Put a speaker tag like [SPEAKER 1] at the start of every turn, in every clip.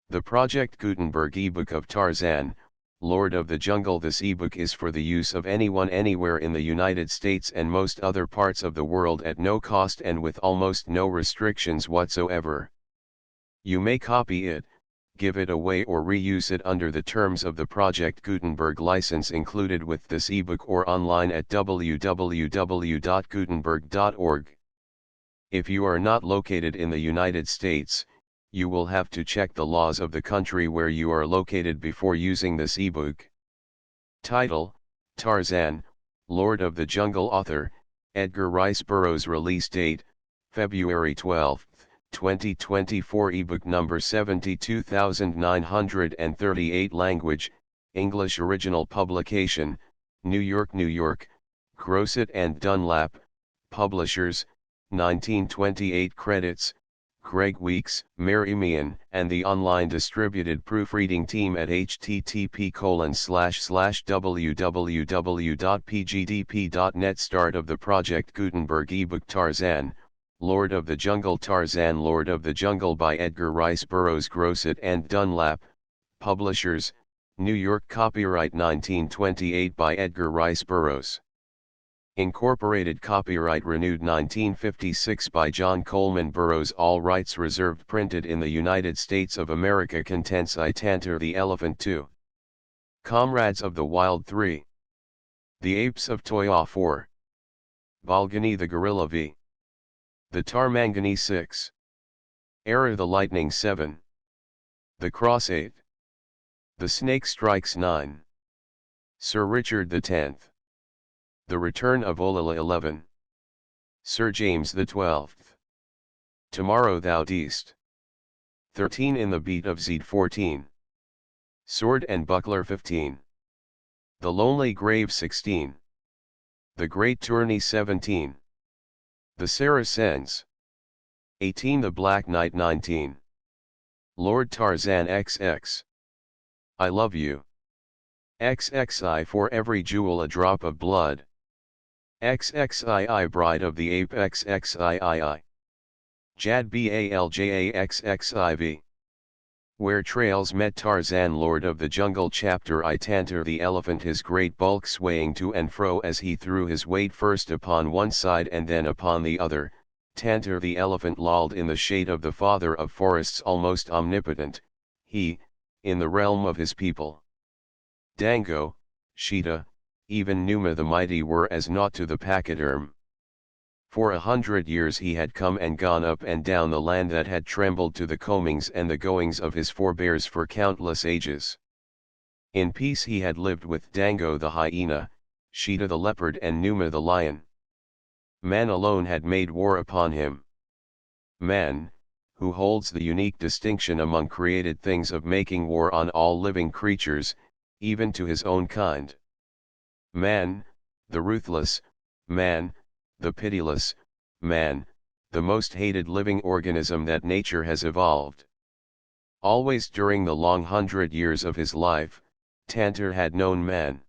[SPEAKER 1] The Project Gutenberg ebook of Tarzan, Lord of the Jungle. This ebook is for the use of anyone anywhere in the United States and most other parts of the world at no cost and with almost no restrictions whatsoever. You may copy it, give it away or reuse it under the terms of the Project Gutenberg license included with this ebook or online at www.gutenberg.org. If you are not located in the United States, you will have to check the laws of the country where you are located before using this ebook. Title: Tarzan, Lord of the Jungle. Author: Edgar Rice Burroughs. Release date: February 12, 2024. Ebook number 72938. Language: English. Original publication: New York, New York, Grosset and Dunlap, Publishers, 1928. Credits: Greg Weeks, Mary Meehan, and the online distributed proofreading team at http://www.pgdp.net. Start of the Project Gutenberg ebook. Tarzan, Lord of the Jungle. Tarzan, Lord of the Jungle by Edgar Rice Burroughs. Grosset and Dunlap, Publishers, New York. Copyright 1928 by Edgar Rice Burroughs. Incorporated. Copyright renewed 1956 by John Coleman Burroughs. All rights reserved. Printed in the United States of America. Contents: I, Tantor the Elephant 2. Comrades of the Wild 3. The Apes of Toya 4. Balgani the Gorilla v. The Tarmangani 6. Era the Lightning 7. The Cross 8. The Snake Strikes 9. Sir Richard the 10th. The Return of Olala 11. Sir James the 12th. Tomorrow Thou Deest. 13. In the Beat of Zed 14. Sword and Buckler 15. The Lonely Grave 16. The Great Tourney 17. The Saracens 18. The Black Knight 19. Lord Tarzan XX. I Love You. XXI. For Every Jewel a Drop of Blood. XXII. Bride of the Ape. XXIII. Jad Baljaxxiv. Where Trails Met. Tarzan, Lord of the Jungle. Chapter I. Tantor the Elephant, his great bulk swaying to and fro as he threw his weight first upon one side and then upon the other. Tantor the Elephant lolled in the shade of the Father of Forests, almost omnipotent, he, in the realm of his people. Dango, Sheeta, even Numa the mighty were as naught to the pachyderm. For 100 years he had come and gone up and down the land that had trembled to the comings and the goings of his forebears for countless ages. In peace he had lived with Dango the hyena, Sheeta the leopard and Numa the lion. Man alone had made war upon him. Man, who holds the unique distinction among created things of making war on all living creatures, even to his own kind. Man, the ruthless, man, the pitiless, man, the most hated living organism that nature has evolved. Always during the long 100 years of his life, Tantor had known man.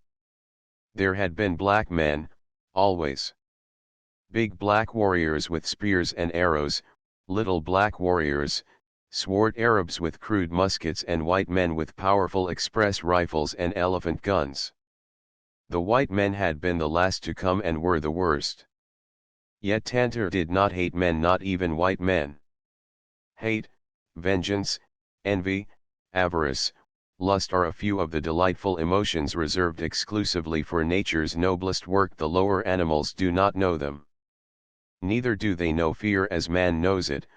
[SPEAKER 1] There had been black men, always. Big black warriors with spears and arrows, little black warriors, swart Arabs with crude muskets and white men with powerful express rifles and elephant guns. The white men had been the last to come and were the worst. Yet Tantor did not hate men, not even white men. Hate, vengeance, envy, avarice, lust are a few of the delightful emotions reserved exclusively for nature's noblest work. The lower animals do not know them. Neither do they know fear as man knows it,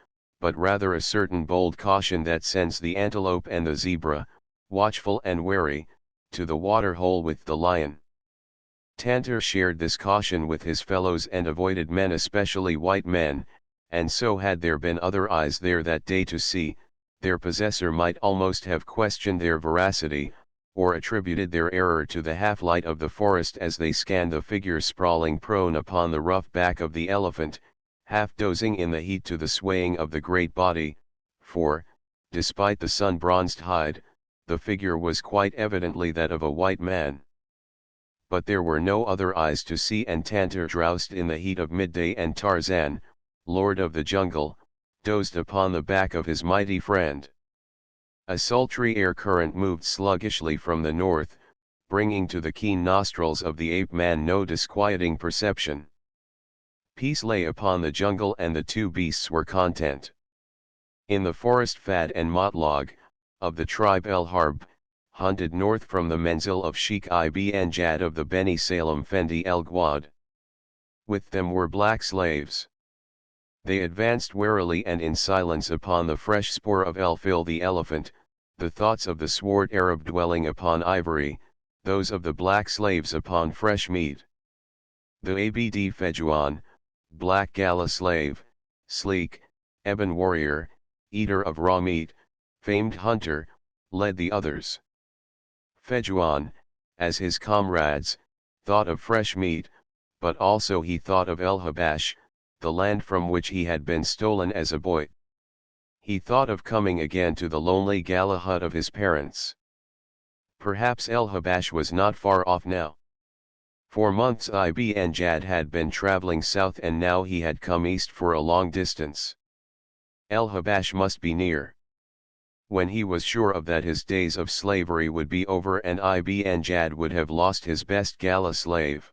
[SPEAKER 1] but rather a certain bold caution that sends the antelope and the zebra, watchful and wary, to the water hole with the lion. Tantor shared this caution with his fellows and avoided men, especially white men, and so had there been other eyes there that day to see, their possessor might almost have questioned their veracity, or attributed their error to the half-light of the forest as they scanned the figure sprawling prone upon the rough back of the elephant, half dozing in the heat to the swaying of the great body, for, despite the sun-bronzed hide, the figure was quite evidently that of a white man. But there were no other eyes to see, and Tantor drowsed in the heat of midday, and Tarzan, Lord of the Jungle, dozed upon the back of his mighty friend. A sultry air current moved sluggishly from the north, bringing to the keen nostrils of the ape-man no disquieting perception. Peace lay upon the jungle and the two beasts were content. In the forest Fad and Motlog, of the tribe El Harb, hunted north from the menzil of Sheikh Ibn Jad of the Beni Salem Fendi El Gwad. With them were black slaves. They advanced warily and in silence upon the fresh spoor of El Fil the elephant, the thoughts of the swart Arab dwelling upon ivory, those of the black slaves upon fresh meat. The Abd Fejuan, black gala slave, sleek, ebon warrior, eater of raw meat, famed hunter, led the others. Fejuan, as his comrades, thought of fresh meat, but also he thought of El Habash, the land from which he had been stolen as a boy. He thought of coming again to the lonely gala hut of his parents. Perhaps El Habash was not far off now. For months Ibn Jad had been traveling south and now he had come east for a long distance. El Habash must be near. When he was sure of that, his days of slavery would be over and Ibn Jad would have lost his best gala slave.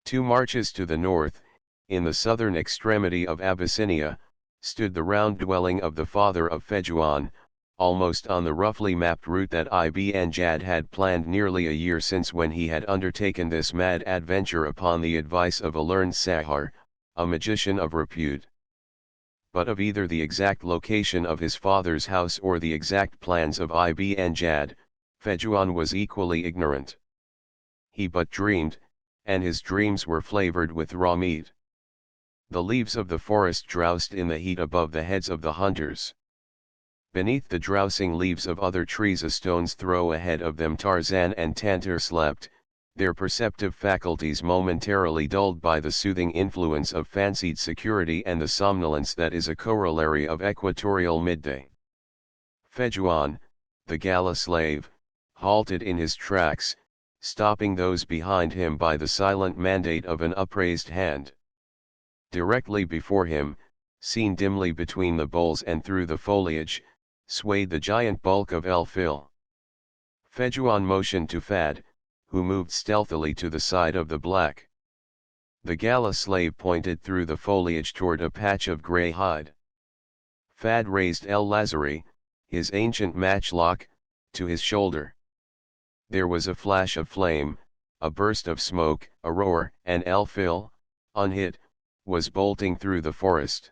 [SPEAKER 1] 2 marches to the north, in the southern extremity of Abyssinia, stood the round dwelling of the father of Fejuan, almost on the roughly mapped route that Ibn Jad had planned nearly a year since when he had undertaken this mad adventure upon the advice of a learned Sahar, a magician of repute. But of either the exact location of his father's house or the exact plans of Ibn Jad, Fejuan was equally ignorant. He but dreamed, and his dreams were flavored with raw meat. The leaves of the forest drowsed in the heat above the heads of the hunters. Beneath the drowsing leaves of other trees a stone's throw ahead of them Tarzan and Tantor slept, their perceptive faculties momentarily dulled by the soothing influence of fancied security and the somnolence that is a corollary of equatorial midday. Fejuan, the gala slave, halted in his tracks, stopping those behind him by the silent mandate of an upraised hand. Directly before him, seen dimly between the boles and through the foliage, swayed the giant bulk of El Fil. Fejuan motioned to Fad, who moved stealthily to the side of the black. The gala slave pointed through the foliage toward a patch of grey hide. Fad raised El Lazari, his ancient matchlock, to his shoulder. There was a flash of flame, a burst of smoke, a roar, and El Fil, unhit, was bolting through the forest.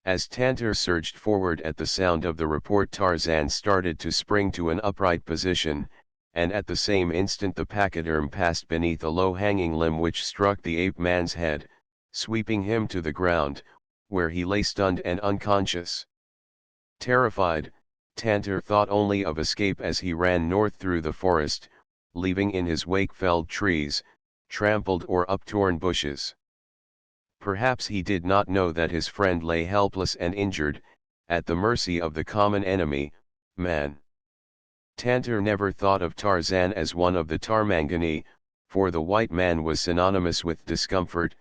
[SPEAKER 1] As Tantor surged forward at the sound of the report, Tarzan started to spring to an upright position, and at the same instant the pachyderm passed beneath a low-hanging limb which struck the ape-man's head, sweeping him to the ground, where he lay stunned and unconscious. Terrified, Tantor thought only of escape as he ran north through the forest, leaving in his wake felled trees, trampled or uptorn bushes. Perhaps he did not know that his friend lay helpless and injured, at the mercy of the common enemy, man. Tantor never thought of Tarzan as one of the Tarmangani, for the white man was synonymous with discomfort,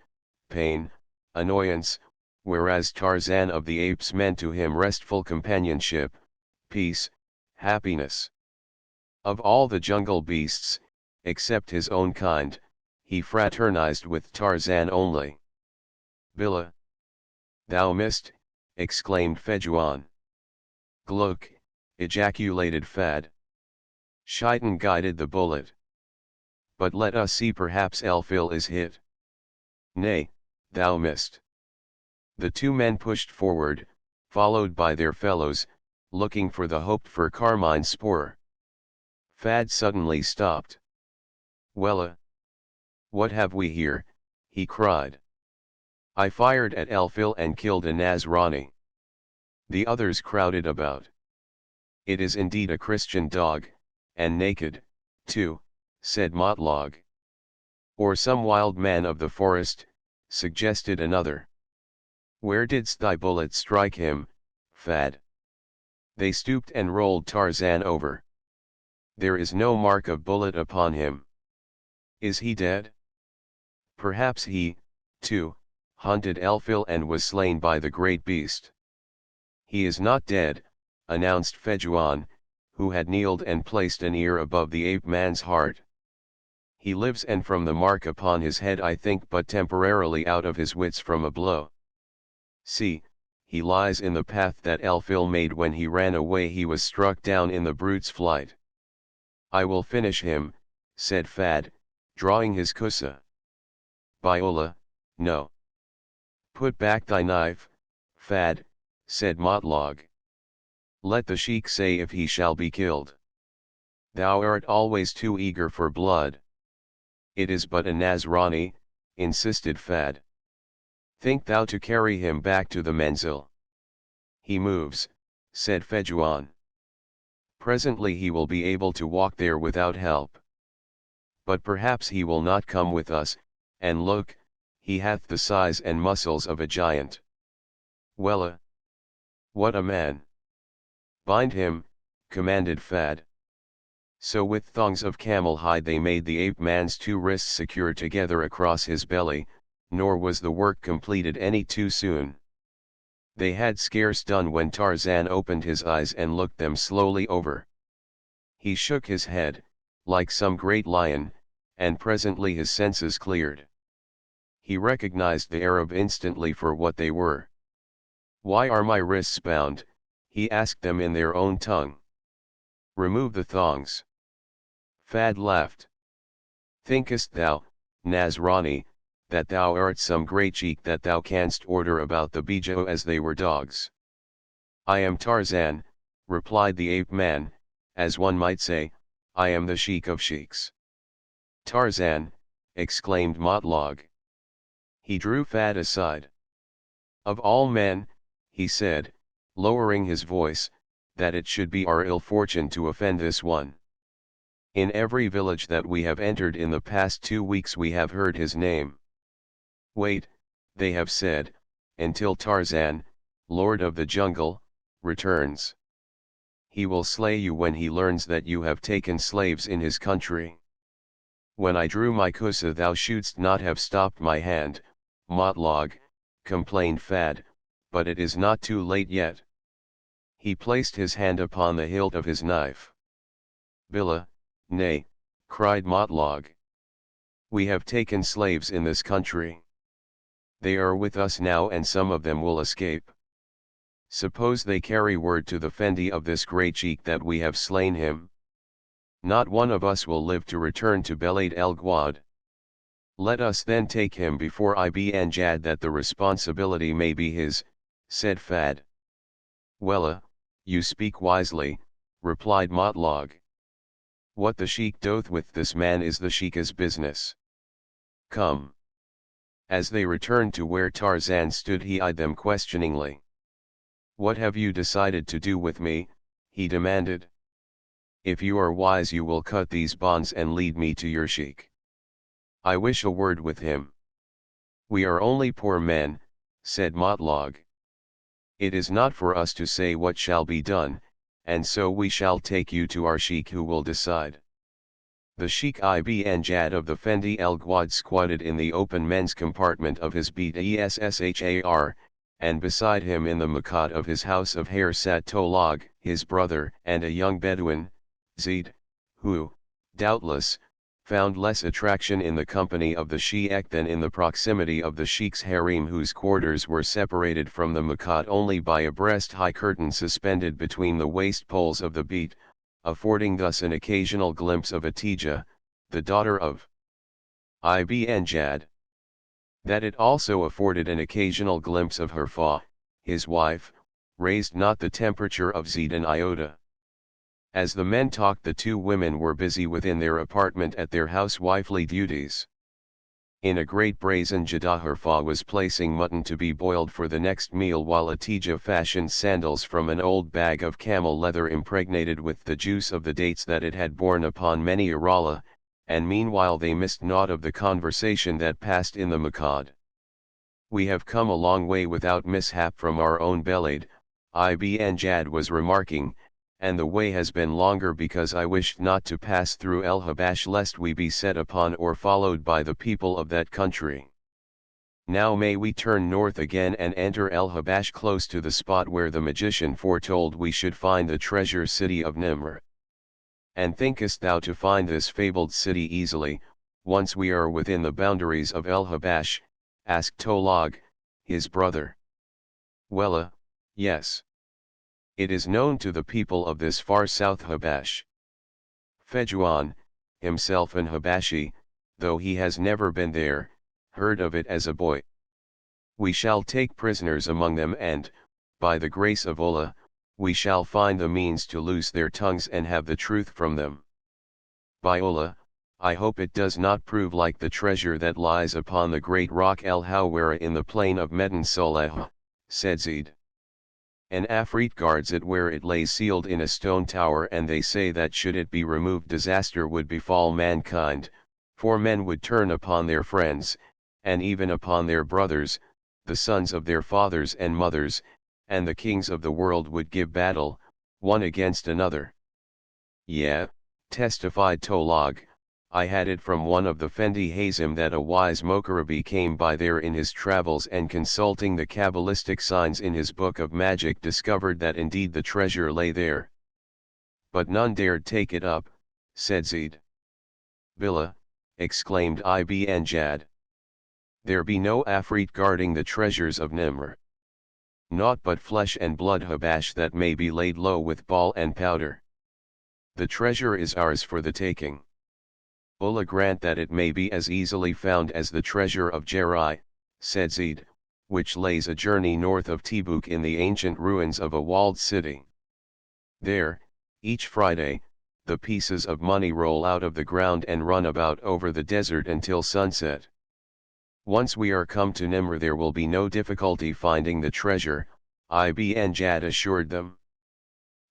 [SPEAKER 1] pain, annoyance, whereas Tarzan of the apes meant to him restful companionship, peace, happiness. Of all the jungle beasts, except his own kind, he fraternized with Tarzan only. Billah! Thou missed, exclaimed Fejuan. Gluck, ejaculated Fad. Shaitan guided the bullet. But let us see, perhaps El Fil is hit. Nay, thou missed. The two men pushed forward, followed by their fellows, looking for the hoped-for carmine spoor. Fad suddenly stopped. Wella! What have we here? He cried. I fired at El Fil and killed a Nasrani. The others crowded about. It is indeed a Christian dog, and naked, too, said Motlog. Or some wild man of the forest, suggested another. Where didst thy bullet strike him, Fad? They stooped and rolled Tarzan over. There is no mark of bullet upon him. Is he dead? Perhaps he, too, hunted El Fil and was slain by the great beast. He is not dead, announced Fejuan, who had kneeled and placed an ear above the ape-man's heart. He lives, and from the mark upon his head I think but temporarily out of his wits from a blow. See, he lies in the path that Elphil made when he ran away. He was struck down in the brute's flight. I will finish him, said Fad, drawing his kusa. Biola, no. Put back thy knife, Fad, said Motlog. Let the sheik say if he shall be killed. Thou art always too eager for blood. It is but a Nazrani, insisted Fad. Think thou to carry him back to the menzil? He moves, said Fejuan. Presently he will be able to walk there without help. But perhaps he will not come with us, and look, he hath the size and muscles of a giant. Wella! What a man! Bind him, commanded Fad. So with thongs of camel hide they made the ape-man's two wrists secure together across his belly, nor was the work completed any too soon. They had scarce done when Tarzan opened his eyes and looked them slowly over. He shook his head, like some great lion, and presently his senses cleared. He recognized the Arab instantly for what they were. Why are my wrists bound? He asked them in their own tongue. Remove the thongs. Fad laughed. Thinkest thou, Nazrani, that thou art some great sheik that thou canst order about the Bijo as they were dogs? I am Tarzan, replied the ape-man, as one might say, I am the sheik of sheiks. Tarzan, exclaimed Motlog. He drew Fad aside. Of all men, he said, lowering his voice, that it should be our ill fortune to offend this one. In every village that we have entered in the past 2 weeks we have heard his name. Wait, they have said, until Tarzan, Lord of the Jungle, returns. He will slay you when he learns that you have taken slaves in his country. When I drew my kusa thou shouldst not have stopped my hand, Motlog, complained Fad, but it is not too late yet. He placed his hand upon the hilt of his knife. Billa, nay, cried Motlog. We have taken slaves in this country. They are with us now and some of them will escape. Suppose they carry word to the Fendi of this great sheik that we have slain him? Not one of us will live to return to Belad el Guad. Let us then take him before Ibn Jad that the responsibility may be his, said Fad. Wella, you speak wisely, replied Motlog. What the sheik doth with this man is the sheik's business. Come. As they returned to where Tarzan stood he eyed them questioningly. What have you decided to do with me? He demanded. If you are wise you will cut these bonds and lead me to your sheik. I wish a word with him. We are only poor men, said Motlog. It is not for us to say what shall be done, and so we shall take you to our sheik who will decide. The Sheikh Ibn Jad of the Fendi El Guad squatted in the open men's compartment of his Beshar, and beside him in the Makad of his house of Hair sat Tolog, his brother, and a young Bedouin, Zid, who, doubtless, found less attraction in the company of the Sheikh than in the proximity of the Sheikh's harem, whose quarters were separated from the Makad only by a breast-high curtain suspended between the waist poles of the beat, affording thus an occasional glimpse of Atija, the daughter of Ibn Jad. That it also afforded an occasional glimpse of Herfa, his wife, raised not the temperature of Zid an iota. As the men talked the two women were busy within their apartment at their housewifely duties. In a great brazen jaddah Herfa was placing mutton to be boiled for the next meal while Atija fashioned sandals from an old bag of camel leather impregnated with the juice of the dates that it had borne upon many a rala, and meanwhile they missed naught of the conversation that passed in the Makad. We have come a long way without mishap from our own Belad, Ibn Jad was remarking, and the way has been longer because I wished not to pass through El Habash lest we be set upon or followed by the people of that country. Now may we turn north again and enter El-Habash close to the spot where the magician foretold we should find the treasure city of Nimr. And thinkest thou to find this fabled city easily, once we are within the boundaries of El-Habash? Asked Tolog, his brother. Wella, yes. It is known to the people of this far south Habash. Fejuan, himself an Habashi, though he has never been there, heard of it as a boy. We shall take prisoners among them and, by the grace of Allah, we shall find the means to loose their tongues and have the truth from them. By Allah, I hope it does not prove like the treasure that lies upon the great rock El Hawara in the plain of Medan Soleh, said Zaid. An Afrit guards it where it lay sealed in a stone tower, and they say that should it be removed disaster would befall mankind, for men would turn upon their friends, and even upon their brothers, the sons of their fathers and mothers, and the kings of the world would give battle, one against another. Yeah, testified Tolog, I had it from one of the Fendi Hazim that a wise Mokarabi came by there in his travels, and consulting the Kabbalistic signs in his book of magic discovered that indeed the treasure lay there. But none dared take it up, said Zaid. Billah, exclaimed Ibn Jad. There be no Afrit guarding the treasures of Nimr. Naught but flesh and blood Habash that may be laid low with ball and powder. The treasure is ours for the taking. Allah grant that it may be as easily found as the treasure of Jerai, said Zaid, which lays a journey north of Tebuk in the ancient ruins of a walled city. There, each Friday, the pieces of money roll out of the ground and run about over the desert until sunset. Once we are come to Nimr there will be no difficulty finding the treasure, Ibn Jad assured them.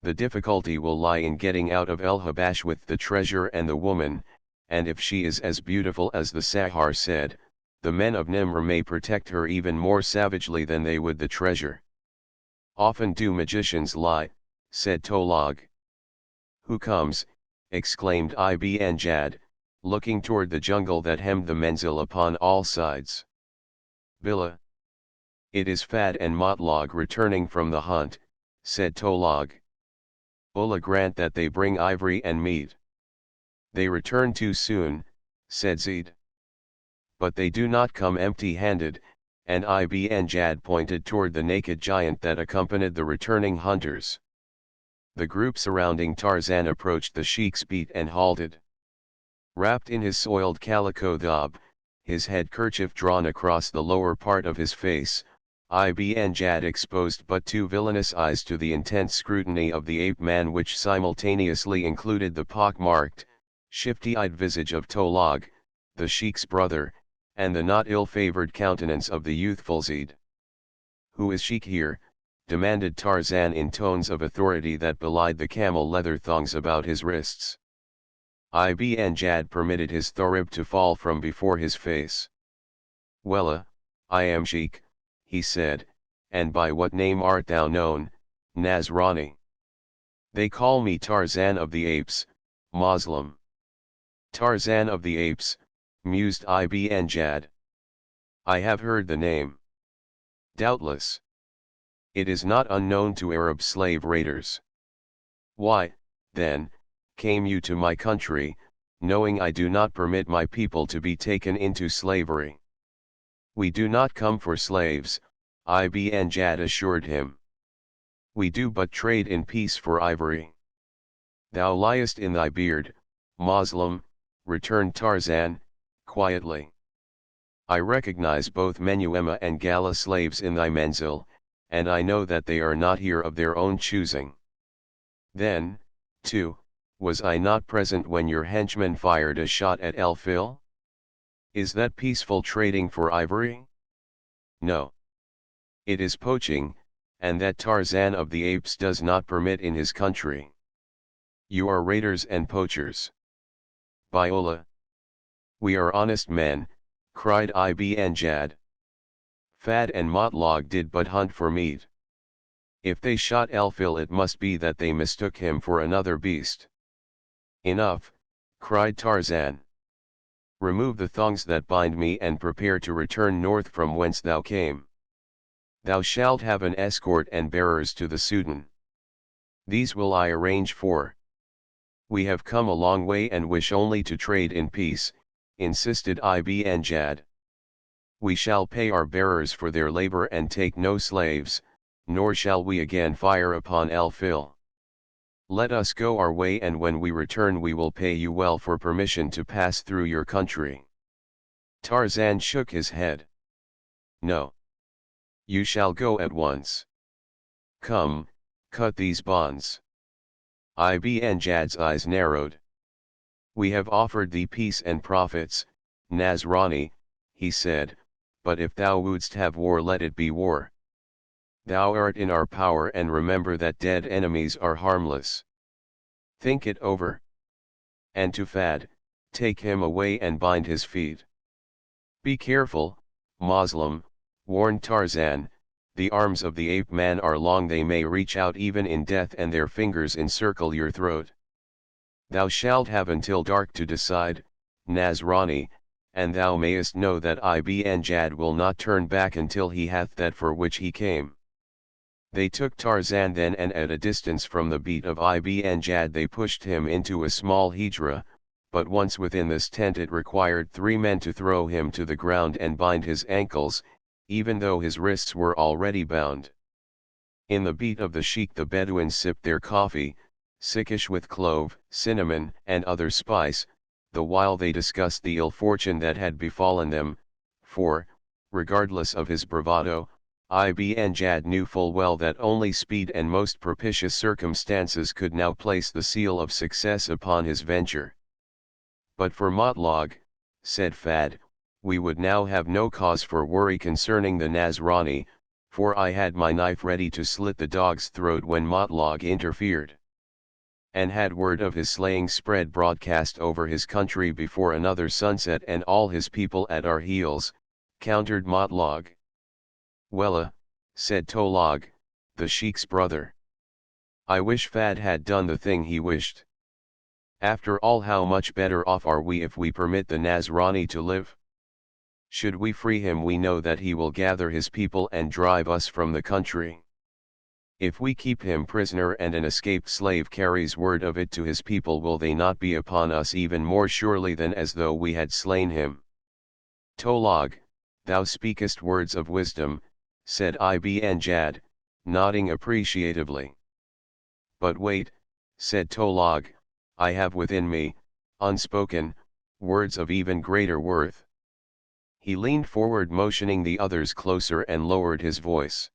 [SPEAKER 1] The difficulty will lie in getting out of El-Habash with the treasure and the woman, and if she is as beautiful as the Sahar said, the men of Nimr may protect her even more savagely than they would the treasure. Often do magicians lie, said Tolog. Who comes? Exclaimed Ibn Jad, looking toward the jungle that hemmed the menzil upon all sides. Billah. It is Fad and Motlog returning from the hunt, said Tolog. Allah grant that they bring ivory and meat. They return too soon, said Zaid. But they do not come empty-handed, and Ibn Jad pointed toward the naked giant that accompanied the returning hunters. The group surrounding Tarzan approached the sheikh's beat and halted. Wrapped in his soiled calico thob, his head kerchief drawn across the lower part of his face, Ibn Jad exposed but two villainous eyes to the intense scrutiny of the ape-man, which simultaneously included the pock-marked, shifty-eyed visage of Tolog, the sheikh's brother, and the not ill-favored countenance of the youthful Zaid. Who is sheikh here? Demanded Tarzan in tones of authority that belied the camel leather thongs about his wrists. Ibn Jad permitted his thorib to fall from before his face. Wella, I am sheikh, he said, and by what name art thou known, Nazrani? They call me Tarzan of the Apes, Moslem. Tarzan of the Apes, mused Ibn Jad. I have heard the name. Doubtless. It is not unknown to Arab slave raiders. Why, then, came you to my country, knowing I do not permit my people to be taken into slavery? We do not come for slaves, Ibn Jad assured him. We do but trade in peace for ivory. Thou liest in thy beard, Moslem, returned Tarzan, quietly. I recognize both Menuema and Gala slaves in thy menzil, and I know that they are not here of their own choosing. Then, too, was I not present when your henchman fired a shot at El Fil? Is that peaceful trading for ivory? No. It is poaching, and that Tarzan of the Apes does not permit in his country. You are raiders and poachers. By Allah! We are honest men, cried Ibn Jad. Fad and Motlog did but hunt for meat. If they shot Elfil, it must be that they mistook him for another beast. Enough, cried Tarzan. Remove the thongs that bind me and prepare to return north from whence thou came. Thou shalt have an escort and bearers to the Sudan. These will I arrange for. We have come a long way and wish only to trade in peace, insisted Ibn Jad. We shall pay our bearers for their labor and take no slaves, nor shall we again fire upon El-Fil. Let us go our way, and when we return we will pay you well for permission to pass through your country. Tarzan shook his head. No. You shall go at once. Come, cut these bonds. Ibn Jad's eyes narrowed. We have offered thee peace and profits, Nasrani, he said, but if thou wouldst have war, let it be war. Thou art in our power, and remember that dead enemies are harmless. Think it over. And to Fad, take him away and bind his feet. Be careful, Moslem, warned Tarzan, the arms of the ape man are long, they may reach out even in death, and their fingers encircle your throat. Thou shalt have until dark to decide, Nasrani, and thou mayest know that Ibn Jad will not turn back until he hath that for which he came. They took Tarzan then, and at a distance from the beat of Ibn Jad they pushed him into a small hijra, but once within this tent it required 3 men to throw him to the ground and bind his ankles, even though his wrists were already bound. In the beat of the sheik the Bedouins sipped their coffee, sickish with clove, cinnamon, and other spice, the while they discussed the ill fortune that had befallen them, for, regardless of his bravado, Ibn Jad knew full well that only speed and most propitious circumstances could now place the seal of success upon his venture. But for Motlog, said Fad, we would now have no cause for worry concerning the Nasrani, for I had my knife ready to slit the dog's throat when Motlog interfered. And had word of his slaying spread broadcast over his country before another sunset and all his people at our heels, countered Motlog. Wella, said Tolog, the sheik's brother. I wish Fad had done the thing he wished. After all, how much better off are we if we permit the Nasrani to live? Should we free him, we know that he will gather his people and drive us from the country. If we keep him prisoner and an escaped slave carries word of it to his people, will they not be upon us even more surely than as though we had slain him? Tolog, thou speakest words of wisdom, said Ibn Jad, nodding appreciatively. But wait, said Tolog, I have within me, unspoken, words of even greater worth. He leaned forward, motioning the others closer, and lowered his voice.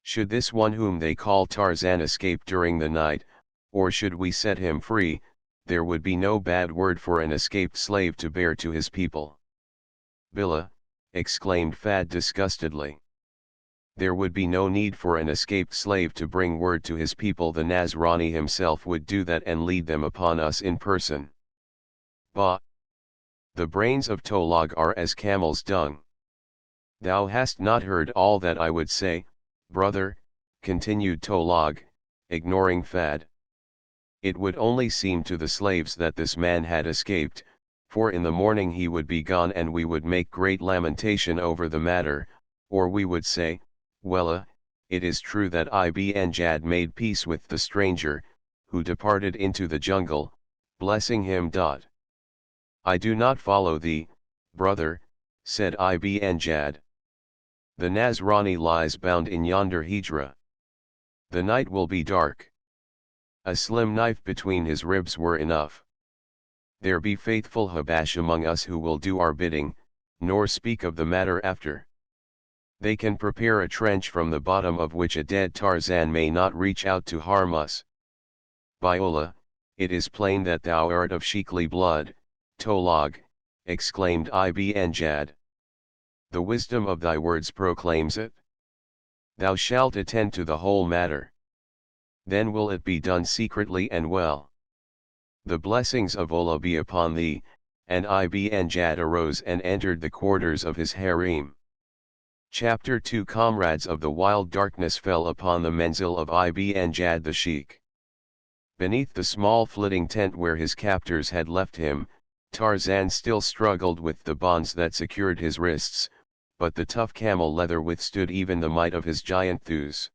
[SPEAKER 1] Should this one whom they call Tarzan escape during the night, or should we set him free, there would be no bad word for an escaped slave to bear to his people. Billah, exclaimed Fad disgustedly. There would be no need for an escaped slave to bring word to his people. The Nasrani himself would do that and lead them upon us in person. Bah! The brains of Tolog are as camel's dung. Thou hast not heard all that I would say, brother, continued Tolog, ignoring Fad. It would only seem to the slaves that this man had escaped, for in the morning he would be gone and we would make great lamentation over the matter, or we would say, Wella, it is true that Ibn Jad made peace with the stranger, who departed into the jungle, blessing him. I do not follow thee, brother, said Ibn Jad. The Nasrani lies bound in yonder hijra. The night will be dark. A slim knife between his ribs were enough. There be faithful Habash among us who will do our bidding, nor speak of the matter after. They can prepare a trench from the bottom of which a dead Tarzan may not reach out to harm us. By Allah, it is plain that thou art of Sheikly blood, Tolog, exclaimed Ibn Jad. The wisdom of thy words proclaims it. Thou shalt attend to the whole matter. Then will it be done secretly and well. The blessings of Allah be upon thee, and Ibn Jad arose and entered the quarters of his harem. Chapter 2 Comrades of the wild darkness fell upon the menzil of Ibn Jad the sheik. Beneath the small flitting tent where his captors had left him, Tarzan still struggled with the bonds that secured his wrists, but the tough camel leather withstood even the might of his giant thews.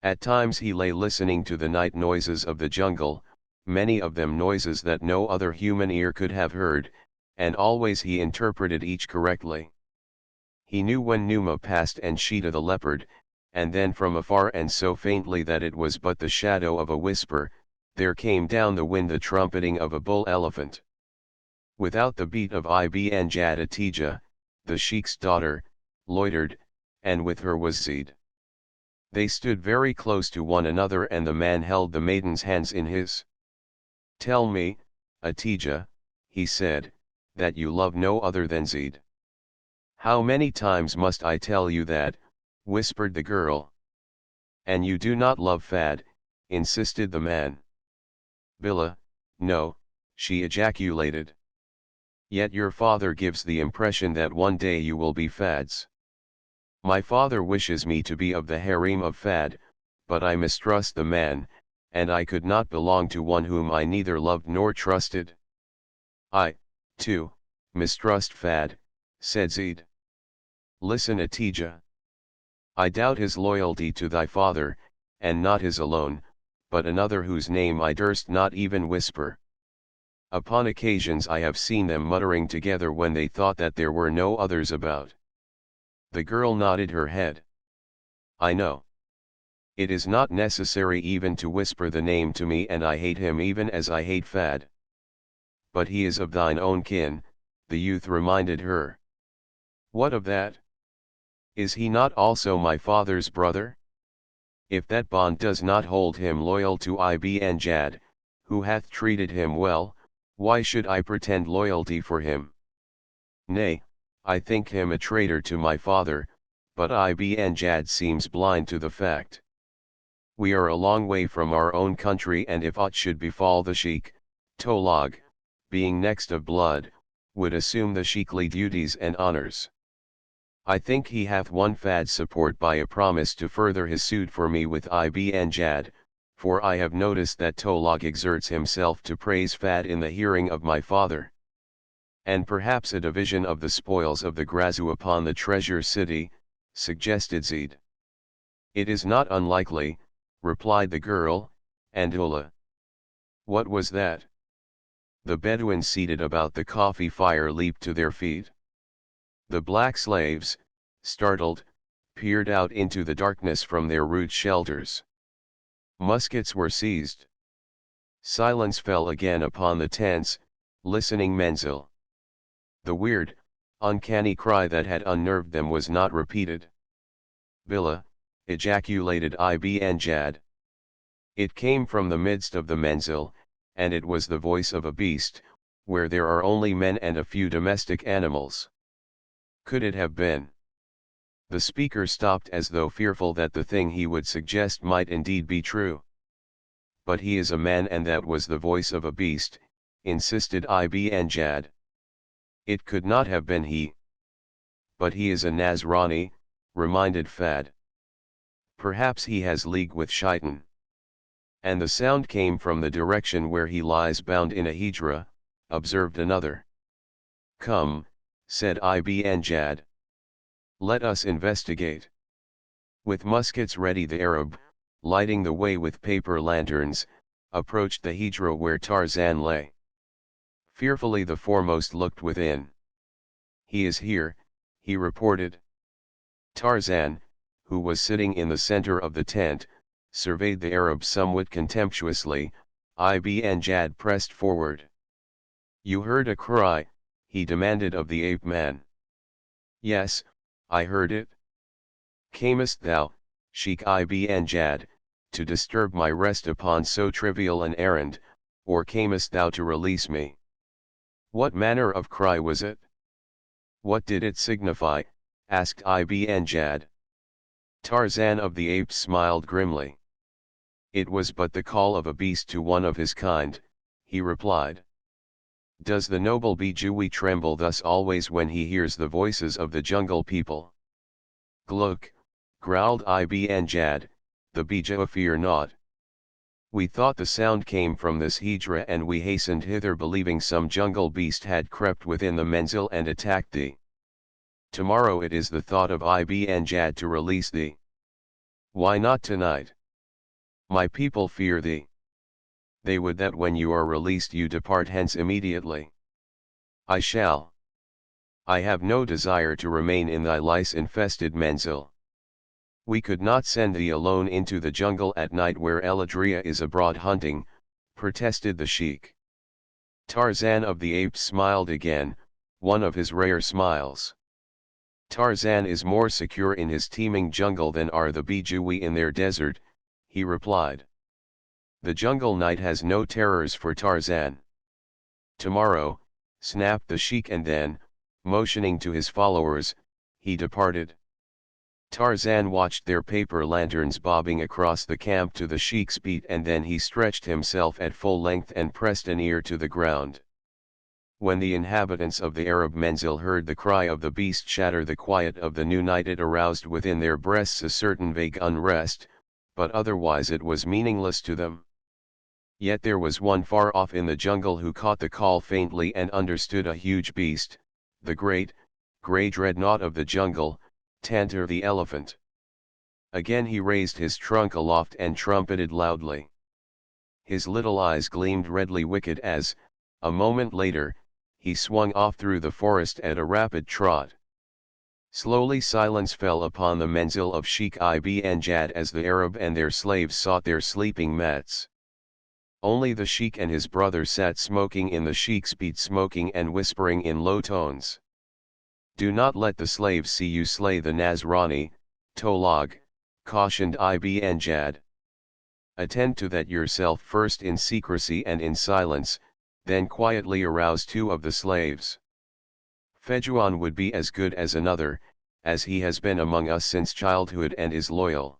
[SPEAKER 1] At times he lay listening to the night noises of the jungle, many of them noises that no other human ear could have heard, and always he interpreted each correctly. He knew when Numa passed and Sheeta the leopard, and then from afar and so faintly that it was but the shadow of a whisper, there came down the wind the trumpeting of a bull elephant. Without the beat of Ibn Jad Atija, the sheik's daughter, loitered, and with her was Zeid. They stood very close to one another and the man held the maiden's hands in his. "Tell me, Atija," he said, "that you love no other than Zeid." "How many times must I tell you that?" whispered the girl. "And you do not love Fad?" insisted the man. "Billah, no," she ejaculated. "Yet your father gives the impression that one day you will be Fad's." "My father wishes me to be of the harem of Fad, but I mistrust the man, and I could not belong to one whom I neither loved nor trusted." "I, too, mistrust Fad," said Zeid. "Listen, Atija. I doubt his loyalty to thy father, and not his alone, but another whose name I durst not even whisper. Upon occasions I have seen them muttering together when they thought that there were no others about." The girl nodded her head. "I know. It is not necessary even to whisper the name to me, and I hate him even as I hate Fad." "But he is of thine own kin," the youth reminded her. "What of that? Is he not also my father's brother? If that bond does not hold him loyal to Ibn Jad, who hath treated him well, why should I pretend loyalty for him? Nay, I think him a traitor to my father, but Ibn Jad seems blind to the fact. We are a long way from our own country, and if aught should befall the sheik, Tolog, being next of blood, would assume the sheikly duties and honors. I think he hath won Fad's support by a promise to further his suit for me with Ibn Jad, for I have noticed that Tolog exerts himself to praise Fad in the hearing of my father. And perhaps a division of the spoils of the Grazu upon the treasure city," suggested Zeid. "It is not unlikely," replied the girl, "and Ullah." What was that? The Bedouins seated about the coffee fire leaped to their feet. The black slaves, startled, peered out into the darkness from their rude shelters. Muskets were seized. Silence fell again upon the tense, listening Menzel. The weird, uncanny cry that had unnerved them was not repeated. "Billah," ejaculated Ibn Jad. It came from the midst of the Menzel, and it was the voice of a beast, where there are only men and a few domestic animals. Could it have been? The speaker stopped as though fearful that the thing he would suggest might indeed be true. "But he is a man, and that was the voice of a beast," insisted Ibn Jad. "It could not have been he." "But he is a Nazrani," reminded Fad. "Perhaps he has league with Shaitan." "And the sound came from the direction where he lies bound in a hijra," observed another. "Come," said Ibn Jad. "Let us investigate." With muskets ready, the Arab, lighting the way with paper lanterns, approached the hijra where Tarzan lay. Fearfully the foremost looked within. "He is here," he reported. Tarzan, who was sitting in the center of the tent, surveyed the Arab somewhat contemptuously. Ibn Jad pressed forward. "You heard a cry?" he demanded of the ape-man. "Yes, I heard it." "Camest thou, Sheikh Ibn Jad, to disturb my rest upon so trivial an errand, or camest thou to release me?" "What manner of cry was it? What did it signify?" asked Ibn Jad. Tarzan of the Apes smiled grimly. "It was but the call of a beast to one of his kind," he replied. "Does the noble Bejoui tremble thus always when he hears the voices of the jungle people?" "Gluk," growled Ibn Jad, "the Bejoui fear naught." We thought the sound came from this hijra and we hastened hither believing some jungle beast had crept within the menzil and attacked thee. Tomorrow it is the thought of Ibn Jad to release thee. Why not tonight? My people fear thee. They would that when you are released you depart hence immediately. I shall. I have no desire to remain in thy lice-infested menzil. We could not send thee alone into the jungle at night where Eladria is abroad hunting, protested the sheik. Tarzan of the Apes smiled again, one of his rare smiles. Tarzan is more secure in his teeming jungle than are the Bijui in their desert, he replied. The jungle night has no terrors for Tarzan. Tomorrow, snapped the sheik and then, motioning to his followers, he departed. Tarzan watched their paper lanterns bobbing across the camp to the sheik's beat and then he stretched himself at full length and pressed an ear to the ground. When the inhabitants of the Arab menzil heard the cry of the beast shatter the quiet of the new night, it aroused within their breasts a certain vague unrest, but otherwise it was meaningless to them. Yet there was one far off in the jungle who caught the call faintly and understood a huge beast, the great, grey dreadnought of the jungle, Tantor the elephant. Again he raised his trunk aloft and trumpeted loudly. His little eyes gleamed redly wicked as, a moment later, he swung off through the forest at a rapid trot. Slowly silence fell upon the menzil of Sheikh Ibn Jad as the Arab and their slaves sought their sleeping mats. Only the sheik and his brother sat smoking in the sheik's beat, smoking and whispering in low tones. Do not let the slaves see you slay the Nazrani, Tolog, cautioned Ibn Jad. Attend to that yourself first in secrecy and in silence, then quietly arouse 2 of the slaves. Fejuan would be as good as another, as he has been among us since childhood and is loyal.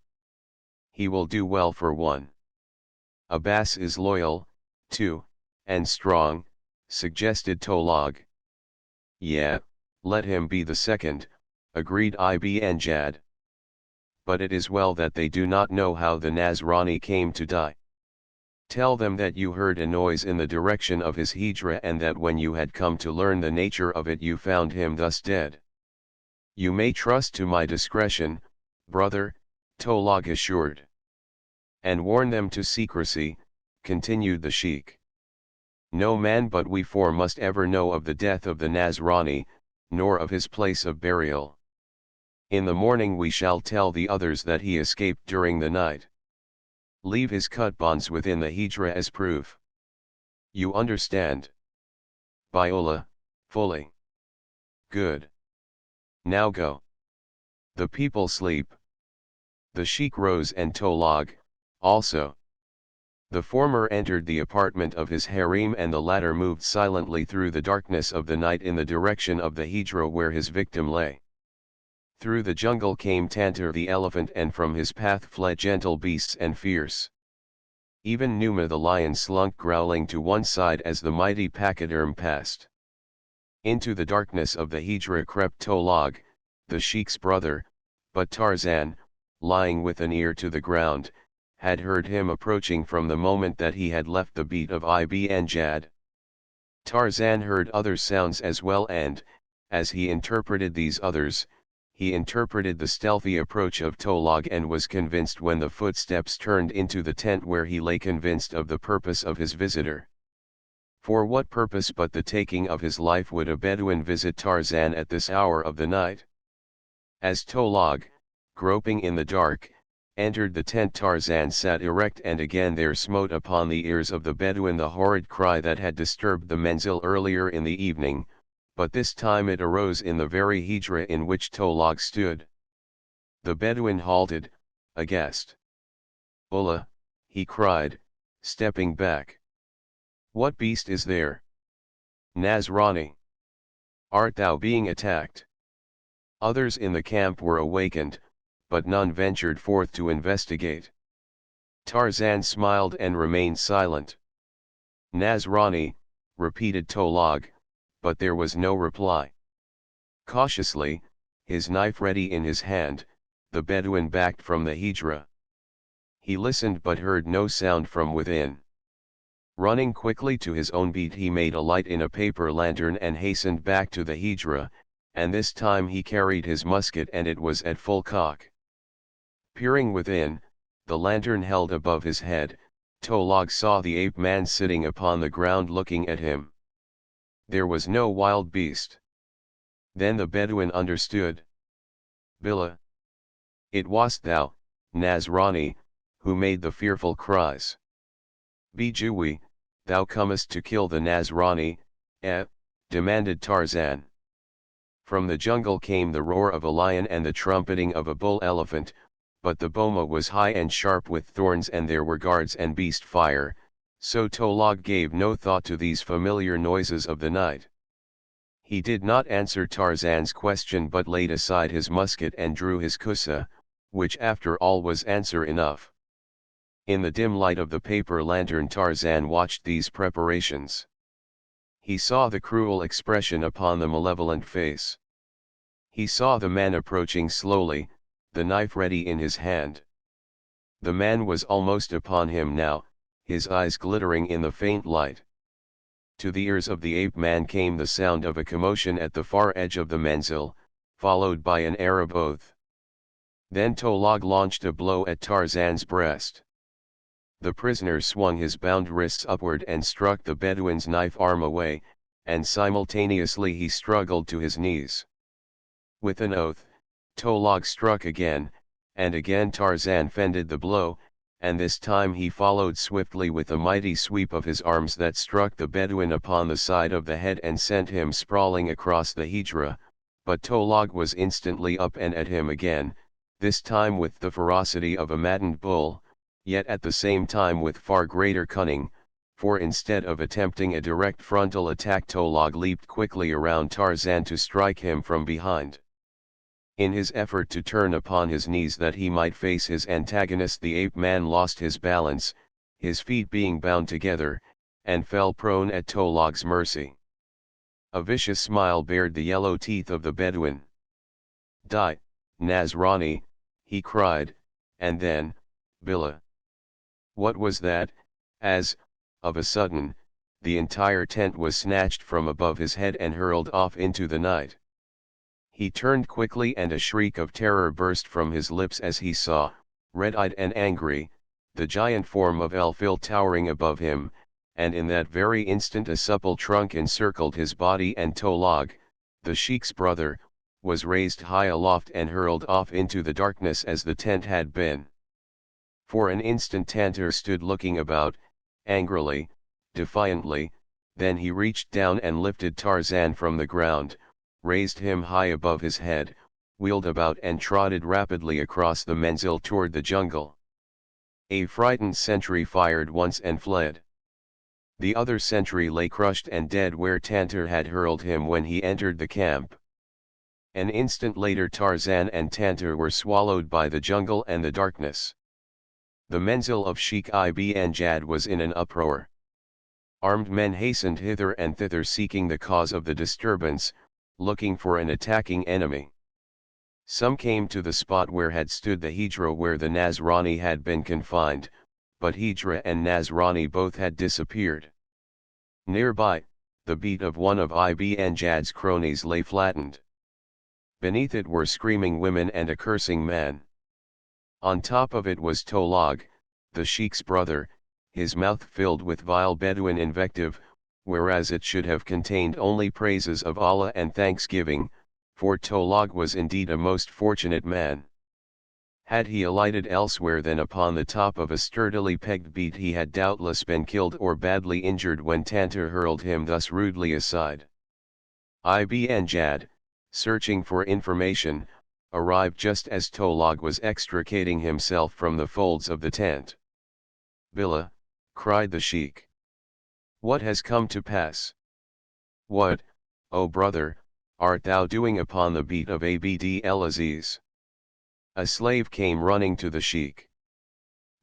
[SPEAKER 1] He will do well for 1. Abbas is loyal, too, and strong, suggested Tolog. Yeah, let him be the 2nd, agreed Ibn Jad. But it is well that they do not know how the Nazrani came to die. Tell them that you heard a noise in the direction of his hijra and that when you had come to learn the nature of it you found him thus dead. You may trust to my discretion, brother, Tolog assured. And warn them to secrecy, continued the sheik. No man but we 4 must ever know of the death of the Nazrani, nor of his place of burial. In the morning we shall tell the others that he escaped during the night. Leave his cut bonds within the hijra as proof. You understand? Biola, fully. Good. Now go. The people sleep. The sheik rose and Tolog, also. The former entered the apartment of his harem and the latter moved silently through the darkness of the night in the direction of the hijra where his victim lay. Through the jungle came Tantor the elephant and from his path fled gentle beasts and fierce. Even Numa the lion slunk growling to one side as the mighty pachyderm passed. Into the darkness of the hijra crept Tolog, the sheik's brother, but Tarzan, lying with an ear to the ground, had heard him approaching from the moment that he had left the beat of Ibn Jad. Tarzan heard other sounds as well and, as he interpreted these others, he interpreted the stealthy approach of Tolog and was convinced when the footsteps turned into the tent where he lay, convinced of the purpose of his visitor. For what purpose but the taking of his life would a Bedouin visit Tarzan at this hour of the night? As Tolog, groping in the dark, entered the tent, Tarzan sat erect and again there smote upon the ears of the Bedouin the horrid cry that had disturbed the menzil earlier in the evening, but this time it arose in the very hijra in which Tolog stood. The Bedouin halted, aghast. "Ullah," he cried, stepping back. "What beast is there? Nazrani? Art thou being attacked?" Others in the camp were awakened, but none ventured forth to investigate. Tarzan smiled and remained silent. "Nazrani," repeated Tolog, but there was no reply. Cautiously, his knife ready in his hand, the Bedouin backed from the hijra. He listened but heard no sound from within. Running quickly to his own beat, he made a light in a paper lantern and hastened back to the hijra, and this time he carried his musket and it was at full cock. Peering within, the lantern held above his head, Tolog saw the ape-man sitting upon the ground looking at him. There was no wild beast. Then the Bedouin understood. Billah! It wast thou, Nasrani, who made the fearful cries. Bijoui, thou comest to kill the Nasrani, eh? Demanded Tarzan. From the jungle came the roar of a lion and the trumpeting of a bull elephant, but the boma was high and sharp with thorns and there were guards and beast fire, so Tolog gave no thought to these familiar noises of the night. He did not answer Tarzan's question but laid aside his musket and drew his kusa, which after all was answer enough. In the dim light of the paper lantern Tarzan watched these preparations. He saw the cruel expression upon the malevolent face. He saw the man approaching slowly, the knife ready in his hand. The man was almost upon him now, his eyes glittering in the faint light. To the ears of the ape-man came the sound of a commotion at the far edge of the menzil, followed by an Arab oath. Then Tolog launched a blow at Tarzan's breast. The prisoner swung his bound wrists upward and struck the Bedouin's knife arm away, and simultaneously he struggled to his knees. With an oath, Tolog struck again, and again Tarzan fended the blow, and this time he followed swiftly with a mighty sweep of his arms that struck the Bedouin upon the side of the head and sent him sprawling across the hijra, but Tolog was instantly up and at him again, this time with the ferocity of a maddened bull, yet at the same time with far greater cunning, for instead of attempting a direct frontal attack Tolog leaped quickly around Tarzan to strike him from behind. In his effort to turn upon his knees that he might face his antagonist, the ape-man lost his balance, his feet being bound together, and fell prone at Tolog's mercy. A vicious smile bared the yellow teeth of the Bedouin. "Die, Nasrani," he cried, and then, "Billah!" What was that, as, of a sudden, the entire tent was snatched from above his head and hurled off into the night. He turned quickly and a shriek of terror burst from his lips as he saw, red-eyed and angry, the giant form of El-Fil towering above him, and in that very instant a supple trunk encircled his body and Tolog, the sheik's brother, was raised high aloft and hurled off into the darkness as the tent had been. For an instant Tantor stood looking about, angrily, defiantly, then he reached down and lifted Tarzan from the ground, raised him high above his head, wheeled about and trotted rapidly across the menzil toward the jungle. A frightened sentry fired once and fled. The other sentry lay crushed and dead where Tantor had hurled him when he entered the camp. An instant later Tarzan and Tantor were swallowed by the jungle and the darkness. The menzil of Sheikh Ibn Jad was in an uproar. Armed men hastened hither and thither seeking the cause of the disturbance, looking for an attacking enemy. Some came to the spot where had stood the hijra where the Nasrani had been confined, but hijra and Nasrani both had disappeared. Nearby, the beat of one of Ibn Jad's cronies lay flattened. Beneath it were screaming women and a cursing man. On top of it was Tolog, the sheik's brother, his mouth filled with vile Bedouin invective, whereas it should have contained only praises of Allah and thanksgiving, for Tolog was indeed a most fortunate man. Had he alighted elsewhere than upon the top of a sturdily pegged beat he had doubtless been killed or badly injured when Tantor hurled him thus rudely aside. Ibn Jad, searching for information, arrived just as Tolog was extricating himself from the folds of the tent. "Billah," cried the sheik. "What has come to pass? What, O brother, art thou doing upon the beat of Abd el-Aziz?" A slave came running to the sheik.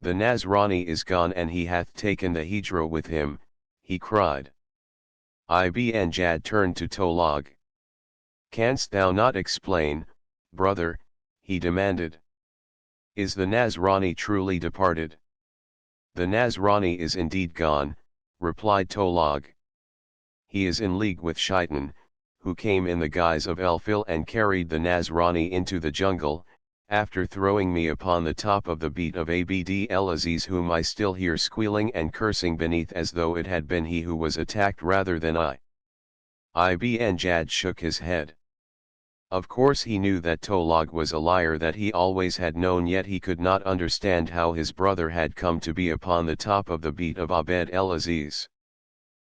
[SPEAKER 1] "The Nasrani is gone and he hath taken the hijra with him," he cried. Ibn Jad turned to Tolog. "Canst thou not explain, brother?" he demanded. Is the Nasrani truly departed? The Nasrani is indeed gone, replied Tolog. He is in league with Shaitan, who came in the guise of Elfil and carried the Nasrani into the jungle, after throwing me upon the top of the beat of Abd el-Aziz, whom I still hear squealing and cursing beneath, as though it had been he who was attacked rather than I. Ibn Jad shook his head. Of course he knew that Tolog was a liar, that he always had known, yet he could not understand how his brother had come to be upon the top of the beat of Abd el-Aziz.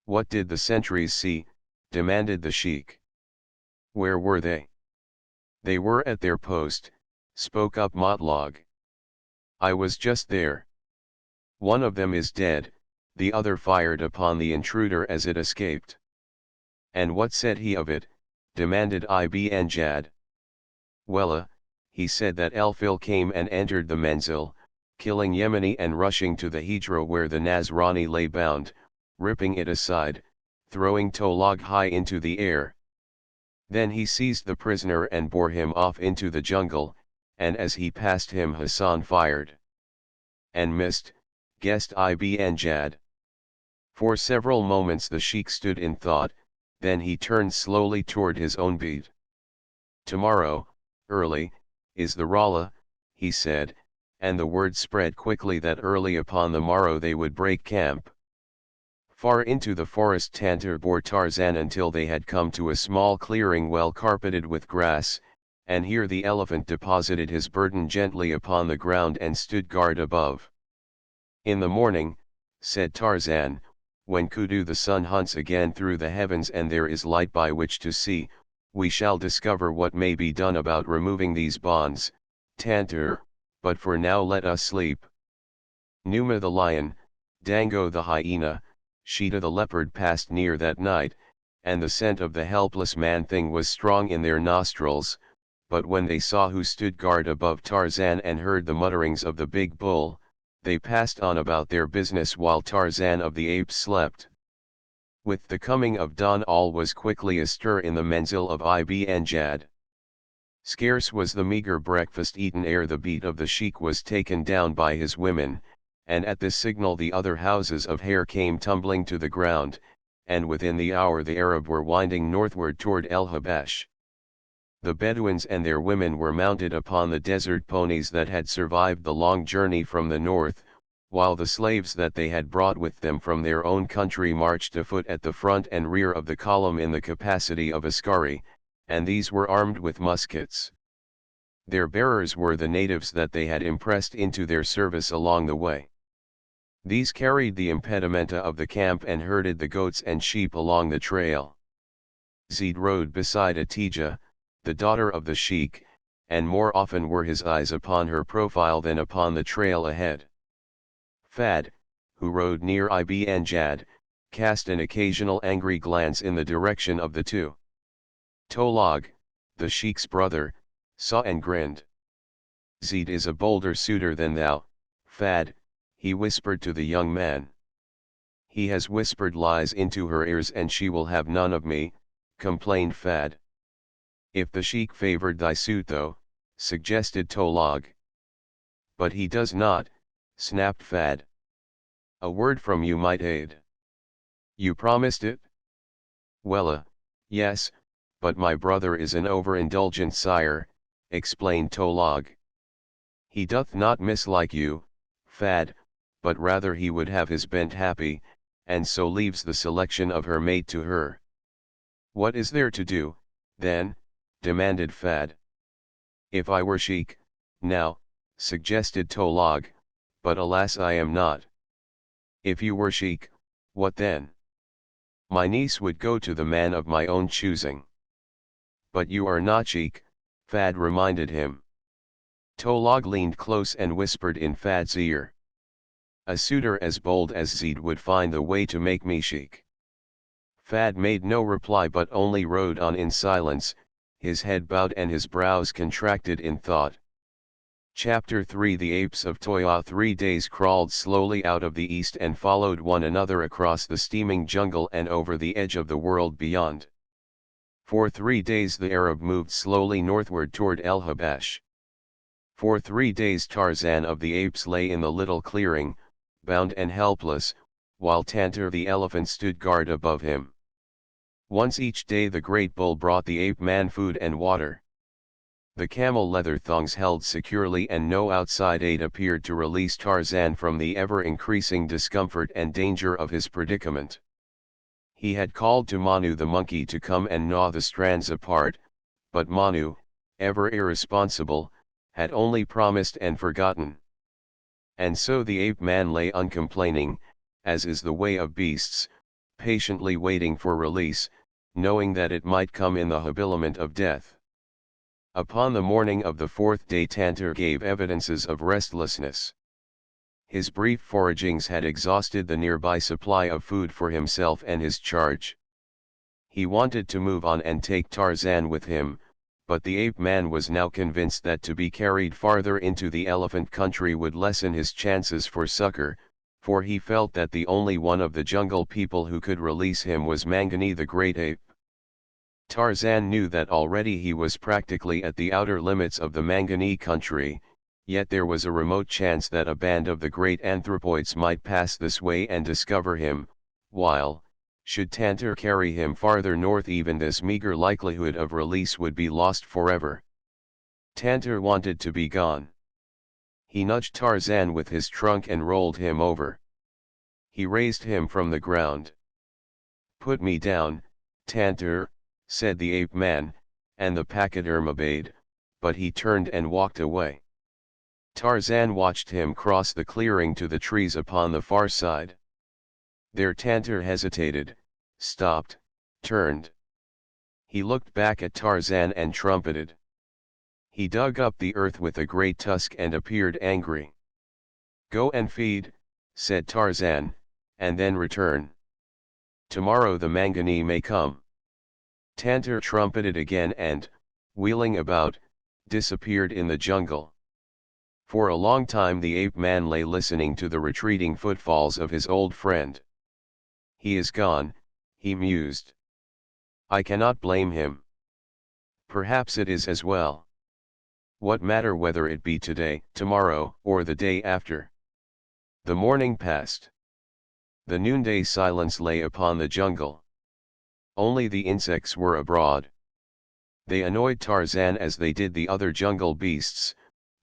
[SPEAKER 1] What did the sentries see? Demanded the sheik. Where were they? They were at their post, spoke up Motlog. I was just there. One of them is dead, the other fired upon the intruder as it escaped. And what said he of it? Demanded Ibn Jad. Well, he said that Elfil came and entered the menzil, killing Yemeni and rushing to the hijra where the Nasrani lay bound, ripping it aside, throwing Tolog high into the air. Then he seized the prisoner and bore him off into the jungle, and as he passed him Hassan fired. And missed, guessed Ibn Jad. For several moments the sheik stood in thought, then he turned slowly toward his own beat. Tomorrow, early, is the Rala, he said, and the word spread quickly that early upon the morrow they would break camp. Far into the forest Tantor bore Tarzan until they had come to a small clearing well carpeted with grass, and here the elephant deposited his burden gently upon the ground and stood guard above. In the morning, said Tarzan, when Kudu the sun hunts again through the heavens and there is light by which to see, we shall discover what may be done about removing these bonds, Tantor, but for now let us sleep. Numa the lion, Dango the hyena, Sheeta the leopard passed near that night, and the scent of the helpless man-thing was strong in their nostrils, but when they saw who stood guard above Tarzan and heard the mutterings of the big bull, they passed on about their business while Tarzan of the apes slept. With the coming of dawn all was quickly astir in the menzil of Ibn Jad. Scarce was the meager breakfast eaten ere the beat of the sheik was taken down by his women, and at this signal the other houses of hair came tumbling to the ground, and within the hour the Arab were winding northward toward El Habesh. The Bedouins and their women were mounted upon the desert ponies that had survived the long journey from the north, while the slaves that they had brought with them from their own country marched afoot at the front and rear of the column in the capacity of askari, and these were armed with muskets. Their bearers were the natives that they had impressed into their service along the way. These carried the impedimenta of the camp and herded the goats and sheep along the trail. Zeid rode beside Atija, the daughter of the sheik, and more often were his eyes upon her profile than upon the trail ahead. Fad, who rode near Ibn Jad, cast an occasional angry glance in the direction of the two. Tolog, the sheik's brother, saw and grinned. Zeid is a bolder suitor than thou, Fad, he whispered to the young man. He has whispered lies into her ears and she will have none of me, complained Fad. If the sheik favored thy suit though, suggested Tolog. But he does not, snapped Fad. A word from you might aid. You promised it? Well, yes, but my brother is an overindulgent sire, explained Tolog. He doth not mislike you, Fad, but rather he would have his bent happy, and so leaves the selection of her mate to her. What is there to do, then? Demanded Fad. If I were sheik, now, suggested Tolog, but alas I am not. If you were sheik, what then? My niece would go to the man of my own choosing. But you are not sheik, Fad reminded him. Tolog leaned close and whispered in Fad's ear. A suitor as bold as Zeid would find the way to make me sheik. Fad made no reply but only rode on in silence, his head bowed and his brows contracted in thought. Chapter 3 The apes of Toya 3 days crawled slowly out of the east and followed one another across the steaming jungle and over the edge of the world beyond. For 3 days the Arab moved slowly northward toward El Habesh. For 3 days Tarzan of the Apes lay in the little clearing, bound and helpless, while Tantor the elephant stood guard above him. Once each day the great bull brought the ape man food and water. The camel leather thongs held securely and no outside aid appeared to release Tarzan from the ever-increasing discomfort and danger of his predicament. He had called to Manu the monkey to come and gnaw the strands apart, but Manu, ever irresponsible, had only promised and forgotten. And so the ape man lay uncomplaining, as is the way of beasts, patiently waiting for release, knowing that it might come in the habiliment of death. Upon the morning of the 4th day Tantor gave evidences of restlessness. His brief foragings had exhausted the nearby supply of food for himself and his charge. He wanted to move on and take Tarzan with him, but the ape man was now convinced that to be carried farther into the elephant country would lessen his chances for succor, for he felt that the only one of the jungle people who could release him was Mangani the great ape. Tarzan knew that already he was practically at the outer limits of the Mangani country, yet there was a remote chance that a band of the great anthropoids might pass this way and discover him, while, should Tantor carry him farther north, even this meager likelihood of release would be lost forever. Tantor wanted to be gone. He nudged Tarzan with his trunk and rolled him over. He raised him from the ground. "Put me down, Tantor," said the ape man, and the pachyderm obeyed, but he turned and walked away. Tarzan watched him cross the clearing to the trees upon the far side. There Tantor hesitated, stopped, turned. He looked back at Tarzan and trumpeted. He dug up the earth with a great tusk and appeared angry. "Go and feed," said Tarzan, "and then return. Tomorrow the Mangani may come." Tantor trumpeted again and, wheeling about, disappeared in the jungle. For a long time the ape man lay listening to the retreating footfalls of his old friend. "He is gone," he mused. "I cannot blame him. Perhaps it is as well. What matter whether it be today, tomorrow, or the day after?" The morning passed. The noonday silence lay upon the jungle. Only the insects were abroad. They annoyed Tarzan as they did the other jungle beasts,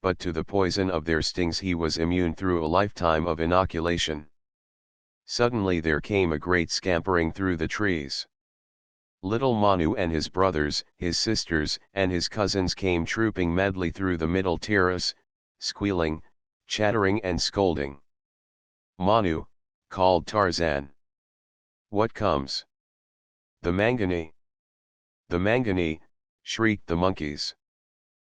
[SPEAKER 1] but to the poison of their stings he was immune through a lifetime of inoculation. Suddenly there came a great scampering through the trees. Little Manu and his brothers, his sisters, and his cousins came trooping madly through the middle terrace, squealing, chattering and scolding. "Manu," called Tarzan. "What comes?" "The Mangani." "The Mangani," shrieked the monkeys.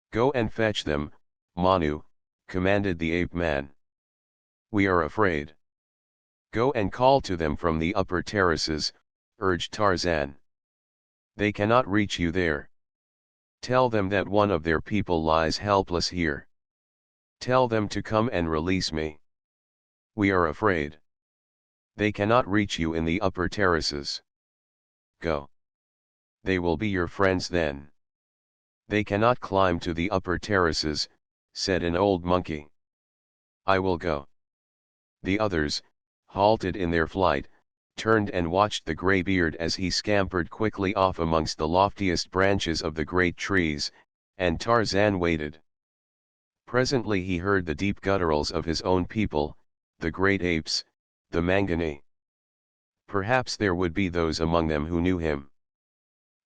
[SPEAKER 1] "Go and fetch them, Manu," commanded the ape man. "We are afraid." "Go and call to them from the upper terraces," urged Tarzan. "They cannot reach you there. Tell them that one of their people lies helpless here. Tell them to come and release me. We are afraid. They cannot reach you in the upper terraces. Go. They will be your friends then." "They cannot climb to the upper terraces," said an old monkey. "I will go." The others, halted in their flight, turned and watched the greybeard as he scampered quickly off amongst the loftiest branches of the great trees, and Tarzan waited. Presently he heard the deep gutturals of his own people, the great apes, the Mangani. Perhaps there would be those among them who knew him.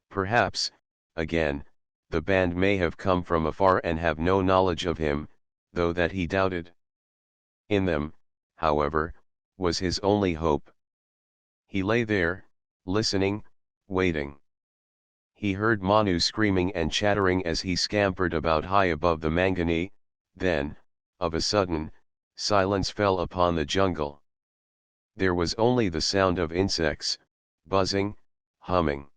[SPEAKER 1] Perhaps, again, the band may have come from afar and have no knowledge of him, though that he doubted. In them, however, was his only hope. He lay there, listening, waiting. He heard Manu screaming and chattering as he scampered about high above the Mangani, then, of a sudden, silence fell upon the jungle. There was only the sound of insects, buzzing, humming.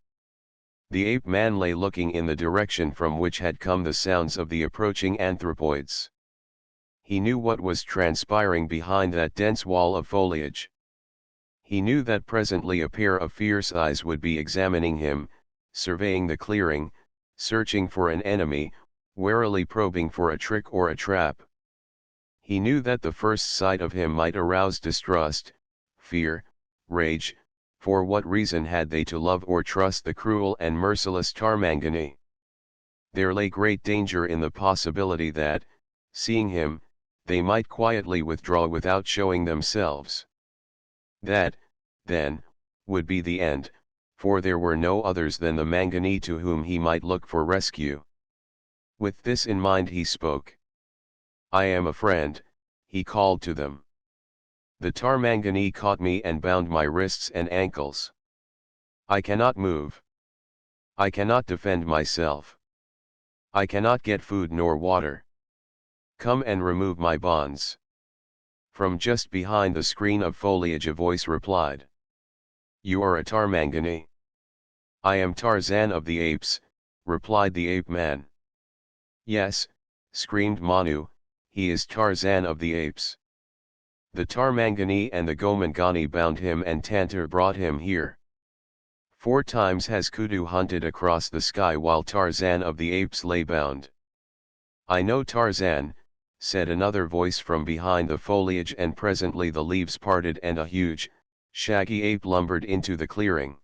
[SPEAKER 1] The ape man lay looking in the direction from which had come the sounds of the approaching anthropoids. He knew what was transpiring behind that dense wall of foliage. He knew that presently a pair of fierce eyes would be examining him, surveying the clearing, searching for an enemy, warily probing for a trick or a trap. He knew that the first sight of him might arouse distrust, fear, rage. For what reason had they to love or trust the cruel and merciless Tarmangani? There lay great danger in the possibility that, seeing him, they might quietly withdraw without showing themselves. That, then, would be the end, for there were no others than the Mangani to whom he might look for rescue. With this in mind he spoke. "I am a friend," he called to them. "The Tarmangani caught me and bound my wrists and ankles. I cannot move. I cannot defend myself. I cannot get food nor water. Come and remove my bonds." From just behind the screen of foliage a voice replied. "You are a Tarmangani." "I am Tarzan of the apes," replied the ape man. "Yes," screamed Manu, "he is Tarzan of the apes. The Tarmangani and the Gomangani bound him and Tantor brought him here. 4 times has Kudu hunted across the sky while Tarzan of the apes lay bound." "I know Tarzan," said another voice from behind the foliage, and presently the leaves parted and a huge, shaggy ape lumbered into the clearing.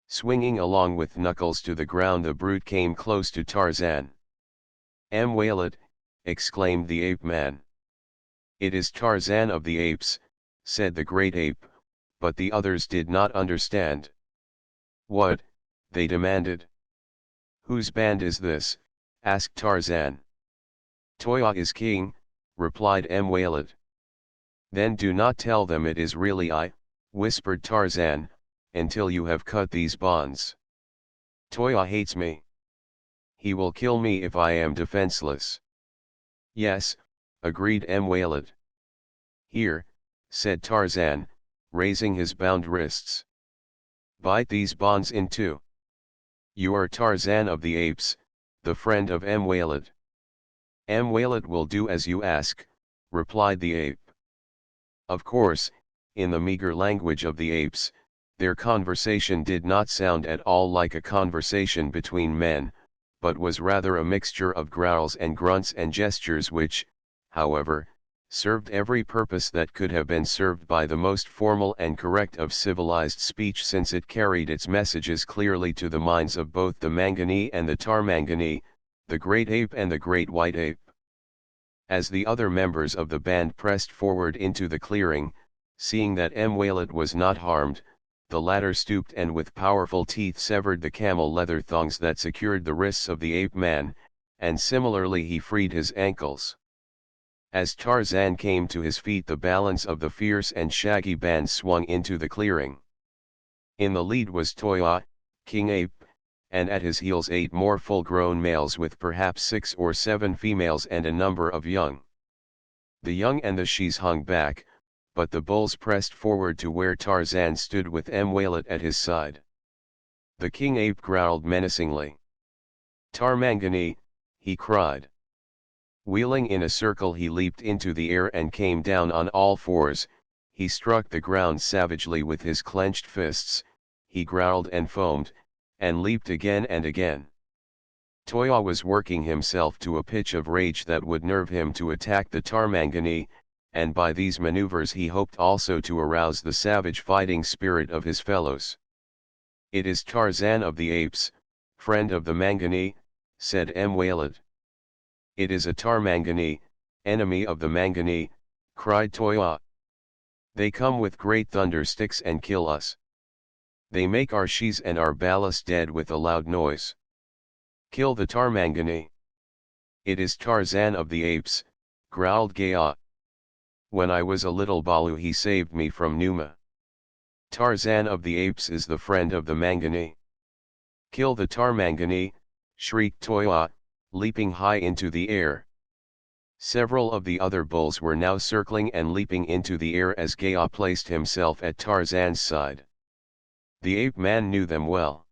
[SPEAKER 1] Swinging along with knuckles to the ground, the brute came close to Tarzan. "Mwailat," exclaimed the ape man. "It is Tarzan of the apes," said the great ape, but the others did not understand. "What?" they demanded. "Whose band is this?" asked Tarzan. "Toya is king," replied Mwailat. "Then do not tell them it is really I," whispered Tarzan, "until you have cut these bonds. Toya hates me. He will kill me if I am defenseless." "Yes," agreed Mwailat. "Here," said Tarzan, raising his bound wrists. "Bite these bonds in two. You are Tarzan of the apes, the friend of Mwailat." "Mwailat will do as you ask," replied the ape. Of course, in the meager language of the apes, their conversation did not sound at all like a conversation between men, but was rather a mixture of growls and grunts and gestures which, however, served every purpose that could have been served by the most formal and correct of civilized speech, since it carried its messages clearly to the minds of both the Mangani and the Tarmangani, the great ape and the great white ape. As the other members of the band pressed forward into the clearing, seeing that Mwailat was not harmed, the latter stooped and with powerful teeth severed the camel leather thongs that secured the wrists of the ape man, and similarly he freed his ankles. As Tarzan came to his feet, the balance of the fierce and shaggy band swung into the clearing. In the lead was Toya, king ape, and at his heels 8 more full-grown males with perhaps 6 or 7 females and a number of young. The young and the shes hung back, but the bulls pressed forward to where Tarzan stood with Mwailat at his side. The king ape growled menacingly. "Tarmangani," he cried. Wheeling in a circle he leaped into the air and came down on all fours. He struck the ground savagely with his clenched fists, he growled and foamed, and leaped again and again. Toya was working himself to a pitch of rage that would nerve him to attack the Tarmangani, and by these maneuvers he hoped also to arouse the savage fighting spirit of his fellows. "It is Tarzan of the apes, friend of the Mangani," said Mwailat. "It is a Tarmangani, enemy of the Mangani," cried Toya. "They come with great thunder sticks and kill us. They make our shes and our ballast dead with a loud noise. Kill the Tarmangani." "It is Tarzan of the apes," growled Gaya. "When I was a little balu he saved me from Numa. Tarzan of the apes is the friend of the Mangani." "Kill the Tarmangani," shrieked Toya, leaping high into the air. Several of the other bulls were now circling and leaping into the air as Gaya placed himself at Tarzan's side. The ape man knew them well.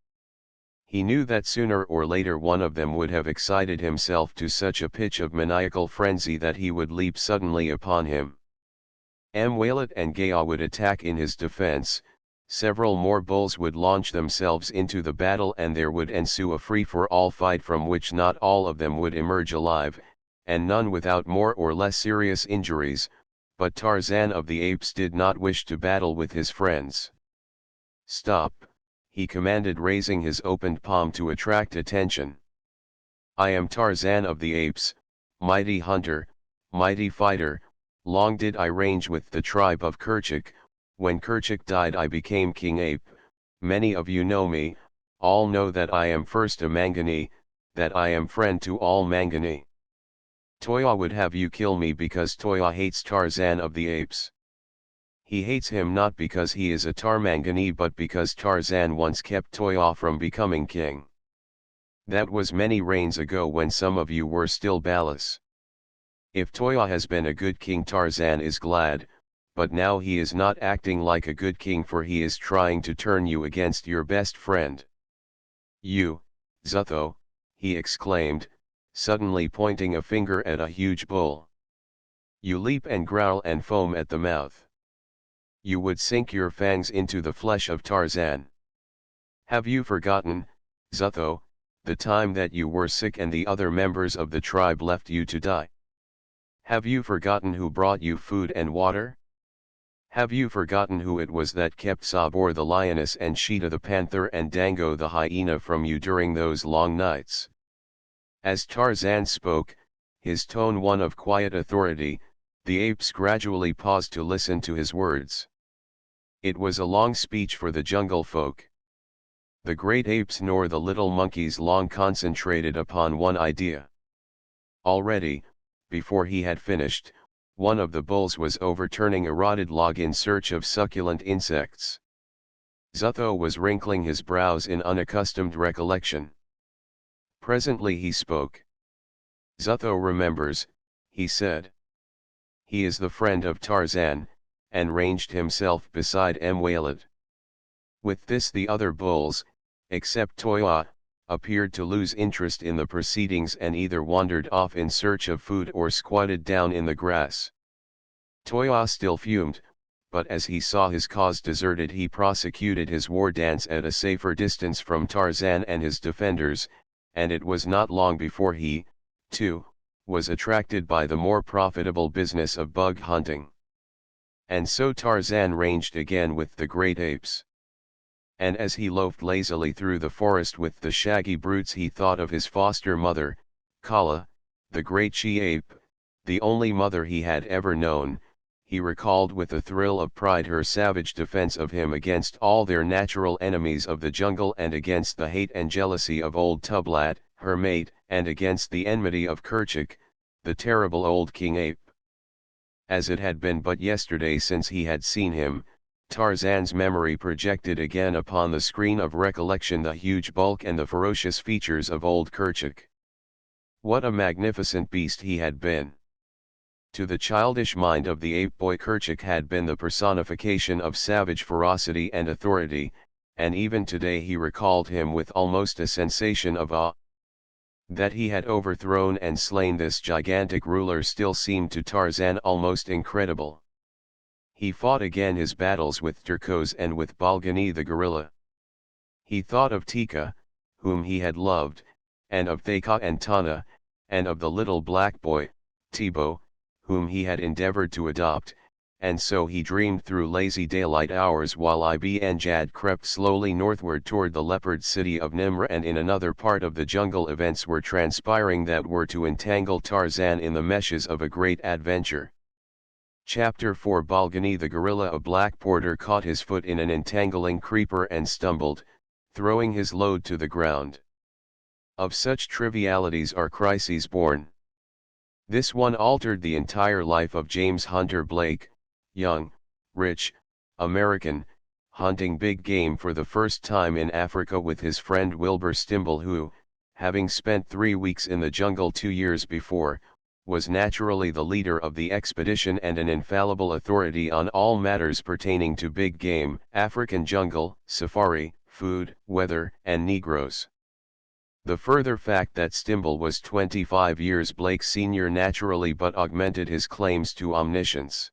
[SPEAKER 1] He knew that sooner or later one of them would have excited himself to such a pitch of maniacal frenzy that he would leap suddenly upon him. Mwailat and Gaya would attack in his defense, Several more bulls would launch themselves into the battle and there would ensue a free-for-all fight from which not all of them would emerge alive, and none without more or less serious injuries, but Tarzan of the Apes did not wish to battle with his friends. "Stop," he commanded, raising his opened palm to attract attention. "I am Tarzan of the Apes, mighty hunter, mighty fighter. Long did I range with the tribe of Kerchak. When Kerchak died I became King Ape. Many of you know me, all know that I am first a Mangani, that I am friend to all Mangani. Toya would have you kill me because Toya hates Tarzan of the Apes. He hates him not because he is a Tarmangani but because Tarzan once kept Toya from becoming king. That was many reigns ago when some of you were still Balas. If Toya has been a good king Tarzan is glad, but now he is not acting like a good king for he is trying to turn you against your best friend. You, Zutho," he exclaimed, suddenly pointing a finger at a huge bull. "You leap and growl and foam at the mouth. You would sink your fangs into the flesh of Tarzan. Have you forgotten, Zutho, the time that you were sick and the other members of the tribe left you to die? Have you forgotten who brought you food and water? Have you forgotten who it was that kept Sabor the lioness and Sheeta the panther and Dango the hyena from you during those long nights?" As Tarzan spoke, his tone one of quiet authority, the apes gradually paused to listen to his words. It was a long speech for the jungle folk. The great apes nor the little monkeys long concentrated upon one idea. Already, before he had finished, one of the bulls was overturning a rotted log in search of succulent insects. Zutho was wrinkling his brows in unaccustomed recollection. Presently he spoke. "Zutho remembers," he said. "He is the friend of Tarzan," and ranged himself beside Mwailid. With this the other bulls, except Toya, appeared to lose interest in the proceedings and either wandered off in search of food or squatted down in the grass. Toya still fumed, but as he saw his cause deserted he prosecuted his war dance at a safer distance from Tarzan and his defenders, and it was not long before he, too, was attracted by the more profitable business of bug hunting. And so Tarzan ranged again with the great apes. And as he loafed lazily through the forest with the shaggy brutes he thought of his foster mother, Kala, the great she-ape, the only mother he had ever known. He recalled with a thrill of pride her savage defense of him against all their natural enemies of the jungle and against the hate and jealousy of old Tublat, her mate, and against the enmity of Kerchak, the terrible old king ape. As it had been but yesterday since he had seen him, Tarzan's memory projected again upon the screen of recollection the huge bulk and the ferocious features of old Kerchak. What a magnificent beast he had been! To the childish mind of the ape-boy Kerchak had been the personification of savage ferocity and authority, and even today he recalled him with almost a sensation of awe. That he had overthrown and slain this gigantic ruler still seemed to Tarzan almost incredible. He fought again his battles with Turcos and with Balgani the gorilla. He thought of Tika, whom he had loved, and of Thaka and Tana, and of the little black boy, Tibo, whom he had endeavored to adopt, and so he dreamed through lazy daylight hours while Ibn Jad crept slowly northward toward the leopard city of Nimr, and in another part of the jungle events were transpiring that were to entangle Tarzan in the meshes of a great adventure. Chapter 4 Balgani the gorilla. A black porter caught his foot in an entangling creeper and stumbled, throwing his load to the ground. Of such trivialities are crises born. This one altered the entire life of James Hunter Blake, young, rich, American, hunting big game for the first time in Africa with his friend Wilbur Stimble, who, having spent 3 weeks in the jungle 2 years before, was naturally the leader of the expedition and an infallible authority on all matters pertaining to big game, African jungle, safari, food, weather, and Negroes. The further fact that Stimble was 25 years Blake's senior naturally but augmented his claims to omniscience.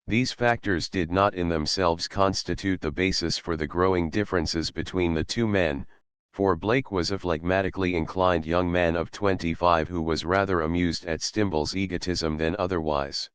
[SPEAKER 1] These factors did not in themselves constitute the basis for the growing differences between the two men, for Blake was a phlegmatically inclined young man of 25 who was rather amused at Stimble's egotism than otherwise.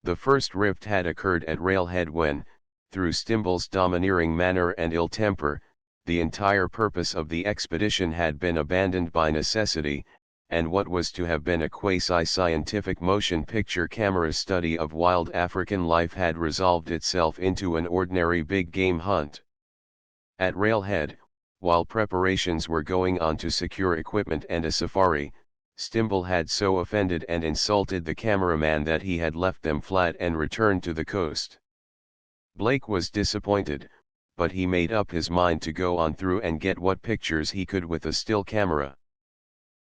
[SPEAKER 1] The first rift had occurred at Railhead when, through Stimble's domineering manner and ill temper, the entire purpose of the expedition had been abandoned by necessity, and what was to have been a quasi-scientific motion picture camera study of wild African life had resolved itself into an ordinary big game hunt. At Railhead, while preparations were going on to secure equipment and a safari, Stimble had so offended and insulted the cameraman that he had left them flat and returned to the coast. Blake was disappointed, but he made up his mind to go on through and get what pictures he could with a still camera.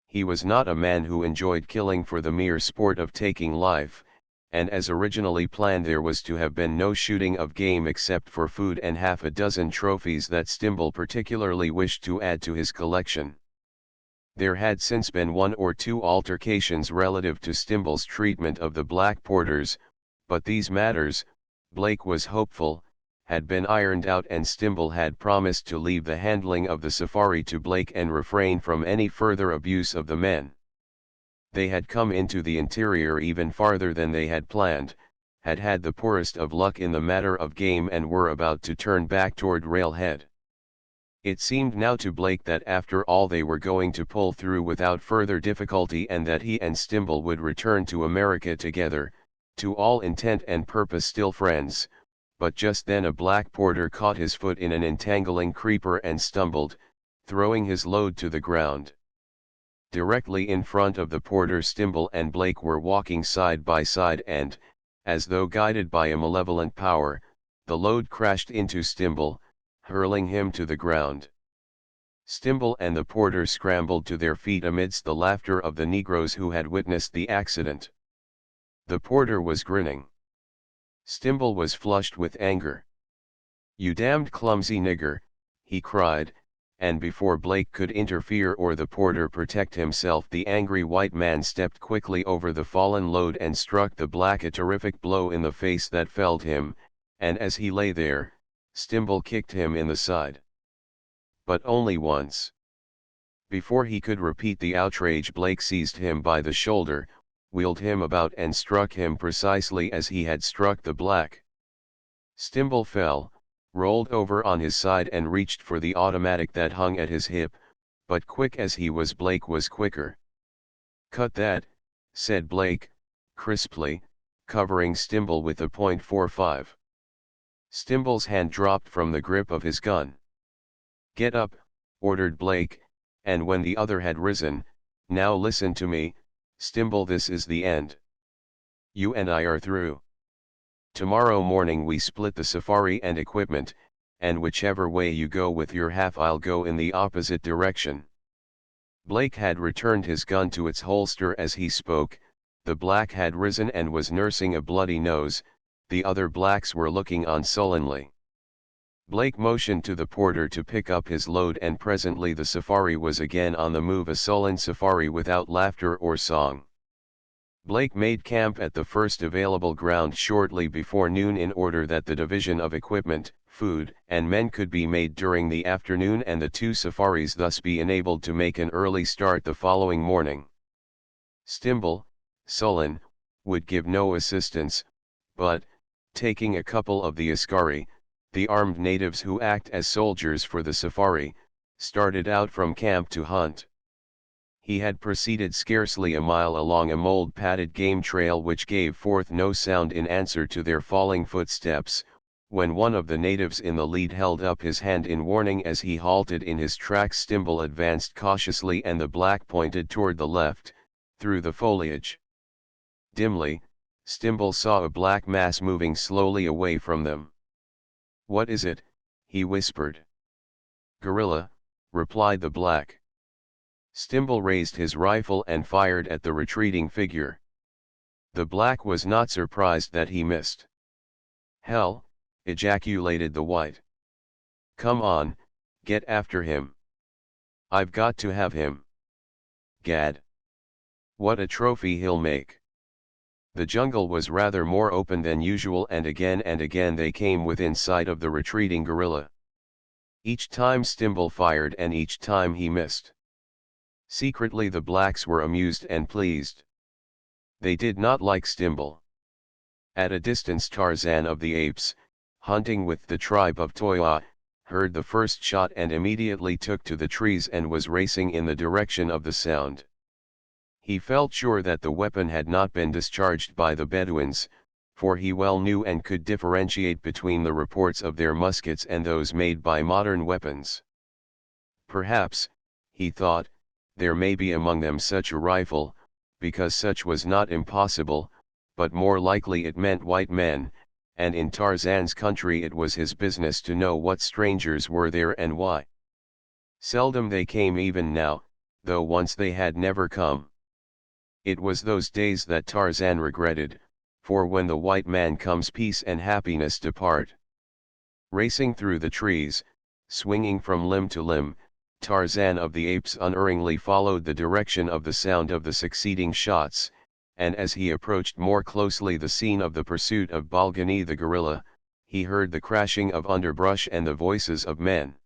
[SPEAKER 1] He was not a man who enjoyed killing for the mere sport of taking life, and as originally planned there was to have been no shooting of game except for food and half a dozen trophies that Stimble particularly wished to add to his collection. There had since been one or two altercations relative to Stimble's treatment of the black porters, but these matters, Blake was hopeful, had been ironed out and Stimble had promised to leave the handling of the safari to Blake and refrain from any further abuse of the men. They had come into the interior even farther than they had planned, had had the poorest of luck in the matter of game and were about to turn back toward Railhead. It seemed now to Blake that after all they were going to pull through without further difficulty and that he and Stimble would return to America together, to all intent and purpose still friends. But just then a black porter caught his foot in an entangling creeper and stumbled, throwing his load to the ground. Directly in front of the porter Stimble and Blake were walking side by side and, as though guided by a malevolent power, the load crashed into Stimble, hurling him to the ground. Stimble and the porter scrambled to their feet amidst the laughter of the negroes who had witnessed the accident. The porter was grinning. Stimble was flushed with anger. "You damned clumsy nigger," he cried, and before Blake could interfere or the porter protect himself the angry white man stepped quickly over the fallen load and struck the black a terrific blow in the face that felled him, and as he lay there, Stimble kicked him in the side. But only once. Before he could repeat the outrage Blake seized him by the shoulder, wheeled him about and struck him precisely as he had struck the black. Stimble fell, rolled over on his side and reached for the automatic that hung at his hip, but quick as he was Blake was quicker. "Cut that," said Blake, crisply, covering Stimble with a .45. Stimble's hand dropped from the grip of his gun. "Get up," ordered Blake, and when the other had risen, "Now listen to me, Stimble, this is the end. You and I are through. Tomorrow morning we split the safari and equipment, and whichever way you go with your half I'll go in the opposite direction." Blake had returned his gun to its holster as he spoke, the black had risen and was nursing a bloody nose, the other blacks were looking on sullenly. Blake motioned to the porter to pick up his load and presently the safari was again on the move, a sullen safari without laughter or song. Blake made camp at the first available ground shortly before noon in order that the division of equipment, food, and men could be made during the afternoon and the two safaris thus be enabled to make an early start the following morning. Stimble, sullen, would give no assistance, but, taking a couple of the askari, the armed natives who act as soldiers for the safari, started out from camp to hunt. He had proceeded scarcely a mile along a mold-padded game trail which gave forth no sound in answer to their falling footsteps, when one of the natives in the lead held up his hand in warning as he halted in his tracks. Stimble advanced cautiously and the black pointed toward the left, through the foliage. Dimly, Stimble saw a black mass moving slowly away from them. "What is it?" he whispered. "Gorilla," replied the black. Stimble raised his rifle and fired at the retreating figure. The black was not surprised that he missed. "Hell," ejaculated the white. "Come on, get after him. I've got to have him. Gad. What a trophy he'll make." The jungle was rather more open than usual, and again they came within sight of the retreating gorilla. Each time Stimble fired, and each time he missed. Secretly the blacks were amused and pleased. They did not like Stimble. At a distance Tarzan of the Apes, hunting with the tribe of Toya, heard the first shot and immediately took to the trees and was racing in the direction of the sound. He felt sure that the weapon had not been discharged by the Bedouins, for he well knew and could differentiate between the reports of their muskets and those made by modern weapons. Perhaps, he thought, there may be among them such a rifle, because such was not impossible, but more likely it meant white men, and in Tarzan's country it was his business to know what strangers were there and why. Seldom they came even now, though once they had never come. It was those days that Tarzan regretted, for when the white man comes peace and happiness depart. Racing through the trees, swinging from limb to limb, Tarzan of the Apes unerringly followed the direction of the sound of the succeeding shots, and as he approached more closely the scene of the pursuit of Balgani the gorilla, he heard the crashing of underbrush and the voices of men.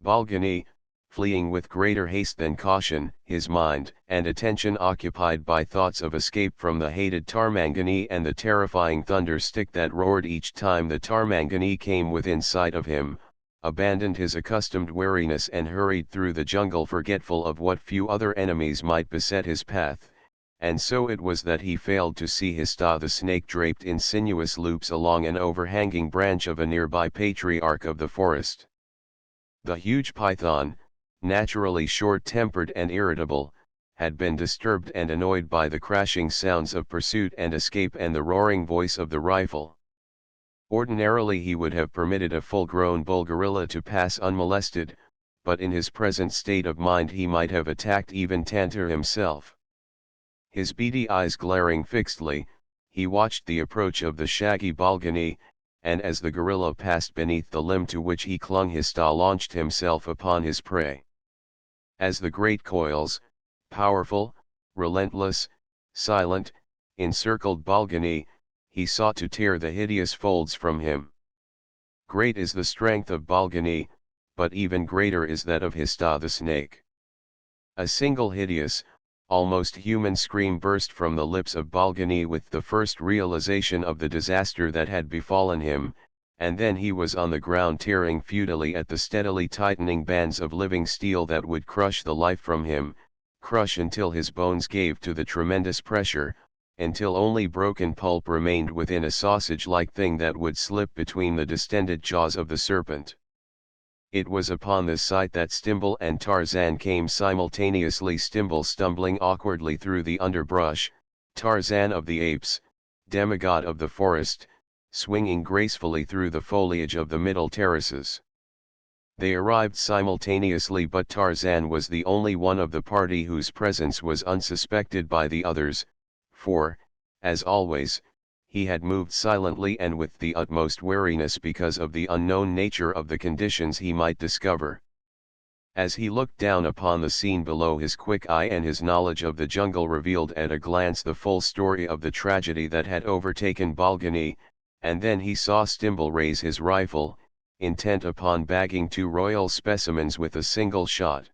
[SPEAKER 1] Balgani, fleeing with greater haste than caution, his mind and attention occupied by thoughts of escape from the hated Tarmangani and the terrifying thunder stick that roared each time the Tarmangani came within sight of him, abandoned his accustomed wariness and hurried through the jungle forgetful of what few other enemies might beset his path, and so it was that he failed to see Hista the snake draped in sinuous loops along an overhanging branch of a nearby patriarch of the forest. The huge python, naturally short-tempered and irritable, had been disturbed and annoyed by the crashing sounds of pursuit and escape and the roaring voice of the rifle. Ordinarily he would have permitted a full-grown bull gorilla to pass unmolested, but in his present state of mind he might have attacked even Tantor himself. His beady eyes glaring fixedly, he watched the approach of the shaggy Balgani, and as the gorilla passed beneath the limb to which he clung Hista launched himself upon his prey. As the great coils, powerful, relentless, silent, encircled Balgani, he sought to tear the hideous folds from him. Great is the strength of Balgani, but even greater is that of Hista the snake. A single hideous, almost human scream burst from the lips of Balgani with the first realization of the disaster that had befallen him, and then he was on the ground tearing futilely at the steadily tightening bands of living steel that would crush the life from him, crush until his bones gave to the tremendous pressure, until only broken pulp remained within a sausage-like thing that would slip between the distended jaws of the serpent. It was upon this sight that Stimble and Tarzan came simultaneously, Stimble stumbling awkwardly through the underbrush, Tarzan of the Apes, demigod of the forest, swinging gracefully through the foliage of the middle terraces. They arrived simultaneously, but Tarzan was the only one of the party whose presence was unsuspected by the others, for, as always, he had moved silently and with the utmost wariness because of the unknown nature of the conditions he might discover. As he looked down upon the scene below, his quick eye and his knowledge of the jungle revealed at a glance the full story of the tragedy that had overtaken Balgani, and then he saw Stimble raise his rifle, intent upon bagging two royal specimens with a single shot.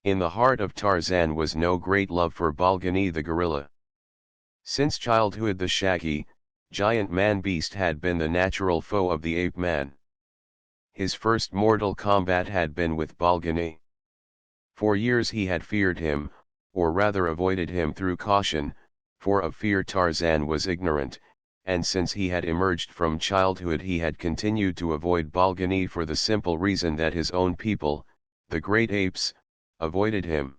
[SPEAKER 1] In the heart of Tarzan was no great love for Balgani the gorilla. Since childhood the shaggy, giant man-beast had been the natural foe of the ape-man. His first mortal combat had been with Balgani. For years he had feared him, or rather avoided him through caution, for of fear Tarzan was ignorant, and since he had emerged from childhood he had continued to avoid Balgani for the simple reason that his own people, the great apes, avoided him.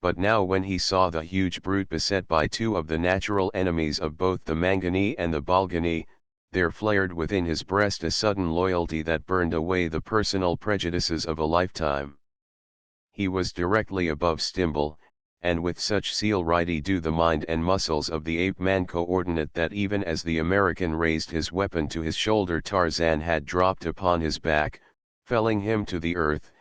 [SPEAKER 1] But now when he saw the huge brute beset by two of the natural enemies of both the Mangani and the Balgani, there flared within his breast a sudden loyalty that burned away the personal prejudices of a lifetime. He was directly above Stimble, and with such celerity do the mind and muscles of the ape-man coordinate that even as the American raised his weapon to his shoulder Tarzan had dropped upon his back, felling him to the earth,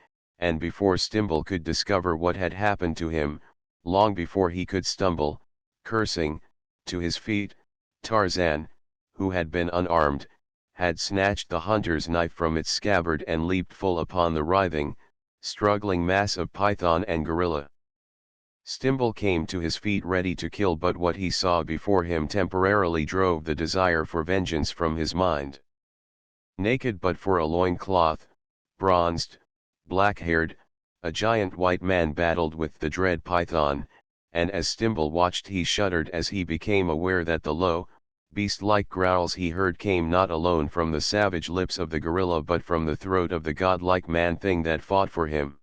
[SPEAKER 1] and before Stimble could discover what had happened to him, long before he could stumble, cursing, To his feet, Tarzan, who had been unarmed, had snatched the hunter's knife from its scabbard and leaped full upon the writhing, struggling mass of python and gorilla. Stimble came to his feet ready to kill, but what he saw before him temporarily drove the desire for vengeance from his mind. Naked but for a loincloth, bronzed, black-haired, a giant white man battled with the dread python, and as Stimble watched he shuddered as he became aware that the low, beast-like growls he heard came not alone from the savage lips of the gorilla but from the throat of the godlike man-thing that fought for him.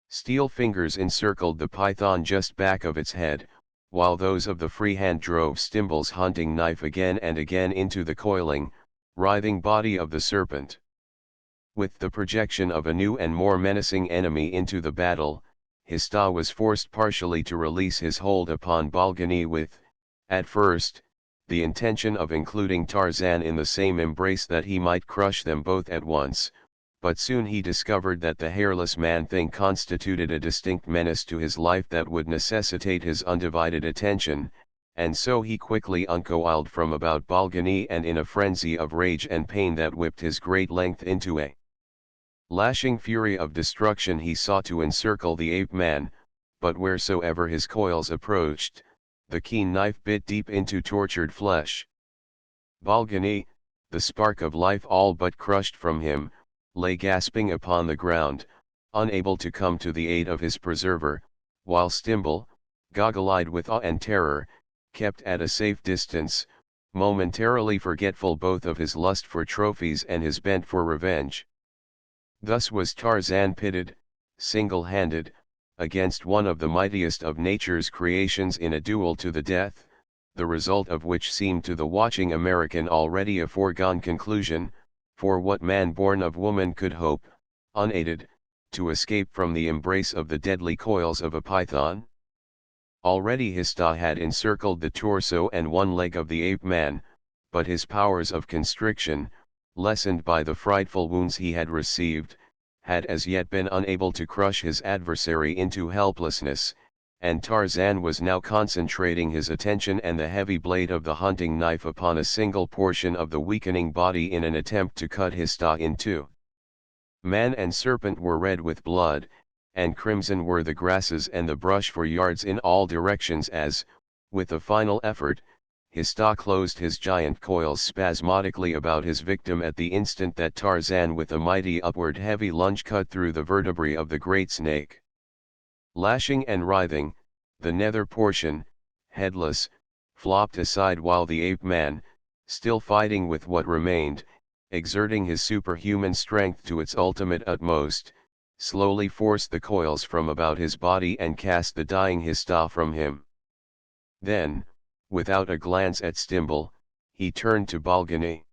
[SPEAKER 1] Steel fingers encircled the python just back of its head, while those of the free hand drove Stimble's hunting knife again and again into the coiling, writhing body of the serpent. With the projection of a new and more menacing enemy into the battle, Hista was forced partially to release his hold upon Balgani with, at first, the intention of including Tarzan in the same embrace that he might crush them both at once, but soon he discovered that the hairless man-thing constituted a distinct menace to his life that would necessitate his undivided attention, and so he quickly uncoiled from about Balgani and in a frenzy of rage and pain that whipped his great length into a lashing fury of destruction he sought to encircle the ape-man, but wheresoever his coils approached, the keen knife bit deep into tortured flesh. Balgani, the spark of life all but crushed from him, lay gasping upon the ground, unable to come to the aid of his preserver, while Stimble, goggle-eyed with awe and terror, kept at a safe distance, momentarily forgetful both of his lust for trophies and his bent for revenge. Thus was Tarzan pitted, single-handed, against one of the mightiest of nature's creations in a duel to the death, the result of which seemed to the watching American already a foregone conclusion, for what man born of woman could hope, unaided, to escape from the embrace of the deadly coils of a python? Already Hista had encircled the torso and one leg of the ape-man, but his powers of constriction, lessened by the frightful wounds he had received, had as yet been unable to crush his adversary into helplessness, and Tarzan was now concentrating his attention and the heavy blade of the hunting knife upon a single portion of the weakening body in an attempt to cut Hista in two. Man and serpent were red with blood, and crimson were the grasses and the brush for yards in all directions as, with a final effort, Hista closed his giant coils spasmodically about his victim at the instant that Tarzan with a mighty upward heavy lunge cut through the vertebrae of the great snake. Lashing and writhing, the nether portion, headless, flopped aside while the ape-man, still fighting with what remained, exerting his superhuman strength to its ultimate utmost, slowly forced the coils from about his body and cast the dying Hista from him. Then, without a glance at Stimble, he turned to Balgani.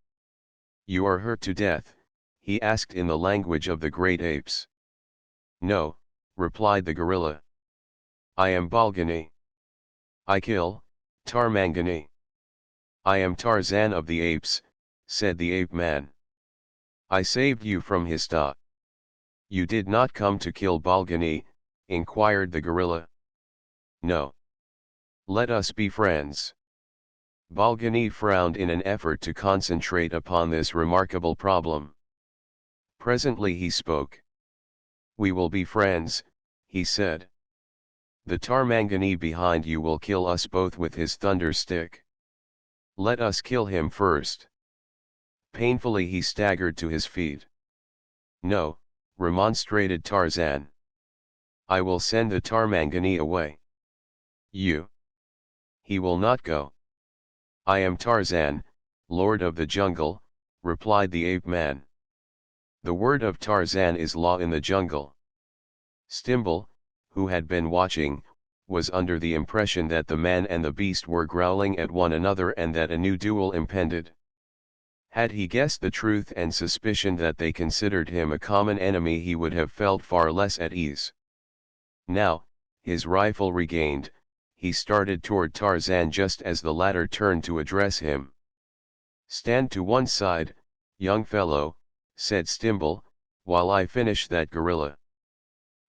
[SPEAKER 1] "You are hurt to death?" he asked in the language of the great apes. "No," replied the gorilla. "I am Balgani. I kill, Tarmangani." "I am Tarzan of the apes," said the ape-man. "I saved you from Hista." "You did not come to kill Balgani?" inquired the gorilla. "No. Let us be friends." Balgani frowned in an effort to concentrate upon this remarkable problem. Presently he spoke. "We will be friends," he said. "The Tarmangani behind you will kill us both with his thunder stick. Let us kill him first." Painfully he staggered to his feet. "No," remonstrated Tarzan. "I will send the Tarmangani away." "You." "He will not go." "I am Tarzan, Lord of the Jungle," replied the ape-man. "The word of Tarzan is law in the jungle." Stimble, who had been watching, was under the impression that the man and the beast were growling at one another and that a new duel impended. Had he guessed the truth and suspicioned that they considered him a common enemy, he would have felt far less at ease. Now, his rifle regained, he started toward Tarzan just as the latter turned to address him. "Stand to one side, young fellow," said Stimble, "while I finish that gorilla.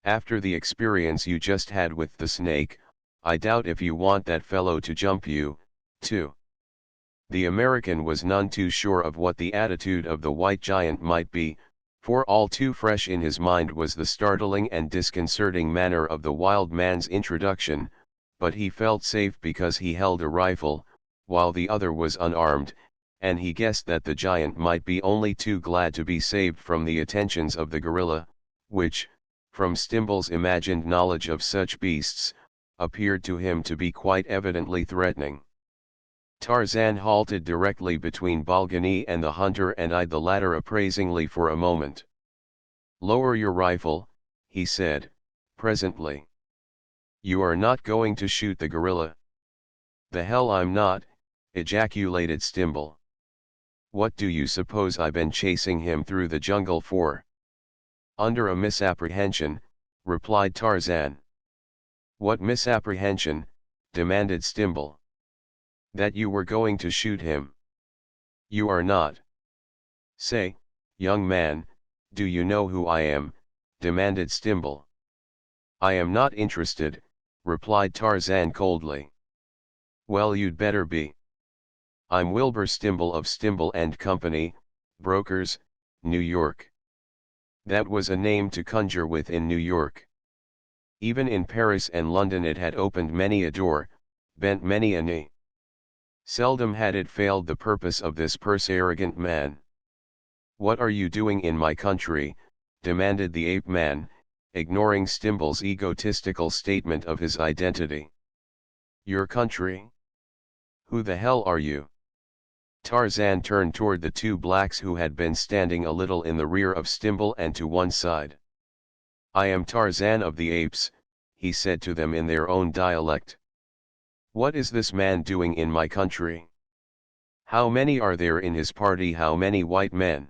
[SPEAKER 1] After the experience you just had with the snake, I doubt if you want that fellow to jump you, 2. The American was none too sure of what the attitude of the white giant might be, for all too fresh in his mind was the startling and disconcerting manner of the wild man's introduction, but he felt safe because he held a rifle, while the other was unarmed, and he guessed that the giant might be only too glad to be saved from the attentions of the gorilla, which, from Stimble's imagined knowledge of such beasts, appeared to him to be quite evidently threatening. Tarzan halted directly between Balgani and the hunter and eyed the latter appraisingly for a moment. "Lower your rifle," he said, presently. "You are not going to shoot the gorilla?" "The hell I'm not," ejaculated Stimble. "What do you suppose I been chasing him through the jungle for?" "Under a misapprehension," replied Tarzan. "What misapprehension?" demanded Stimble. "That you were going to shoot him." "You are not." "Say, young man, do you know who I am?" demanded Stimble. "I am not interested," replied Tarzan coldly. "Well, you'd better be. I'm Wilbur Stimble of Stimble and Company, brokers, New York." That was a name to conjure with in New York. Even in Paris and London it had opened many a door, bent many a knee. Seldom had it failed the purpose of this purse-arrogant man. "What are you doing in my country?" demanded the ape-man, ignoring Stimble's egotistical statement of his identity. "Your country? Who the hell are you?" Tarzan turned toward the two blacks who had been standing a little in the rear of Stimble and to one side. "I am Tarzan of the Apes," he said to them in their own dialect. "What is this man doing in my country? How many are there in his party? How many white men?"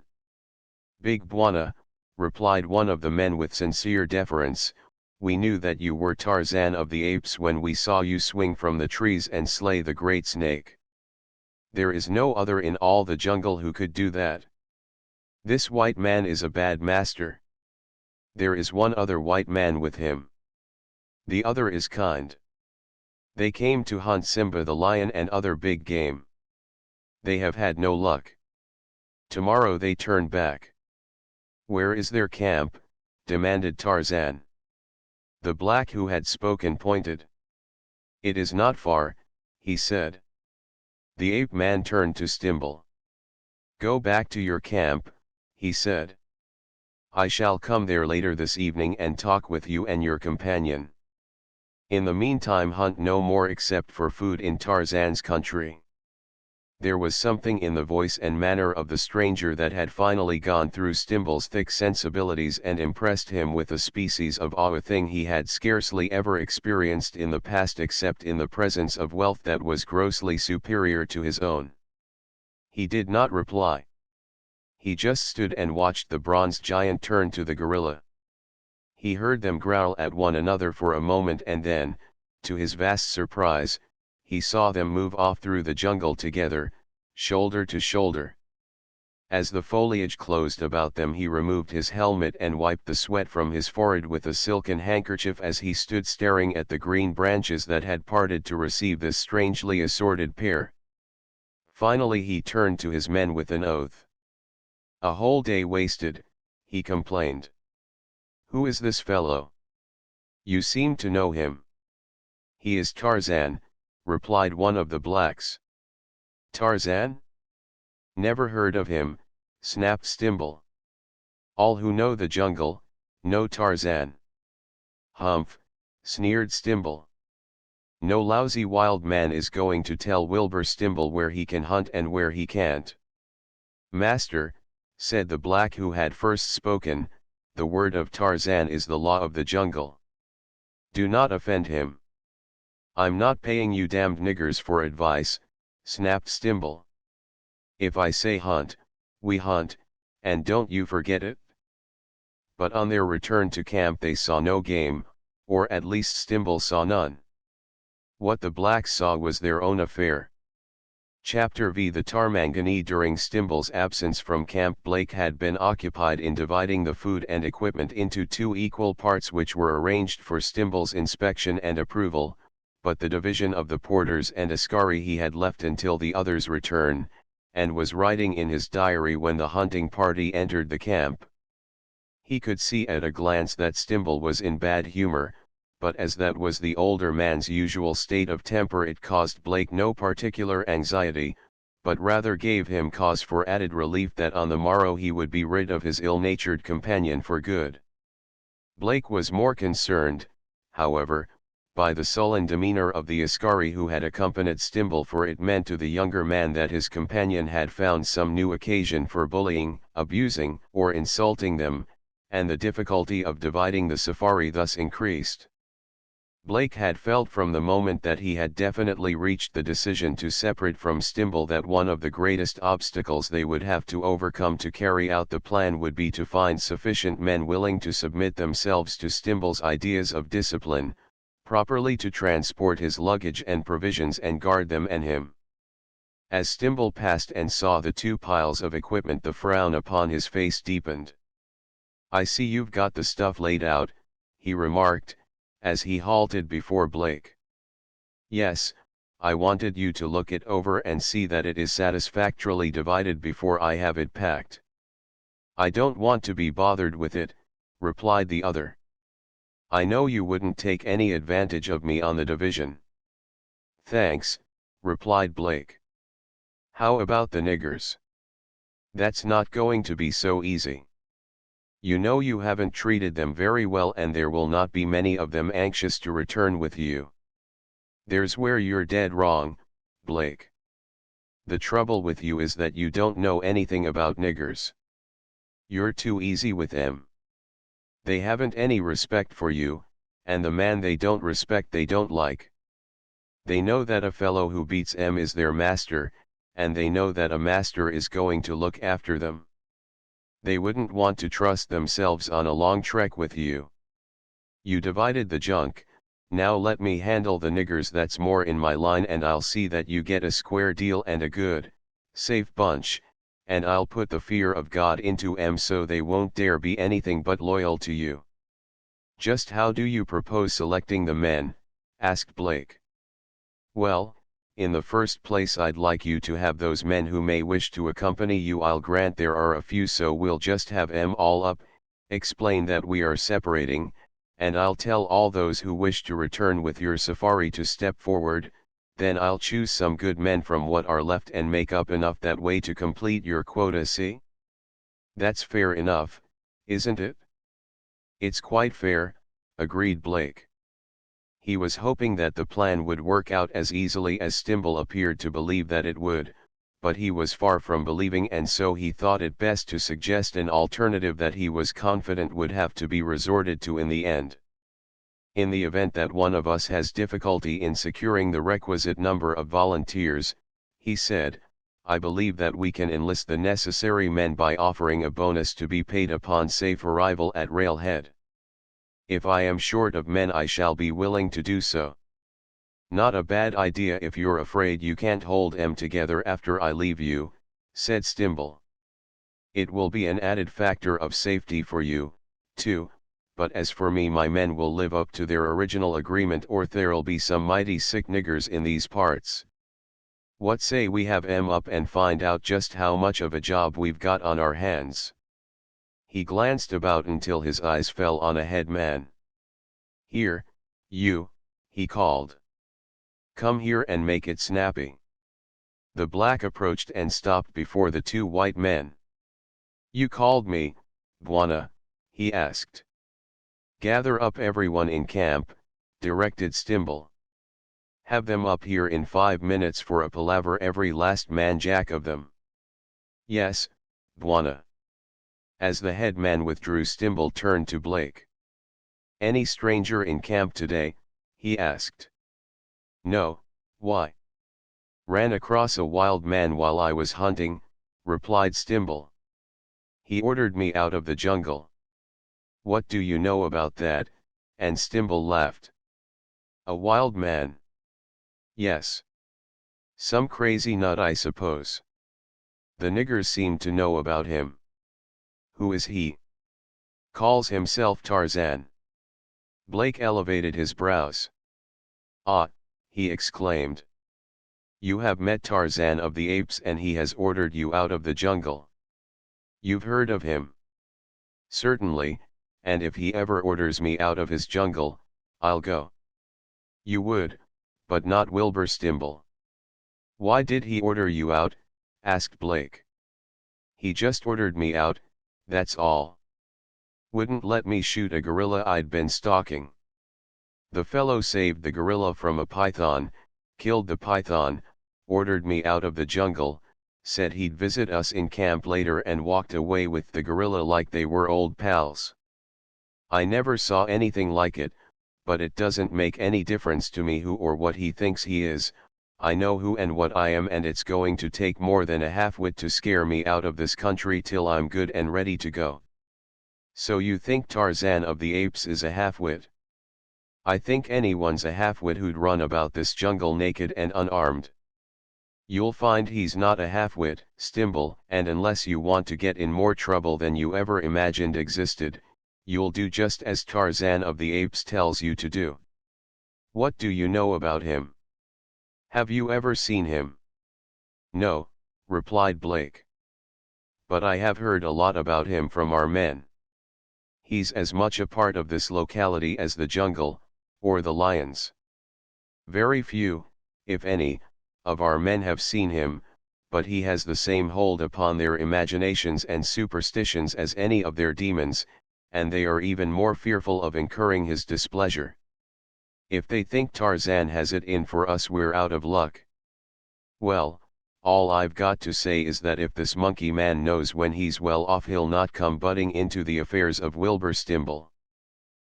[SPEAKER 1] "Big Bwana," replied one of the men with sincere deference, "we knew that you were Tarzan of the Apes when we saw you swing from the trees and slay the great snake. There is no other in all the jungle who could do that. This white man is a bad master. There is one other white man with him. The other is kind. They came to hunt Simba the lion and other big game. They have had no luck. Tomorrow they turn back." "Where is their camp?" demanded Tarzan. The black who had spoken pointed. "It is not far," he said. The ape-man turned to Stimble. "Go back to your camp," he said. "I shall come there later this evening and talk with you and your companion. In the meantime hunt no more except for food in Tarzan's country." There was something in the voice and manner of the stranger that had finally gone through Stimble's thick sensibilities and impressed him with a species of awe, a thing he had scarcely ever experienced in the past except in the presence of wealth that was grossly superior to his own. He did not reply. He just stood and watched the bronze giant turn to the gorilla. He heard them growl at one another for a moment and then, to his vast surprise, he saw them move off through the jungle together, shoulder to shoulder. As the foliage closed about them he removed his helmet and wiped the sweat from his forehead with a silken handkerchief as he stood staring at the green branches that had parted to receive this strangely assorted pair. Finally he turned to his men with an oath. "A whole day wasted," he complained. "Who is this fellow? You seem to know him." "He is Tarzan," replied one of the blacks. "Tarzan? Never heard of him," snapped Stimble. "All who know the jungle, know Tarzan." "Humph," sneered Stimble. "No lousy wild man is going to tell Wilbur Stimble where he can hunt and where he can't." "Master," said the black who had first spoken, "the word of Tarzan is the law of the jungle. Do not offend him." "I'm not paying you damned niggers for advice," snapped Stimble. "If I say hunt, we hunt, and don't you forget it." But on their return to camp they saw no game, or at least Stimble saw none. What the blacks saw was their own affair. Chapter V. The Tarmangani. During Stimble's absence from camp, Blake had been occupied in dividing the food and equipment into two equal parts which were arranged for Stimble's inspection and approval, but the division of the porters and askari he had left until the others' return, and was writing in his diary when the hunting party entered the camp. He could see at a glance that Stimble was in bad humor, but as that was the older man's usual state of temper, it caused Blake no particular anxiety, but rather gave him cause for added relief that on the morrow he would be rid of his ill-natured companion for good. Blake was more concerned, however, by the sullen demeanor of the askari who had accompanied Stimble, for it meant to the younger man that his companion had found some new occasion for bullying, abusing, or insulting them, and the difficulty of dividing the safari thus increased. Blake had felt from the moment that he had definitely reached the decision to separate from Stimble that one of the greatest obstacles they would have to overcome to carry out the plan would be to find sufficient men willing to submit themselves to Stimble's ideas of discipline, properly to transport his luggage and provisions and guard them and him. As Stimble passed and saw the two piles of equipment, the frown upon his face deepened. "I see you've got the stuff laid out," he remarked, as he halted before Blake. "Yes, I wanted you to look it over and see that it is satisfactorily divided before I have it packed." "I don't want to be bothered with it," replied the other. "I know you wouldn't take any advantage of me on the division." "Thanks," replied Blake. "How about the niggers?" "That's not going to be so easy. You know you haven't treated them very well, and there will not be many of them anxious to return with you." "There's where you're dead wrong, Blake. The trouble with you is that you don't know anything about niggers. You're too easy with them. They haven't any respect for you, and the man they don't respect they don't like. They know that a fellow who beats them is their master, and they know that a master is going to look after them. They wouldn't want to trust themselves on a long trek with you. You divided the junk, now let me handle the niggers. That's more in my line, and I'll see that you get a square deal and a good, safe bunch, and I'll put the fear of God into 'em so they won't dare be anything but loyal to you." "Just how do you propose selecting the men?" asked Blake. "Well, in the first place I'd like you to have those men who may wish to accompany you. I'll grant there are a few, so we'll just have 'em all up, explain that we are separating, and I'll tell all those who wish to return with your safari to step forward. Then I'll choose some good men from what are left and make up enough that way to complete your quota. See? That's fair enough, isn't it?" "It's quite fair," agreed Blake. He was hoping that the plan would work out as easily as Stimble appeared to believe that it would, but he was far from believing, and so he thought it best to suggest an alternative that he was confident would have to be resorted to in the end. "In the event that one of us has difficulty in securing the requisite number of volunteers," he said, "I believe that we can enlist the necessary men by offering a bonus to be paid upon safe arrival at Railhead. If I am short of men, I shall be willing to do so." "Not a bad idea if you're afraid you can't hold 'em together after I leave you," said Stimble. "It will be an added factor of safety for you, too, but as for me, my men will live up to their original agreement, or there'll be some mighty sick niggers in these parts. What say we have 'em up and find out just how much of a job we've got on our hands?" He glanced about until his eyes fell on a head man. "Here, you," he called. "Come here and make it snappy." The black approached and stopped before the two white men. "You called me, Bwana?" he asked. "Gather up everyone in camp," directed Stimble. "Have them up here in 5 minutes for a palaver, every last man jack of them." "Yes, Bwana." As the head man withdrew, Stimble turned to Blake. "Any stranger in camp today?" he asked. "No, why?" "Ran across a wild man while I was hunting," replied Stimble. "He ordered me out of the jungle." "What do you know about that?" and Stimble laughed. "A wild man?" "Yes. Some crazy nut, I suppose. The niggers seem to know about him." "Who is he?" "Calls himself Tarzan." Blake elevated his brows. "Ah, he exclaimed. You have met Tarzan of the Apes and he has ordered you out of the jungle. You've heard of him? Certainly, and if he ever orders me out of his jungle, I'll go. You would, but not Wilbur Stimble. Why did he order you out? Asked Blake. He just ordered me out, that's all. Wouldn't let me shoot a gorilla I'd been stalking. The fellow saved the gorilla from a python, killed the python, ordered me out of the jungle, said he'd visit us in camp later and walked away with the gorilla like they were old pals. I never saw anything like it, but it doesn't make any difference to me who or what he thinks he is. I know who and what I am, and it's going to take more than a half-wit to scare me out of this country till I'm good and ready to go. So you think Tarzan of the Apes is a half-wit? I think anyone's a half-wit who'd run about this jungle naked and unarmed. You'll find he's not a half-wit, Stimble, and unless you want to get in more trouble than you ever imagined existed, you'll do just as Tarzan of the Apes tells you to do. What do you know about him? Have you ever seen him? No, replied Blake. But I have heard a lot about him from our men. He's as much a part of this locality as the jungle, or the lions. Very few, if any, of our men have seen him, but he has the same hold upon their imaginations and superstitions as any of their demons, and they are even more fearful of incurring his displeasure. If they think Tarzan has it in for us, we're out of luck. Well, all I've got to say is that if this monkey man knows when he's well off, he'll not come butting into the affairs of Wilbur Stimble.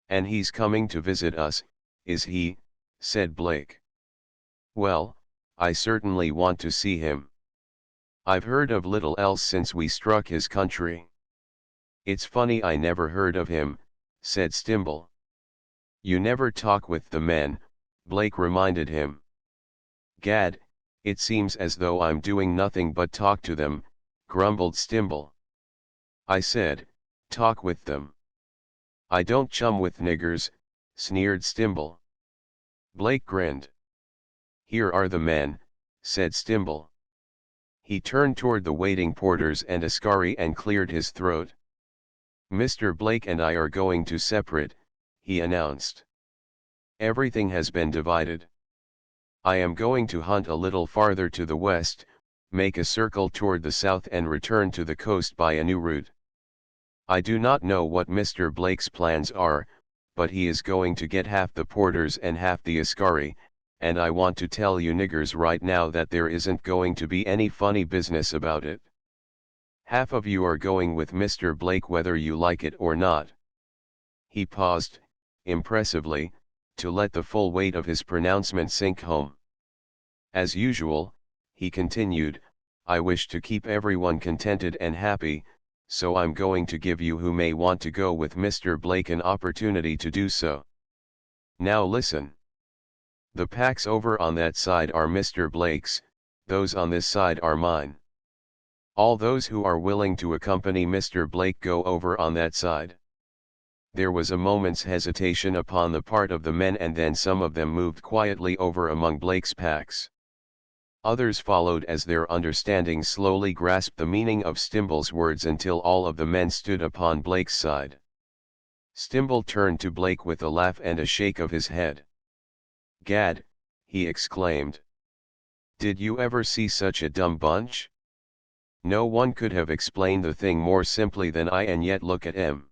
[SPEAKER 1] And he's coming to visit us, is he? Said Blake. Well, I certainly want to see him. I've heard of little else since we struck his country. It's funny I never heard of him, said Stimble. You never talk with the men, Blake reminded him. Gad, it seems as though I'm doing nothing but talk to them, grumbled Stimble. I said, talk with them. I don't chum with niggers, sneered Stimble. Blake grinned. Here are the men, said Stimble. He turned toward the waiting porters and askari and cleared his throat. Mr. Blake and I are going to separate, he announced. Everything has been divided. I am going to hunt a little farther to the west, make a circle toward the south and return to the coast by a new route. I do not know what Mr. Blake's plans are, but he is going to get half the porters and half the askari, and I want to tell you niggers right now that there isn't going to be any funny business about it. Half of you are going with Mr. Blake whether you like it or not. He paused, impressively, to let the full weight of his pronouncement sink home. As usual, he continued, I wish to keep everyone contented and happy, so I'm going to give you who may want to go with Mr. Blake an opportunity to do so. Now listen. The packs over on that side are Mr. Blake's, those on this side are mine. All those who are willing to accompany Mr. Blake go over on that side. There was a moment's hesitation upon the part of the men, and then some of them moved quietly over among Blake's packs. Others followed as their understanding slowly grasped the meaning of Stimble's words until all of the men stood upon Blake's side. Stimble turned to Blake with a laugh and a shake of his head. Gad, he exclaimed. Did you ever see such a dumb bunch? No one could have explained the thing more simply than I, and yet look at 'em.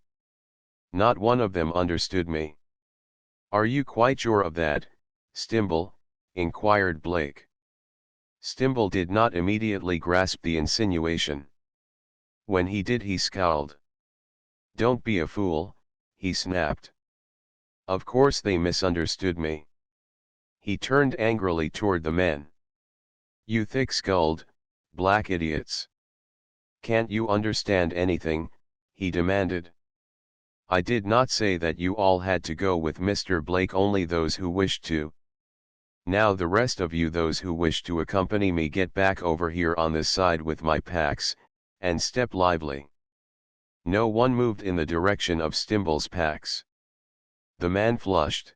[SPEAKER 1] Not one of them understood me. Are you quite sure of that, Stimble? Inquired Blake. Stimble did not immediately grasp the insinuation. When he did, he scowled. Don't be a fool, he snapped. Of course they misunderstood me. He turned angrily toward the men. You thick-skulled, black idiots. Can't you understand anything? He demanded. I did not say that you all had to go with Mr. Blake, only those who wished to. Now the rest of you, those who wish to accompany me, get back over here on this side with my packs, and step lively. No one moved in the direction of Stimble's packs. The man flushed.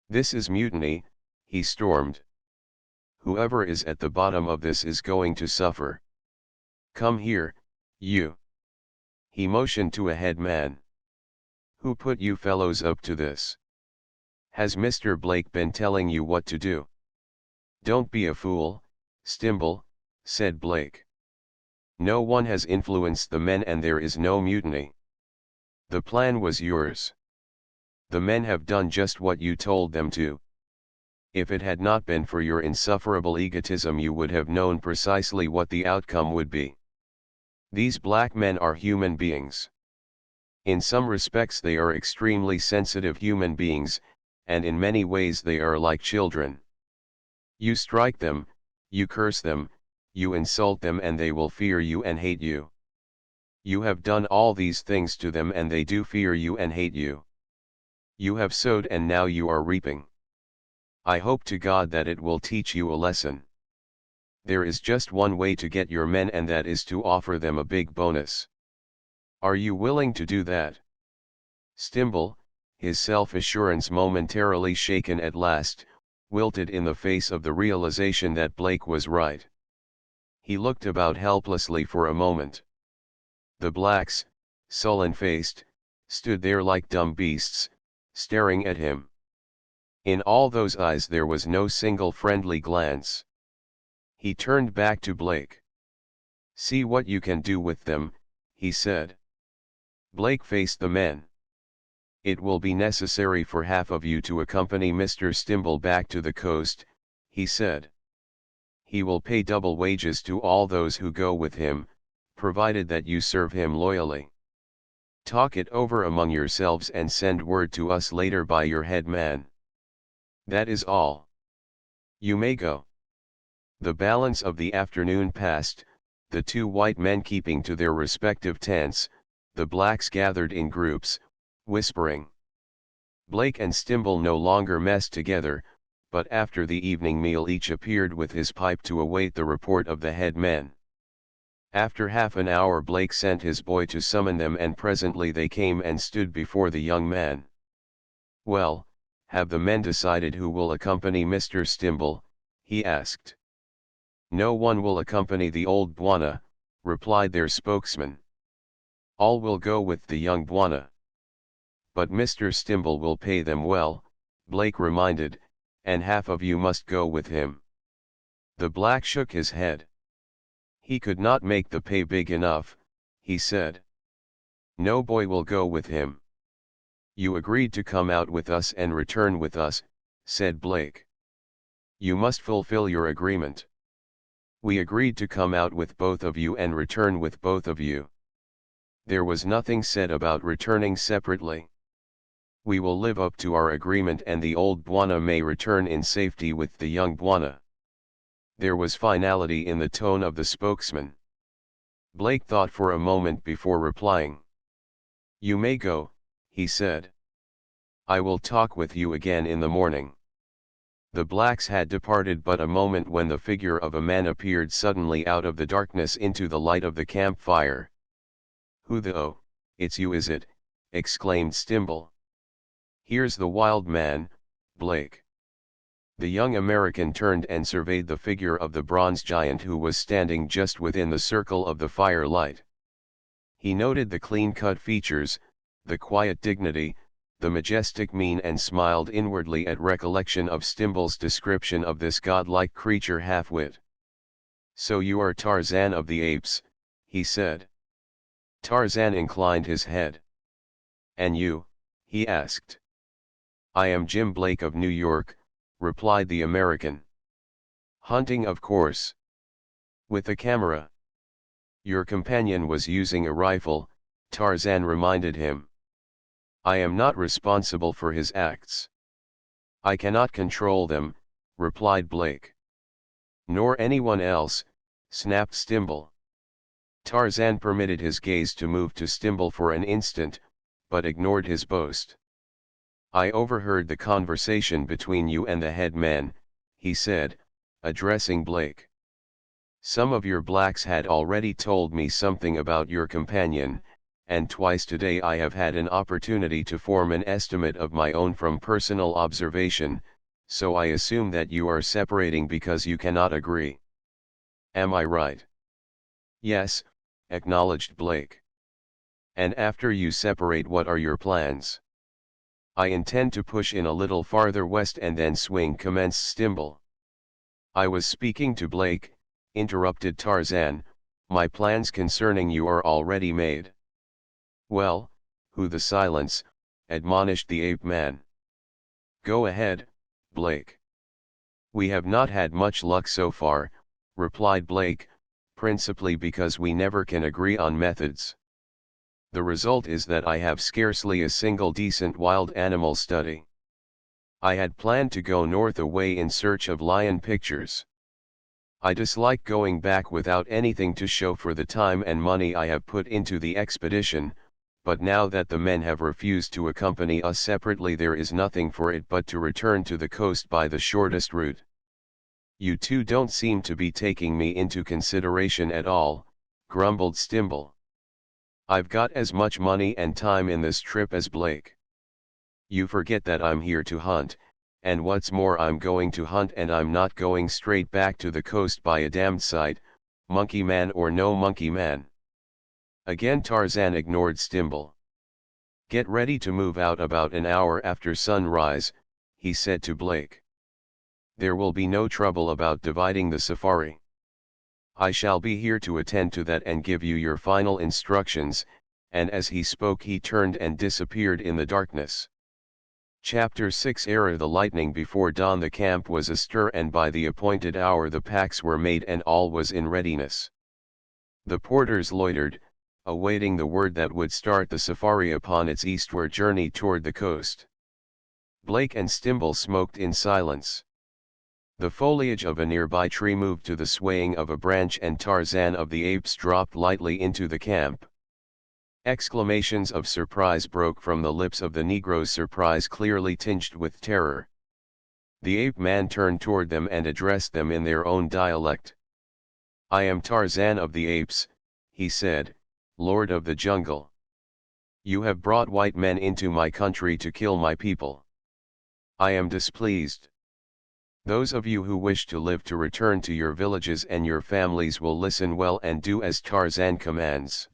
[SPEAKER 1] This is mutiny, he stormed. Whoever is at the bottom of this is going to suffer. Come here, you. He motioned to a head man. Who put you fellows up to this? Has Mr. Blake been telling you what to do? Don't be a fool, Stimble, said Blake. No one has influenced the men and there is no mutiny. The plan was yours. The men have done just what you told them to. If it had not been for your insufferable egotism, you would have known precisely what the outcome would be. These black men are human beings. In some respects they are extremely sensitive human beings, and in many ways they are like children. You strike them, you curse them, you insult them, and they will fear you and hate you. You have done all these things to them and they do fear you and hate you. You have sowed and now you are reaping. I hope to God that it will teach you a lesson. There is just one way to get your men, and that is to offer them a big bonus. Are you willing to do that? Stimble, his self-assurance momentarily shaken at last, wilted in the face of the realization that Blake was right. He looked about helplessly for a moment. The blacks, sullen-faced, stood there like dumb beasts, staring at him. In all those eyes there was no single friendly glance. He turned back to Blake. See what you can do with them, he said. Blake faced the men. It will be necessary for half of you to accompany Mr. Stimble back to the coast, he said. He will pay double wages to all those who go with him, provided that you serve him loyally. Talk it over among yourselves and send word to us later by your head man. That is all. You may go. The balance of the afternoon passed, the two white men keeping to their respective tents, the blacks gathered in groups, whispering. Blake and Stimble no longer messed together, but after the evening meal each appeared with his pipe to await the report of the head men. After half an hour Blake sent his boy to summon them, and presently they came and stood before the young man. Well, have the men decided who will accompany Mr. Stimble? He asked. No one will accompany the old Bwana, replied their spokesman. All will go with the young Bwana. But Mr. Stimble will pay them well, Blake reminded, and half of you must go with him. The black shook his head. He could not make the pay big enough, he said. No boy will go with him. You agreed to come out with us and return with us, said Blake. You must fulfill your agreement. We agreed to come out with both of you and return with both of you. There was nothing said about returning separately. We will live up to our agreement, and the old Bwana may return in safety with the young Bwana. There was finality in the tone of the spokesman. Blake thought for a moment before replying. You may go, he said. I will talk with you again in the morning. The blacks had departed but a moment when the figure of a man appeared suddenly out of the darkness into the light of the campfire. Who the oh, it's you, is it? Exclaimed Stimble. Here's the wild man, Blake. The young American turned and surveyed the figure of the bronze giant who was standing just within the circle of the firelight. He noted the clean-cut features, the quiet dignity, the majestic mien, and smiled inwardly at recollection of Stimble's description of this godlike creature half-wit. So you are Tarzan of the Apes, he said. Tarzan inclined his head. And you? He asked. I am Jim Blake of New York, replied the American. Hunting, of course. With a camera. Your companion was using a rifle, Tarzan reminded him. I am not responsible for his acts. I cannot control them, replied Blake. Nor anyone else, snapped Stimble. Tarzan permitted his gaze to move to Stimble for an instant, but ignored his boast. I overheard the conversation between you and the head man, he said, addressing Blake. Some of your blacks had already told me something about your companion, and twice today I have had an opportunity to form an estimate of my own from personal observation, So I assume that you are separating because you cannot agree. Am I right?
[SPEAKER 2] Yes,
[SPEAKER 1] Acknowledged Blake. And after you separate, what are your plans?
[SPEAKER 2] I intend to push in a little farther west and then swing, commenced Stimble.
[SPEAKER 1] I was speaking to Blake, interrupted Tarzan. My plans concerning you are already made.
[SPEAKER 2] Well, who the silence, admonished the ape-man.
[SPEAKER 1] Go ahead, Blake.
[SPEAKER 2] We have not had much luck so far, replied Blake, principally because we never can agree on methods. The result is that I have scarcely a single decent wild animal study. I had planned to go north away in search of lion pictures. I dislike going back without anything to show for the time and money I have put into the expedition, but now that the men have refused to accompany us separately, there is nothing for it but to return to the coast by the shortest route.
[SPEAKER 1] You two don't seem to be taking me into consideration at all, grumbled Stimble.
[SPEAKER 2] I've got as much money and time in this trip as Blake.
[SPEAKER 1] You forget that I'm here to hunt, and what's more, I'm going to hunt, and I'm not going straight back to the coast by a damned sight, monkey man or no monkey man.
[SPEAKER 2] Again Tarzan ignored Stimble.
[SPEAKER 1] Get ready to move out about an hour after sunrise, he said to Blake. There will be no trouble about dividing the safari. I shall be here to attend to that and give you your final instructions, and as he spoke he turned and disappeared in the darkness. Chapter 6 Ere the lightning before dawn the camp was astir, and by the appointed hour the packs were made and all was in readiness. The porters loitered, awaiting the word that would start the safari upon its eastward journey toward the coast. Blake and Stimble smoked in silence. The foliage of a nearby tree moved to the swaying of a branch, and Tarzan of the Apes dropped lightly into the camp. Exclamations of surprise broke from the lips of the Negroes, surprise clearly tinged with terror. The ape-man turned toward them and addressed them in their own dialect. I am Tarzan of the Apes, he said, Lord of the Jungle. You have brought white men into my country to kill my people. I am displeased. Those of you who wish to live to return to your villages and your families will listen well and do as Tarzan commands.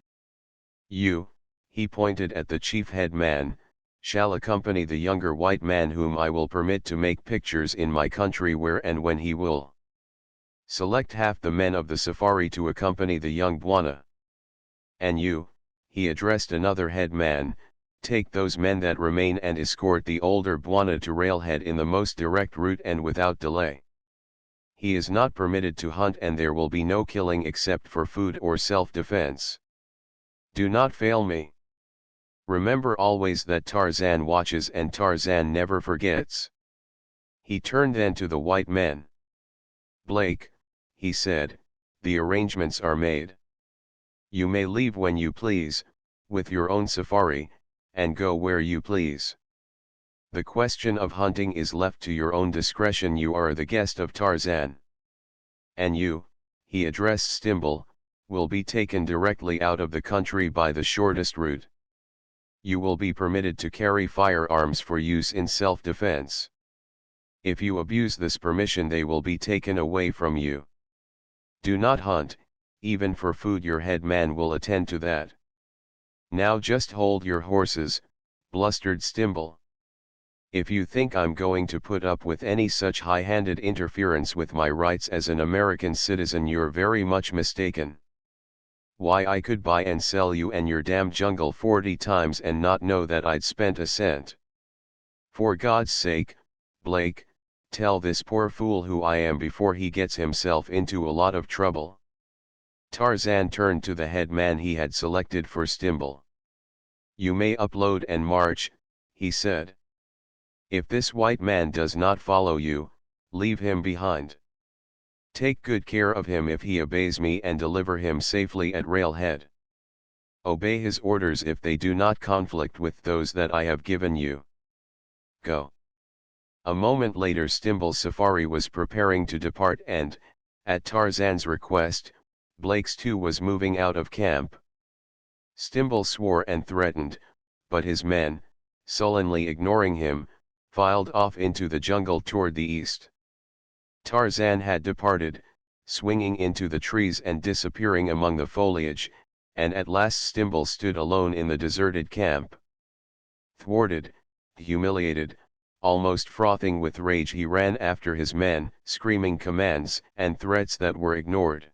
[SPEAKER 1] You, he pointed at the chief head man, shall accompany the younger white man whom I will permit to make pictures in my country where and when he will. Select half the men of the safari to accompany the young Bwana. And you, he addressed another head man, take those men that remain and escort the older Bwana to Railhead in the most direct route and without delay. He is not permitted to hunt, and there will be no killing except for food or self-defense. Do not fail me. Remember always that Tarzan watches and Tarzan never forgets. He turned then to the white men. Blake, he said, the arrangements are made. You may leave when you please, with your own safari, and go where you please. The question of hunting is left to your own discretion. You are the guest of Tarzan. And you, he addressed Stimble, will be taken directly out of the country by the shortest route. You will be permitted to carry firearms for use in self-defense. If you abuse this permission, they will be taken away from you. Do not hunt, even for food. Your head man will attend to that. Now just hold your horses, blustered Stimble. If you think I'm going to put up with any such high-handed interference with my rights as an American citizen, you're very much mistaken. Why, I could buy and sell you and your damn jungle 40 times and not know that I'd spent a cent. For God's sake, Blake, tell this poor fool who I am before he gets himself into a lot of trouble. Tarzan turned to the head man he had selected for Stimble. You may upload and march, he said. If this white man does not follow you, leave him behind. Take good care of him if he obeys me, and deliver him safely at Railhead. Obey his orders if they do not conflict with those that I have given you. Go. A moment later Stimble's safari was preparing to depart, and, at Tarzan's request, Blake's too was moving out of camp. Stimble swore and threatened, but his men, sullenly ignoring him, filed off into the jungle toward the east. Tarzan had departed, swinging into the trees and disappearing among the foliage, and at last Stimble stood alone in the deserted camp. Thwarted, humiliated, almost frothing with rage, he ran after his men, screaming commands and threats that were ignored.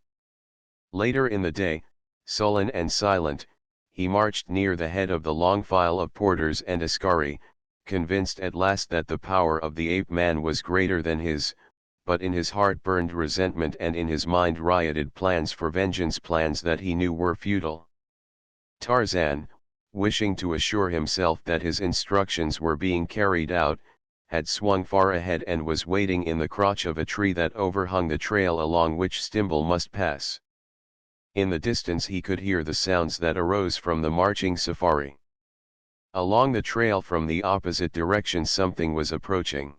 [SPEAKER 1] Later in the day, sullen and silent, he marched near the head of the long file of porters and askari, convinced at last that the power of the ape-man was greater than his, but in his heart burned resentment and in his mind rioted plans for vengeance, plans that he knew were futile. Tarzan, wishing to assure himself that his instructions were being carried out, had swung far ahead and was waiting in the crotch of a tree that overhung the trail along which Stimble must pass. In the distance he could hear the sounds that arose from the marching safari. Along the trail from the opposite direction something was approaching.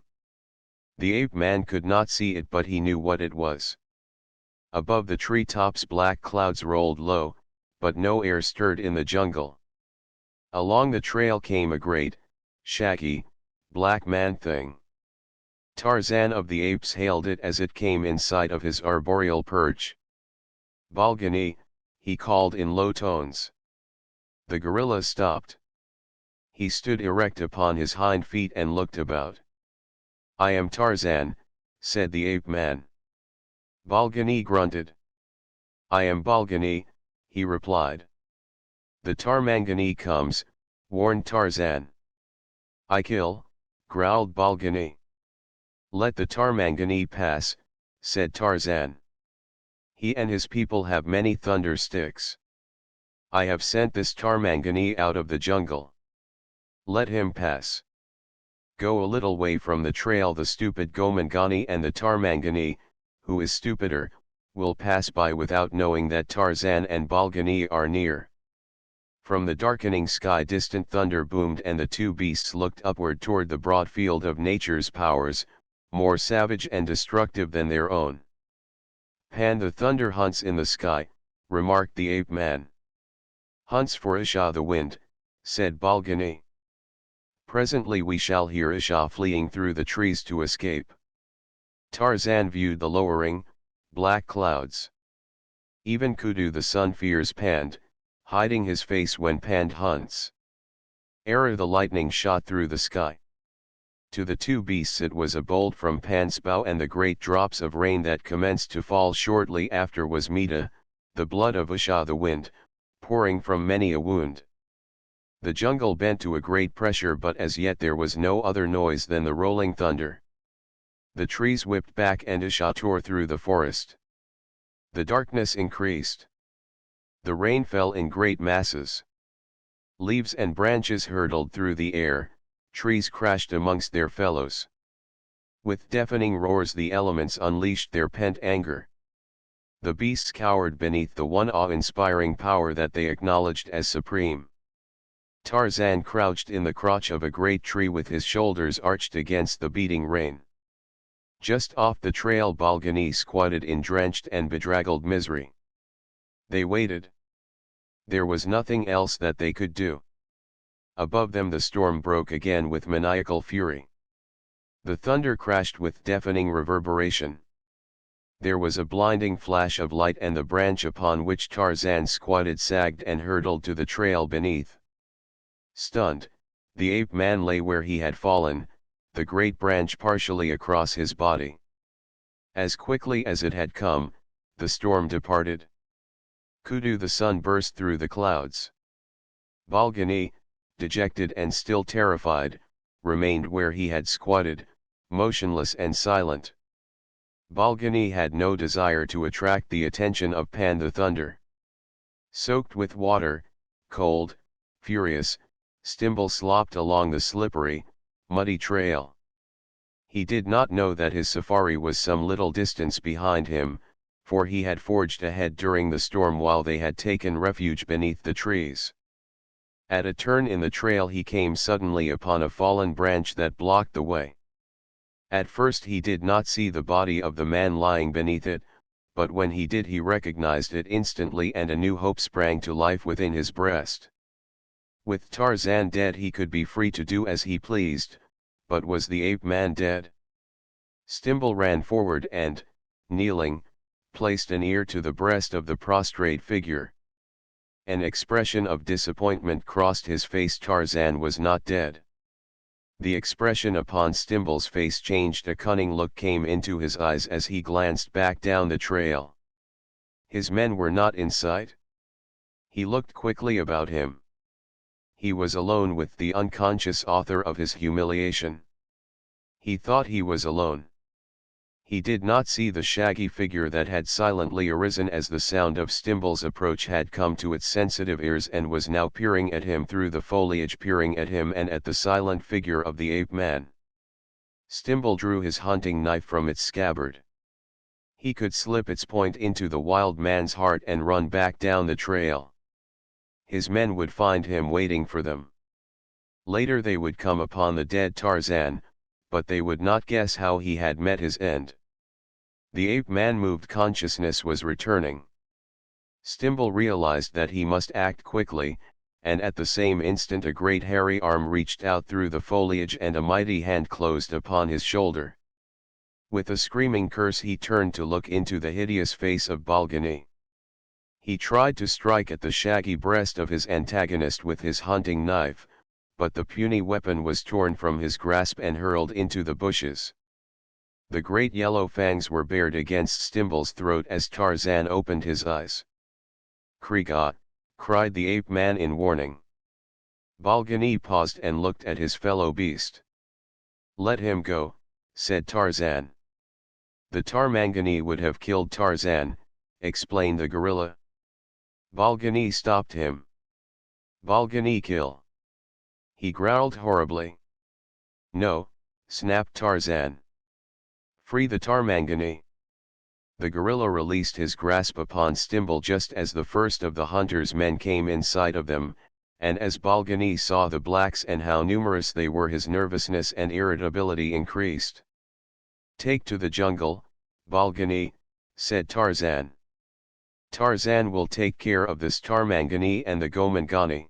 [SPEAKER 1] The ape-man could not see it, but he knew what it was. Above the tree-tops black clouds rolled low, but no air stirred in the jungle. Along the trail came a great, shaggy, black man-thing. Tarzan of the Apes hailed it as it came in sight of his arboreal perch. "Balgani," he called in low tones. The gorilla stopped. He stood erect upon his hind feet and looked about. "I am Tarzan," said the ape-man. Balgani grunted. "I am Balgani," he replied. "The Tarmangani comes," warned Tarzan. "I kill," growled Balgani. "Let the Tarmangani pass," said Tarzan. "He and his people have many thunder sticks. I have sent this Tarmangani out of the jungle. Let him pass. Go a little way from the trail. The stupid Gomangani and the Tarmangani, who is stupider, will pass by without knowing that Tarzan and Balgani are near." From the darkening sky distant thunder boomed, and the two beasts looked upward toward the broad field of nature's powers, more savage and destructive than their own. "Pan the thunder hunts in the sky," remarked the ape-man. "Hunts for Isha the wind," said Balgani. "Presently we shall hear Isha fleeing through the trees to escape." Tarzan viewed the lowering, black clouds. Even Kudu the sun fears Pand, hiding his face when Pand hunts. Ere the lightning shot through the sky. To the two beasts it was a bolt from Pan's bow, and the great drops of rain that commenced to fall shortly after was Mita, the blood of Usha the wind, pouring from many a wound. The jungle bent to a great pressure, but as yet there was no other noise than the rolling thunder. The trees whipped back and Usha tore through the forest. The darkness increased. The rain fell in great masses. Leaves and branches hurtled through the air, trees crashed amongst their fellows. With deafening roars the elements unleashed their pent anger. The beasts cowered beneath the one awe-inspiring power that they acknowledged as supreme. Tarzan crouched in the crotch of a great tree with his shoulders arched against the beating rain. Just off the trail Balgani squatted in drenched and bedraggled misery. They waited. There was nothing else that they could do. Above them the storm broke again with maniacal fury. The thunder crashed with deafening reverberation. There was a blinding flash of light, and the branch upon which Tarzan squatted sagged and hurtled to the trail beneath. Stunned, the ape-man lay where he had fallen, the great branch partially across his body. As quickly as it had come, the storm departed. Kudu the sun burst through the clouds. Balgani, dejected and still terrified, remained where he had squatted, motionless and silent. Balgani had no desire to attract the attention of Pan the Thunder. Soaked with water, cold, furious, Stimble slopped along the slippery, muddy trail. He did not know that his safari was some little distance behind him, for he had forged ahead during the storm while they had taken refuge beneath the trees. At a turn in the trail he came suddenly upon a fallen branch that blocked the way. At first he did not see the body of the man lying beneath it, but when he did he recognized it instantly, and a new hope sprang to life within his breast. With Tarzan dead he could be free to do as he pleased, but was the ape-man dead? Stimble ran forward and, kneeling, placed an ear to the breast of the prostrate figure. An expression of disappointment crossed his face. Tarzan was not dead. The expression upon Stimble's face changed. A cunning look came into his eyes as he glanced back down the trail. His men were not in sight. He looked quickly about him. He was alone with the unconscious author of his humiliation. He thought he was alone. He did not see the shaggy figure that had silently arisen as the sound of Stimble's approach had come to its sensitive ears and was now peering at him through the foliage, peering at him and at the silent figure of the ape-man. Stimble drew his hunting knife from its scabbard. He could slip its point into the wild man's heart and run back down the trail. His men would find him waiting for them. Later they would come upon the dead Tarzan, but they would not guess how he had met his end. The ape-man moved. Consciousness was returning. Stimble realized that he must act quickly, and at the same instant a great hairy arm reached out through the foliage and a mighty hand closed upon his shoulder. With a screaming curse he turned to look into the hideous face of Balgani. He tried to strike at the shaggy breast of his antagonist with his hunting knife, but the puny weapon was torn from his grasp and hurled into the bushes. The great yellow fangs were bared against Stimble's throat as Tarzan opened his eyes. "Krieg-ah!" cried the ape-man in warning. Balgani paused and looked at his fellow beast. "Let him go," said Tarzan. "The Tarmangani would have killed Tarzan," explained the gorilla. Balgani stopped him. "Balgani kill!" He growled horribly. "No," snapped Tarzan. "Free the Tarmangani." The gorilla released his grasp upon Stimble just as the first of the hunter's men came in sight of them, and as Balgani saw the blacks and how numerous they were, his nervousness and irritability increased. "Take to the jungle, Balgani," said Tarzan. "Tarzan will take care of this Tarmangani and the Gomangani."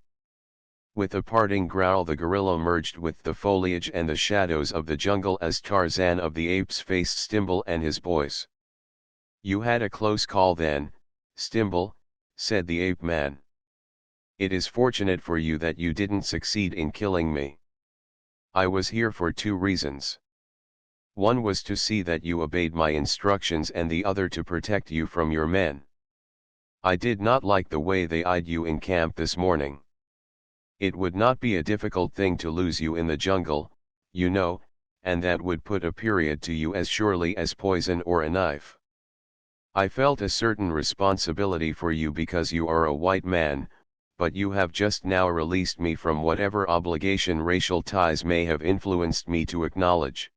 [SPEAKER 1] With a parting growl the gorilla merged with the foliage and the shadows of the jungle as Tarzan of the Apes faced Stimble and his boys. "You had a close call then, Stimble," said the ape-man. "It is fortunate for you that you didn't succeed in killing me. I was here for two reasons. One was to see that you obeyed my instructions and the other to protect you from your men. I did not like the way they eyed you in camp this morning. It would not be a difficult thing to lose you in the jungle, you know, and that would put a period to you as surely as poison or a knife. I felt a certain responsibility for you because you are a white man, but you have just now released me from whatever obligation racial ties may have influenced me to acknowledge.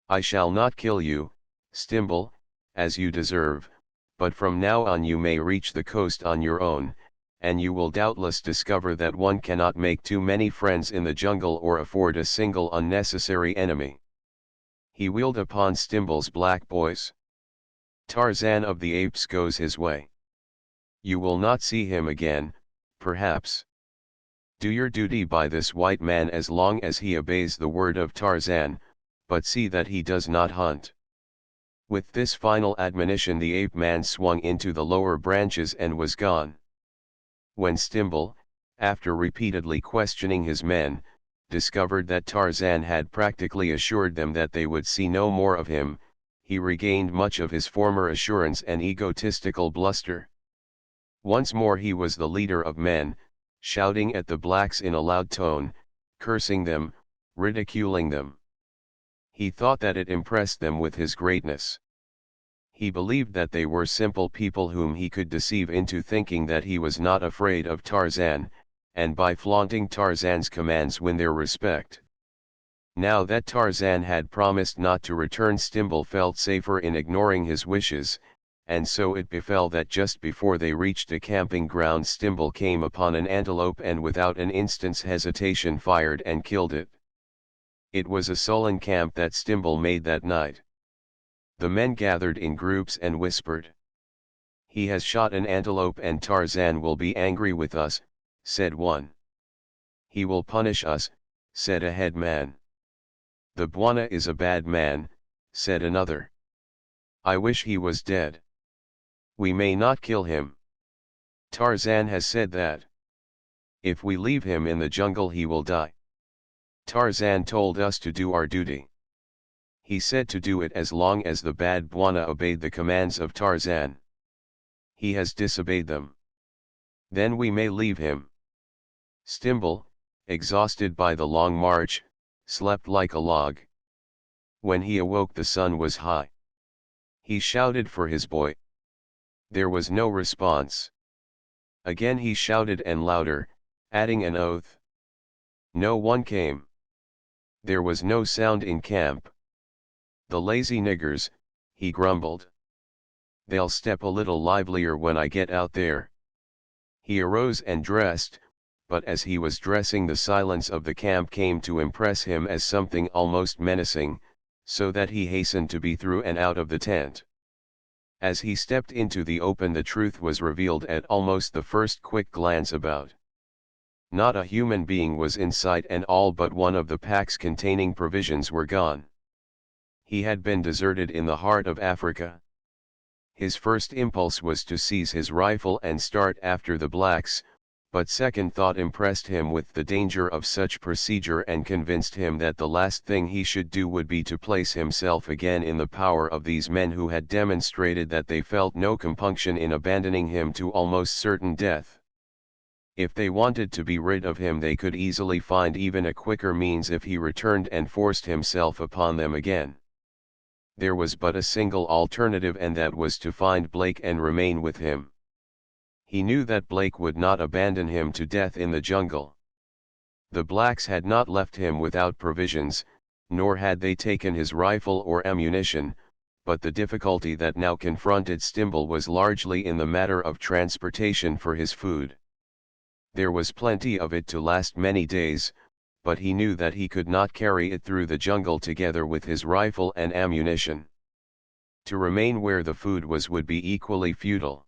[SPEAKER 1] I shall not kill you, Stimble, as you deserve, but from now on you may reach the coast on your own, and you will doubtless discover that one cannot make too many friends in the jungle or afford a single unnecessary enemy." He wheeled upon Stimble's black boys. "Tarzan of the Apes goes his way. You will not see him again, perhaps. Do your duty by this white man as long as he obeys the word of Tarzan, but see that he does not hunt." With this final admonition the ape-man swung into the lower branches and was gone. When Stimble, after repeatedly questioning his men, discovered that Tarzan had practically assured them that they would see no more of him, he regained much of his former assurance and egotistical bluster. Once more he was the leader of men, shouting at the blacks in a loud tone, cursing them, ridiculing them. He thought that it impressed them with his greatness. He believed that they were simple people whom he could deceive into thinking that he was not afraid of Tarzan, and by flaunting Tarzan's commands win their respect. Now that Tarzan had promised not to return, Stimble felt safer in ignoring his wishes, and so it befell that just before they reached a camping ground Stimble came upon an antelope and without an instant's hesitation fired and killed it. It was a sullen camp that Stimble made that night. The men gathered in groups and whispered. "He has shot an antelope and Tarzan will be angry with us," said one. "He will punish us," said a head man. "The Bwana is a bad man," said another. "I wish he was dead. We may not kill him. Tarzan has said that. If we leave him in the jungle he will die. Tarzan told us to do our duty. He said to do it as long as the bad Bwana obeyed the commands of Tarzan. He has disobeyed them. Then we may leave him." Stimble, exhausted by the long march, slept like a log. When he awoke the sun was high. He shouted for his boy. There was no response. Again he shouted and louder, adding an oath. No one came. There was no sound in camp. "The lazy niggers," he grumbled. "They'll step a little livelier when I get out there." He arose and dressed, but as he was dressing the silence of the camp came to impress him as something almost menacing, so that he hastened to be through and out of the tent. As he stepped into the open the truth was revealed at almost the first quick glance about. Not a human being was in sight and all but one of the packs containing provisions were gone. He had been deserted in the heart of Africa. His first impulse was to seize his rifle and start after the blacks, but second thought impressed him with the danger of such procedure and convinced him that the last thing he should do would be to place himself again in the power of these men who had demonstrated that they felt no compunction in abandoning him to almost certain death. If they wanted to be rid of him they could easily find even a quicker means if he returned and forced himself upon them again. There was but a single alternative and that was to find Blake and remain with him. He knew that Blake would not abandon him to death in the jungle. The blacks had not left him without provisions, nor had they taken his rifle or ammunition, but the difficulty that now confronted Stimble was largely in the matter of transportation for his food. There was plenty of it to last many days, but he knew that he could not carry it through the jungle together with his rifle and ammunition. To remain where the food was would be equally futile.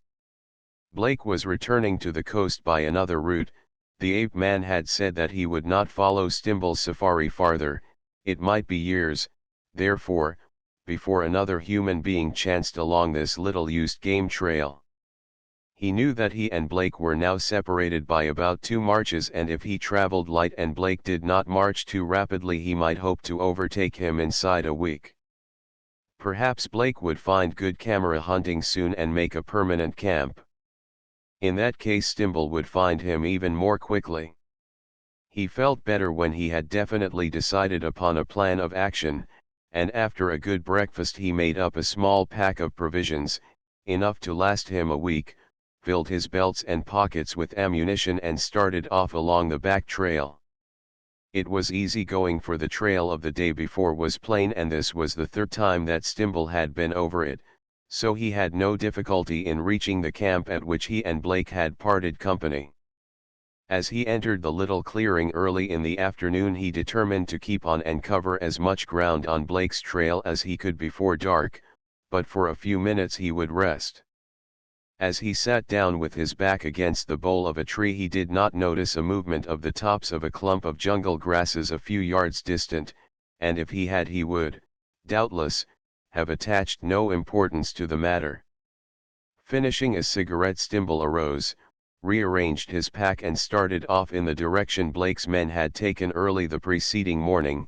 [SPEAKER 1] Blake was returning to the coast by another route. The ape man had said that he would not follow Stimble's safari farther, it might be years, therefore, before another human being chanced along this little-used game trail. He knew that he and Blake were now separated by about 2 marches and if he traveled light and Blake did not march too rapidly he might hope to overtake him inside a week. Perhaps Blake would find good camera hunting soon and make a permanent camp. In that case Stimble would find him even more quickly. He felt better when he had definitely decided upon a plan of action, and after a good breakfast he made up a small pack of provisions, enough to last him a week, filled his belts and pockets with ammunition and started off along the back trail. It was easy going for the trail of the day before was plain and this was the 3rd time that Stimble had been over it, so he had no difficulty in reaching the camp at which he and Blake had parted company. As he entered the little clearing early in the afternoon he determined to keep on and cover as much ground on Blake's trail as he could before dark, but for a few minutes he would rest. As he sat down with his back against the bole of a tree he did not notice a movement of the tops of a clump of jungle grasses a few yards distant, and if he had he would, doubtless, have attached no importance to the matter. Finishing a cigarette Stimble arose, rearranged his pack and started off in the direction Blake's men had taken early the preceding morning,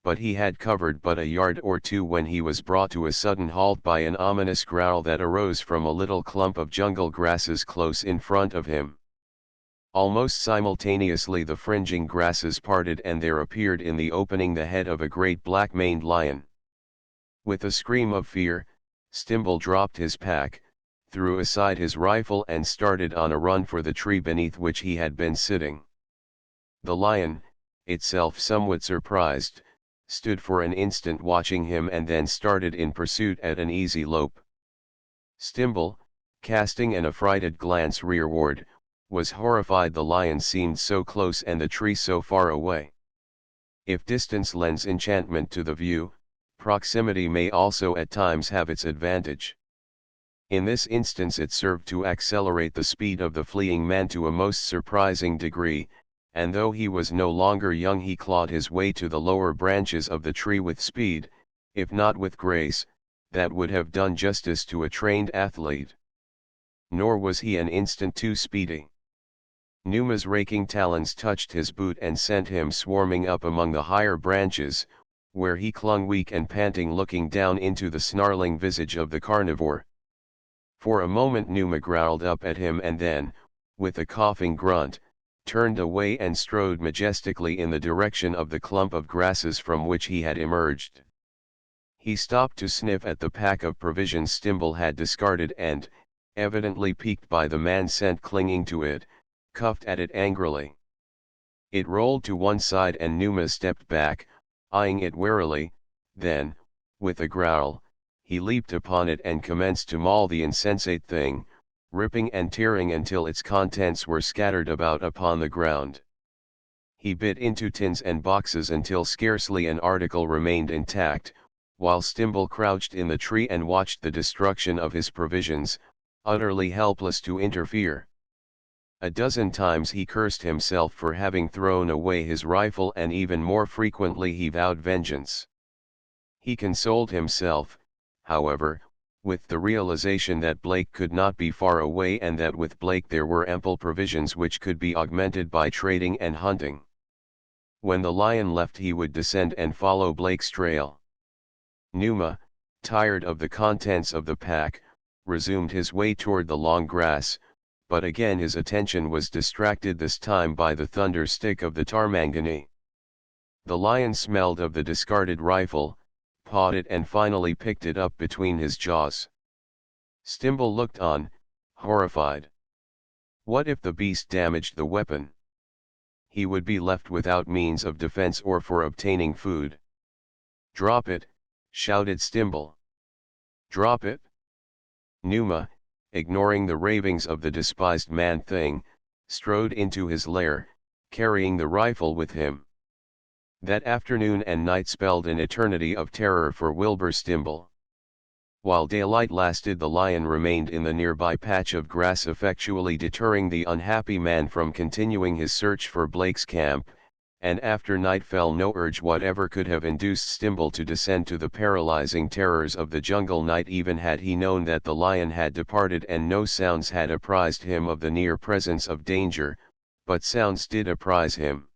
[SPEAKER 1] but he had covered but a yard or two when he was brought to a sudden halt by an ominous growl that arose from a little clump of jungle grasses close in front of him. Almost simultaneously the fringing grasses parted and there appeared in the opening the head of a great black-maned lion. With a scream of fear, Stimble dropped his pack, threw aside his rifle and started on a run for the tree beneath which he had been sitting. The lion, itself somewhat surprised, stood for an instant watching him and then started in pursuit at an easy lope. Stimble, casting an affrighted glance rearward, was horrified the lion seemed so close and the tree so far away. If distance lends enchantment to the view, proximity may also at times have its advantage. In this instance it served to accelerate the speed of the fleeing man to a most surprising degree,
[SPEAKER 2] and though he was no longer young he clawed his way to the lower branches of the tree with speed, if not with grace, that would have done justice to a trained athlete. Nor was he an instant too speedy. Numa's raking talons touched his boot and sent him swarming up among the higher branches, where he clung weak and panting, looking down into the snarling visage of the carnivore. For a moment Numa growled up at him and then, with a coughing grunt, turned away and strode majestically in the direction of the clump of grasses from which he had emerged. He stopped to sniff at the pack of provisions Stimble had discarded and, evidently piqued by the man's scent clinging to it, cuffed at it angrily. It rolled to one side and Numa stepped back, eyeing it warily, then, with a growl, he leaped upon it and commenced to maul the insensate thing, ripping and tearing until its contents were scattered about upon the ground. He bit into tins and boxes until scarcely an article remained intact, while Stimble crouched in the tree and watched the destruction of his provisions, utterly helpless to interfere. A dozen times he cursed himself for having thrown away his rifle, and even more frequently he vowed vengeance. He consoled himself, however, with the realization that Blake could not be far away and that with Blake there were ample provisions which could be augmented by trading and hunting. When the lion left he would descend and follow Blake's trail. Numa, tired of the contents of the pack, resumed his way toward the long grass, but again his attention was distracted this time by the thunder stick of the Tarmangani. The lion smelled of the discarded rifle, pawed it and finally picked it up between his jaws. Stimble looked on, horrified. What if the beast damaged the weapon? He would be left without means of defense or for obtaining food. "Drop it," shouted Stimble. "Drop it?" Numa, ignoring the ravings of the despised man-thing, strode into his lair, carrying the rifle with him. That afternoon and night spelled an eternity of terror for Wilbur Stimble. While daylight lasted the lion remained in the nearby patch of grass, effectually deterring the unhappy man from continuing his search for Blake's camp, and after night fell no urge whatever could have induced Stimble to descend to the paralyzing terrors of the jungle night, even had he known that the lion had departed and no sounds had apprised him of the near presence of danger, but sounds did apprise him.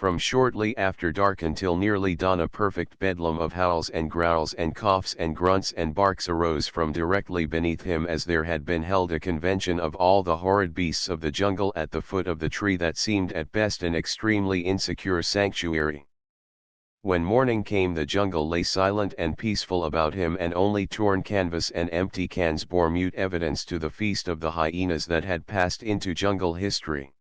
[SPEAKER 2] From shortly after dark until nearly dawn a perfect bedlam of howls and growls and coughs and grunts and barks arose from directly beneath him, as there had been held a convention of all the horrid beasts of the jungle at the foot of the tree that seemed at best an extremely insecure sanctuary. When morning came the jungle lay silent and peaceful about him, and only torn canvas and empty cans bore mute evidence to the feast of the hyenas that had passed into jungle history.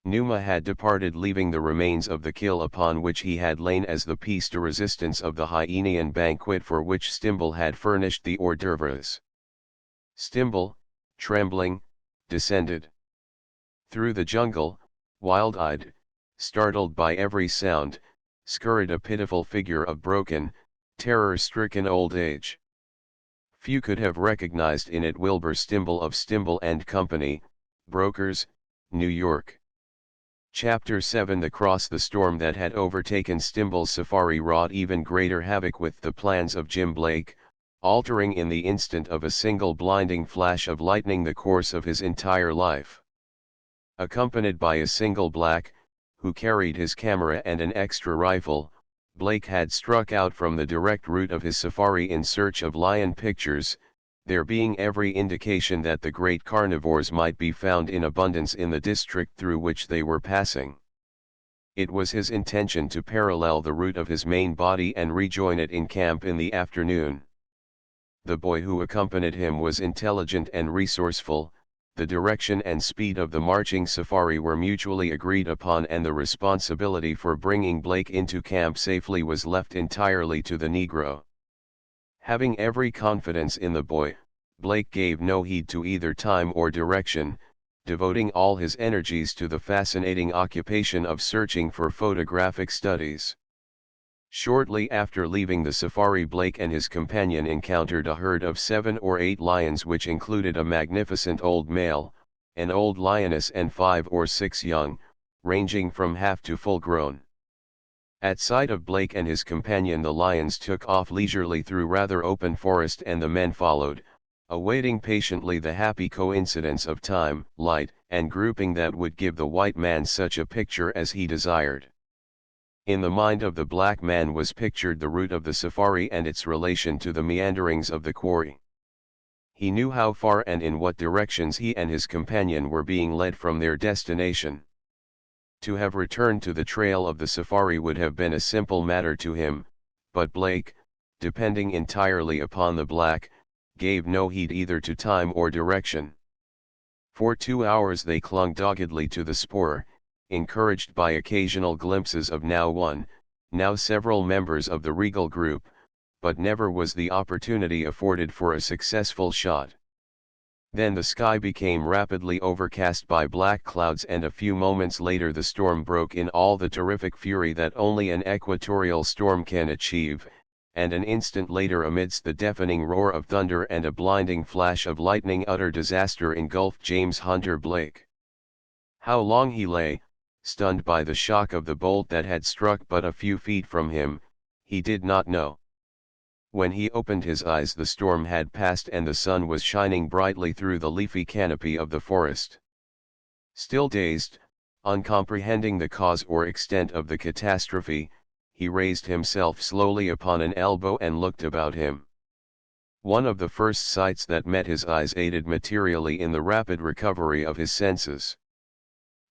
[SPEAKER 2] Numa had departed, leaving the remains of the kill upon which he had lain as the piece de resistance of the hyena banquet for which Stimble had furnished the hors d'oeuvres. Stimble, trembling, descended. Through the jungle, wild-eyed, startled by every sound, scurried a pitiful figure of broken, terror-stricken old age. Few could have recognized in it Wilbur Stimble of Stimble and Company, brokers, New York. Chapter 7 The Cross. The storm that had overtaken Stimble's safari wrought even greater havoc with the plans of Jim Blake, altering in the instant of a single blinding flash of lightning the course of his entire life. Accompanied by a single black, who carried his camera and an extra rifle, Blake had struck out from the direct route of his safari in search of lion pictures, there being every indication that the great carnivores might be found in abundance in the district through which they were passing. It was his intention to parallel the route of his main body and rejoin it in camp in the afternoon. The boy who accompanied him was intelligent and resourceful, the direction and speed of the marching safari were mutually agreed upon, and the responsibility for bringing Blake into camp safely was left entirely to the Negro. Having every confidence in the boy, Blake gave no heed to either time or direction, devoting all his energies to the fascinating occupation of searching for photographic studies. Shortly after leaving the safari, Blake and his companion encountered a herd of 7 or 8 lions, which included a magnificent old male, an old lioness and 5 or 6 young,
[SPEAKER 1] ranging from half to full grown. At sight of Blake and his companion, the lions took off leisurely through rather open forest, and the men followed, awaiting patiently the happy coincidence of time, light, and grouping that would give the white man such a picture as he desired. In the mind of the black man was pictured the route of the safari and its relation to the meanderings of the quarry. He knew how far and in what directions he and his companion were being led from their destination. To have returned to the trail of the safari would have been a simple matter to him, but Blake, depending entirely upon the black, gave no heed either to time or direction. For 2 hours they clung doggedly to the spoor, encouraged by occasional glimpses of now one, now several members of the regal group, but never was the opportunity afforded for a successful shot. Then the sky became rapidly overcast by black clouds, and a few moments later the storm broke in all the terrific fury that only an equatorial storm can achieve, and an instant later, amidst the deafening roar of thunder and a blinding flash of lightning, utter disaster engulfed James Hunter Blake. How long he lay, stunned by the shock of the bolt that had struck but a few feet from him, he did not know. When he opened his eyes, the storm had passed and the sun was shining brightly through the leafy canopy of the forest. Still dazed, uncomprehending the cause or extent of the catastrophe, he raised himself slowly upon an elbow and looked about him. One of the first sights that met his eyes aided materially in the rapid recovery of his senses.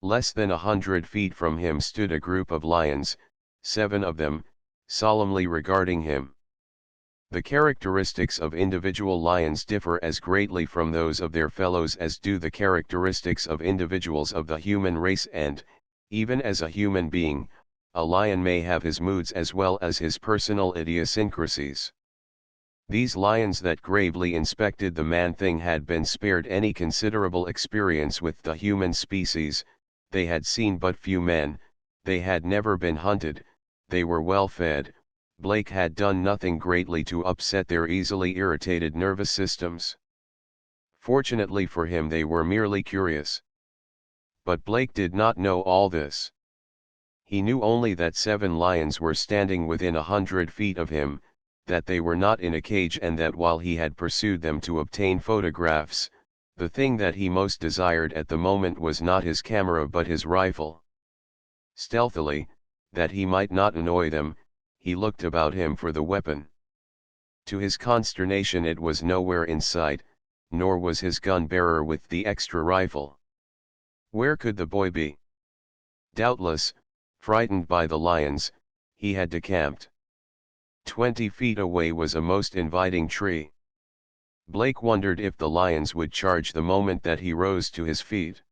[SPEAKER 1] Less than 100 feet from him stood a group of lions, 7 of them, solemnly regarding him. The characteristics of individual lions differ as greatly from those of their fellows as do the characteristics of individuals of the human race, and, even as a human being, a lion may have his moods as well as his personal idiosyncrasies. These lions that gravely inspected the man-thing had been spared any considerable experience with the human species, they had seen but few men, they had never been hunted, they were well fed. Blake had done nothing greatly to upset their easily irritated nervous systems. Fortunately for him, they were merely curious. But Blake did not know all this. He knew only that 7 lions were standing within 100 feet of him, that they were not in a cage, and that while he had pursued them to obtain photographs, the thing that he most desired at the moment was not his camera but his rifle. Stealthily, that he might not annoy them, he looked about him for the weapon. To his consternation, it was nowhere in sight, nor was his gun-bearer with the extra rifle. Where could the boy be? Doubtless, frightened by the lions, he had decamped. 20 feet away was a most inviting tree. Blake wondered if the lions would charge the moment that he rose to his feet.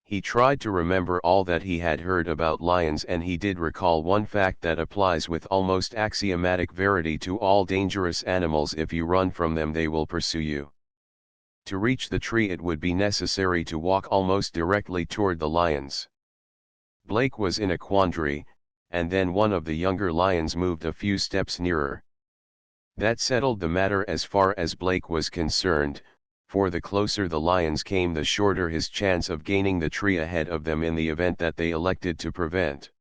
[SPEAKER 1] He tried to remember all that he had heard about lions, and he did recall one fact that applies with almost axiomatic verity to all dangerous animals: if you run from them, they will pursue you. To reach the tree, it would be necessary to walk almost directly toward the lions. Blake was in a quandary, and then one of the younger lions moved a few steps nearer. That settled the matter as far as Blake was concerned, for the closer the lions came, the shorter his chance of gaining the tree ahead of them in the event that they elected to prevent.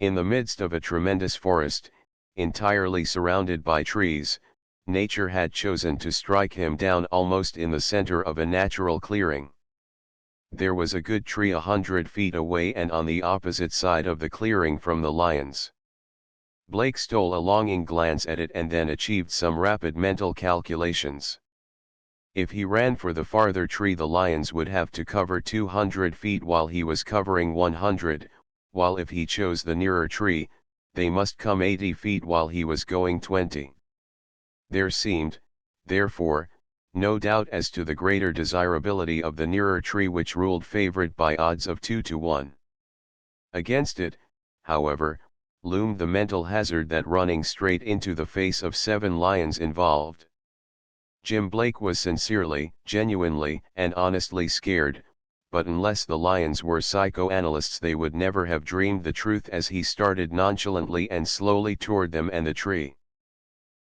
[SPEAKER 1] In the midst of a tremendous forest, entirely surrounded by trees, nature had chosen to strike him down almost in the center of a natural clearing. There was a good tree 100 feet away and on the opposite side of the clearing from the lions. Blake stole a longing glance at it and then achieved some rapid mental calculations. If he ran for the farther tree, the lions would have to cover 200 feet while he was covering 100, while if he chose the nearer tree, they must come 80 feet while he was going 20. There seemed, therefore, no doubt as to the greater desirability of the nearer tree, which ruled favored by odds of 2 to 1. Against it, however, loomed the mental hazard that running straight into the face of 7 lions involved. Jim Blake was sincerely, genuinely, and honestly scared, but unless the lions were psychoanalysts, they would never have dreamed the truth as he started nonchalantly and slowly toward them and the tree.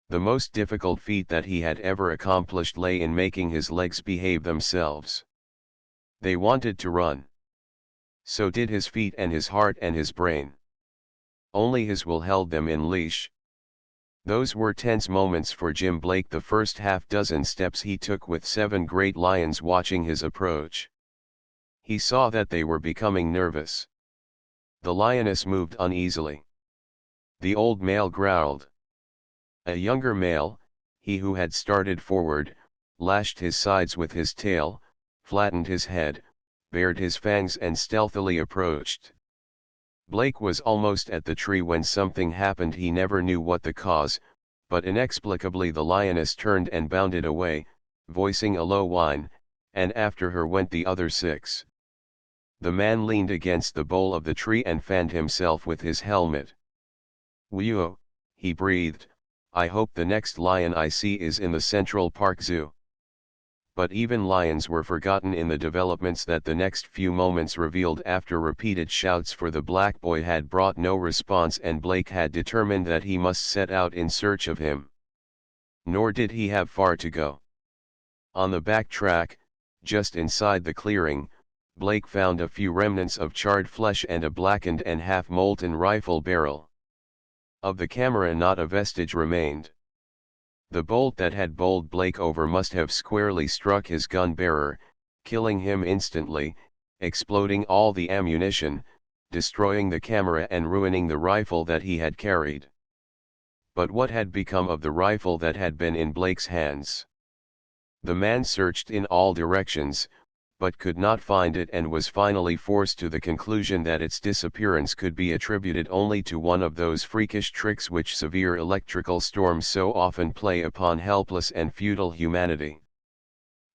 [SPEAKER 1] The most difficult feat that he had ever accomplished lay in making his legs behave themselves. They wanted to run. So did his feet and his heart and his brain. Only his will held them in leash. Those were tense moments for Jim Blake, the first half-dozen steps he took with 7 great lions watching his approach. He saw that they were becoming nervous. The lioness moved uneasily. The old male growled. A younger male, he who had started forward, lashed his sides with his tail, flattened his head, bared his fangs and stealthily approached. Blake was almost at the tree when something happened. He never knew what the cause, but inexplicably the lioness turned and bounded away, voicing a low whine, and after her went the other 6. The man leaned against the bole of the tree and fanned himself with his helmet. "Whew," he breathed, "I hope the next lion I see is in the Central Park Zoo." But even lions were forgotten in the developments that the next few moments revealed. After repeated shouts for the black boy had brought no response, and Blake had determined that he must set out in search of him. Nor did he have far to go. On the back track, just inside the clearing, Blake found a few remnants of charred flesh and a blackened and half-molten rifle barrel. Of the camera not a vestige remained. The bolt that had bowled Blake over must have squarely struck his gun bearer, killing him instantly, exploding all the ammunition, destroying the camera and ruining the rifle that he had carried. But what had become of the rifle that had been in Blake's hands? The man searched in all directions, but could not find it, and was finally forced to the conclusion that its disappearance could be attributed only to one of those freakish tricks which severe electrical storms so often play upon helpless and futile humanity.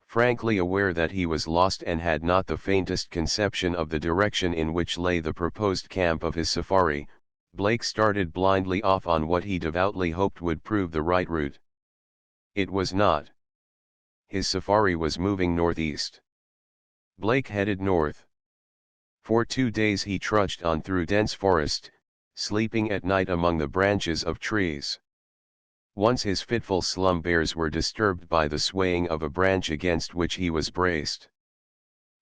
[SPEAKER 1] Frankly aware that he was lost and had not the faintest conception of the direction in which lay the proposed camp of his safari, Blake started blindly off on what he devoutly hoped would prove the right route. It was not. His safari was moving northeast. Blake headed north. For 2 days he trudged on through dense forest, sleeping at night among the branches of trees. Once his fitful slumbers were disturbed by the swaying of a branch against which he was braced.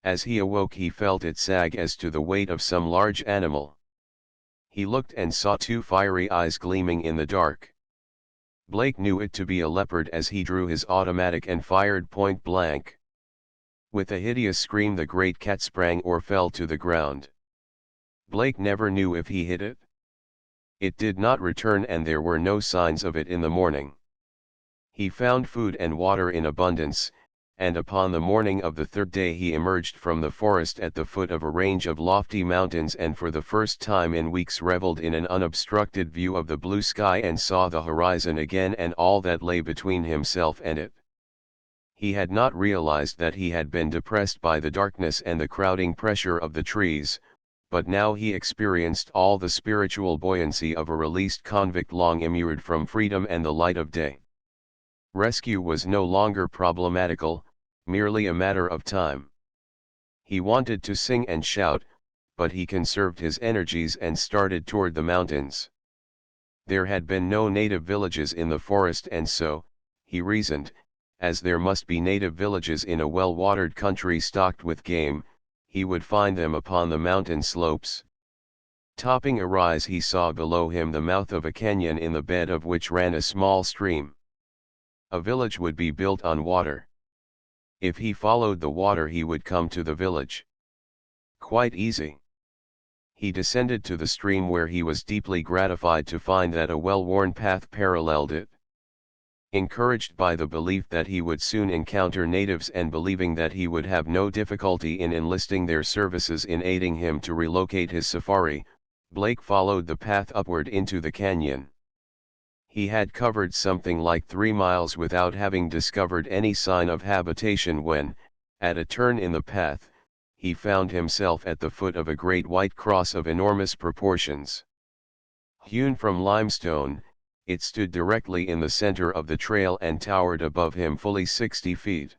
[SPEAKER 1] As he awoke he felt it sag as to the weight of some large animal. He looked and saw 2 fiery eyes gleaming in the dark. Blake knew it to be a leopard as he drew his automatic and fired point blank. With a hideous scream the great cat sprang or fell to the ground. Blake never knew if he hit it. It did not return, and there were no signs of it in the morning. He found food and water in abundance, and upon the morning of the 3rd day he emerged from the forest at the foot of a range of lofty mountains, and for the first time in weeks reveled in an unobstructed view of the blue sky and saw the horizon again and all that lay between himself and it. He had not realized that he had been depressed by the darkness and the crowding pressure of the trees, but now he experienced all the spiritual buoyancy of a released convict long immured from freedom and the light of day. Rescue was no longer problematical, merely a matter of time. He wanted to sing and shout, but he conserved his energies and started toward the mountains. There had been no native villages in the forest, and so, he reasoned, as there must be native villages in a well-watered country stocked with game, he would find them upon the mountain slopes. Topping a rise he saw below him the mouth of a canyon in the bed of which ran a small stream. A village would be built on water. If he followed the water he would come to the village. Quite easy. He descended to the stream, where he was deeply gratified to find that a well-worn path paralleled it. Encouraged by the belief that he would soon encounter natives and believing that he would have no difficulty in enlisting their services in aiding him to relocate his safari, Blake followed the path upward into the canyon. He had covered something like 3 miles without having discovered any sign of habitation when, at a turn in the path, he found himself at the foot of a great white cross of enormous proportions. Hewn from limestone, it stood directly in the center of the trail and towered above him fully 60 feet.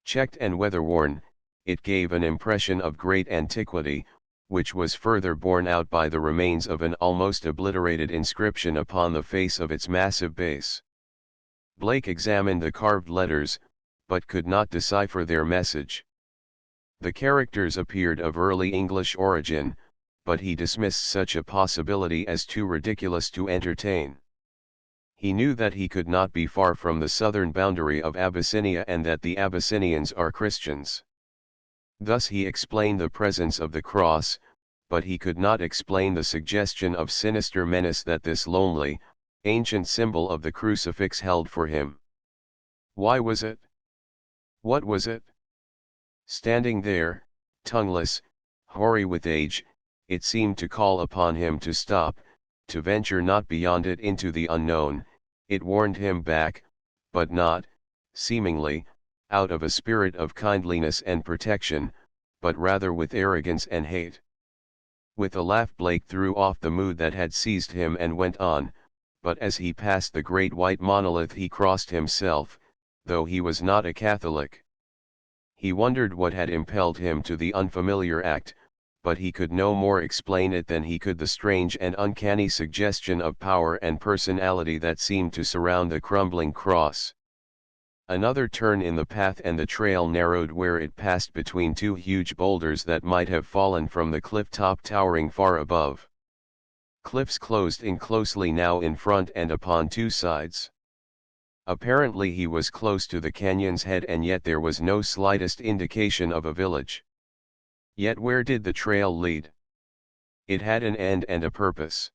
[SPEAKER 1] Checked and weather-worn, it gave an impression of great antiquity, which was further borne out by the remains of an almost obliterated inscription upon the face of its massive base. Blake examined the carved letters, but could not decipher their message. The characters appeared of early English origin, but he dismissed such a possibility as too ridiculous to entertain. He knew that he could not be far from the southern boundary of Abyssinia and that the Abyssinians are Christians. Thus he explained the presence of the cross, but he could not explain the suggestion of sinister menace that this lonely, ancient symbol of the crucifix held for him. Why was it? What was it? Standing there, tongueless, hoary with age, it seemed to call upon him to stop, to venture not beyond it into the unknown. It warned him back, but not, seemingly, out of a spirit of kindliness and protection, but rather with arrogance and hate. With a laugh Blake threw off the mood that had seized him and went on, but as he passed the great white monolith he crossed himself, though he was not a Catholic. He wondered what had impelled him to the unfamiliar act, but he could no more explain it than he could the strange and uncanny suggestion of power and personality that seemed to surround the crumbling cross. Another turn in the path and the trail narrowed where it passed between two huge boulders that might have fallen from the cliff top towering far above. Cliffs closed in closely now in front and upon two sides. Apparently he was close to the canyon's head, and yet there was no slightest indication of a village. Yet where did the trail lead? It had an end and a purpose.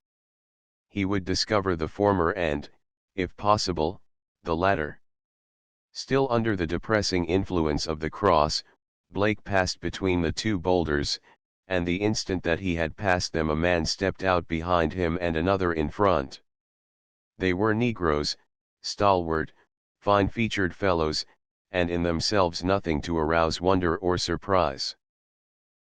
[SPEAKER 1] He would discover the former and, if possible, the latter. Still under the depressing influence of the cross, Blake passed between the two boulders, and the instant that he had passed them a man stepped out behind him and another in front. They were Negroes, stalwart, fine-featured fellows, and in themselves nothing to arouse wonder or surprise.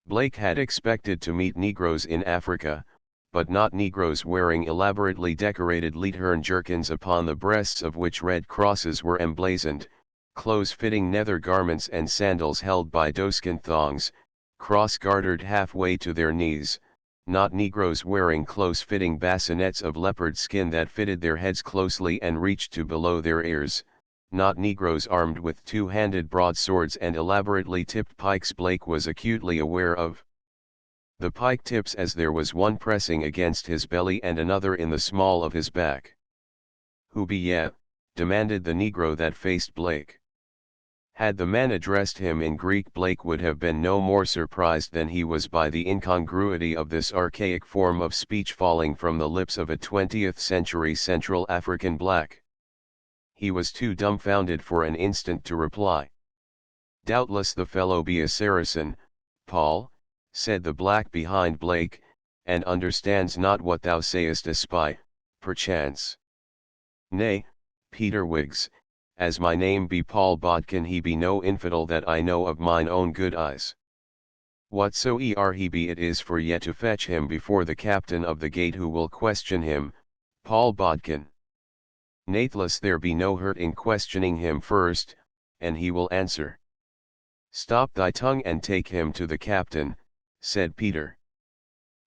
[SPEAKER 1] Blake had expected to meet Negroes in Africa, but not Negroes wearing elaborately decorated Leithern jerkins upon the breasts of which red crosses were emblazoned, close-fitting nether garments and sandals held by doeskin thongs, cross-gartered halfway to their knees, not Negroes wearing close-fitting bassinets of leopard skin that fitted their heads closely and reached to below their ears, not Negroes armed with two-handed broadswords and elaborately tipped pikes Blake was acutely aware of. The pike tips, as there was one pressing against his belly and another in the small of his back. "Who be ye?" demanded the Negro that faced Blake. Had the man addressed him in Greek, Blake would have been no more surprised than he was by the incongruity of this archaic form of speech falling from the lips of a 20th-century Central African black. He was too dumbfounded for an instant to reply. "Doubtless the fellow be a Saracen, Paul," said the black behind Blake, "and understands not what thou sayest, a spy, perchance." "Nay, Peter Wiggs, as my name be Paul Bodkin, he be no infidel that I know of mine own good eyes. Whatsoe'er he be, it is for ye to fetch him before the captain of the gate, who will question him, Paul Bodkin. Nathless there be no hurt in questioning him first, and he will answer." "Stop thy tongue and take him to the captain," said Peter.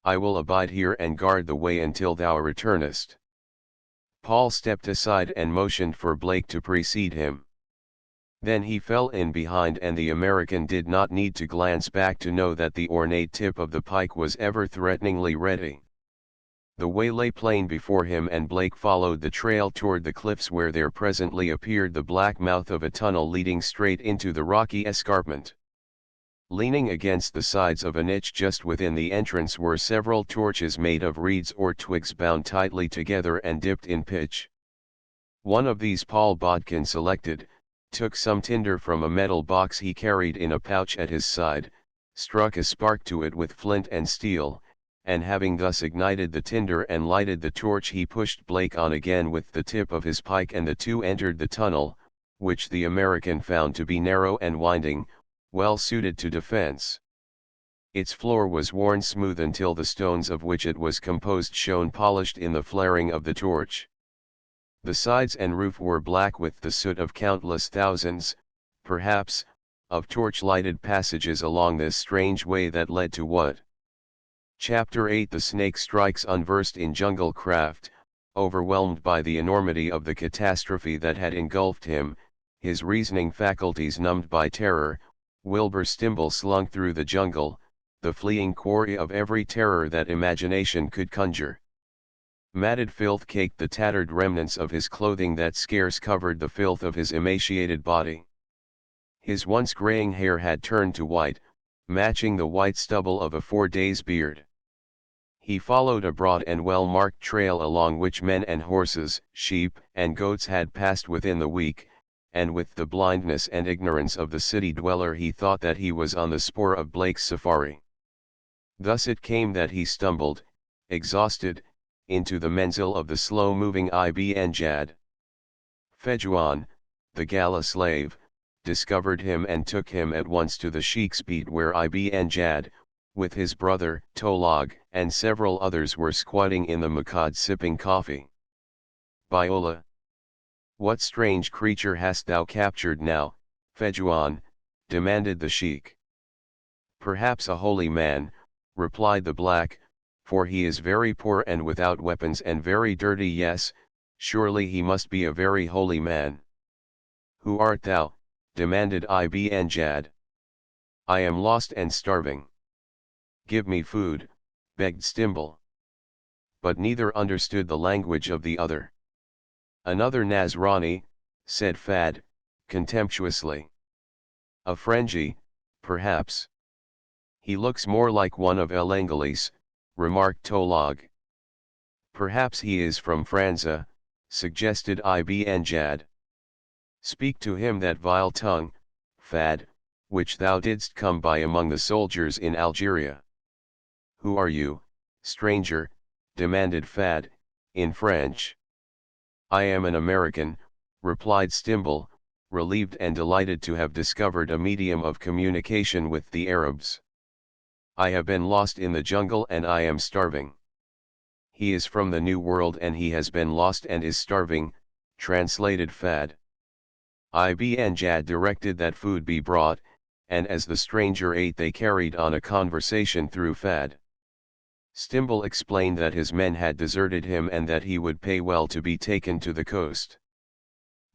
[SPEAKER 1] "I will abide here and guard the way until thou returnest." Paul stepped aside and motioned for Blake to precede him. Then he fell in behind, and the American did not need to glance back to know that the ornate tip of the pike was ever threateningly ready. The way lay plain before him, and Blake followed the trail toward the cliffs, where there presently appeared the black mouth of a tunnel leading straight into the rocky escarpment. Leaning against the sides of a niche just within the entrance were several torches made of reeds or twigs bound tightly together and dipped in pitch. One of these Paul Bodkin selected, took some tinder from a metal box he carried in a pouch at his side, struck a spark to it with flint and steel, and having thus ignited the tinder and lighted the torch, he pushed Blake on again with the tip of his pike, and the two entered the tunnel, which the American found to be narrow and winding, well suited to defense. Its floor was worn smooth until the stones of which it was composed shone polished in the flaring of the torch. The sides and roof were black with the soot of countless thousands, perhaps, of torch-lighted passages along this strange way that led to what? Chapter 8. The snake strikes. Unversed in jungle craft, overwhelmed by the enormity of the catastrophe that had engulfed him, his reasoning faculties numbed by terror, Wilbur Stimble slunk through the jungle, the fleeing quarry of every terror that imagination could conjure. Matted filth caked the tattered remnants of his clothing that scarce covered the filth of his emaciated body. His once graying hair had turned to white, matching the white stubble of a 4 days' beard. He followed a broad and well-marked trail along which men and horses, sheep and goats had passed within the week, and with the blindness and ignorance of the city dweller he thought that he was on the spoor of Blake's safari. Thus it came that he stumbled, exhausted, into the menzil of the slow-moving Ibn Jad. Fejuan, the galley slave, discovered him and took him at once to the Sheikh's beat where Ibn Jad, with his brother, Tolog, and several others were squatting in the Makad sipping coffee. Biola. What strange creature hast thou captured now, Fejuan? Demanded the Sheikh. Perhaps a holy man, replied the black, for he is very poor and without weapons and very dirty. Yes, surely he must be a very holy man. Who art thou? Demanded Ibn Jad. I am lost and starving. Give me food, begged Stimble. But neither understood the language of the other. Another Nasrani, said Fad, contemptuously. A Frenchie, perhaps. He looks more like one of El Angelis, remarked Tolog. Perhaps he is from Franza, suggested Ibn Jad. Speak to him that vile tongue, Fad, which thou didst come by among the soldiers in Algeria. Who are you, stranger? Demanded Fad, in French. I am an American, replied Stimble, relieved and delighted to have discovered a medium of communication with the Arabs. I have been lost in the jungle and I am starving. He is from the New World and he has been lost and is starving, translated Fad. Ibn Jad directed that food be brought, and as the stranger ate they carried on a conversation through Fad. Stimble explained that his men had deserted him and that he would pay well to be taken to the coast.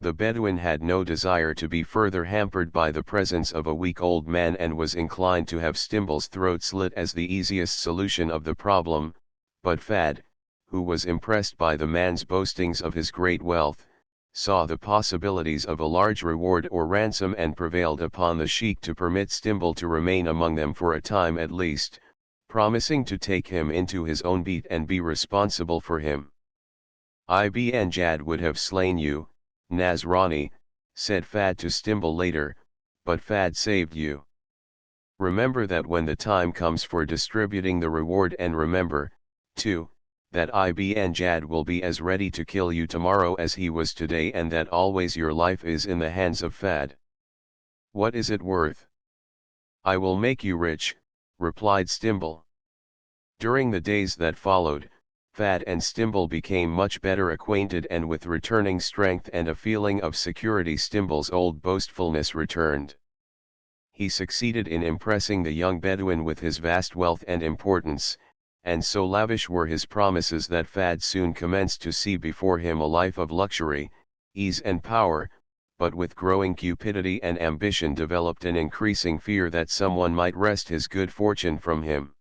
[SPEAKER 1] The Bedouin had no desire to be further hampered by the presence of a weak old man and was inclined to have Stimble's throat slit as the easiest solution of the problem, but Fad, who was impressed by the man's boastings of his great wealth, saw the possibilities of a large reward or ransom and prevailed upon the Sheikh to permit Stimble to remain among them for a time at least, promising to take him into his own beat and be responsible for him. Ibn Jad would have slain you, Nasrani, said Fad to Stimble later, but Fad saved you. Remember that when the time comes for distributing the reward, and remember, too, that Ibn Jad will be as ready to kill you tomorrow as he was today, and that always your life is in the hands of Fad. What is it worth? I will make you rich, replied Stimble. During the days that followed, Fad and Stimble became much better acquainted, and with returning strength and a feeling of security Stimble's old boastfulness returned. He succeeded in impressing the young Bedouin with his vast wealth and importance, and so lavish were his promises that Fad soon commenced to see before him a life of luxury, ease and power, but with growing cupidity and ambition developed an increasing fear that someone might wrest his good fortune from him.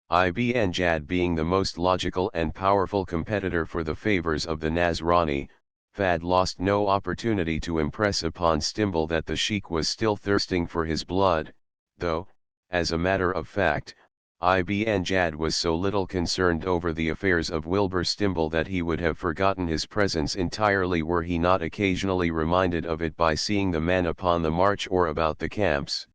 [SPEAKER 1] Ibn Jad being the most logical and powerful competitor for the favors of the Nasrani, Fad lost no opportunity to impress upon Stimble that the Sheikh was still thirsting for his blood, though, as a matter of fact, Ibn Jad was so little concerned over the affairs of Wilbur Stimble that he would have forgotten his presence entirely were he not occasionally reminded of it by seeing the man upon the march or about the camps.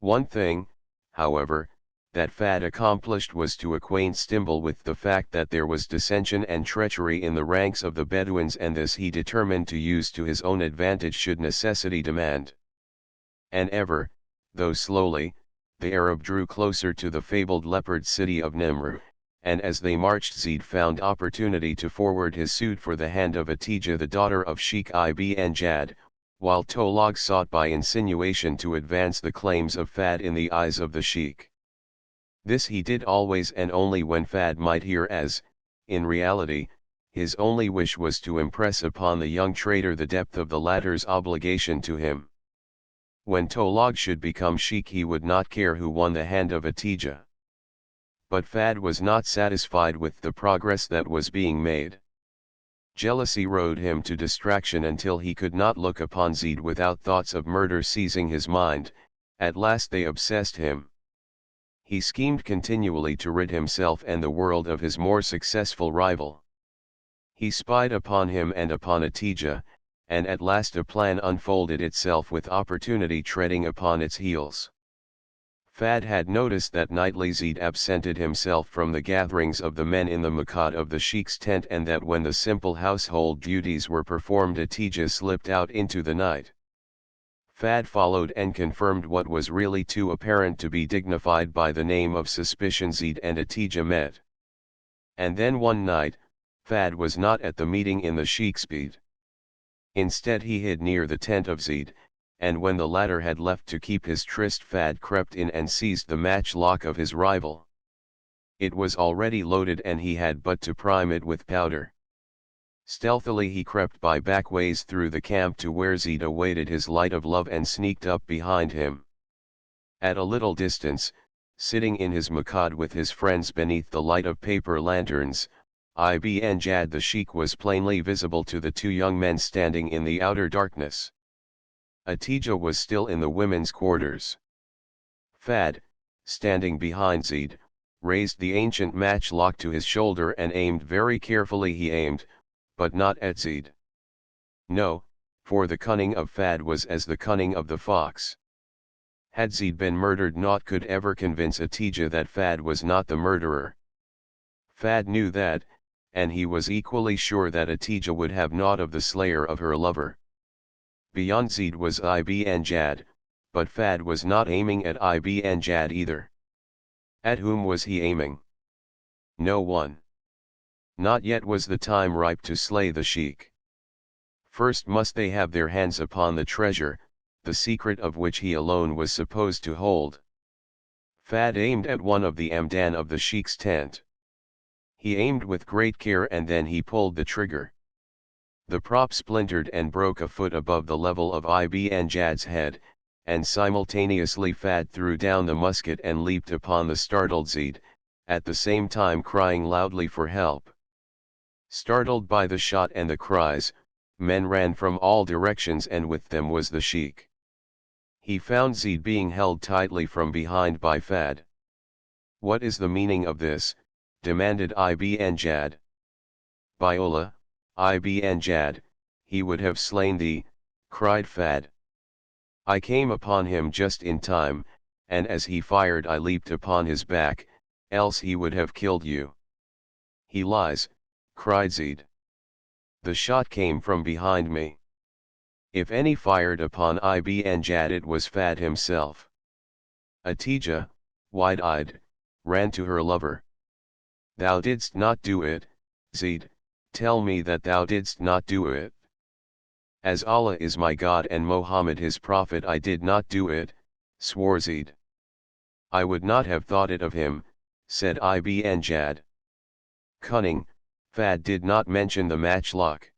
[SPEAKER 1] One thing, however, that Fad accomplished was to acquaint Stimble with the fact that there was dissension and treachery in the ranks of the Bedouins, and this he determined to use to his own advantage should necessity demand. And ever, though slowly, the Arab drew closer to the fabled leopard city of Nimr, and as they marched Zid found opportunity to forward his suit for the hand of Atija, the daughter of Sheikh Ibn Jad, while Tolog sought by insinuation to advance the claims of Fad in the eyes of the Sheikh. This he did always and only when Fad might hear, as, in reality, his only wish was to impress upon the young trader the depth of the latter's obligation to him. When Tolog should become sheik, he would not care who won the hand of Atija. But Fad was not satisfied with the progress that was being made. Jealousy rode him to distraction until he could not look upon Zeid without thoughts of murder seizing his mind. At last they obsessed him. He schemed continually to rid himself and the world of his more successful rival. He spied upon him and upon Atija, and at last a plan unfolded itself with opportunity treading upon its heels. Fad had noticed that nightly Zeid absented himself from the gatherings of the men in the Makad of the sheik's tent, and that when the simple household duties were performed Atija slipped out into the night. Fad followed and confirmed what was really too apparent to be dignified by the name of suspicion. Zeid and Atija met. And then one night, Fad was not at the meeting in the sheik's beat. Instead he hid near the tent of Zeid, and when the latter had left to keep his tryst, Fad crept in and seized the matchlock of his rival. It was already loaded and he had but to prime it with powder. Stealthily he crept by back ways through the camp to where Zeid awaited his light of love and sneaked up behind him. At a little distance, sitting in his Makad with his friends beneath the light of paper lanterns, Ibn Jad the sheik was plainly visible to the two young men standing in the outer darkness. Atija was still in the women's quarters. Fad, standing behind Zeid, raised the ancient matchlock to his shoulder and aimed very carefully. He aimed, but not at Zeid. No, for the cunning of Fad was as the cunning of the fox. Had Zeid been murdered, naught could ever convince Atija that Fad was not the murderer. Fad knew that, and he was equally sure that Atija would have naught of the slayer of her lover. Beyond Zeid was Ibn Jad, but Fad was not aiming at Ibn Jad either. At whom was he aiming? No one. Not yet was the time ripe to slay the sheik. First must they have their hands upon the treasure, the secret of which he alone was supposed to hold. Fad aimed at one of the amdan of the sheik's tent. He aimed with great care and then he pulled the trigger. The prop splintered and broke a foot above the level of Ibn Jad's head, and simultaneously Fad threw down the musket and leaped upon the startled Zeid, at the same time crying loudly for help. Startled by the shot and the cries, men ran from all directions and with them was the sheik. He found Zeid being held tightly from behind by Fad. "What is the meaning of this?" demanded Ibn Jad. "By Allah, Ibn Jad, he would have slain thee," cried Fad. "I came upon him just in time, and as he fired I leaped upon his back, else he would have killed you." "He lies," cried Zeid. "The shot came from behind me. If any fired upon Ibn Jad it was Fad himself." Atija, wide-eyed, ran to her lover. "Thou didst not do it, Zeid, tell me that thou didst not do it." "As Allah is my God and Mohammed his prophet, I did not do it," swore Zeid. "I would not have thought it of him," said Ibn Jad. Cunning, Fad did not mention the matchlock.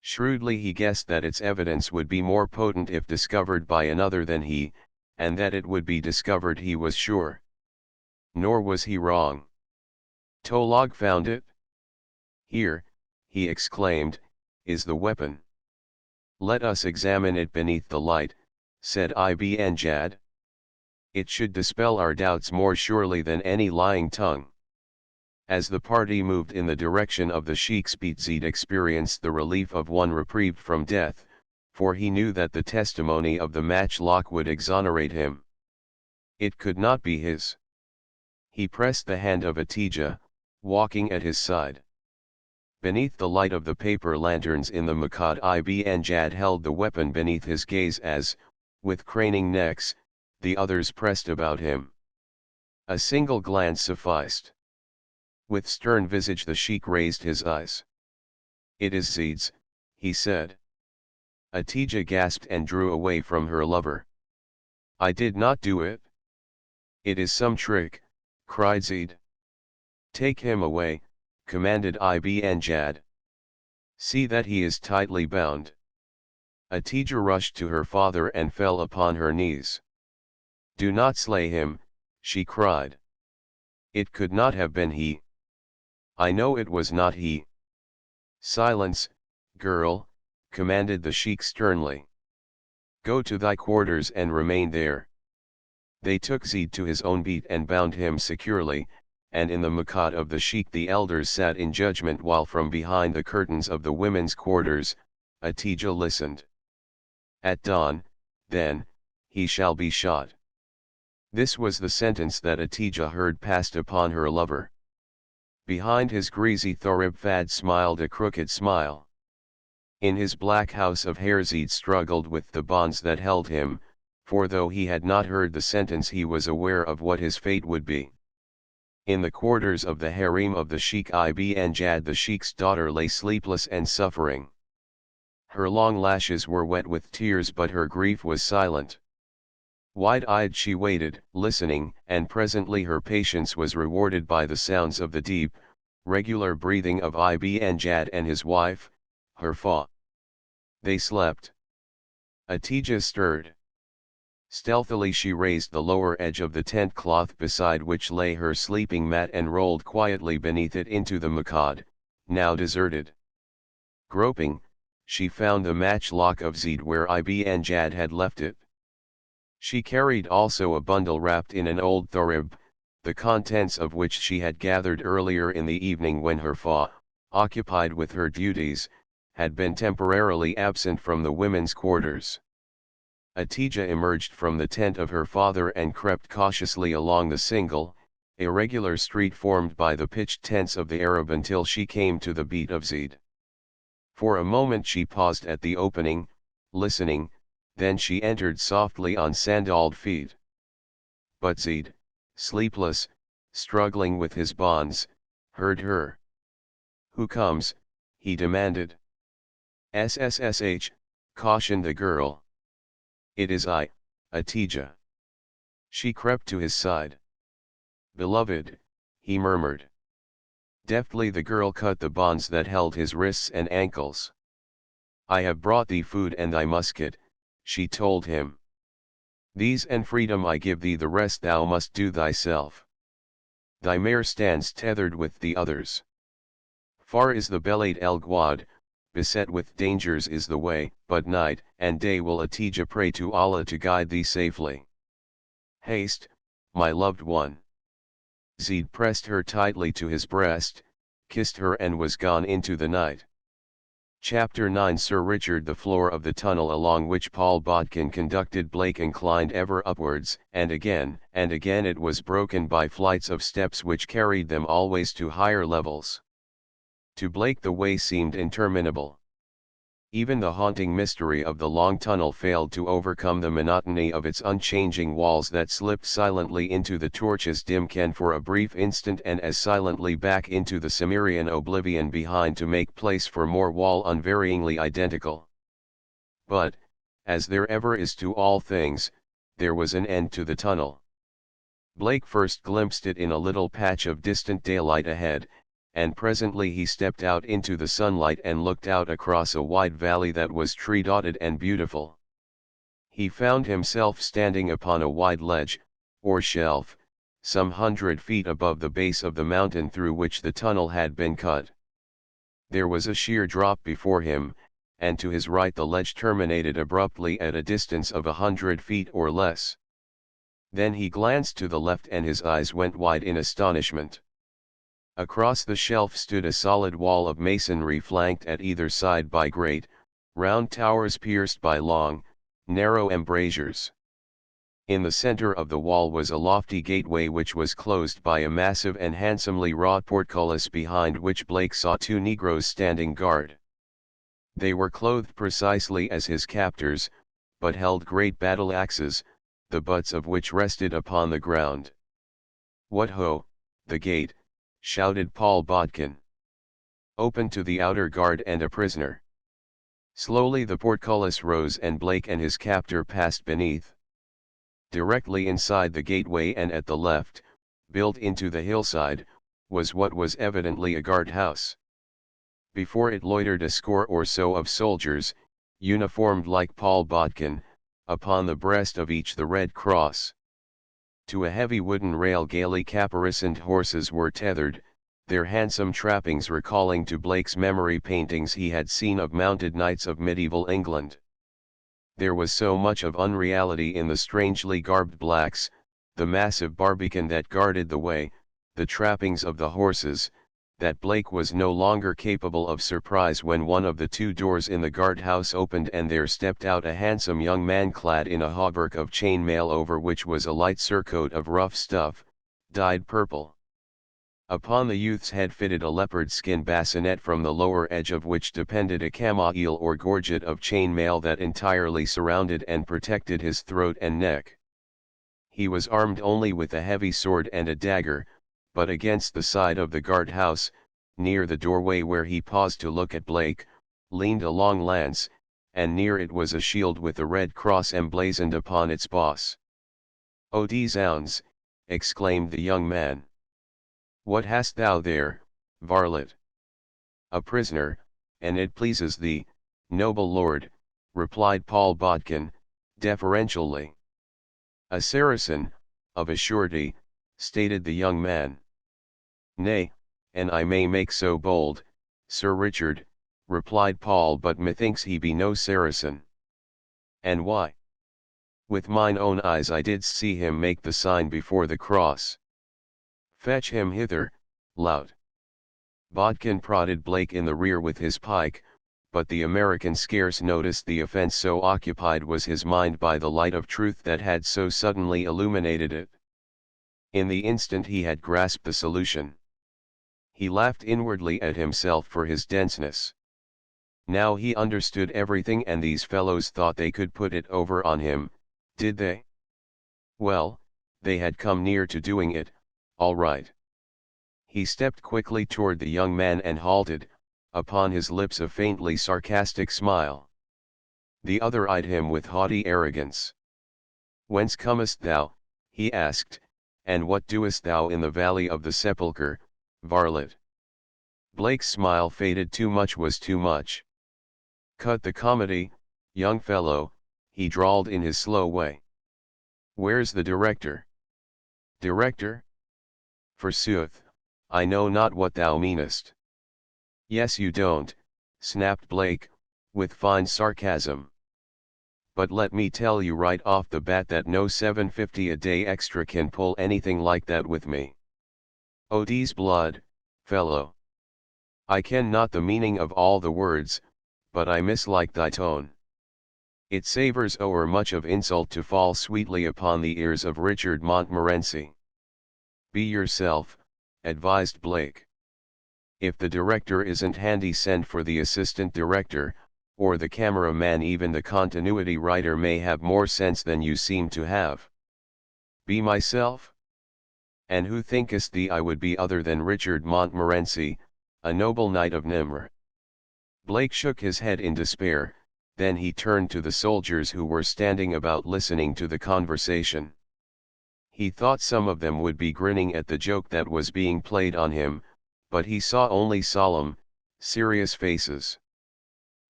[SPEAKER 1] Shrewdly he guessed that its evidence would be more potent if discovered by another than he, and that it would be discovered he was sure. Nor was he wrong. Tolog found it. "Here," he exclaimed, "is the weapon. Let us examine it beneath the light," said Ibn Jad. "It should dispel our doubts more surely than any lying tongue." As the party moved in the direction of the sheik's beat, Zeid experienced the relief of one reprieved from death, for he knew that the testimony of the matchlock would exonerate him. It could not be his. He pressed the hand of Atija, walking at his side. Beneath the light of the paper lanterns in the Makad, Ibn Jad held the weapon beneath his gaze as, with craning necks, the others pressed about him. A single glance sufficed. With stern visage the sheik raised his eyes. "It is Zeid's," he said. Atija gasped and drew away from her lover. "I did not do it." "It is some trick," cried Zeid. "Take him away," commanded Ibn Jad. "See that he is tightly bound."
[SPEAKER 2] Atija rushed to her father and fell upon her knees. "Do not slay him," she cried. "It could not have been he. I know it was not he." "Silence, girl," commanded the sheik sternly. "Go to thy quarters and remain there." They took Zeid to his own beat and bound him securely, and in the mukad of the sheik the elders sat in judgment while from behind the curtains of the women's quarters, Atija listened. "At dawn, then, he shall be shot." This was the sentence that Atija heard passed upon her lover. Behind his greasy thorib Fad smiled a crooked smile. In his black house of hair Zeid struggled with the bonds that held him, for though he had not heard the sentence he was aware of what his fate would be. In the quarters of the harem of the Sheikh Ibn Jad the Sheikh's daughter lay sleepless and suffering. Her long lashes were wet with tears but her grief was silent. Wide-eyed she waited, listening, and presently her patience was rewarded by the sounds of the deep, regular breathing of Ibn Jad and his wife, her Fa. They slept. Atija stirred. Stealthily she raised the lower edge of the tent cloth beside which lay her sleeping mat and rolled quietly beneath it into the mukad, now deserted. Groping, she found the matchlock of Zeid where Ibn Jad had left it. She carried also a bundle wrapped in an old thorib, the contents of which she had gathered earlier in the evening when her Fa, occupied with her duties, had been temporarily absent from the women's quarters. Atija emerged from the tent of her father and crept cautiously along the single, irregular street formed by the pitched tents of the Arab until she came to the beat of Zeid. For a moment she paused at the opening, listening, then she entered softly on sandaled feet. But Zeid, sleepless, struggling with his bonds, heard her. "Who comes?" he demanded. "SSSH," cautioned the girl. "It is I, Atija." She crept to his side. "Beloved," he murmured. Deftly the girl cut the bonds that held his wrists and ankles. "I have brought thee food and thy musket," she told him. "These and freedom I give thee, the rest thou must do thyself. Thy mare stands tethered with the others. Far is the Belayt el Guad, beset with dangers is the way, but night and day will Atija pray to Allah to guide thee safely. Haste, my loved one." Zeid pressed her tightly to his breast, kissed her and was gone into the night. Chapter 9 Sir Richard. The floor of the tunnel along which Paul Bodkin conducted Blake inclined ever upwards, and again it was broken by flights of steps which carried them always to higher levels. To Blake the way seemed interminable. Even the haunting mystery of the long tunnel failed to overcome the monotony of its unchanging walls that slipped silently into the torch's dim ken for a brief instant and as silently back into the Cimmerian oblivion behind to make place for more wall unvaryingly identical. But, as there ever is to all things, there was an end to the tunnel. Blake first glimpsed it in a little patch of distant daylight ahead, and presently he stepped out into the sunlight and looked out across a wide valley that was tree-dotted and beautiful. He found himself standing upon a wide ledge, or shelf, some 100 feet above the base of the mountain through which the tunnel had been cut. There was a sheer drop before him, and to his right the ledge terminated abruptly at a distance of 100 feet or less. Then he glanced to the left and his eyes went wide in astonishment. Across the shelf stood a solid wall of masonry flanked at either side by great, round towers pierced by long, narrow embrasures. In the center of the wall was a lofty gateway which was closed by a massive and handsomely wrought portcullis behind which Blake saw two Negroes standing guard. They were clothed precisely as his captors, but held great battle axes, the butts of which rested upon the ground. "What ho, the gate!" shouted Paul Bodkin. "Open to the outer guard and a prisoner." Slowly the portcullis rose and Blake and his captor passed beneath. Directly inside the gateway and at the left, built into the hillside, was what was evidently a guardhouse. Before it loitered a score or so of soldiers,
[SPEAKER 1] uniformed like Paul Bodkin, upon the breast of each the red cross. To a heavy wooden rail gaily caparisoned horses were tethered, their handsome trappings recalling to Blake's memory paintings he had seen of mounted knights of medieval England. There was so much of unreality in the strangely garbed blacks, the massive barbican that guarded the way, the trappings of the horses, that Blake was no longer capable of surprise when one of the two doors in the guardhouse opened and there stepped out a handsome young man clad in a hauberk of chain mail over which was a light surcoat of rough stuff, dyed purple. Upon the youth's head fitted a leopard skin bassinet from the lower edge of which depended a camail or gorget of chain mail that entirely surrounded and protected his throat and neck. He was armed only with a heavy sword and a dagger, but against the side of the guardhouse, near the doorway where he paused to look at Blake, leaned a long lance, and near it was a shield with a red cross emblazoned upon its boss. "O d zounds!" exclaimed the young man. "What hast thou there, varlet?" "A prisoner, an it pleases thee, noble lord," replied Paul Bodkin, deferentially. "A Saracen, of a surety," stated the young man. "Nay, and I may make so bold, Sir Richard," replied Paul, "but methinks he be no Saracen." "And why?" "With mine own eyes I did see him make the sign before the cross." "Fetch him hither, lout." Bodkin prodded Blake in the rear with his pike, but the American scarce noticed the offense, so occupied was his mind by the light of truth that had so suddenly illuminated it. In the instant he had grasped the solution. He laughed inwardly at himself for his denseness. Now he understood everything, and these fellows thought they could put it over on him, did they? Well, they had come near to doing it, all right. He stepped quickly toward the young man and halted, upon his lips a faintly sarcastic smile. The other eyed him with haughty arrogance. "Whence comest thou?" he asked, "and what doest thou in the valley of the sepulchre, varlet?" Blake's smile faded. Too much was too much. "Cut the comedy, young fellow," he drawled in his slow way. "Where's the director?" "Director? Forsooth, I know not what thou meanest." "Yes, you don't," snapped Blake, with fine sarcasm. "But let me tell you right off the bat that no $7.50 a day extra can pull anything like that with me. Od's blood, fellow. I ken not the meaning of all the words, but I mislike thy tone. It savours o'er much of insult to fall sweetly upon the ears of Richard Montmorency." "Be yourself," advised Blake. "If the director isn't handy, send for the assistant director, or the cameraman. Even the continuity writer may have more sense than you seem to have." "Be myself? And who thinkest thee I would be other than Richard Montmorency, a noble knight of Nimr?" Blake shook his head in despair, then he turned to the soldiers who were standing about listening to the conversation. He thought some of them would be grinning at the joke that was being played on him, but he saw only solemn, serious faces.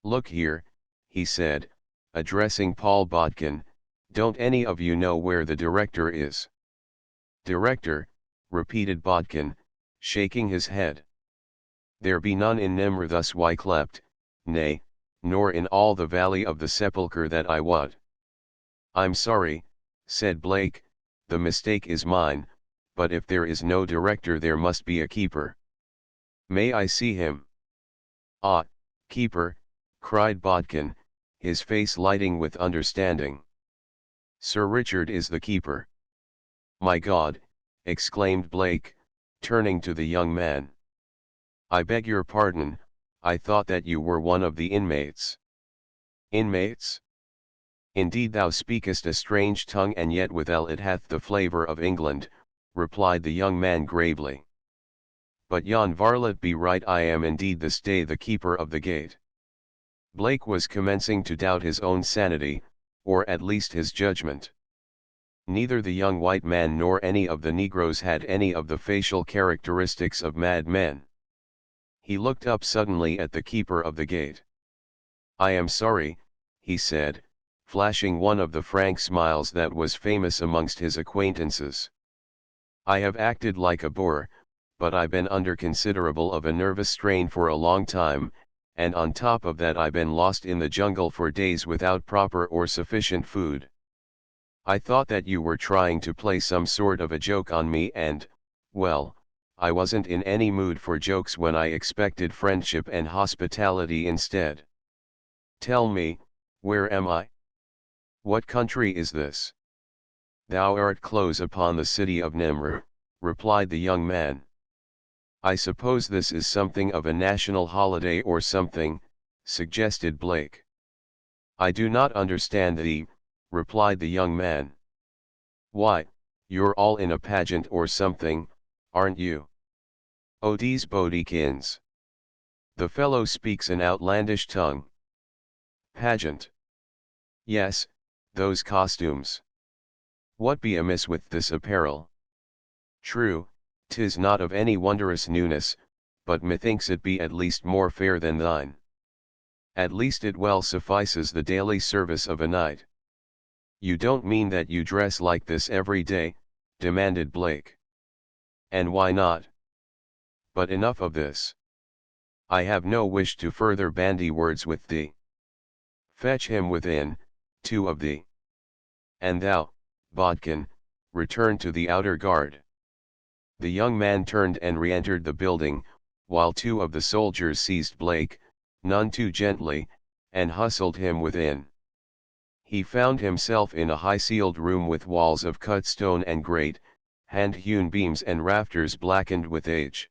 [SPEAKER 1] "Look here," he said, addressing Paul Bodkin, "don't any of you know where the director is?" "Director," repeated Bodkin, shaking his head. "There be none in Nimr thus yclept, nay, nor in all the valley of the sepulchre that I wot." "I'm sorry," said Blake, "the mistake is mine, but if there is no director there must be a keeper." "May I see him?" "Ah, keeper," cried Bodkin, his face lighting with understanding. "Sir Richard is the keeper." "My God," exclaimed Blake, turning to the young man. "I beg your pardon, I thought that you were one of the inmates." "Inmates? Indeed thou speakest a strange tongue, and yet withal it hath the flavour of England," replied the young man gravely. "But yon varlet be right, I am indeed this day the keeper of the gate." Blake was commencing to doubt his own sanity, or at least his judgment. Neither the young white man nor any of the Negroes had any of the facial characteristics of madmen. He looked up suddenly at the keeper of the gate. "I am sorry,"
[SPEAKER 2] he said, flashing one of the frank smiles that was famous amongst his acquaintances. I have acted like a boor, but I been under considerable of a nervous strain for a long time, and on top of that I been lost in the jungle for days without proper or sufficient food. I thought that you were trying to play some sort of a joke on me and, well, I wasn't in any mood for jokes when I expected friendship and hospitality instead. Tell me, where am I? What country is this? Thou art close upon the city of Nimr, replied the young man. I suppose this is something of a national holiday or something, suggested Blake. I do not understand thee, replied the young man. Why, you're all in a pageant or something, aren't you? Odie's bodykins. The fellow speaks an outlandish tongue. Pageant. Yes, those costumes. What be amiss with this apparel? True, 'tis not of any wondrous newness, but methinks it be at least more fair than thine. At least it well suffices the daily service of a knight. You don't mean that you dress like this every day, demanded Blake. And why not? But enough of this. I have no wish to further bandy words with thee. Fetch him within, two of thee. And thou, Bodkin, return to the outer guard. The young man turned and re-entered the building, while two of the soldiers seized Blake, none too gently, and hustled him within. He found himself in a high-ceiled room with walls of cut stone and great, hand-hewn beams and rafters blackened with age.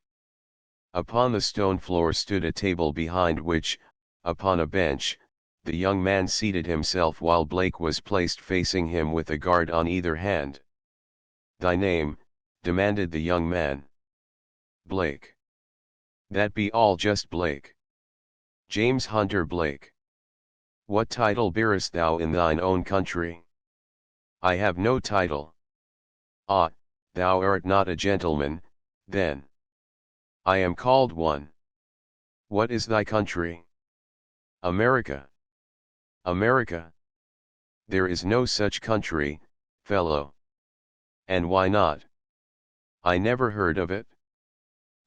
[SPEAKER 2] Upon the stone floor stood a table behind which, upon a bench, the young man seated himself while Blake was placed facing him with a guard on either hand. Thy name? Demanded the young man. Blake. That be all just Blake. James Hunter Blake. What title bearest thou in thine own country? I have no title. Ah, thou art not a gentleman, then. I am called one. What is thy country? America. America. There is no such country, fellow. And why not? I never heard of it.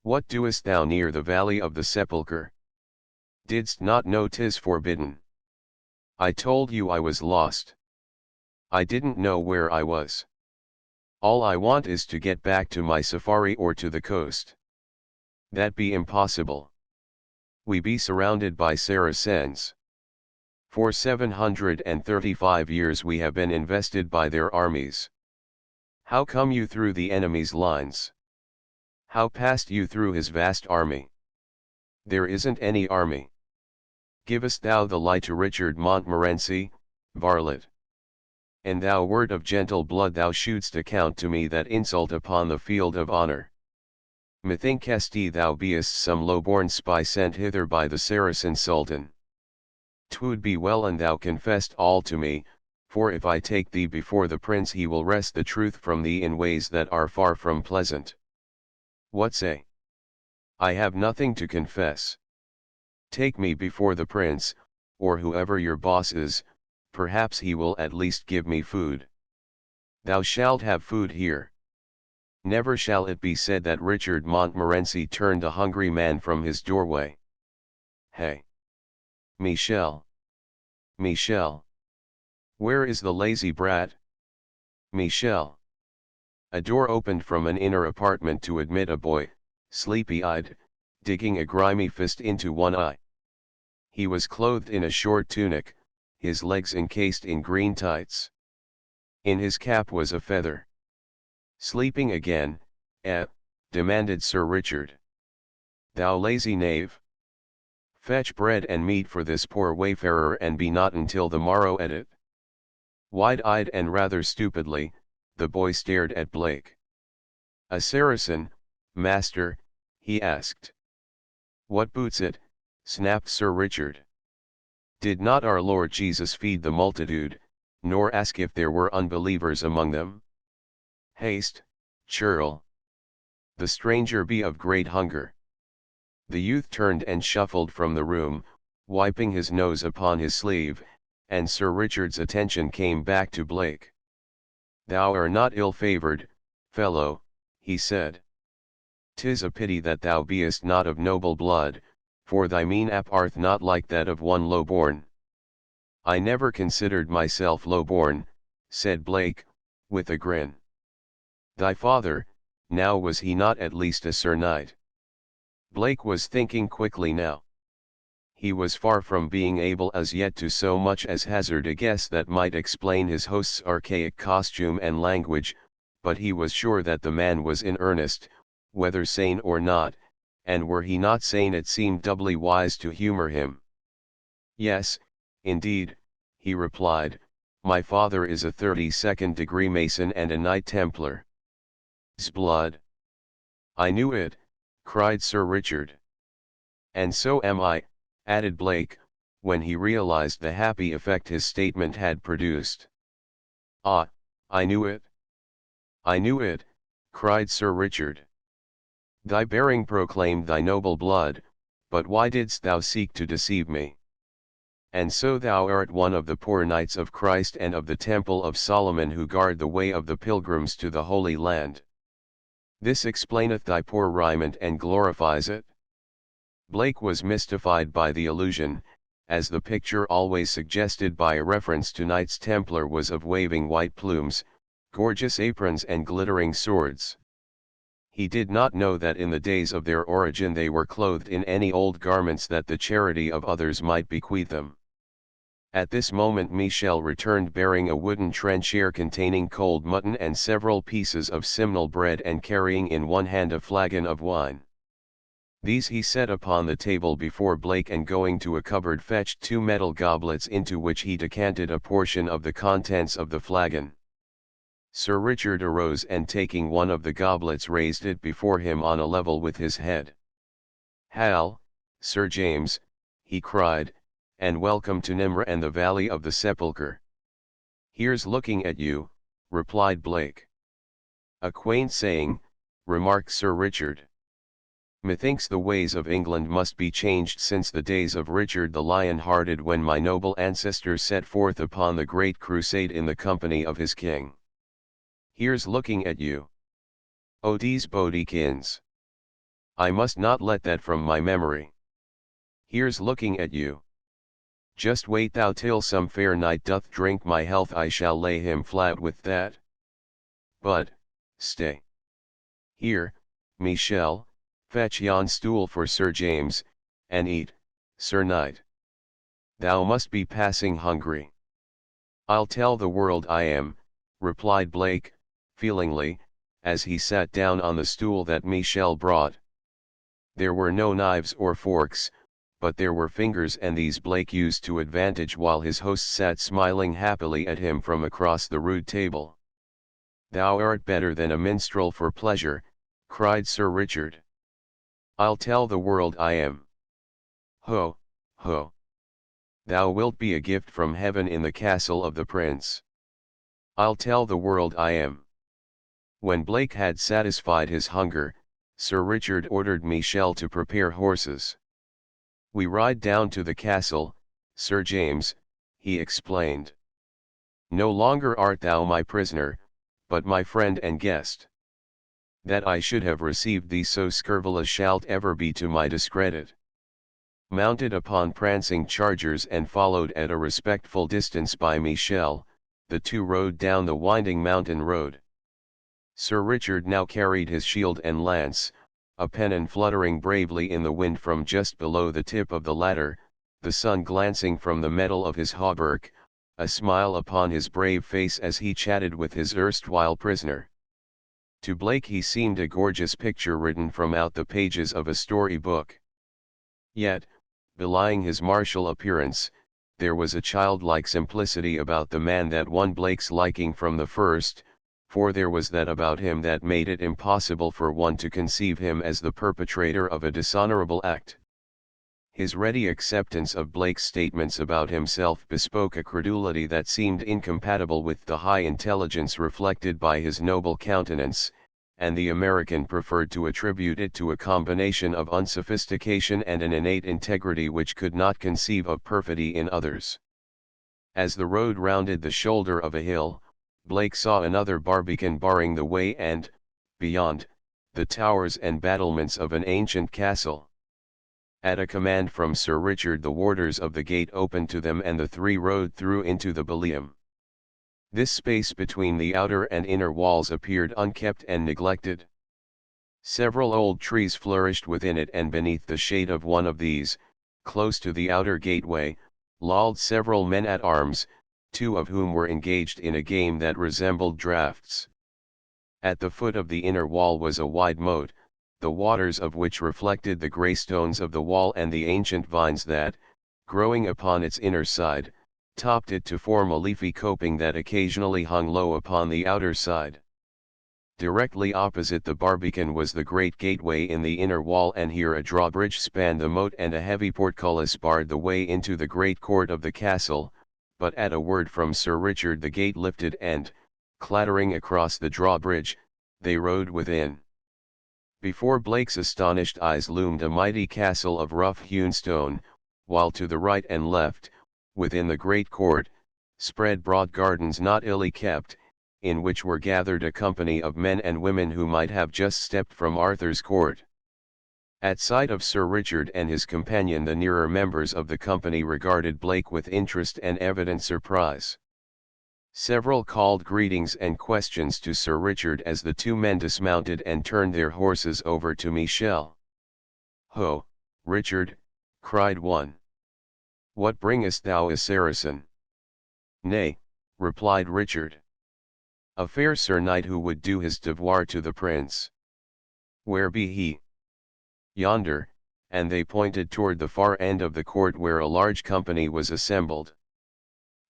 [SPEAKER 2] What doest thou near the valley of the sepulchre? Didst not know 'tis forbidden? I told you I was lost. I didn't know where I was. All I want is to get back to my safari or to the coast. That be impossible. We be surrounded by Saracens. For 735 years we have been invested by their armies. How come you through the enemy's lines? How passed you through his vast army? There isn't any army. Givest thou the lie to Richard Montmorency, varlet? And thou word of gentle blood thou shouldst account to me that insult upon the field of honor. Methinkest thou beest some low-born spy sent hither by the Saracen Sultan. 'Twould be well an thou confessed all to me, for if I take thee before the prince he will wrest the truth from thee in ways that are far from pleasant. What say? I have nothing to confess. Take me before the prince, or whoever your boss is, perhaps he will at least give me food. Thou shalt have food here. Never shall it be said that Richard Montmorency turned a hungry man from his doorway. Hey! Michel! Michel! Where is the lazy brat? Michel! A door opened from an inner apartment to admit a boy, sleepy-eyed, digging a grimy fist into one eye. He was clothed in a short tunic, his legs encased in green tights. In his cap was a feather. Sleeping again, eh? Demanded Sir Richard. Thou lazy knave! Fetch bread and meat for this poor wayfarer and be not until the morrow at it. Wide-eyed and rather stupidly, the boy stared at Blake. A Saracen, master, he asked. What boots it? Snapped Sir Richard. Did not our Lord Jesus feed the multitude, nor ask if there were unbelievers among them? Haste, churl! The stranger be of great hunger. The youth turned and shuffled from the room, wiping his nose upon his sleeve,
[SPEAKER 1] and Sir Richard's attention came back to Blake. "Thou art not ill-favoured, fellow," he said. "'Tis a pity that thou beest not of noble blood, for thy mien appeareth not like that of one low-born." "I never considered myself low-born," said Blake, with a grin. "Thy father, now was he not at least a Sir Knight?" Blake was thinking quickly now. He was far from being able as yet to so much as hazard a guess that might explain his host's archaic costume and language, but he was sure that the man was in earnest, whether sane or not, and were he not sane it seemed doubly wise to humor him. "Yes, indeed," he replied, "my father is a 32nd degree Mason and a Knight Templar." "'Sblood! I knew it," cried Sir Richard. "And so am I," added Blake, when he realized the happy effect his statement had produced. "Ah, I knew it! I knew it," cried Sir Richard. "Thy bearing proclaimed thy noble blood, but why didst thou seek to deceive me? And so thou art one of the poor knights of Christ and of the Temple of Solomon who guard the way of the pilgrims to the Holy Land. This explaineth thy poor raiment and glorifies it." Blake was mystified by the allusion, as the picture always suggested by a reference to Knights Templar was of waving white plumes, gorgeous aprons and glittering swords. He did not know that in the days of their origin they were clothed in any old garments that the charity of others might bequeath them. At this moment Michel returned bearing a wooden trencher containing cold mutton and several pieces of simnel bread and carrying in one hand a flagon of wine. These he set upon the table before Blake and going to a cupboard fetched 2 metal goblets into which he decanted a portion of the contents of the flagon. Sir Richard arose and taking one of the goblets raised it before him on a level with his head. "Hal, Sir James," he cried, "and welcome to Nimr and the Valley of the Sepulchre." "Here's looking at you," replied Blake. "A quaint saying," remarked Sir Richard. "Methinks the ways of England must be changed since the days of Richard the Lion-hearted when my noble ancestor set forth upon the great crusade in the company of his king. Here's looking at you. Odes bodykins. I must not let that from my memory. Here's looking at you. Just wait thou till some fair knight doth drink my health, I shall lay him flat with that. But, stay. Here, Michel, fetch yon stool for Sir James, and eat, Sir Knight. Thou must be passing hungry." "I'll tell the world I am," replied Blake, feelingly, as he sat down on the stool that Michel brought. There were no knives or forks, but there were fingers, and these Blake used to advantage while his host sat smiling happily at him from across the rude table. "Thou art better than a minstrel for pleasure," cried Sir Richard. "I'll tell the world I am. Ho, ho. Thou wilt be a gift from heaven in the castle of the prince. I'll tell the world I am." When Blake had satisfied his hunger, Sir Richard ordered Michel to prepare horses. "We ride down to the castle, Sir James," he explained. "No longer art thou my prisoner, but my friend and guest. That I should have received thee so scurvilous shalt ever be to my discredit." Mounted upon prancing chargers and followed at a respectful distance by Michel, the two rode down the winding mountain road. Sir Richard now carried his shield and lance, a pennon fluttering bravely in the wind from just below the tip of the latter, the sun glancing from the metal of his hauberk, a smile upon his brave face as he chatted with his erstwhile prisoner. To Blake he seemed a gorgeous picture written from out the pages of a story book. Yet, belying his martial appearance, there was a childlike simplicity about the man that won Blake's liking from the first, for there was that about him that made it impossible for one to conceive him as the perpetrator of a dishonorable act. His ready acceptance of Blake's statements about himself bespoke a credulity that seemed incompatible with the high intelligence reflected by his noble countenance, and the American preferred to attribute it to a combination of unsophistication and an innate integrity which could not conceive of perfidy in others. As the road rounded the shoulder of a hill, Blake saw another barbican barring the way and, beyond, the towers and battlements of an ancient castle. At a command from Sir Richard the warders of the gate opened to them and the three rode through into the ballium. This space between the outer and inner walls appeared unkept and neglected. Several old trees flourished within it, and beneath the shade of one of these, close to the outer gateway, lolled several men at arms, two of whom were engaged in a game that resembled draughts. At the foot of the inner wall was a wide moat, the waters of which reflected the grey stones of the wall and the ancient vines that, growing upon its inner side, topped it to form a leafy coping that occasionally hung low upon the outer side. Directly opposite the barbican was the great gateway in the inner wall, and here a drawbridge spanned the moat and a heavy portcullis barred the way into the great court of the castle, but at a word from Sir Richard the gate lifted and, clattering across the drawbridge, they rode within. Before Blake's astonished eyes loomed a mighty castle of rough-hewn stone, while to the right and left, within the great court, spread broad gardens not illy kept, in which were gathered a company of men and women who might have just stepped from Arthur's court. At sight of Sir Richard and his companion, the nearer members of the company regarded Blake with interest and evident surprise. Several called greetings and questions to Sir Richard as the two men dismounted and turned their horses over to Michel. "Ho, Richard," cried one. "What bringest thou a Saracen?" "Nay," replied Richard. "A fair Sir Knight who would do his devoir to the prince." "Where be he?" "Yonder," and they pointed toward the far end of the court where a large company was assembled.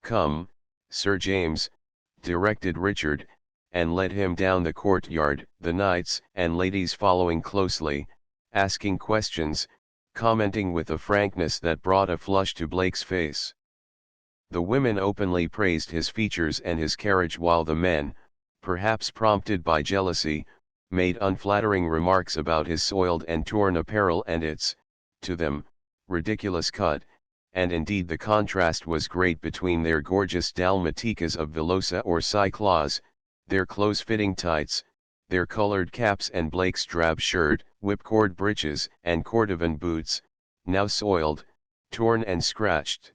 [SPEAKER 1] "Come, Sir James," directed Richard, and led him down the courtyard, the knights and ladies following closely, asking questions, commenting with a frankness that brought a flush to Blake's face. The women openly praised his features and his carriage, while the men, perhaps prompted by jealousy, made unflattering remarks about his soiled and torn apparel and its, to them, ridiculous cut, and indeed the contrast was great between their gorgeous dalmaticas of Velosa or Cyclaws, their close-fitting tights, their colored caps, and Blake's drab shirt, whipcord breeches, and cordovan boots, now soiled, torn and scratched.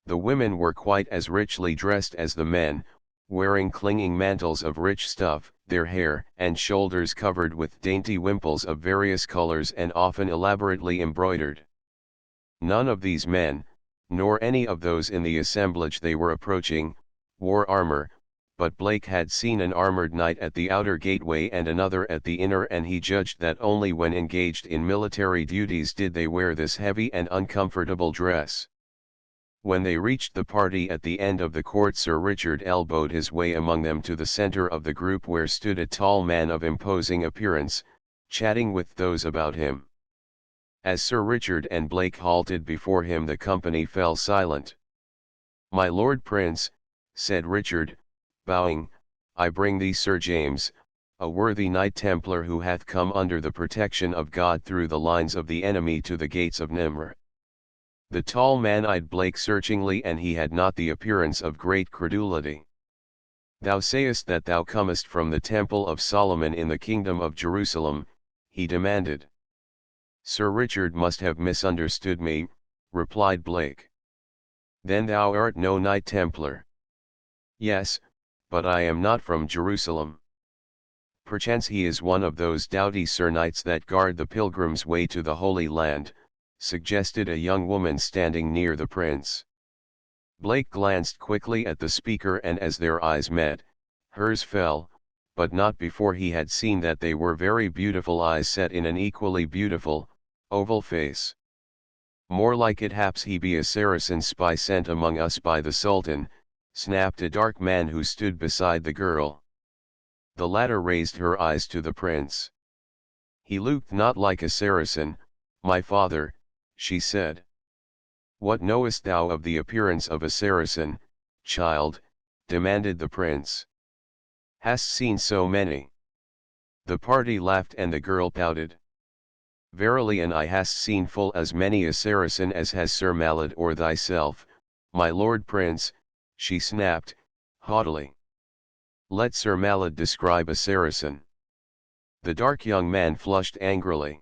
[SPEAKER 1] The women were quite as richly dressed as the men, wearing clinging mantles of rich stuff, their hair and shoulders covered with dainty wimples of various colors and often elaborately embroidered. None of these men, nor any of those in the assemblage they were approaching, wore armor, but Blake had seen an armored knight at the outer gateway and another at the inner, and he judged that only when engaged in military duties did they wear this heavy and uncomfortable dress. When they reached the party at the end of the court, Sir Richard elbowed his way among them to the center of the group, where stood a tall man of imposing appearance, chatting with those about him. As Sir Richard and Blake halted before him, the company fell silent. "My Lord Prince," said Richard, bowing, "I bring thee Sir James, a worthy Knight Templar who hath come under the protection of God through the lines of the enemy to the gates of Nimr." The tall man eyed Blake searchingly, and he had not the appearance of great credulity. "Thou sayest that thou comest from the Temple of Solomon in the Kingdom of Jerusalem," he demanded. "Sir Richard must have misunderstood me," replied Blake. "Then thou art no Knight Templar?" "Yes, but I am not from Jerusalem." "Perchance he is one of those doughty Sir Knights that guard the pilgrim's way to the Holy Land," suggested a young woman standing near the prince. Blake glanced quickly at the speaker, and as their eyes met, hers fell, but not before he had seen that they were very beautiful eyes set in an equally beautiful, oval face. "More like it haps he be a Saracen spy sent among us by the Sultan," snapped a dark man who stood beside the girl. The latter raised her eyes to the prince. "He looked not like a Saracen, my father," she said. "What knowest thou of the appearance of a Saracen, child?" demanded the prince. "Hast seen so many?" The party laughed and the girl pouted. "Verily, and I hast seen full as many a Saracen as has Sir Malad or thyself, "My lord prince," she snapped, haughtily. "Let Sir Malad describe a Saracen." The dark young man flushed angrily.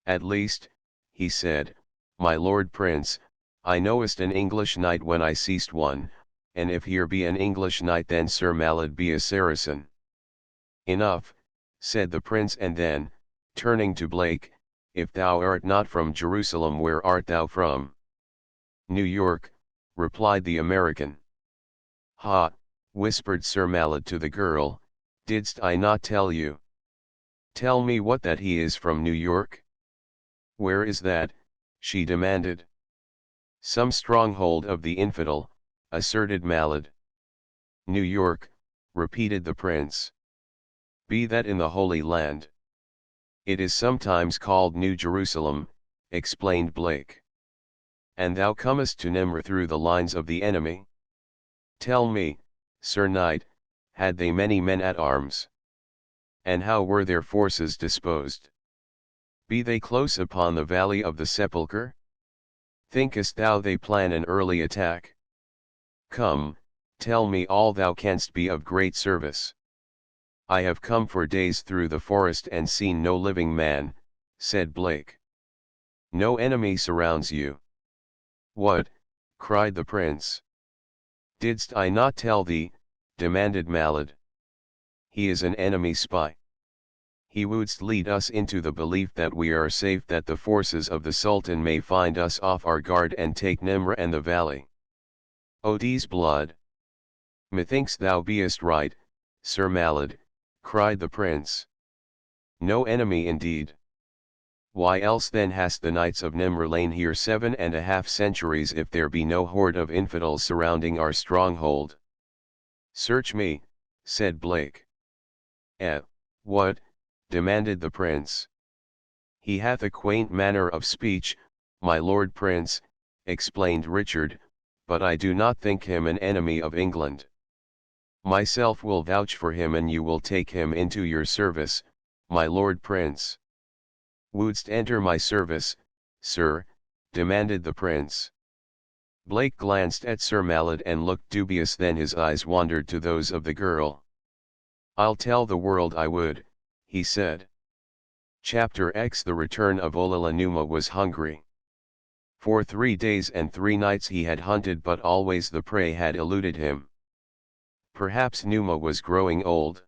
[SPEAKER 1] "At least," he said, "my lord prince, I knowest an English knight when I seest one, and if here be an English knight then Sir Malad be a Saracen." "Enough," said the prince, and then, turning to Blake, "if thou art not from Jerusalem, where art thou from?" "New York," replied the American. "Ha," whispered Sir Malad to the girl, "didst I not tell you? Tell me what that he is from New York?" "Where is that?" she demanded. "Some stronghold of the infidel," asserted Malad. "New York," repeated the prince. "Be that in the Holy Land?" "It is sometimes called New Jerusalem," explained Blake. "And thou comest to Nimr through the lines of the enemy? Tell me, Sir Knight, had they many men at arms? And how were their forces disposed? Be they close upon the valley of the sepulchre? Thinkest thou they plan an early attack? Come, tell me all thou canst be of great service." "I have come for days through the forest and seen no living man," said Blake. "No enemy surrounds you?" "What?" cried the prince. "Didst I not tell thee?" demanded Malad. "He is an enemy spy. He wouldst lead us into the belief that we are safe, that the forces of the Sultan may find us off our guard and take Nimr and the valley. Od's blood! "Methinks thou beest right, Sir Malad," cried the prince. "No enemy indeed. Why else then hast the knights of Nimr lain here 7.5 centuries if there be no horde of infidels surrounding our stronghold?" "Search me," said Blake. What?" demanded the prince. "He hath a quaint manner of speech, my lord prince," explained Richard, "but I do not think him an enemy of England. Myself will vouch for him, and you will take him into your service, my lord prince." "Wouldst enter my service, sir?" demanded the prince. Blake glanced at Sir Malad and looked dubious, then his eyes wandered to those of the girl. "I'll tell the world I would," he said. Chapter X The return of Olala. Numa was hungry. For 3 days and 3 nights he had hunted, but always the prey had eluded him. Perhaps Numa was growing old.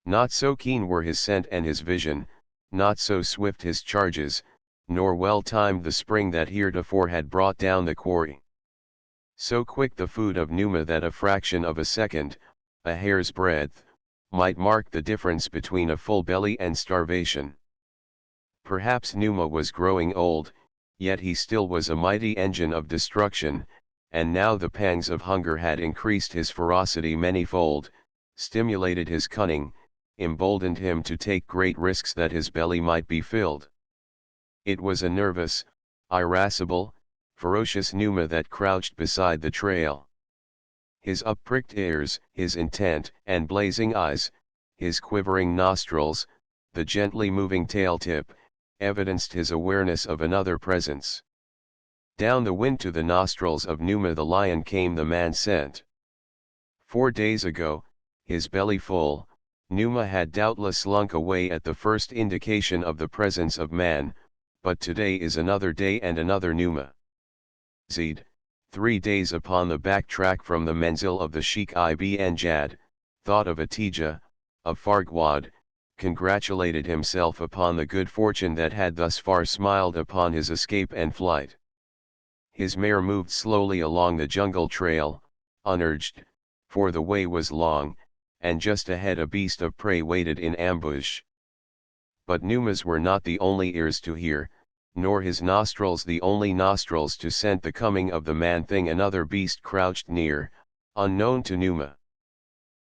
[SPEAKER 1] Not so keen were his scent and his vision, not so swift his charges, nor well timed the spring that heretofore had brought down the quarry. So quick the food of Numa that a fraction of a second, a hair's breadth, might mark the difference between a full belly and starvation. Perhaps Numa was growing old, yet he still was a mighty engine of destruction, and now the pangs of hunger had increased his ferocity manyfold, stimulated his cunning, emboldened him to take great risks that his belly might be filled. It was a nervous, irascible, ferocious Numa that crouched beside the trail. His up-pricked ears, his intent and blazing eyes, his quivering nostrils, the gently moving tail tip, evidenced his awareness of another presence. Down the wind to the nostrils of Numa the lion came the man scent. 4 days ago, his belly full, Numa had doubtless slunk away at the first indication of the presence of man, but today is another day and another Numa. Zed, 3 days upon the back track from the Menzil of the Sheikh Ibn Jad, thought of Atija, of Fargwad, congratulated himself upon the good fortune that had thus far smiled upon his escape and flight. His mare moved slowly along the jungle trail, unurged, for the way was long, and just ahead a beast of prey waited in ambush. But Numa's were not the only ears to hear, nor his nostrils the only nostrils to scent the coming of the man-thing. Another beast crouched near, unknown to Numa.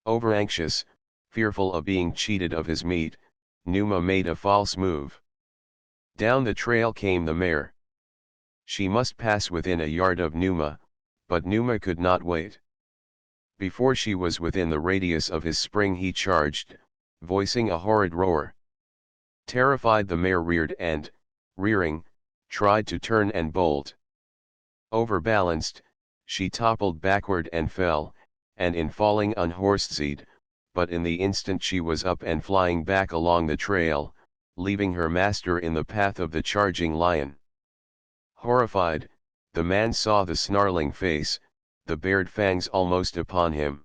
[SPEAKER 1] Over-anxious, fearful of being cheated of his meat, Numa made a false move. Down the trail came the mare. She must pass within a yard of Numa, but Numa could not wait. Before she was within the radius of his spring he charged, voicing a horrid roar. Terrified, the mare reared and, rearing, tried to turn and bolt. Overbalanced,
[SPEAKER 2] She toppled backward and fell, and in falling unhorsed Zed, but in the instant she was up and flying back along the trail, leaving her master in the path of the charging lion. Horrified, the man saw the snarling face, the bared fangs almost upon him.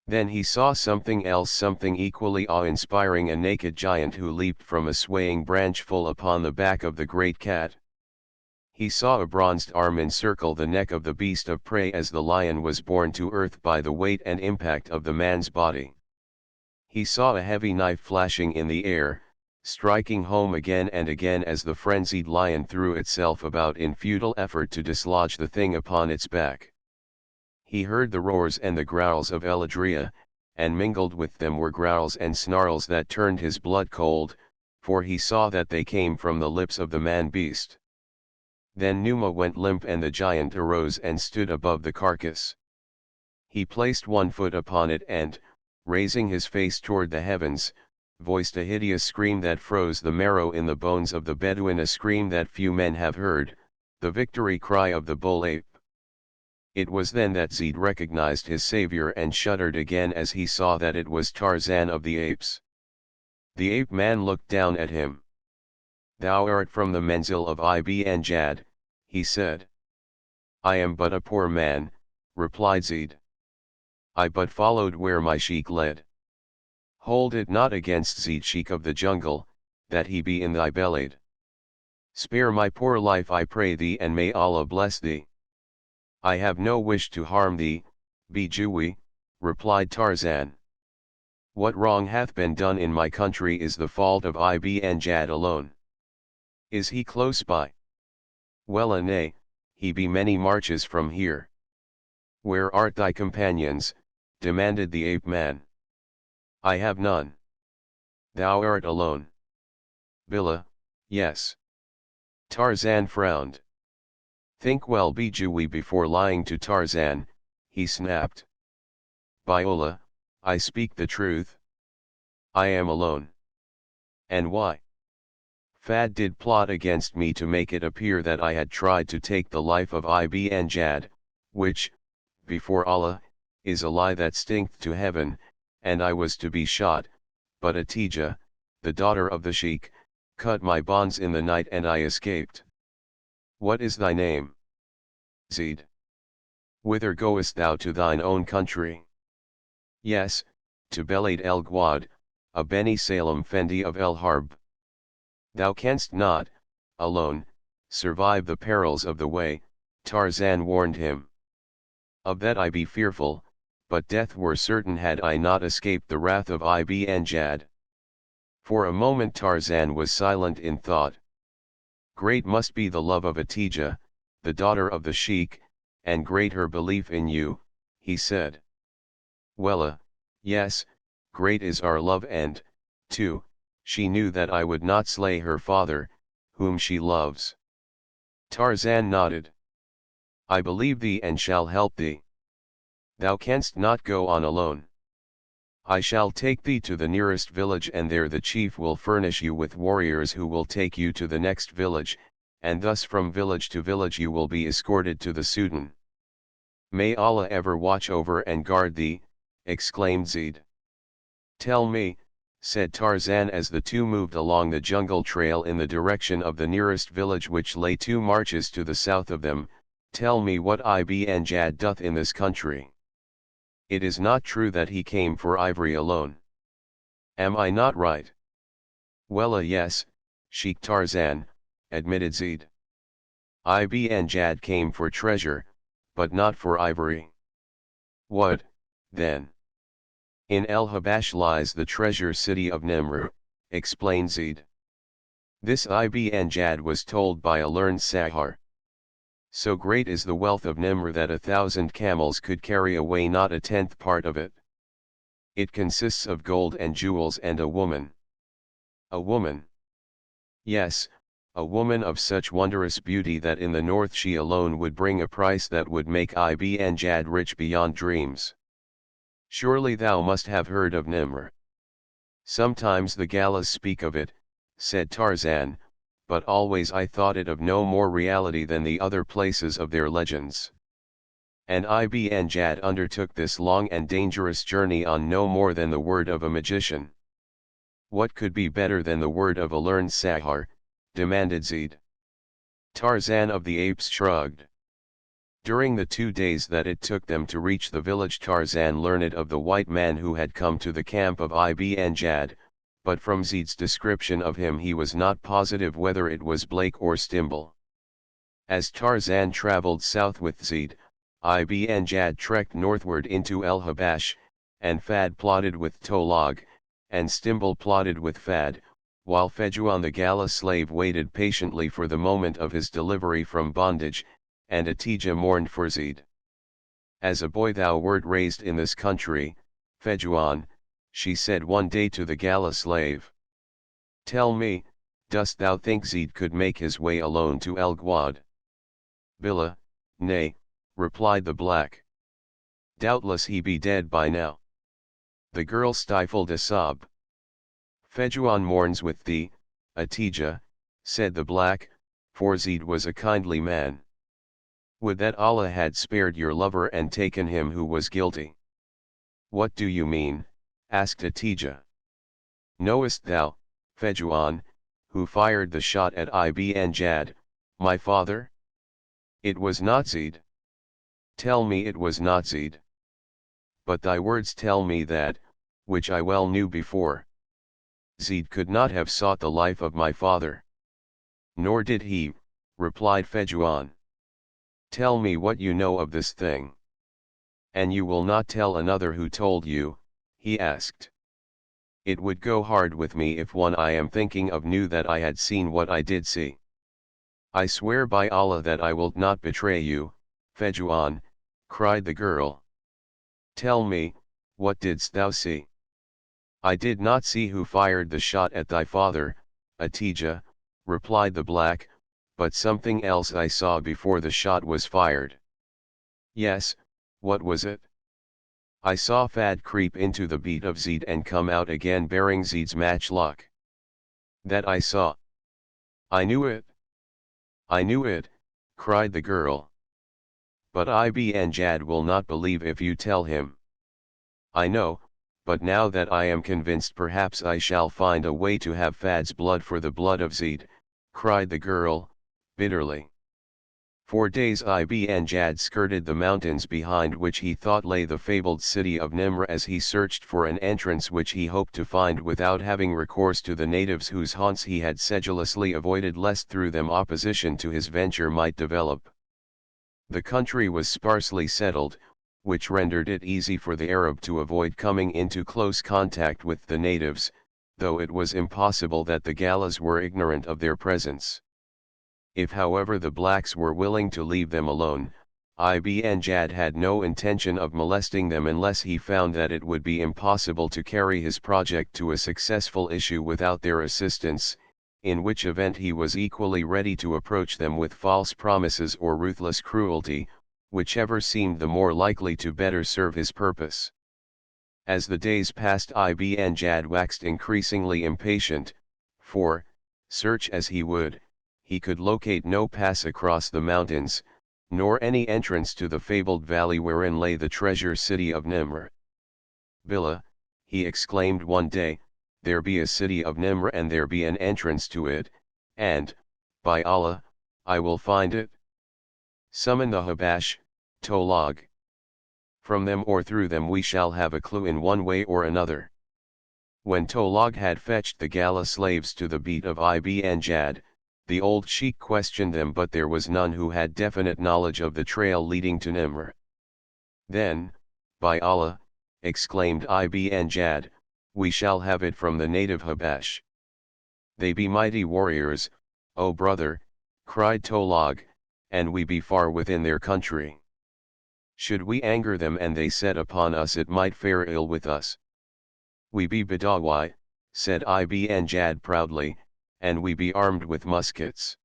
[SPEAKER 2] Then he saw something else, something equally awe-inspiring, a naked giant who leaped from a swaying branch full upon the back of the great cat. He saw a bronzed arm encircle the neck of the beast of prey as the lion was borne to earth by the weight and impact of the man's body. He saw a heavy knife flashing in the air, striking home again and again as the frenzied lion threw itself about in futile effort to dislodge the thing upon its back. He heard the roars and the growls of Eladria, and mingled with them were growls and snarls that turned his blood cold, for he saw that they came from the lips of the man-beast. Then Numa went limp and the giant arose and stood above the carcass. He placed one foot upon it and, raising his face toward the heavens, voiced a hideous scream that froze the marrow in the bones of the Bedouin, a scream that few men have heard, the victory cry of the bull ape. It was then that Zed recognized his savior and shuddered again as he saw that it was Tarzan of the apes. The ape-man looked down at him. "Thou art from the Menzil of Ibn Jad," he said. "I am but a poor man," replied Zed. "I but followed where my sheik led. Hold it not against Zed, sheik of the jungle, that he be in thy belade. Spare my poor life, I pray thee, and may Allah bless thee." "I have no wish to harm thee, Bijoui," replied Tarzan. "What wrong hath been done in my country is the fault of Ibn Jad alone. Is he close by?" "Well, nay, he be many marches from here." "Where art thy companions?" demanded the ape-man. "I have none." "Thou art alone?" "Billah, yes." Tarzan frowned. "Think well, Bijoui, before lying to Tarzan," he snapped. "By Allah, I speak the truth. I am alone." "And why?" "Fad did plot against me to make it appear that I had tried to take the life of Ibn Jad, which, before Allah, is a lie that stinketh to heaven, and I was to be shot, but Atija, the daughter of the sheik, cut my bonds in the night and I escaped." "What is thy name?" "Zed." "Whither goest thou, to thine own country?" "Yes, to Belad el Guad, a Beni Salem Fendi of El Harb." "Thou canst not, alone, survive the perils of the way," Tarzan warned him. "Of that I be fearful, but death were certain had I not escaped the wrath of Ibn Jad." For a moment Tarzan was silent in thought. "Great must be the love of Atija, the daughter of the sheik, and great her belief in you," he said. "Well, yes, great is our love, and, too, she knew that I would not slay her father, whom she loves." Tarzan nodded. "I believe thee and shall help thee. Thou canst not go on alone. I shall take thee to the nearest village, and there the chief will furnish you with warriors who will take you to the next village, and thus from village to village you will be escorted to the Sudan." "May Allah ever watch over and guard thee," exclaimed Zed. "Tell me," said Tarzan as the two moved along the jungle trail in the direction of the nearest village, which lay 2 marches to the south of them, "tell me what Ibn Jad doth in this country. It is not true that he came for ivory alone. Am I not right?" "Well, yes, Sheik Tarzan," admitted Zed. "Ibn Jad came for treasure, but not for ivory." "What, then?" "In El Habash lies the treasure city of Nimr," explained Zed. This Ibn Jad was told by a learned Sahar. "So great is the wealth of Nimr that 1,000 camels could carry away not a 10th part of it. It consists of gold and jewels and a woman." "A woman?" "Yes, a woman of such wondrous beauty that in the north she alone would bring a price that would make Ibn Jad rich beyond dreams. Surely thou must have heard of Nimr." "Sometimes the Gallas speak of it," said Tarzan, "but always I thought it of no more reality than the other places of their legends." and Ibn Jad undertook this long and dangerous journey on no more than the word of a magician. What could be better than the word of a learned Sahar? Demanded Zeid. Tarzan of the Apes shrugged. During the 2 days that it took them to reach the village, Tarzan learned of the white man who had come to the camp of Ibn Jad, but from Zeid's description of him he was not positive whether it was Blake or Stimble. As Tarzan traveled south with Zeid, Ibn Jad trekked northward into El Habash, and Fad plotted with Tolog, and Stimble plotted with Fad, while Fejuan the galley slave waited patiently for the moment of his delivery from bondage, and Atija mourned for Zeid. As a boy thou wert raised in this country, Fejuan, she said one day to the galley slave. Tell me, dost thou think Zeid could make his way alone to El Guad? Billah, nay, replied the black. Doubtless he be dead by now. The girl stifled a sob. Fejuan mourns with thee, Atija, said the black, for Zeid was a kindly man. Would that Allah had spared your lover and taken him who was guilty. What do you mean? Asked Atija. Knowest thou, Fejuan, who fired the shot at Ibn Jad, my father? It was not Zeid. Tell me it was not Zeid. But thy words tell me that, which I well knew before. Zeid could not have sought the life of my father. Nor did he, replied Fejuan. Tell me what you know of this thing. And you will not tell another who told you, he asked. It would go hard with me if one I am thinking of knew that I had seen what I did see. I swear by Allah that I will not betray you, Fejuan, cried the girl. Tell me, what didst thou see? I did not see who fired the shot at thy father, Atija, replied the black, but something else I saw before the shot was fired. Yes, what was it? I saw Fad creep into the beat of Zeid and come out again bearing Zeid's matchlock. That I saw. I knew it. I knew it, cried the girl. But Ibn Jad will not believe if you tell him. I know, but now that I am convinced perhaps I shall find a way to have Fad's blood for the blood of Zeid, cried the girl, bitterly. 4 days Ibn Jad skirted the mountains behind which he thought lay the fabled city of Nimr as he searched for an entrance which he hoped to find without having recourse to the natives whose haunts he had sedulously avoided lest through them opposition to his venture might develop. The country was sparsely settled, which rendered it easy for the Arab to avoid coming into close contact with the natives, though it was impossible that the Gallas were ignorant of their presence. If however the blacks were willing to leave them alone, Ibn Jad had no intention of molesting them unless he found that it would be impossible to carry his project to a successful issue without their assistance, in which event he was equally ready to approach them with false promises or ruthless cruelty, whichever seemed the more likely to better serve his purpose. As the days passed Ibn Jad waxed increasingly impatient, for, search as he would, he could locate no pass across the mountains, nor any entrance to the fabled valley wherein lay the treasure city of Nimr. Billah, he exclaimed one day, there be a city of Nimr and there be an entrance to it, and, by Allah, I will find it. Summon the Habash, Tolog. From them or through them we shall have a clue in one way or another. When Tolog had fetched the galley slaves to the beat of Ibn Jad, the old sheikh questioned them but there was none who had definite knowledge of the trail leading to Nimr. Then, by Allah, exclaimed Ibn Jad, we shall have it from the native Habash. They be mighty warriors, O brother, cried Tolog, and we be far within their country. Should we anger them and they set upon us it might fare ill with us. We be Badawi, said Ibn Jad proudly, and we be armed with muskets.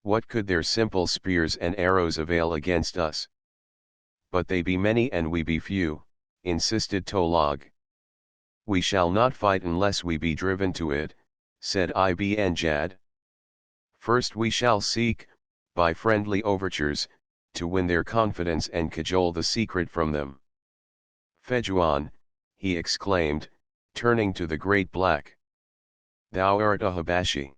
[SPEAKER 2] What could their simple spears and arrows avail against us? But they be many and we be few, insisted Tolog. We shall not fight unless we be driven to it, said Ibn Jad. First we shall seek, by friendly overtures,
[SPEAKER 1] to win their confidence and cajole the secret from them. Fejuan, he exclaimed, turning to the great black. Thou art a Habashi.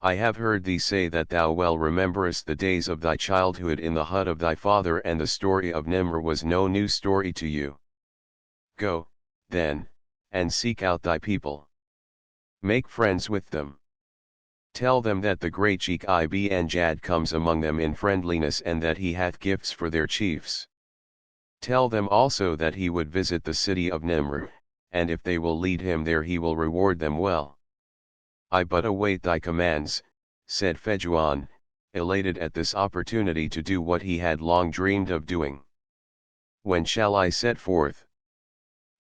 [SPEAKER 1] I have heard thee say that thou well rememberest the days of thy childhood in the hut of thy father, and the story of Nimr was no new story to you. Go, then, and seek out thy people. Make friends with them. Tell them that the great Sheikh Ibn Jad comes among them in friendliness, and that he hath gifts for their chiefs. Tell them also that he would visit the city of Nimr, and if they will lead him there he will reward them well. I but await thy commands, said Fejuan, elated at this opportunity to do what he had long dreamed of doing. When shall I set forth?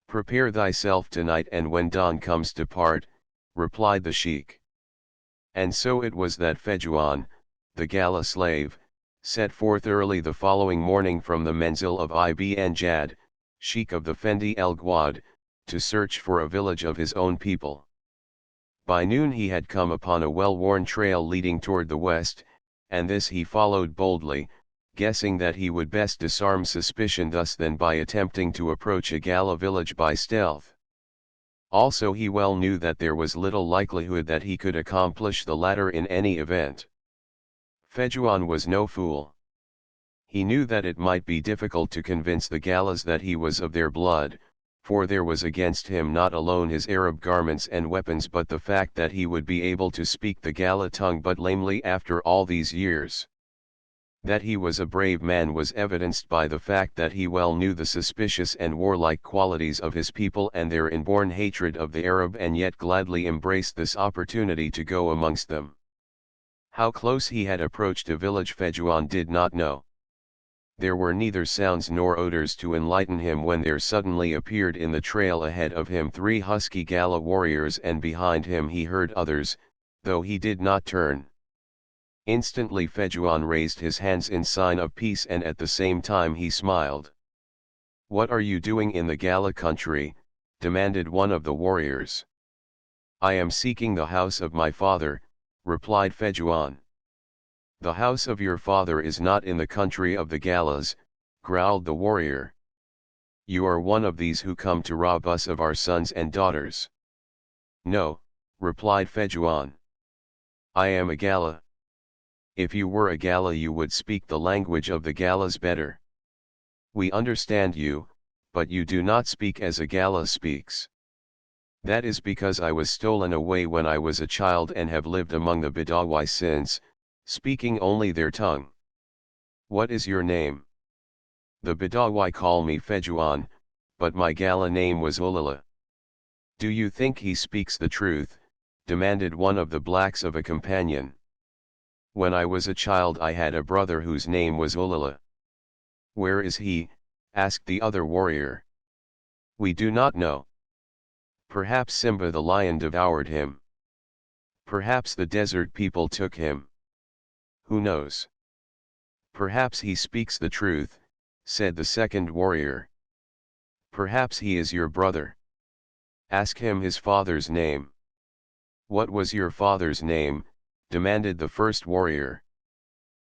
[SPEAKER 1] Prepare thyself tonight, and when dawn comes depart, replied the sheikh. And so it was that Fejuan, the galley slave, set forth early the following morning from the Menzil of Ibn Jad, sheikh of the Fendi El Guad, to search for a village of his own people. By noon he had come upon a well-worn trail leading toward the west, and this he followed boldly, guessing that he would best disarm suspicion thus than by attempting to approach a galley village by stealth. Also he well knew that there was little likelihood that he could accomplish the latter in any event. Fejuan was no fool. He knew that it might be difficult to convince the Gallas that he was of their blood, for there was against him not alone his Arab garments and weapons but the fact that he would be able to speak the Galla tongue but lamely after all these years. That he was a brave man was evidenced by the fact that he well knew the suspicious and warlike qualities of his people and their inborn hatred of the Arab, and yet gladly embraced this opportunity to go amongst them. How close he had approached a village Fejuan did not know. There were neither sounds nor odors to enlighten him when there suddenly appeared in the trail ahead of him 3 husky Galla warriors, and behind him he heard others, though he did not turn. Instantly Fejuan raised his hands in sign of peace, and at the same time he smiled. "What are you doing in the Galla country?" demanded one of the warriors. "I am seeking the house of my father," replied Fejuan. "The house of your father is not in the country of the Gallas," growled the warrior. "You are one of these who come to rob us of our sons and daughters." "No," replied Fejuan. "I am a Galla." "If you were a Galla you would speak the language of the Gallas better. We understand you, but you do not speak as a Galla speaks." "That is because I was stolen away when I was a child and have lived among the Badawi since, speaking only their tongue." "What is your name?" "The Badawi call me Fejuan, but my Galla name was Ulala." "Do you think he speaks the truth?" demanded one of the blacks of a companion. "When I was a child I had a brother whose name was Ulala." "Where is he?" asked the other warrior. "We do not know. Perhaps Simba the lion devoured him. Perhaps the desert people took him. Who knows? Perhaps he speaks the truth," said the second warrior. "Perhaps he is your brother. Ask him his father's name." "What was your father's name?" demanded the first warrior.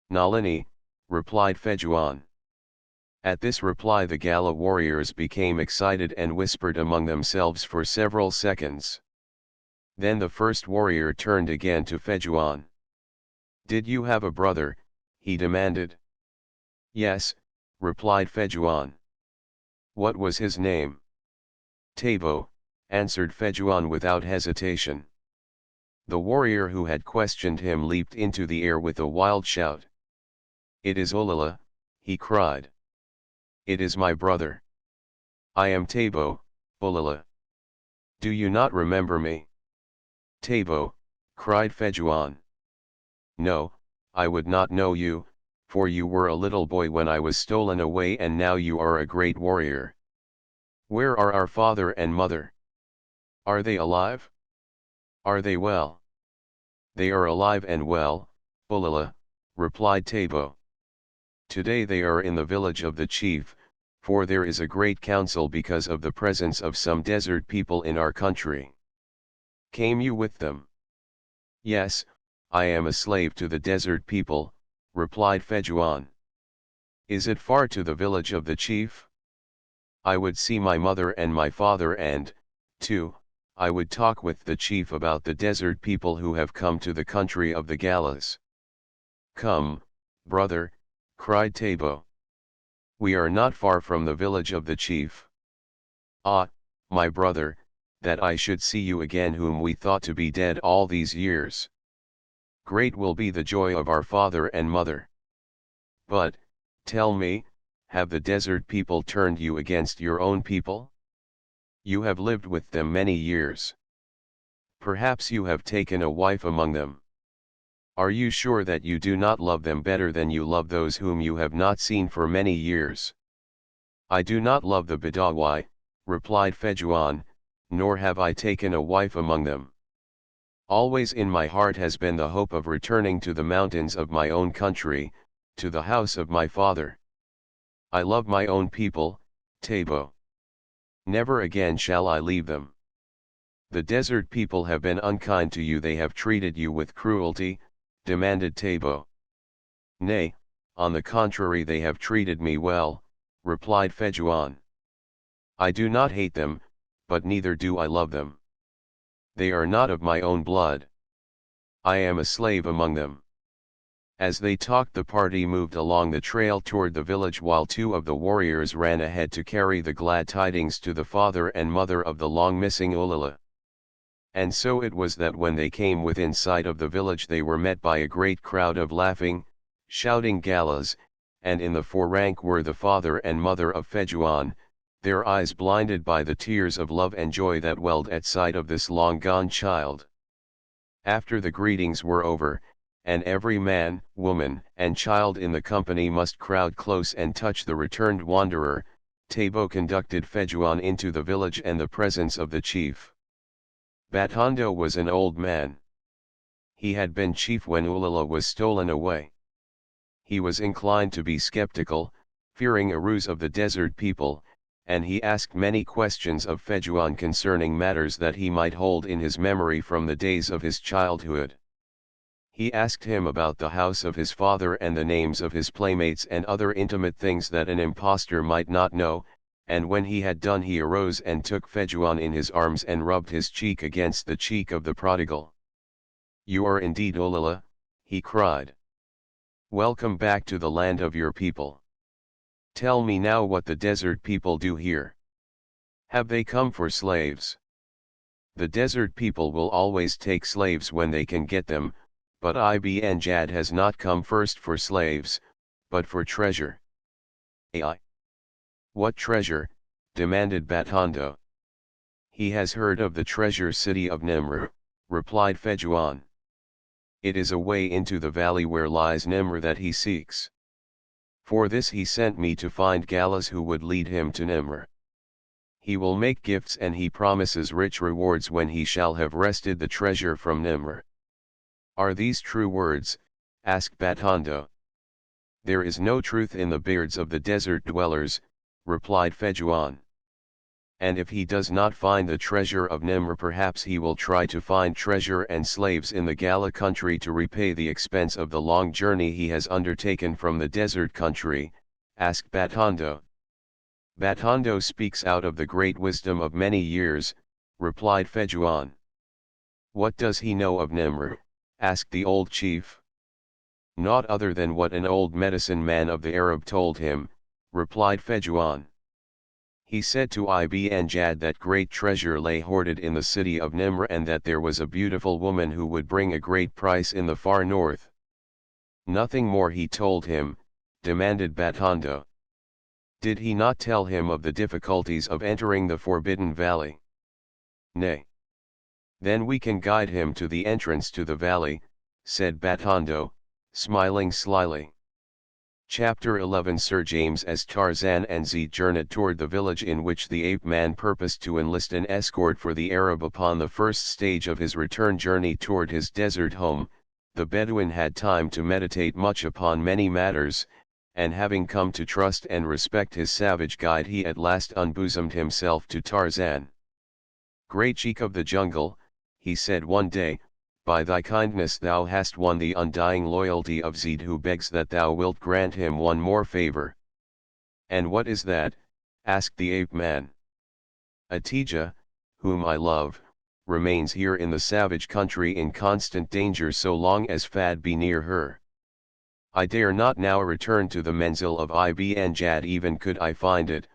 [SPEAKER 1] "Nalini," replied Fejuan. At this reply the Galla warriors became excited and whispered among themselves for several seconds. Then the first warrior turned again to Fejuan. "Did you have a brother?" he demanded. "Yes," replied Fejuan. "What was his name?" "Tabo," answered Fejuan without hesitation. The warrior who had questioned him leaped into the air with a wild shout. "It is Ulala," he cried. "It is my brother. I am Tabo, Ulala. Do you not remember me?" "Tabo," cried Fejuan. "No, I would not know you, for you were a little boy when I was stolen away, and now you are a great warrior. Where are our father and mother? Are they alive? Are they well?" "They are alive and well, Ulala," replied Tabo. "Today they are in the village of the chief, for there is a great council because of the presence of some desert people in our country." "Came you with them?" "Yes, I am a slave to the desert people," replied Fejuan.
[SPEAKER 2] Is it far to the village of the chief? I would see my mother and my father and, too, I would talk with the chief about the desert people who have come to the country of the Gallas. Come, brother, cried Tabo. We are not far from the village of the chief. Ah, my brother, that I should see you again whom we thought to be dead all these years. Great will be the joy of our father and mother. But, tell me, have the desert people turned you against your own people? You have lived with them many years. Perhaps you have taken a wife among them. Are you sure that you do not love them better than you love those whom you have not seen for many years? I do not love the Badawi, replied Fejuan, nor have I taken a wife among them. Always in my heart has been the hope of returning to the mountains of my own country, to the house of my father. I love my own people, Tabo. Never again shall I leave them. The desert people have been unkind to you, they have treated you with cruelty, demanded Tabo. Nay, on the contrary, they have treated me well, replied Fejuan. I do not hate them, but neither do I love them. They are not of my own blood. I am a slave among them. As they talked, the party moved along the trail toward the village while two of the warriors ran ahead to carry the glad tidings to the father and mother of the long-missing Ulala. And so it was that when they came within sight of the village they were met by a great crowd of laughing, shouting Gallas, and in the forerank were the father and mother of Fejuan, their eyes blinded by the tears of love and joy that welled at sight of this long-gone child. After the greetings were over, and every man, woman, and child in the company must crowd close and touch the returned wanderer, Tabo conducted Fejuan into the village and the presence of the chief. Batondo was an old man. He had been chief when Ulala was stolen away. He was inclined to be skeptical, fearing a ruse of the desert people, and he asked many questions of Fejuan concerning matters that he might hold in his memory from the days of his childhood. He asked him about the house of his father and the names of his playmates and other intimate things that an impostor might not know, and when he had done he arose and took Fejuan in his arms and rubbed his cheek against the cheek of the prodigal. You are indeed Ulala, he cried. Welcome back to the land of your people. Tell me now what the desert people do here. Have they come for slaves? The desert people will always take slaves when they can get them, but Ibn Jad has not come first for slaves, but for treasure. Ai. What treasure? Demanded Batondo. He has heard of the treasure city of Nimr, replied Fejuan. It is a way into the valley where lies Nimr that he seeks. For this he sent me to find Gallas who would lead him to Nimr. He will make gifts and he promises rich rewards when he shall have wrested the treasure from Nimr. Are these true words? Asked Batondo. There is no truth in the beards of the desert dwellers, replied Fejuan. And if he does not find the treasure of Nimr, perhaps he will try to find treasure and slaves in the Gala country to repay the expense of the long journey he has undertaken from the desert country, asked Batondo. Batondo speaks out of the great wisdom of many years, replied Fejuan. What does he know of Nimr? Asked the old chief. Naught other than what an old medicine man of the Arab told him, replied Fejuan. He said to Ibn Jad that great treasure lay hoarded in the city of Nimr and that there was a beautiful woman who would bring a great price in the far north. Nothing more he told him, demanded Batondo. Did he not tell him of the difficulties of entering the Forbidden Valley? Nay. Then we can guide him to the entrance to the valley, said Batondo, smiling slyly. Chapter 11 Sir James as Tarzan and Z journeyed toward the village in which the ape-man purposed to enlist an escort for the Arab upon the first stage of his return journey toward his desert home. The Bedouin had time to meditate much upon many matters, and having come to trust and respect his savage guide, he at last unbosomed himself to Tarzan. Great Sheik of the jungle, he said one day, by thy kindness thou hast won the undying loyalty of Zid, who begs that thou wilt grant him one more favor. And what is that? Asked the ape-man. Atija, whom I love, remains here in the savage country in constant danger so long as Fad be near her. I dare not now return to the Menzil of Ibn Jad even could I find it,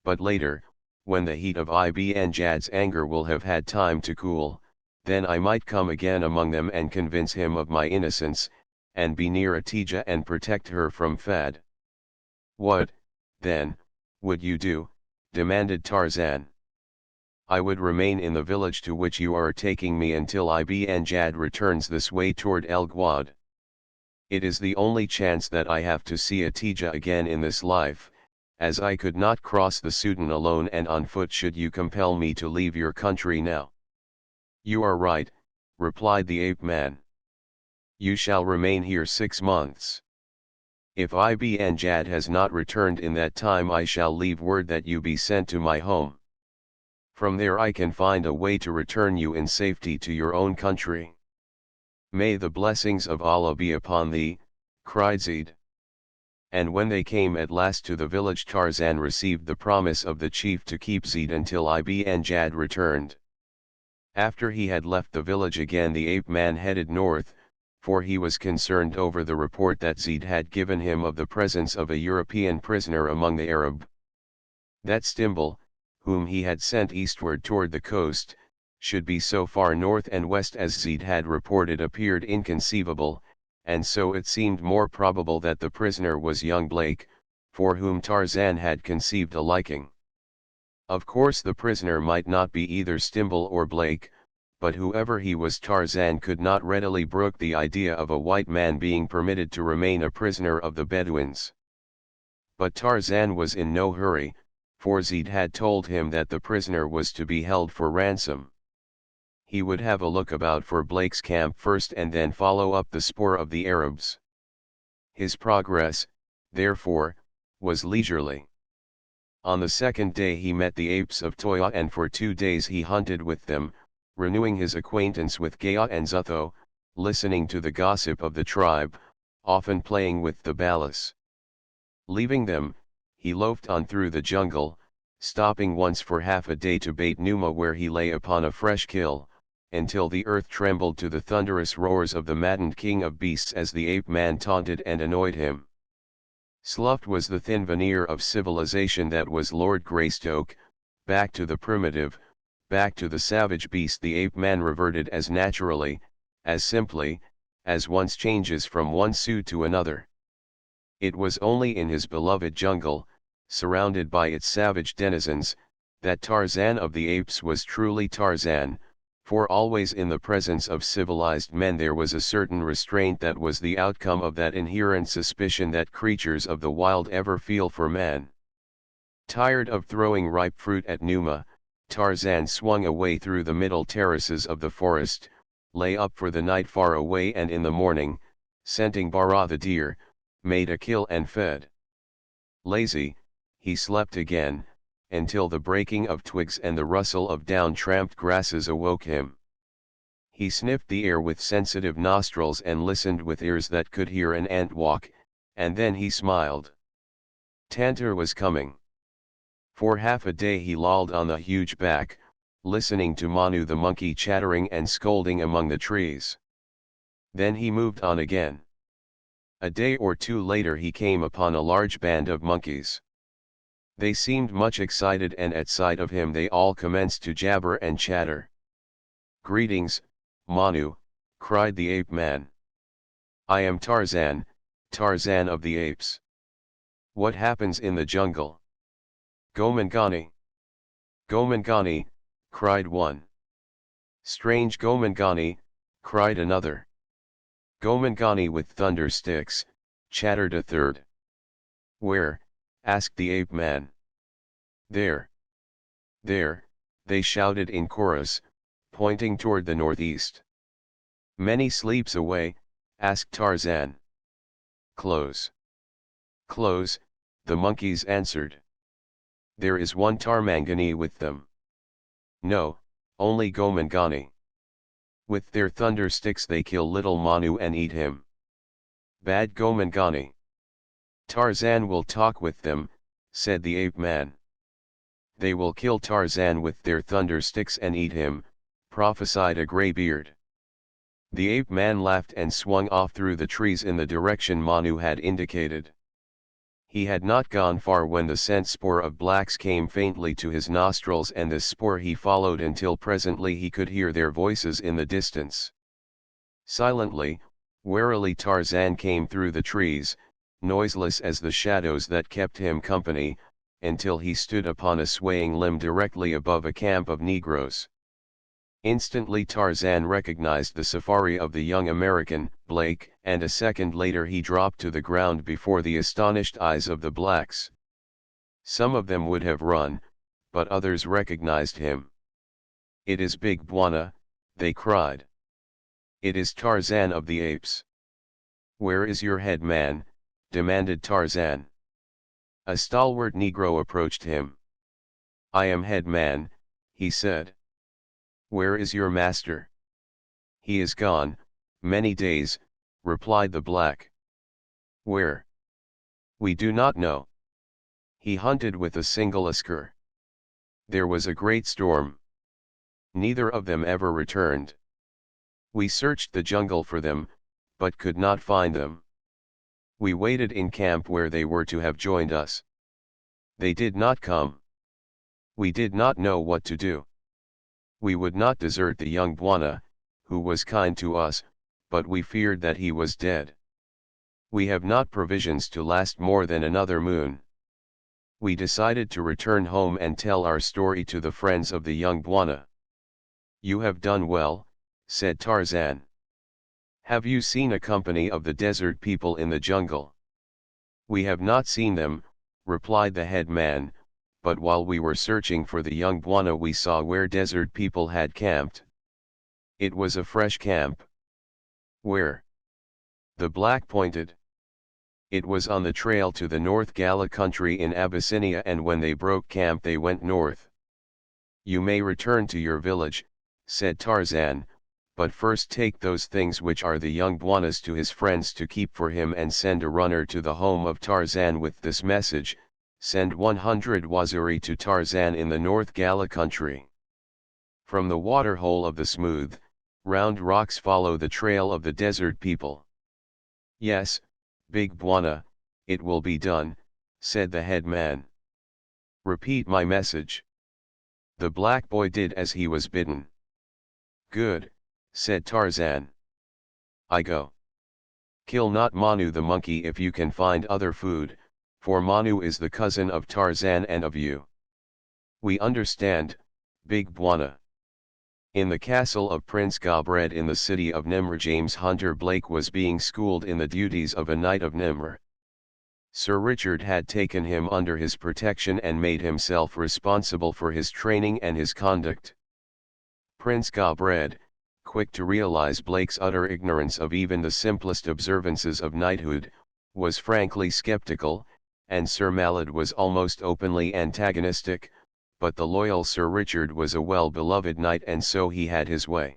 [SPEAKER 2] but later, when the heat of Ibn Jad's anger will have had time to cool, then I might come again among them and convince him of my innocence, and be near Atija and protect her from Fad. What, then, would you do? Demanded Tarzan. I would remain in the village to which you are taking me until Ibn Jad returns this way toward El Guad. It is the only chance that I have to see Atija again in this life, as I could not cross the Sudan alone and on foot should you compel me to leave your country now. You are right, replied the ape-man. You shall remain here 6 months. If Ibn Jad has not returned in that time, I shall leave word that you be sent to my home. From there I can find a way to return you in safety to your own country. May the blessings of Allah be upon thee, cried Zid. And when they came at last to the village, Tarzan received the promise of the chief to keep Zid until Ibn Jad returned. After he had left the village again, the ape-man headed north, for he was concerned over the report that Zid had given him of the presence of a European prisoner among the Arab. That Stimbul, whom he had sent eastward toward the coast, should be so far north and west as Zid had reported appeared inconceivable, and so it seemed more probable that the prisoner was young Blake, for whom Tarzan had conceived a liking. Of course the prisoner might not be either Stimbul or Blake, but whoever he was, Tarzan could not readily brook the idea of a white man being permitted to remain a prisoner of the Bedouins. But Tarzan was in no hurry, for Zid had told him that the prisoner was to be held for ransom. He would have a look about for Blake's camp first and then follow up the spoor of the Arabs. His progress, therefore, was leisurely. On the second day he met the apes of Toya, and for 2 days he hunted with them, renewing his acquaintance with Gaya and Zutho, listening to the gossip of the tribe, often playing with the balas. Leaving them, he loafed on through the jungle, stopping once for half a day to bait Numa, where he lay upon a fresh kill, until the earth trembled to the thunderous roars of the maddened king of beasts as the ape-man taunted and annoyed him. Sloughed was the thin veneer of civilization that was Lord Greystoke. Back to the primitive, back to the savage beast the ape-man reverted as naturally, as simply, as once changes from one suit to another. It was only in his beloved jungle, surrounded by its savage denizens, that Tarzan of the Apes was truly Tarzan, for always in the presence of civilized men there was a certain restraint that was the outcome of that inherent suspicion that creatures of the wild ever feel for man. Tired of throwing ripe fruit at Numa, Tarzan swung away through the middle terraces of the forest, lay up for the night far away, and in the morning, scenting Bara the deer, made a kill and fed. Lazy, he slept again, until the breaking of twigs and the rustle of down-tramped grasses awoke him. He sniffed the air with sensitive nostrils and listened with ears that could hear an ant walk, and then he smiled. Tantor was coming. For half a day he lolled on the huge back, listening to Manu the monkey chattering and scolding among the trees. Then he moved on again. A day or two later he came upon a large band of monkeys. They seemed much excited, and at sight of him they all commenced to jabber and chatter. "Greetings, Manu," cried the ape-man. "I am Tarzan, Tarzan of the apes. What happens in the jungle?" "Gomangani. Gomangani," cried one. "Strange Gomangani," cried another. "Gomangani with thunder sticks," chattered a third. "Where?" asked the ape-man. "There. There," they shouted in chorus, pointing toward the northeast. "Many sleeps away?" asked Tarzan. "Close. Close," the monkeys answered. "There is one Tarmangani with them." "No, only Gomangani."
[SPEAKER 1] With their thunder sticks they kill little Manu and eat him. Bad Gomangani. Tarzan will talk with them, said the ape man. They will kill Tarzan with their thunder sticks and eat him, prophesied a greybeard. The ape man laughed and swung off through the trees in the direction Manu had indicated. He had not gone far when the scent spoor of blacks came faintly to his nostrils, and this spoor he followed until presently he could hear their voices in the distance. Silently, warily Tarzan came through the trees, noiseless as the shadows that kept him company, until he stood upon a swaying limb directly above a camp of Negroes. Instantly Tarzan recognized the safari of the young American, Blake, and a second later he dropped to the ground before the astonished eyes of the blacks. Some of them would have run, but others recognized him. "It is Big Bwana," they cried. "It is Tarzan of the Apes." "Where is your head man?" demanded Tarzan. A stalwart Negro approached him. "I am head man," he said. "Where is your master?" "He is gone, many days," replied the black. "Where?" "We do not know. He hunted with a single asker. There was a great storm. Neither of them ever returned. We searched the jungle for them, but could not find them. We waited in camp where they were to have joined us. They did not come. We did not know what to do. We would not desert the young Bwana, who was kind to us, but we feared that he was dead. We have not provisions to last more than another moon. We decided to return home and tell our story to the friends of the young Bwana." "You have done well," said Tarzan. "Have you seen a company of the desert people in the jungle?" "We have not seen them," replied the head man, "but while we were searching for the young Bwana we saw where desert people had camped. It was a fresh camp." "Where?" The black pointed. "It was on the trail to the North Gala country in Abyssinia, and when they broke camp they went north." "You may return to your village," said Tarzan, "but first take those things which are the young Bwana's to his friends to keep for him, and send a runner to the home of Tarzan with this message: send 100 Waziri to Tarzan in the North Gala country. From the waterhole of the smooth, round rocks follow the trail of the desert people." "Yes, Big Bwana, it will be done," said the head man. "Repeat my message." The black boy did as he was bidden. "Good," said Tarzan. "I go. Kill not Manu the monkey if you can find other food, for Manu is the cousin of Tarzan and of you." "We understand, Big Bwana." In the castle of Prince Gobred in the city of Nimr, James Hunter Blake was being schooled in the duties of a knight of Nimr. Sir Richard had taken him under his protection and made himself responsible for his training and his conduct. Prince Gobred, quick to realize Blake's utter ignorance of even the simplest observances of knighthood, was frankly skeptical, and Sir Malad was almost openly antagonistic, but the loyal Sir Richard was a well-beloved knight, and so he had his way.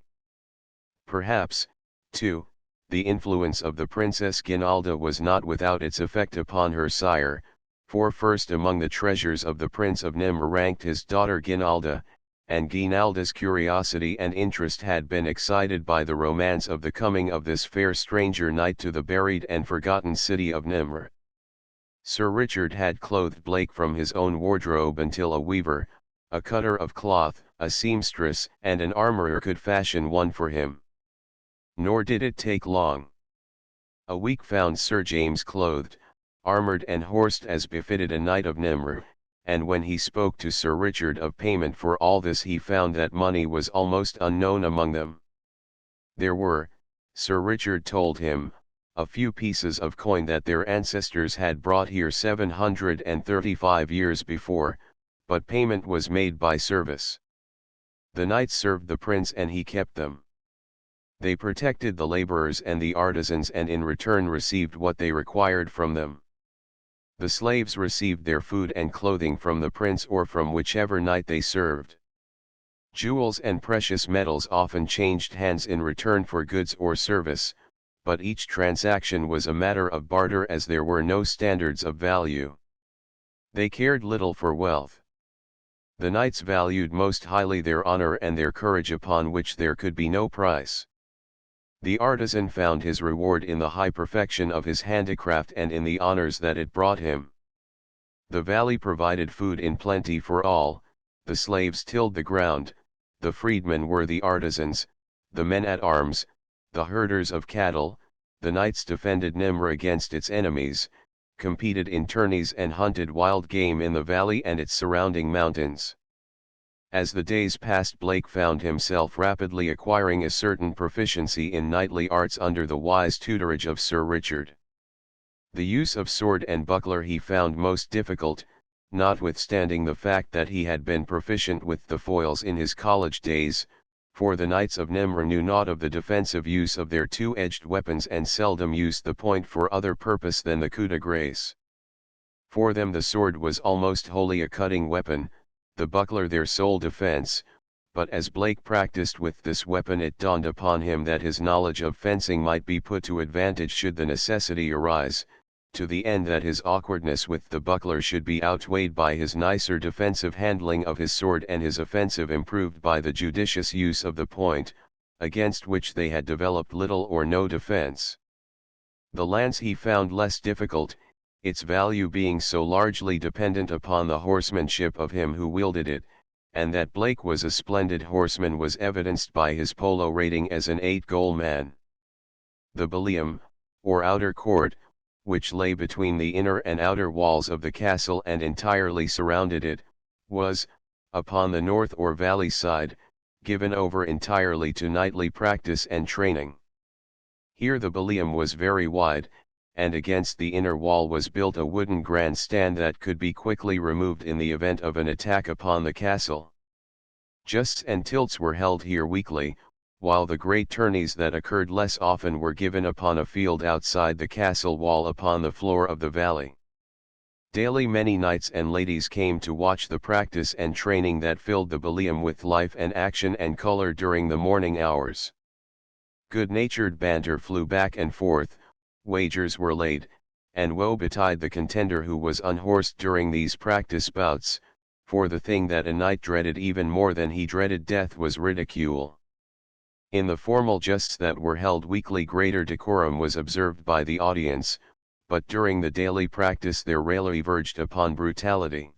[SPEAKER 1] Perhaps, too, the influence of the Princess Guinalda was not without its effect upon her sire, for first among the treasures of the Prince of Nimr ranked his daughter Guinalda, and Guinalda's curiosity and interest had been excited by the romance of the coming of this fair stranger knight to the buried and forgotten city of Nimr. Sir Richard had clothed Blake from his own wardrobe until a weaver, a cutter of cloth, a seamstress, and an armourer could fashion one for him. Nor did it take long. A week found Sir James clothed, armoured and horsed as befitted a knight of Nimr, and when he spoke to Sir Richard of payment for all this he found that money was almost unknown among them. There were, Sir Richard told him, a few pieces of coin that their ancestors had brought here 735 years before, but payment was made by service. The knights served the prince and he kept them. They protected the laborers and the artisans and in return received what they required from them. The slaves received their food and clothing from the prince or from whichever knight they served.
[SPEAKER 2] Jewels and precious metals often changed hands in return for goods or service, but each transaction was a matter of barter as there were no standards of value. They cared little for wealth. The knights valued most highly their honor and their courage, upon which there could be no price. The artisan found his reward in the high perfection of his handicraft and in the honors that it brought him. The valley provided food in plenty for all, the slaves tilled the ground, the freedmen were the artisans, the men at arms, the herders of cattle, the knights defended Nimr against its enemies, competed in tourneys and hunted wild game in the valley and its surrounding mountains. As the days passed, Blake found himself rapidly acquiring a certain proficiency in knightly arts under the wise tutorage of Sir Richard. The use of sword and buckler he found most difficult, notwithstanding the fact that he had been proficient with the foils in his college days, for the knights of Nimr knew naught of the defensive use of their two-edged weapons and seldom used the point for other purpose than the coup de grace. For them the sword was almost wholly a cutting weapon, the buckler their sole defense, but as Blake practiced with this weapon it dawned upon him that his knowledge of fencing might be put to advantage should the necessity arise, to the end that his awkwardness with the buckler should be outweighed by his nicer defensive handling of his sword and his offensive improved by the judicious use of the point, against which they had developed little or no defense. The lance he found less difficult, its value being so largely dependent upon the horsemanship of him who wielded it, and that Blake was a splendid horseman was evidenced by his polo rating as an 8-goal man. The ballium, or outer court, which lay between the inner and outer walls of the castle and entirely surrounded it, was, upon the north or valley side, given over entirely to knightly practice and training. Here the ballium was very wide, and against the inner wall was built a wooden grandstand that could be quickly removed in the event of an attack upon the castle. Justs and tilts were held here weekly, while the great tourneys that occurred less often were given upon a field outside the castle wall upon the floor of the valley. Daily many knights and ladies came to watch the practice and training that filled the ballium with life and action and color during the morning hours. Good-natured banter flew back and forth, wagers were laid, and woe betide the contender who was unhorsed during these practice bouts, for the thing that a knight dreaded even more than he dreaded death was ridicule. In the formal justs that were held weekly greater decorum was observed by the audience, but during the daily practice their raillery verged upon brutality.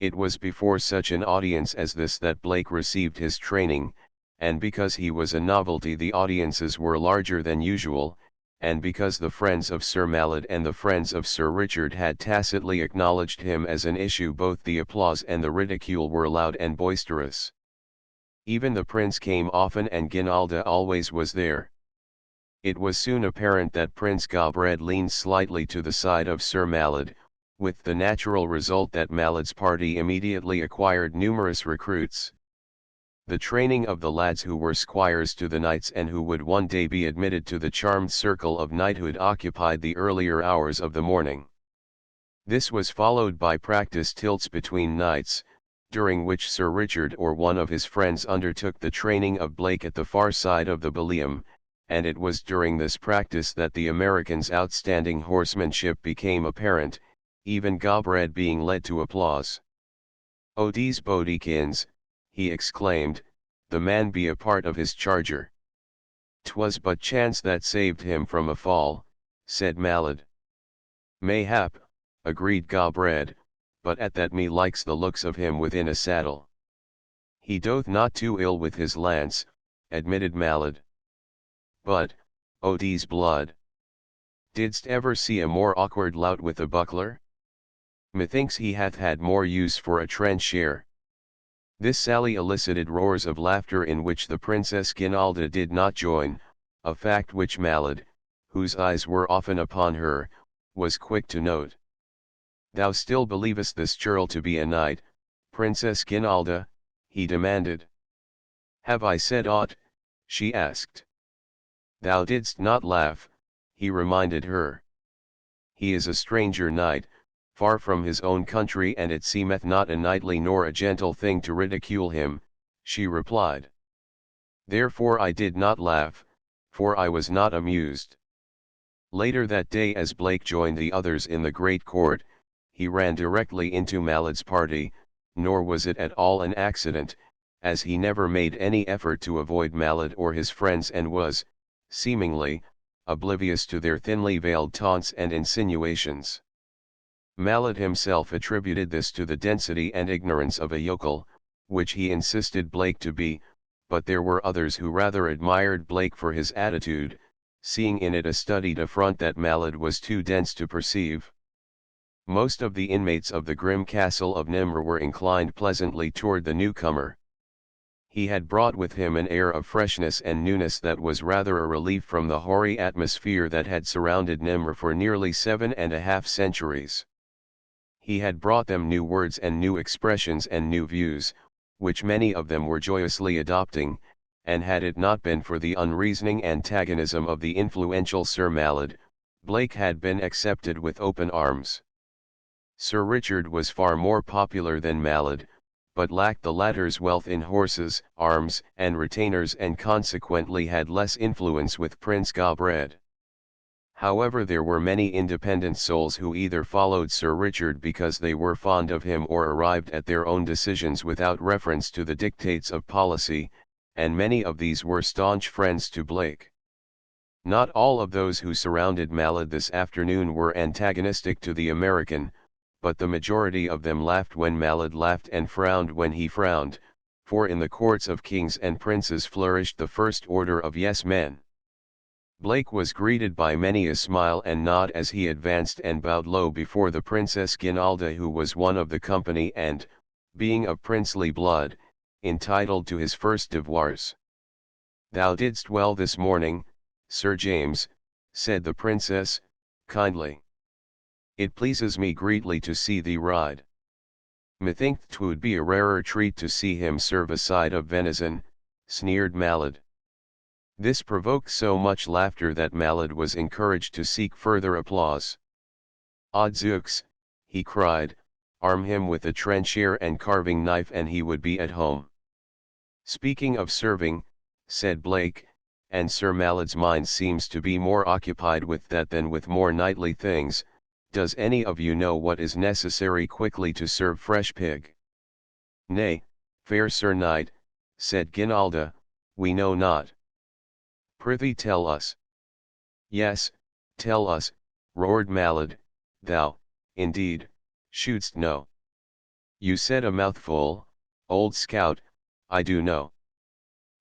[SPEAKER 2] It was before such an audience as this that Blake received his training, and because he was a novelty the audiences were larger than usual, and because the friends of Sir Mallet and the friends of Sir Richard had tacitly acknowledged him as an issue, both the applause and the ridicule were loud and boisterous. Even the prince came often and Guinalda always was there. It was soon apparent that Prince Gobred leaned slightly to the side of Sir Mallet, with the natural result that Mallet's party immediately acquired numerous recruits. The training of the lads who were squires to the knights and who would one day be admitted to the charmed circle of knighthood occupied the earlier hours of the morning. This was followed by practice tilts between knights, during which Sir Richard or one of his friends undertook the training of Blake at the far side of the ballium, and it was during this practice that the American's outstanding horsemanship became apparent, even Gobred being led to applause. "O these bodykins," he exclaimed, "the man be a part of his charger." "'Twas but chance that saved him from a fall," said Mallet. "Mayhap," agreed Gobred, "but at that me likes the looks of him within a saddle." "He doth not too ill with his lance," admitted Mallet. "But, O d's blood! Didst ever see a more awkward lout with a buckler? Methinks he hath had more use for a tranchère." This sally elicited roars of laughter in which the Princess Guinalda did not join, a fact which Mallet, whose eyes were often upon her, was quick to note. "Thou still believest this churl to be a knight, Princess Guinalda?" he demanded. "Have I said aught?" she asked. "Thou didst not laugh," he reminded her. "He is a stranger knight, far from his own country, and it seemeth not a knightly nor a gentle thing to ridicule him,"
[SPEAKER 1] she replied. Therefore I did not laugh, for I was not amused. Later that day, as Blake joined the others in the great court, he ran directly into Malad's party, nor was it at all an accident, as he never made any effort to avoid Malad or his friends and was, seemingly, oblivious to their thinly veiled taunts and insinuations. Malad himself attributed this to the density and ignorance of a yokel, which he insisted Blake to be, but there were others who rather admired Blake for his attitude, seeing in it a studied affront that Malad was too dense to perceive. Most of the inmates of the grim castle of Nimr were inclined pleasantly toward the newcomer. He had brought with him an air of freshness and newness that was rather a relief from the hoary atmosphere that had surrounded Nimr for nearly 7.5 centuries. He had brought them new words and new expressions and new views, which many of them were joyously adopting, and had it not been for the unreasoning antagonism of the influential Sir Malad, Blake had been accepted with open arms. Sir Richard was far more popular than Malad, but lacked the latter's wealth in horses, arms, and retainers, and consequently had less influence with Prince Gobred. However, there were many independent souls who either followed Sir Richard because they were fond of him or arrived at their own decisions without reference to the dictates of policy, and many of these were staunch friends to Blake. Not all of those who surrounded Malad this afternoon were antagonistic to the American, but the majority of them laughed when Malad laughed and frowned when he frowned, for in the courts of kings and princes flourished the first order of yes-men. Blake was greeted by many a smile and nod as he advanced and bowed low before the Princess Guinalda, who was one of the company and, being of princely blood, entitled to his first devoirs. "Thou didst well this morning, Sir James," said the princess, kindly. "It pleases me greatly to see thee ride. Methinks 'twould be a rarer treat to see him serve a side of venison," sneered Malad. This provoked so much laughter that Malad was encouraged to seek further applause. "Odzooks," he cried, "arm him with a tranchier and carving knife and he would be at home." "Speaking of serving," said Blake, "and Sir Malad's mind seems to be more occupied with that than with more knightly things, does any of you know what is necessary quickly to serve fresh pig?" "Nay, fair Sir Knight," said Guinalda, "we know not." "Prithee tell us." "Yes, tell us," roared Malad, "thou, indeed, shouldst know. You said a mouthful, old scout, I do know."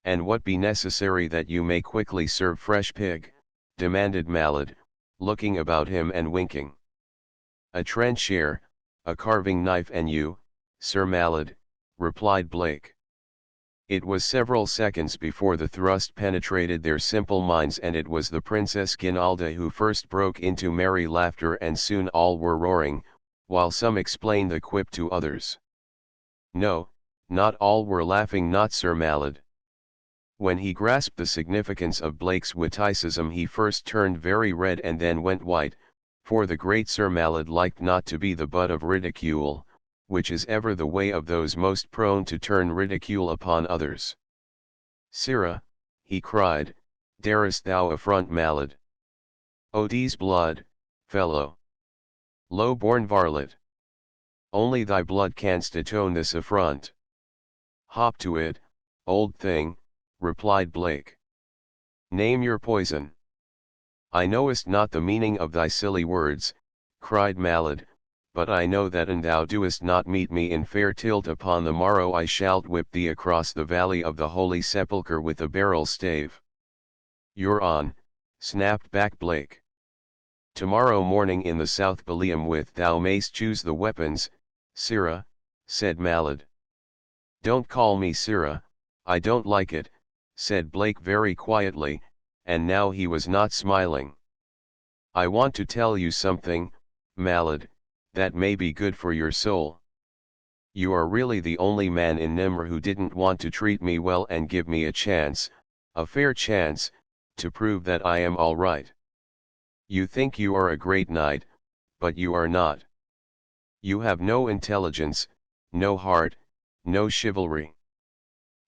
[SPEAKER 1] "And what be necessary that you may quickly serve fresh pig?" demanded Malad, looking about him and winking. "A tranchier, a carving knife and you, Sir Malad," replied Blake. It was several seconds before the thrust penetrated their simple minds, and it was the Princess Guinalda who first broke into merry laughter, and soon all were roaring, while some explained the quip to others. No, not all were laughing, not Sir Malad. When he grasped the significance of Blake's witticism he first turned very red and then went white, for the great Sir Malad liked not to be the butt of ridicule, which is ever the way of those most prone to turn ridicule upon others. "Sirrah," he cried, "darest thou affront Malad? Odie's blood, fellow! Low-born varlet! Only thy blood canst atone this affront." "Hop to it, old thing," replied Blake. "Name your poison." "I knowest not the meaning of thy silly words," cried Malad, "but I know that an thou doest not meet me in fair tilt upon the morrow I shalt whip thee across the valley of the Holy Sepulchre with a barrel stave." "You're on," snapped back Blake. "Tomorrow morning in the South Ballium with thou mayst choose the weapons, sirrah," said Malad. "Don't call me sirrah, I don't like it," said Blake very quietly, and now he was not smiling. "I want to tell you something, Malad, that may be good for your soul. You are really the only man in Nimr who didn't want to treat me well and give me a chance, a fair chance, to prove that I am all right. You think you are a great knight, but you are not. You have no intelligence, no heart, no chivalry.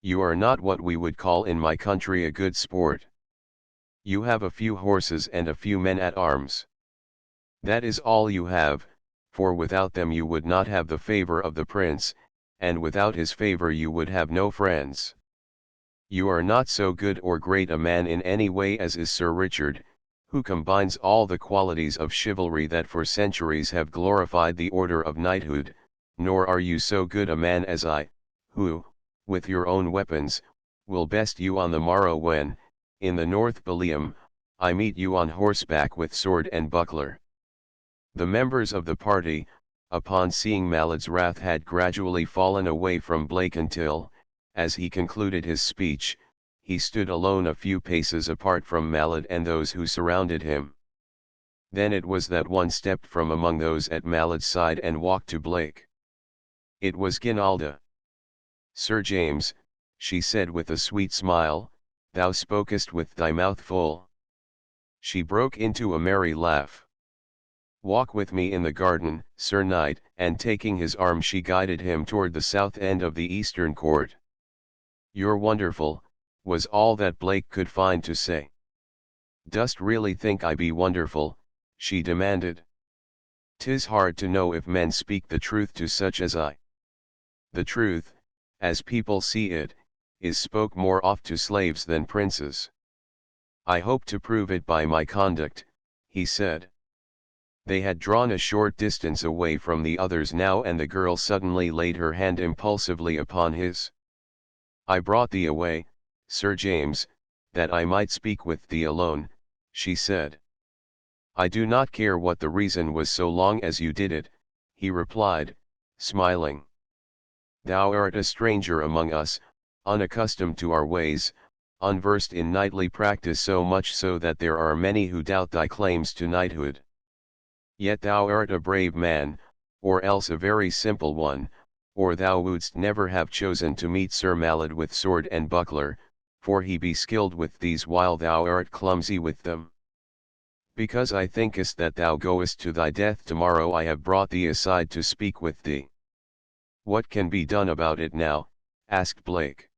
[SPEAKER 1] You are not what we would call in my country a good sport. You have a few horses and a few men at arms. That is all you have, for without them you would not have the favor of the prince, and without his favor you would have no friends. You are not so good or great a man in any way as is Sir Richard, who combines all the qualities of chivalry that for centuries have glorified the order of knighthood, nor are you so good a man as I, who, with your own weapons, will best you on the morrow when, in the North Ballium, I meet you on horseback with sword and buckler. The members of the party, upon seeing Malad's wrath had gradually fallen away from Blake until, as he concluded his speech, he stood alone a few paces apart from Malad and those who surrounded him. Then it was that one stepped from among those at Malad's side and walked to Blake. It was Guinalda. "Sir James," she said with a sweet smile, "thou spokest with thy mouth full." She broke into a merry laugh. "Walk with me in the garden, Sir Knight," and taking his arm she guided him toward the south end of the eastern court. "You're wonderful," was all that Blake could find to say. "Dost really think I be wonderful?" she demanded. "'Tis hard to know if men speak the truth to such as I. The truth, as people see it, is spoke more oft to slaves than princes." "I hope to prove it by my conduct," he said. They had drawn a short distance away from the others now, and the girl suddenly laid her hand impulsively upon his. "I brought thee away, Sir James, that I might speak with thee alone," she said. "I do not care what the reason was so long as you did it," he replied, smiling. "Thou art a stranger among us, unaccustomed to our ways, unversed in knightly practice, so much so that there are many who doubt thy claims to knighthood. Yet thou art a brave man, or else a very simple one, or thou wouldst never have chosen to meet Sir Malad with sword and buckler, for he be skilled with these while thou art clumsy with them. Because I thinkest that thou goest to thy death tomorrow, I have brought thee aside to speak with thee." "What can be done about it now?" asked Blake.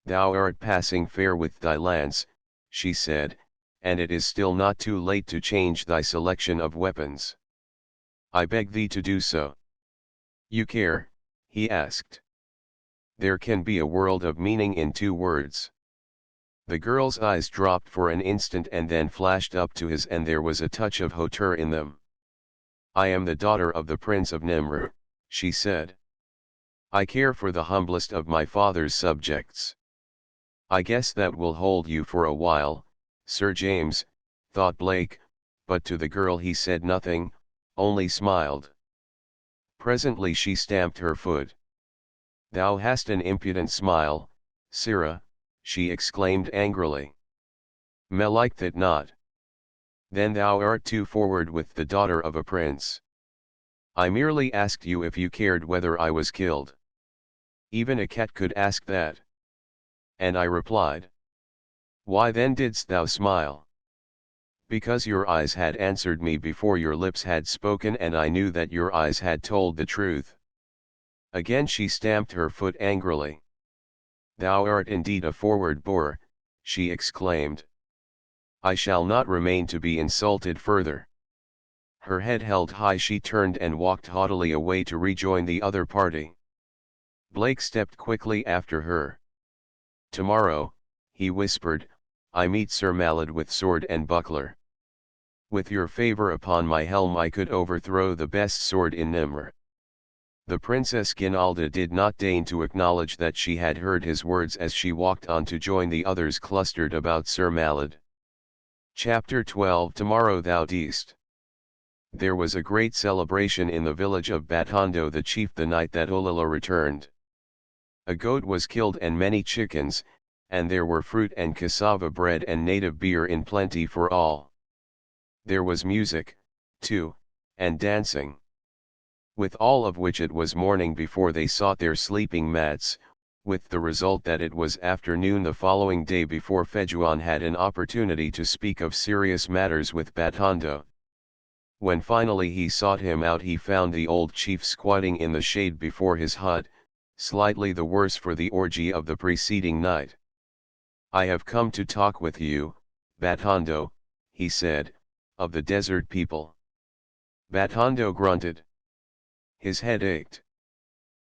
[SPEAKER 1] "Thou art passing fair with thy lance," she said, "and it is still not too late to change thy selection of weapons. I beg thee to do so." "You care?" he asked. "There can be a world of meaning in two words." The girl's eyes dropped for an instant and then flashed up to his, and there was a touch of hauteur in them. "I am the daughter of the Prince of Nimr," she said. "I care for the humblest of my father's subjects." "I guess that will hold you for a while, Sir James," thought Blake, but to the girl he said nothing, only smiled. Presently she stamped her foot. "Thou hast an impudent smile, sirrah," she exclaimed angrily. "Me liketh it not." "Then thou art too forward with the daughter of a prince. I merely asked you if you cared whether I was killed. Even a cat could ask that." And I replied. "Why then didst thou smile?" "Because your eyes had answered me before your lips had spoken, and I knew that your eyes had told the truth." Again she stamped her foot angrily. "Thou art indeed a forward boor," she exclaimed. "I shall not remain to be insulted further." Her head held high, she turned and walked haughtily away to rejoin the other party. Blake stepped quickly after her. "Tomorrow," he whispered, "I meet Sir Malad with sword and buckler. With your favor upon my helm I could overthrow the best sword in Nimr." The Princess Guinalda did not deign to acknowledge that she had heard his words as she walked on to join the others clustered about Sir Malad. Chapter 12. Tomorrow thou deest. There was a great celebration in the village of Batondo the chief the night that Olala returned. A goat was killed and many chickens, and there were fruit and cassava bread and native beer in plenty for all. There was music, too, and dancing. With all of which it was morning before they sought their sleeping mats, with the result that it was afternoon the following day before Fejuan had an opportunity to speak of serious matters with Batondo. When finally he sought him out, he found the old chief squatting in the shade before his hut, slightly the worse for the orgy of the preceding night. "I have come to talk with you, Batondo," he said, "of the desert people." Batondo grunted. His head ached.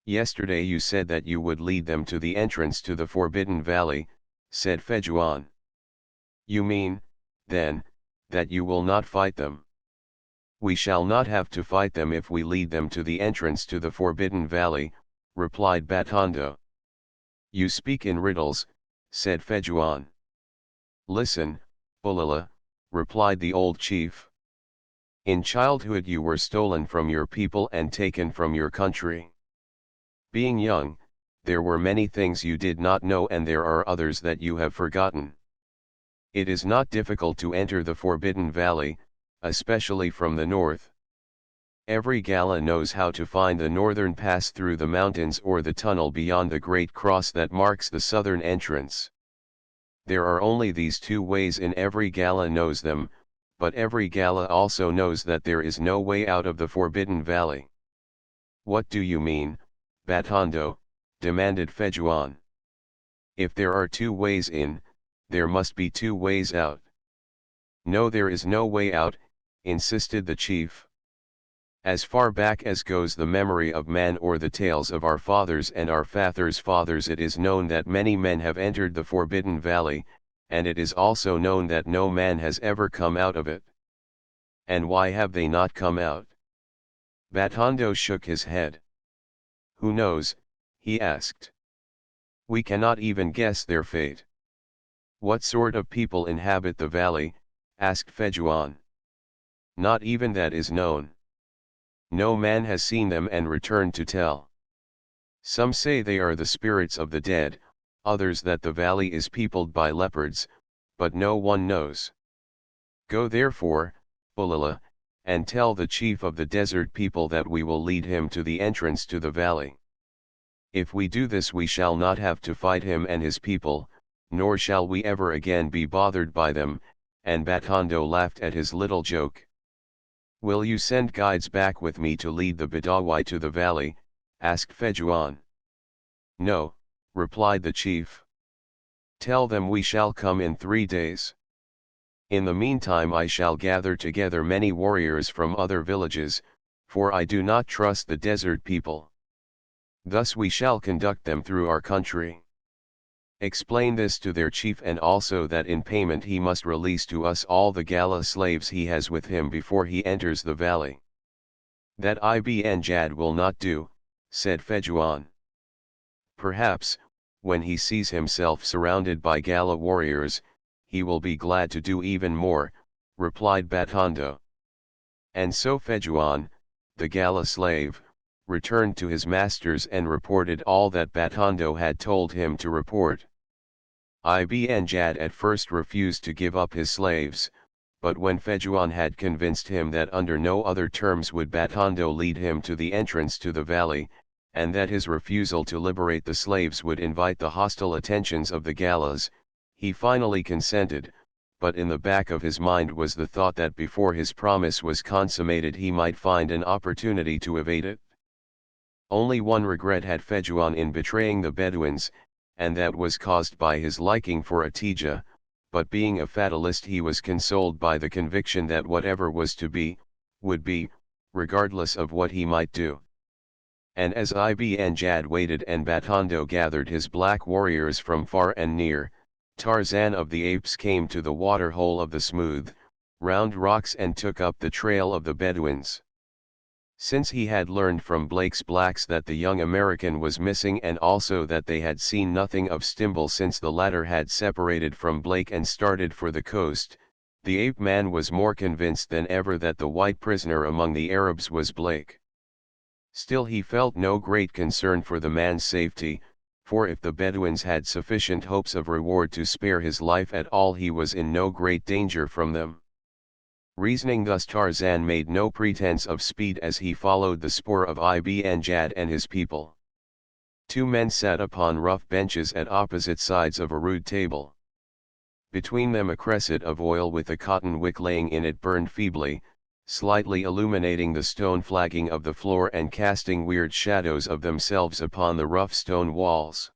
[SPEAKER 1] "Yesterday you said that you would lead them to the entrance to the Forbidden Valley," said Fejuan. "You mean, then, that you will not fight them?" "We shall not have to fight them if we lead them to the entrance to the Forbidden Valley," replied Batondo. "You speak in riddles," said Fejuan. "Listen, Ulala," replied the old chief. "In childhood you were stolen from your people and taken from your country. Being young, there were many things you did not know and there are others that you have forgotten. It is not difficult to enter the Forbidden Valley, especially from the north. Every Gala knows how to find the northern pass through the mountains or the tunnel beyond the great cross that marks the southern entrance. There are only these two ways and every Gala knows them, but every Gala also knows that there is no way out of the Forbidden Valley." "What do you mean, Batondo?" demanded Fejuan. "If there are two ways in, there must be two ways out." "No, there is no way out," insisted the chief. "As far back as goes the memory of man or the tales of our fathers and our fathers' fathers, it is known that many men have entered the Forbidden Valley, and it is also known that no man has ever come out of it." "And why have they not come out?" Batondo shook his head. "Who knows?" he asked. "We cannot even guess their fate." "What sort of people inhabit the valley?" asked Fejuan. "Not even that is known. No man has seen them and returned to tell. Some say they are the spirits of the dead, others that the valley is peopled by leopards, but no one knows. Go therefore, Ulala, and tell the chief of the desert people that we will lead him to the entrance to the valley. If we do this we shall not have to fight him and his people, nor shall we ever again be bothered by them," and Batondo laughed at his little joke. "Will you send guides back with me to lead the Badawi to the valley?" asked Fejuan. "No," replied the chief. "Tell them we shall come in 3 days. In the meantime I shall gather together many warriors from other villages, for I do not trust the desert people. Thus we shall conduct them through our country. Explain this to their chief and also that in payment he must release to us all the Gala slaves he has with him before he enters the valley." "That Ibn Jad will not do," said Fejuan. "Perhaps, when he sees himself surrounded by Gala warriors, he will be glad to do even more," replied Batondo. And so Fejuan, the Gala slave, returned to his masters and reported all that Batondo had told him to report. Ibn Jad at first refused to give up his slaves, but when Fejuan had convinced him that under no other terms would Batondo lead him to the entrance to the valley, and that his refusal to liberate the slaves would invite the hostile attentions of the Galas, he finally consented, but in the back of his mind was the thought that before his promise was consummated he might find an opportunity to evade it. Only one regret had Fejuan in betraying the Bedouins, and that was caused by his liking for Atija, but being a fatalist he was consoled by the conviction that whatever was to be, would be, regardless of what he might do. And as Ibn Jad waited and Batondo gathered his black warriors from far and near, Tarzan of the apes came to the water hole of the smooth, round rocks and took up the trail of the Bedouins. Since he had learned from Blake's blacks that the young American was missing and also that they had seen nothing of Stimble since the latter had separated from Blake and started for the coast, the ape man was more convinced than ever that the white prisoner among the Arabs was Blake. Still he felt no great concern for the man's safety, for if the Bedouins had sufficient hopes of reward to spare his life at all he was in no great danger from them. Reasoning thus Tarzan made no pretense of speed as he followed the spoor of Ibn Jad and his people. 2 men sat upon rough benches at opposite sides of a rude table. Between them a cresset of oil with a cotton wick laying in it burned feebly, slightly illuminating the stone flagging of the floor and casting weird shadows of themselves upon the rough stone walls.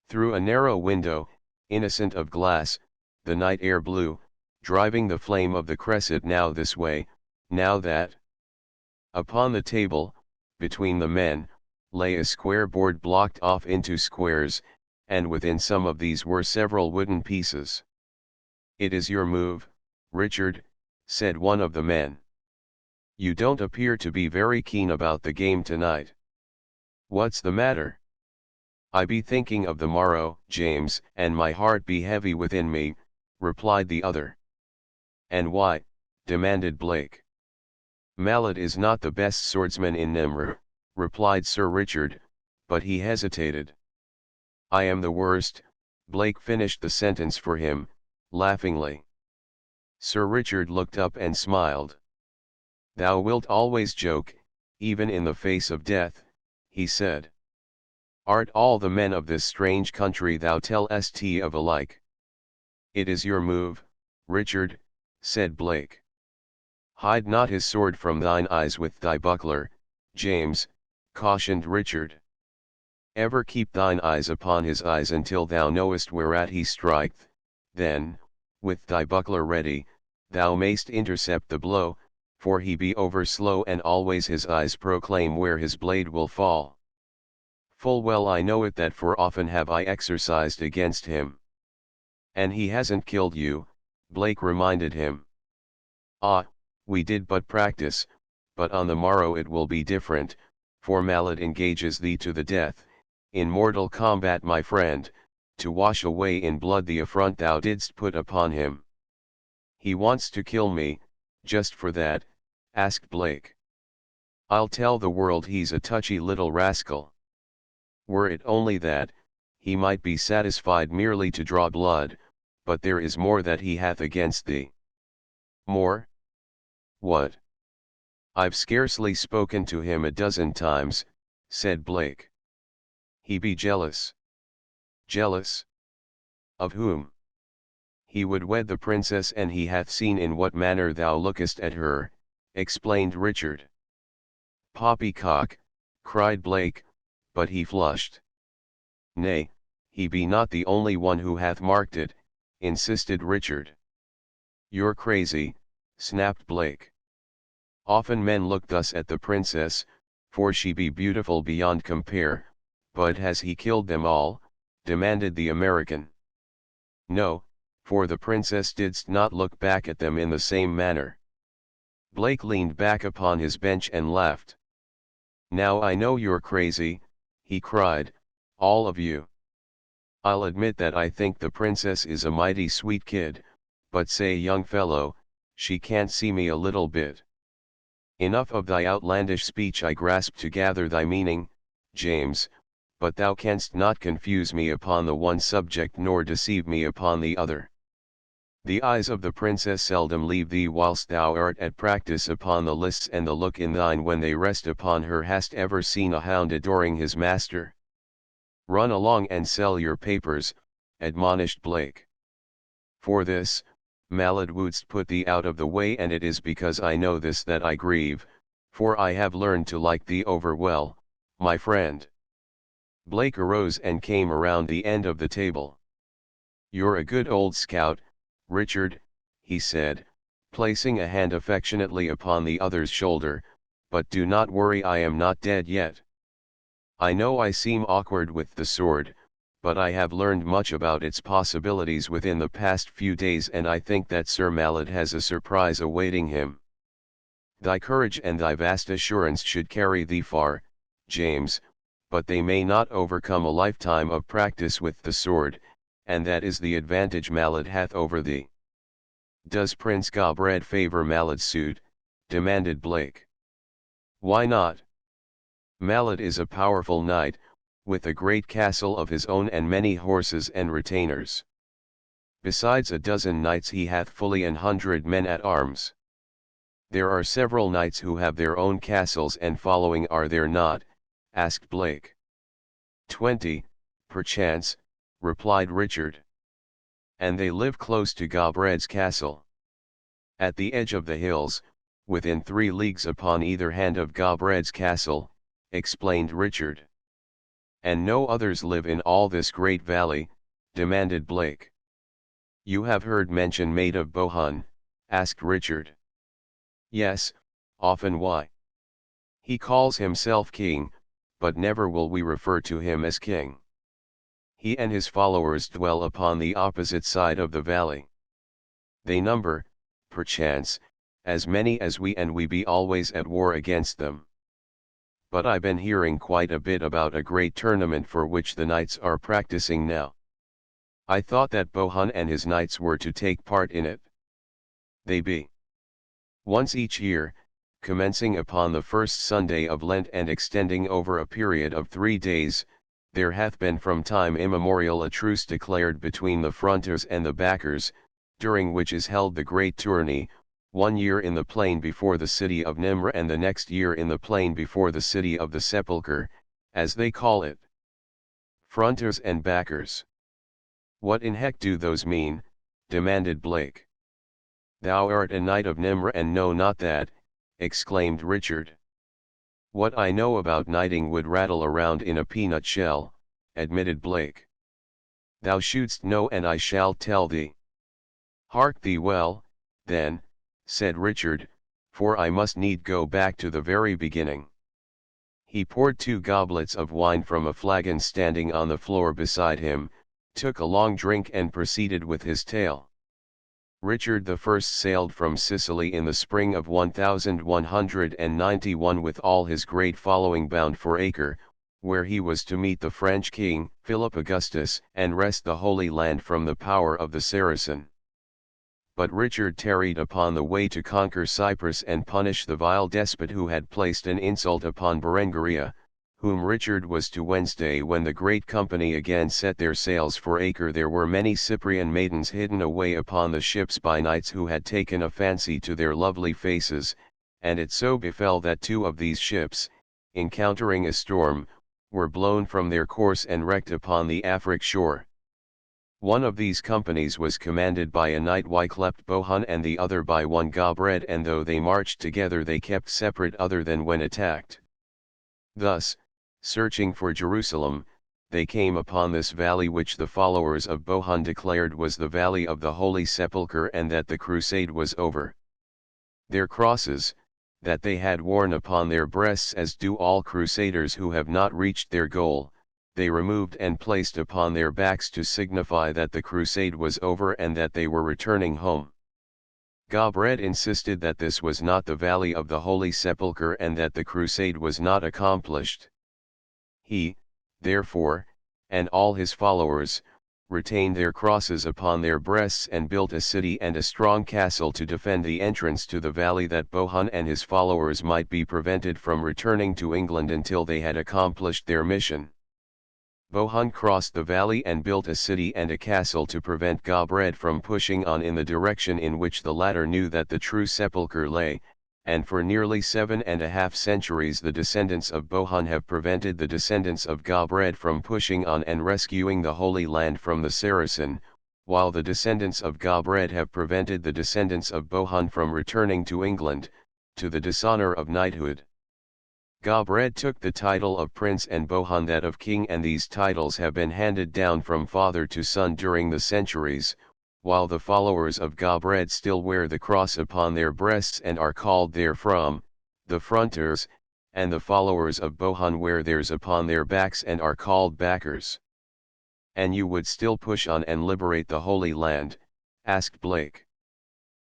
[SPEAKER 1] Through a narrow window, innocent of glass, the night air blew, driving the flame of the cresset now this way, now that. Upon the table, between the men, lay a square board blocked off into squares, and within some of these were several wooden pieces. "It is your move, Richard," said one of the men. "You don't appear to be very keen about the game tonight. What's the matter?" "I be thinking of the morrow, James, and my heart be heavy within me," replied the other. "And why?" demanded Blake. "Mallet is not the best swordsman in Nimr," replied Sir Richard, but he hesitated. "I am the worst," Blake finished the sentence for him, laughingly. Sir Richard looked up and smiled. "Thou wilt always joke, even in the face of death," he said. "Art all the men of this strange country thou tellest of alike?" "It is your move, Richard," said Blake. "Hide not his sword from thine eyes with thy buckler, James," cautioned Richard. "Ever keep thine eyes upon his eyes until thou knowest whereat he striketh, then, with thy buckler ready, thou mayst intercept the blow, for he be over slow and always his eyes proclaim where his blade will fall. Full well I know it that for often have I exercised against him." "And he hasn't killed you," Blake reminded him. "Ah, we did but practice, but on the morrow it will be different, for Mallet engages thee to the death, in mortal combat my friend, to wash away in blood the affront thou didst put upon him." "He wants to kill me, just for that?" asked Blake. "I'll tell the world he's a touchy little rascal." "Were it only that, he might be satisfied merely to draw blood, but there is more that he hath against thee." "More? What?" "I've scarcely spoken to him a dozen times," said Blake. "He be jealous." "Jealous? Of whom?" "He would wed the princess and he hath seen in what manner thou lookest at her," explained Richard. "Poppycock," cried Blake, but he flushed. "Nay, he be not the only one who hath marked it," insisted Richard. "You're crazy," snapped Blake. "Often men look thus at the princess, for she be beautiful beyond compare, but has he killed them all?" demanded the American. "No, for the princess didst not look back at them in the same manner." Blake leaned back upon his bench and laughed. "Now I know you're crazy," he cried, "all of you. I'll admit that I think the princess is a mighty sweet kid, but say young fellow, she can't see me a little bit." "Enough of thy outlandish speech, I grasp to gather thy meaning, James, but thou canst not confuse me upon the one subject nor deceive me upon the other. The eyes of the princess seldom leave thee whilst thou art at practice upon the lists, and the look in thine when they rest upon her. Hast ever seen a hound adoring his master?" "Run along and sell your papers," admonished Blake. "For this, Mallet wouldst put thee out of the way, and it is because I know this that I grieve, for I have learned to like thee over well, my friend." Blake arose and came around the end of the table. "You're a good old scout, Richard," he said, placing a hand affectionately upon the other's shoulder, "but do not worry, I am not dead yet. I know I seem awkward with the sword, but I have learned much about its possibilities within the past few days, and I think that Sir Mallet has a surprise awaiting him. Thy courage and thy vast assurance should carry thee far, James, but they may not overcome a lifetime of practice with the sword, and that is the advantage Mallet hath over thee." "Does Prince Gobred favor Mallet's suit?" demanded Blake. "Why not? Mallet is a powerful knight, with a great castle of his own and many horses and retainers. Besides a dozen knights he hath fully 100 men at arms. There are several knights who have their own castles and following, are there not?" asked Blake. 20, perchance," replied Richard. "And they live close to Gobred's castle?" "At the edge of the hills, within 3 leagues upon either hand of Gobred's castle, explained Richard. And no others live in all this great valley, demanded Blake. You have heard mention made of Bohun, asked Richard. Yes, often. Why? He calls himself king, but never will we refer to him as king. He and his followers dwell upon the opposite side of the valley. They number, perchance, as many as we, and we be always at war against them. But I been hearing quite a bit about a great tournament for which the knights are practicing now. I thought that Bohun and his knights were to take part in it. They be. Once each year, commencing upon the first Sunday of Lent and extending over a period of 3 days, there hath been from time immemorial a truce declared between the fronters and the backers, during which is held the great tourney, 1 year in the plain before the city of Nimr and the next year in the plain before the city of the Sepulchre, as they call it. Fronters and backers. What in heck do those mean? Demanded Blake. Thou art a knight of Nimr and know not that, exclaimed Richard. What I know about knighting would rattle around in a peanut shell, admitted Blake. Thou shouldst know, and I shall tell thee. Hark thee well, then, said Richard, for I must need go back to the very beginning. He poured 2 goblets of wine from a flagon standing on the floor beside him, took a long drink and proceeded with his tale. Richard I sailed from Sicily in the spring of 1191 with all his great following bound for Acre, where he was to meet the French king, Philip Augustus, and wrest the Holy Land from the power of the Saracen. But Richard tarried upon the way to conquer Cyprus and punish the vile despot who had placed an insult upon Berengaria, whom Richard was to Wednesday. When the great company again set their sails for Acre, there were many Cyprian maidens hidden away upon the ships by knights who had taken a fancy to their lovely faces, and it so befell that 2 of these ships, encountering a storm, were blown from their course and wrecked upon the Afric shore. One of these companies was commanded by a knight yclept Bohun and the other by one Gobred, and though they marched together they kept separate other than when attacked. Thus, searching for Jerusalem, they came upon this valley which the followers of Bohun declared was the valley of the Holy Sepulchre, and that the crusade was over. Their crosses, that they had worn upon their breasts as do all crusaders who have not reached their goal, they removed and placed upon their backs to signify that the crusade was over and that they were returning home. Gobred insisted that this was not the valley of the Holy Sepulchre and that the crusade was not accomplished. He, therefore, and all his followers, retained their crosses upon their breasts and built a city and a strong castle to defend the entrance to the valley, that Bohun and his followers might be prevented from returning to England until they had accomplished their mission. Bohun crossed the valley and built a city and a castle to prevent Gobred from pushing on in the direction in which the latter knew that the true sepulchre lay, and for nearly 7.5 centuries the descendants of Bohun have prevented the descendants of Gobred from pushing on and rescuing the Holy Land from the Saracen, while the descendants of Gobred have prevented the descendants of Bohun from returning to England, to the dishonor of knighthood. Gobred took the title of prince and Bohun that of king, and these titles have been handed down from father to son during the centuries, while the followers of Gobred still wear the cross upon their breasts and are called therefrom, the fronters, and the followers of Bohun wear theirs upon their backs and are called backers. And you would still push on and liberate the Holy Land? Asked Blake.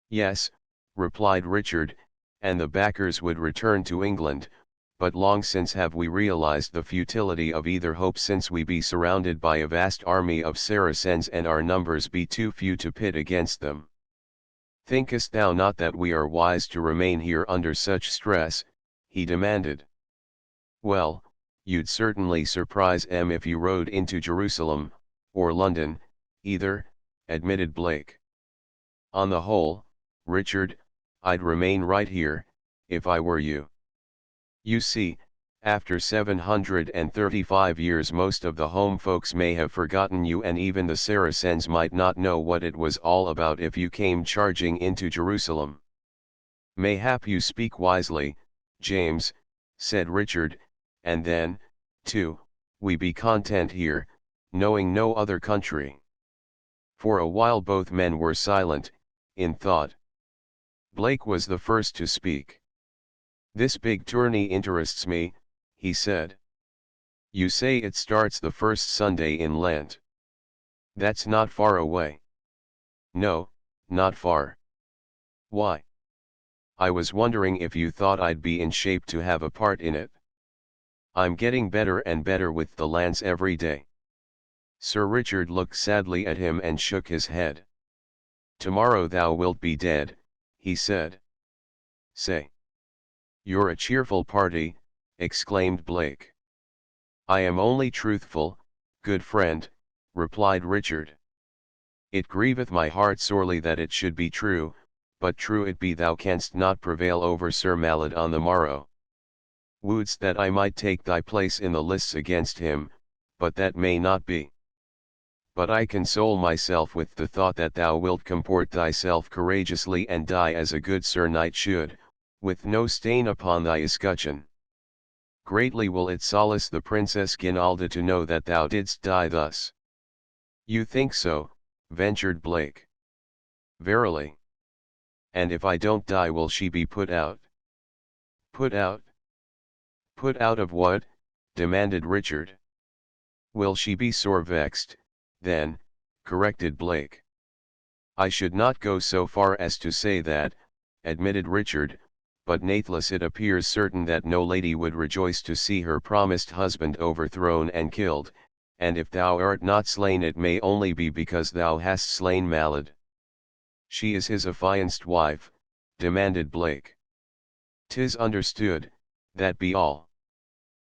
[SPEAKER 1] Yes, replied Richard, and the backers would return to England, but long since have we realized the futility of either hope, since we be surrounded by a vast army of Saracens and our numbers be too few to pit against them. Thinkest thou not that we are wise to remain here under such stress? He demanded. Well, you'd certainly surprise 'em if you rode into Jerusalem, or London, either, admitted Blake. On the whole, Richard, I'd remain right here, if I were you. You see, after 735 years most of the home folks may have forgotten you, and even the Saracens might not know what it was all about if you came charging into Jerusalem.
[SPEAKER 2] "Mayhap you speak wisely, James," said Richard, "and then, too, we be content here, knowing no other country." For a while both men were silent, in thought. Blake was the first to speak. "This big tourney interests me," he said. "You say it starts the first Sunday in Lent. That's not far away." "No, not far." "Why?" "I was wondering if you thought I'd be in shape to have a part in it." "I'm getting better and better with the lance every day." Sir Richard looked sadly at him and shook his head. "Tomorrow thou wilt be dead," he said. "Say. You're a cheerful party," exclaimed Blake. "I am only truthful, good friend," replied Richard. "It grieveth my heart sorely that it should be true, but true it be thou canst not prevail over Sir Mallet on the morrow. Wouldst that I might take thy place in the lists against him, but that may not be. But I console myself with the thought that thou wilt comport thyself courageously and die as a good Sir Knight should, with no stain upon thy escutcheon. Greatly will it solace the Princess Guinalda to know that thou didst die thus." "You think so?" ventured Blake. "Verily." "And if I don't die, will she be put out?" "Put out? Put out of what?" demanded Richard. "Will she be sore vexed, then," corrected Blake. "I should not go so far as to say that," admitted Richard, "but nathless it appears certain that no lady would rejoice to see her promised husband overthrown and killed, and if thou art not slain it may only be because thou hast slain Mallet." "She is his affianced wife," demanded Blake. "'Tis understood, that be all.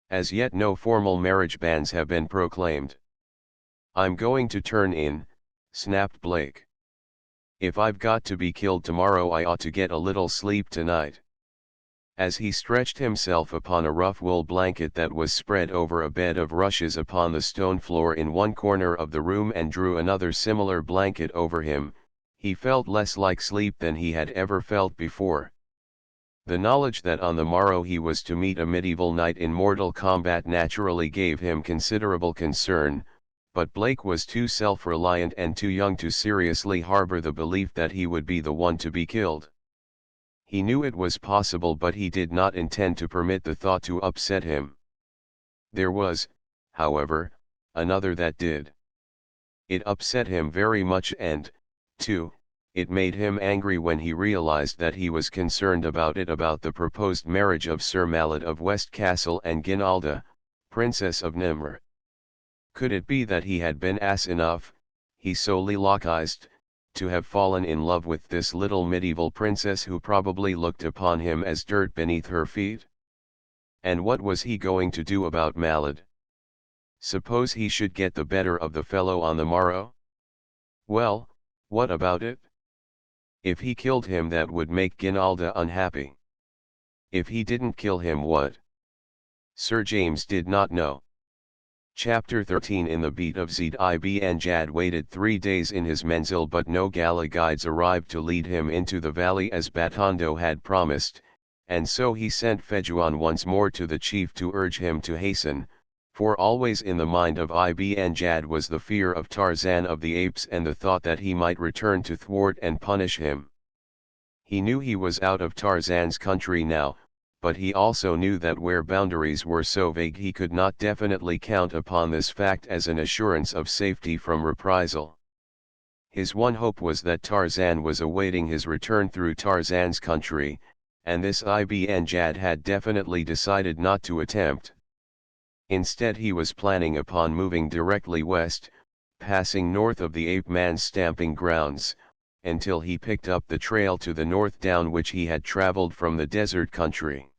[SPEAKER 2] As yet no formal marriage banns have been proclaimed." "I'm going to turn in," snapped Blake. "If I've got to be killed tomorrow I ought to get a little sleep tonight." As he stretched himself upon a rough wool blanket that was spread over a bed of rushes upon the stone floor in one corner of the room and drew another similar blanket over him, he felt less like sleep than he had ever felt before. The knowledge that on the morrow he was to meet a medieval knight in mortal combat naturally gave him considerable concern, but Blake was too self-reliant and too young to seriously harbor the belief that he would be the one to be killed. He knew it was possible, but he did not intend to permit the thought to upset him. There was, however, another that did. It upset him very much and, too, it made him angry when he realized that he was concerned about the proposed marriage of Sir Mallet of West Castle and Guinalda, Princess of Nimr. Could it be that he had been ass enough, he soliloquized, to have fallen in love with this little medieval princess who probably looked upon him as dirt beneath her feet? And what was he going to do about Mallet? Suppose he should get the better of the fellow on the morrow? Well, what about it? If he killed him that would make Guinalda unhappy. If he didn't kill him, what? Sir James did not know. Chapter 13. In the beat of Zaid ibn Jad waited 3 days in his menzil, but no gala guides arrived to lead him into the valley as Batondo had promised, and so he sent Fejuan once more to the chief to urge him to hasten, for always in the mind of Ibn Jad was the fear of Tarzan of the Apes and the thought that he might return to thwart and punish him. He knew he was out of Tarzan's country now, but he also knew that where boundaries were so vague he could not definitely count upon this fact as an assurance of safety from reprisal. His one hope was that Tarzan was awaiting his return through Tarzan's country, and this Ibn Jad had definitely decided not to attempt. Instead he was planning upon moving directly west, passing north of the ape man's stamping grounds, until he picked up the trail to the north down which he had traveled from the desert country.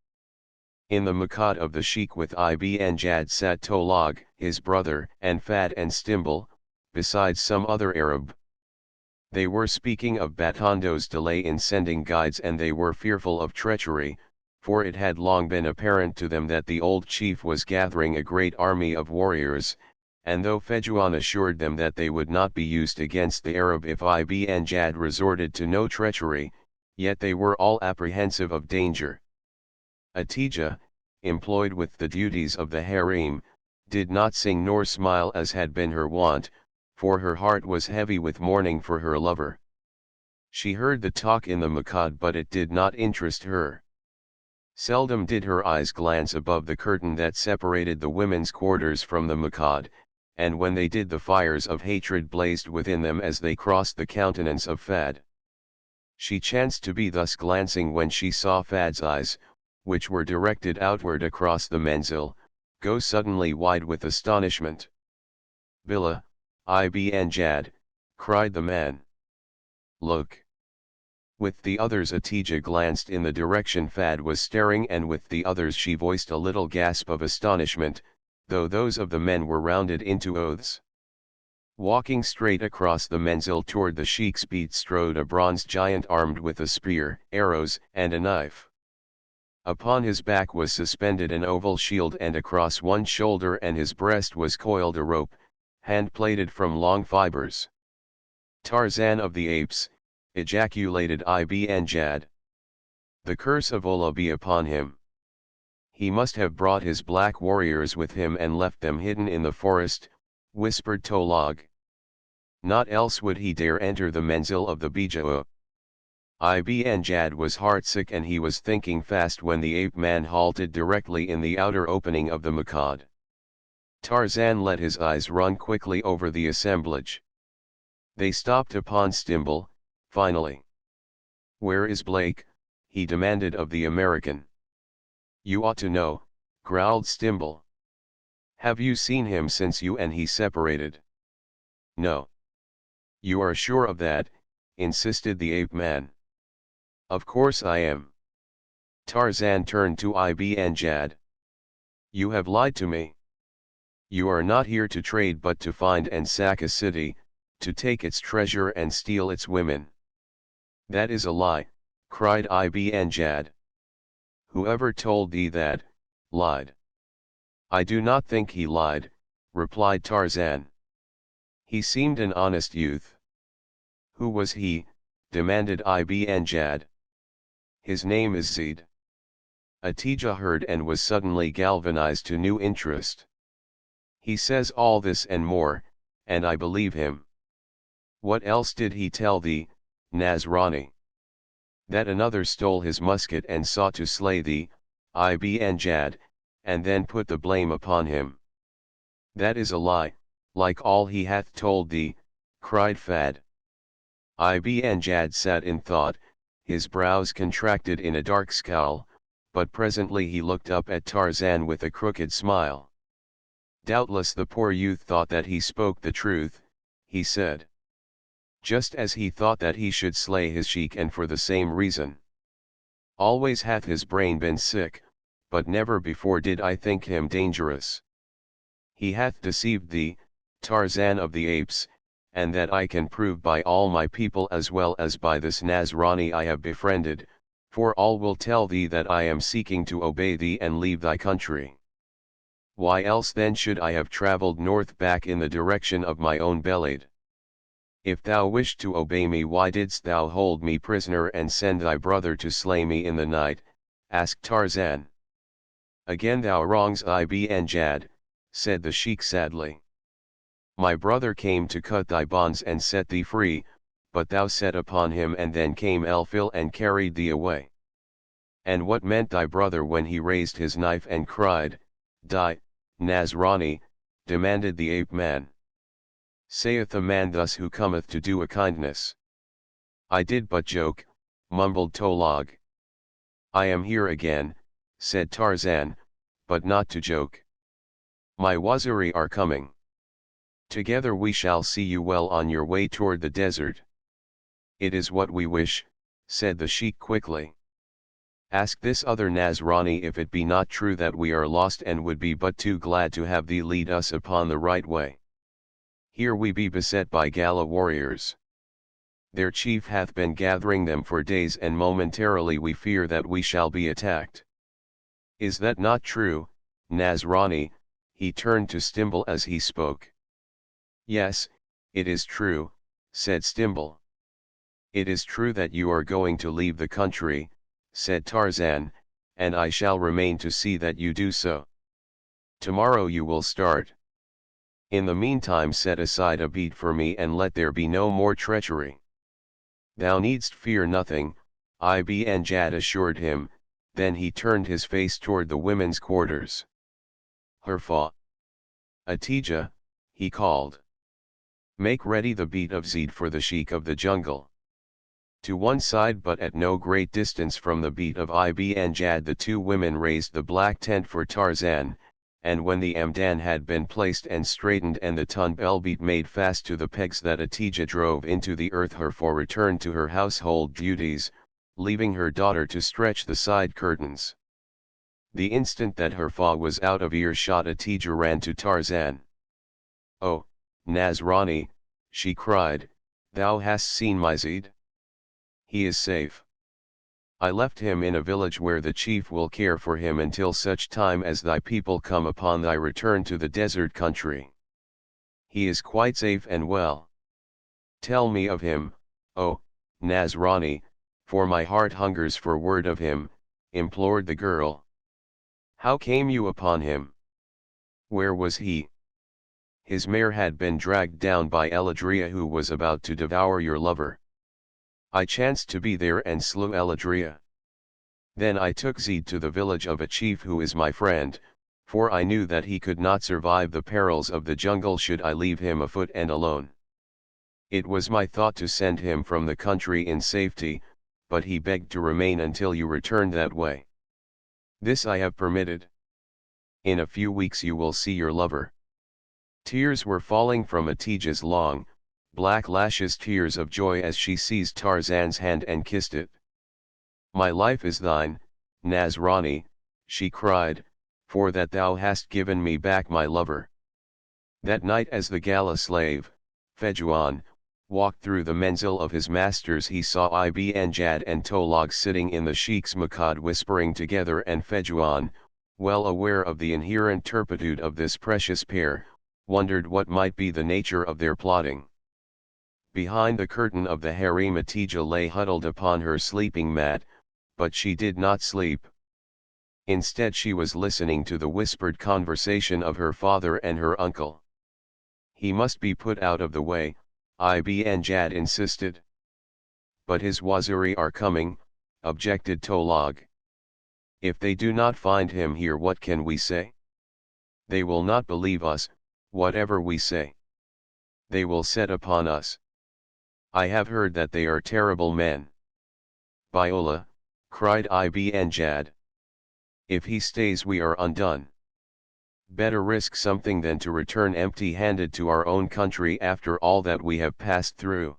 [SPEAKER 2] In the Makad of the Sheikh with Ibn Jad sat Tolog, his brother, and Fad and Stimble, besides some other Arab. They were speaking of Batondo's delay in sending guides, and they were fearful of treachery, for it had long been apparent to them that the old chief was gathering a great army of warriors, and though Fejuan assured them that they would not be used against the Arab if Ibn Jad resorted to no treachery, Yet they were all apprehensive of danger. Atija, employed with the duties of the harem, did not sing nor smile as had been her wont, for her heart was heavy with mourning for her lover. She heard the talk in the Makad, but it did not interest her. Seldom did her eyes glance above the curtain that separated the women's quarters from the Makad, and when they did, the fires of hatred blazed within them as they crossed the countenance of Fad. She chanced to be thus glancing when she saw Fad's eyes, which were directed outward across the menzil, go suddenly wide with astonishment. "Billah, ibn Jad," cried the man. "Look." With the others Atija glanced in the direction Fad was staring, and with the others she voiced a little gasp of astonishment, though those of the men were rounded into oaths. Walking straight across the menzil toward the sheikh's beat strode a bronze giant armed with a spear, arrows, and a knife. Upon his back was suspended an oval shield, and across one shoulder and his breast was coiled a rope, hand-plaited from long fibers. "Tarzan of the apes," ejaculated Ibn Jad. "The curse of Allah be upon him. He must have brought his black warriors with him and left them hidden in the forest," whispered Tolog. "Not else would he dare enter the menzil of the Bijao." Ibn Jad was heartsick, and he was thinking fast when the ape man halted directly in the outer opening of the Makad. Tarzan let his eyes run quickly over the assemblage. They stopped upon Stimble, finally. "Where is Blake?" he demanded of the American. "You ought to know," growled Stimble. "Have you seen him since you and he separated?" "No." "You are sure of that?" insisted the ape man. "Of course I am." Tarzan turned to Ibn Jad. "You have lied to me. You are not here to trade but to find and sack a city, to take its treasure and steal its women." "That is a lie," cried Ibn Jad. "Whoever told thee that, lied." "I do not think he lied," replied Tarzan. "He seemed an honest youth." "Who was he?" demanded Ibn Jad. "His name is Zaid." Atija heard and was suddenly galvanized to new interest. "He says all this and more, and I believe him. What else did he tell thee, Nasrani?" "That another stole his musket and sought to slay thee, Ibn Jad, and then put the blame upon him." "That is a lie, like all he hath told thee," cried Fad. Ibn Jad sat in thought, his brows contracted in a dark scowl, but presently he looked up at Tarzan with a crooked smile. "Doubtless the poor youth thought that he spoke the truth," he said. "Just as he thought that he should slay his sheik, and for the same reason. Always hath his brain been sick, but never before did I think him dangerous. He hath deceived thee, Tarzan of the apes, and that I can prove by all my people as well as by this Nasrani I have befriended, for all will tell thee that I am seeking to obey thee and leave thy country. Why else then should I have traveled north back in the direction of my own Belade? If thou wished to obey me, why didst thou hold me prisoner and send thy brother to slay me in the night?" asked Tarzan. "Again thou wrongs Ibn Jad," said the sheik sadly. "My brother came to cut thy bonds and set thee free, but thou set upon him, and then came Elfil and carried thee away." "And what meant thy brother when he raised his knife and cried, 'Die, Nasrani'?" demanded the ape man. "Saith a man thus who cometh to do a kindness." "I did but joke," mumbled Tolog. "I am here again," said Tarzan, "but not to joke. My Waziri are coming. Together we shall see you well on your way toward the desert." "It is what we wish," said the sheik quickly. "Ask this other Nasrani if it be not true that we are lost and would be but too glad to have thee lead us upon the right way. Here we be beset by Gala warriors. Their chief hath been gathering them for days, and momentarily we fear that we shall be attacked. Is that not true, Nasrani?" He turned to Stimble as he spoke. "Yes, it is true," said Stimble. "It is true that you are going to leave the country," said Tarzan, "and I shall remain to see that you do so. Tomorrow you will start. In the meantime set aside a beat for me and let there be no more treachery." "Thou needst fear nothing," Ibn Jad assured him, then he turned his face toward the women's quarters. "Herfa! Atija," he called. "Make ready the beat of Zid for the sheik of the jungle." To one side but at no great distance from the beat of Ibn Jad the two women raised the black tent for Tarzan, and when the amdan had been placed and straightened and the tun beat made fast to the pegs that Atija drove into the earth, Herfa returned to her household duties, leaving her daughter to stretch the side curtains. The instant that Herfa was out of earshot, Atija ran to Tarzan. "Oh, Nasrani," she cried, "thou hast seen my Zid? He is safe. I left him in a village where the chief will care for him until such time as thy people come upon thy return to the desert country. He is quite safe and well. Tell me of him, O Nasrani, for my heart hungers for word of him," implored the girl. "How came you upon him? Where was he?" "His mare had been dragged down by Eladria, who was about to devour your lover. I chanced to be there and slew Eladria. Then I took Zid to the village of a chief who is my friend, for I knew that he could not survive the perils of the jungle should I leave him afoot and alone. It was my thought to send him from the country in safety, but he begged to remain until you returned that way. This I have permitted. In a few weeks you will see your lover." Tears were falling from Atija's long, black lashes, tears of joy as she seized Tarzan's hand and kissed it. "My life is thine, Nasrani," she cried, "for that thou hast given me back my lover." That night as the galley slave, Fejuan, walked through the menzil of his masters, he saw Ibn Jad and Tolog sitting in the sheikh's makad whispering together, and Fejuan, well aware of the inherent turpitude of this precious pair, wondered what might be the nature of their plotting. Behind the curtain of the harem Atija lay huddled upon her sleeping mat, but she did not sleep. Instead she was listening to the whispered conversation of her father and her uncle. "He must be put out of the way," Ibn Jad insisted. "But his waziri are coming," objected Tolog. "If they do not find him here, what can we say? They will not believe us, whatever we say. They will set upon us. I have heard that they are terrible men." "By Allah," cried Ibn Jad. "If he stays we are undone. Better risk something than to return empty-handed to our own country after all that we have passed through.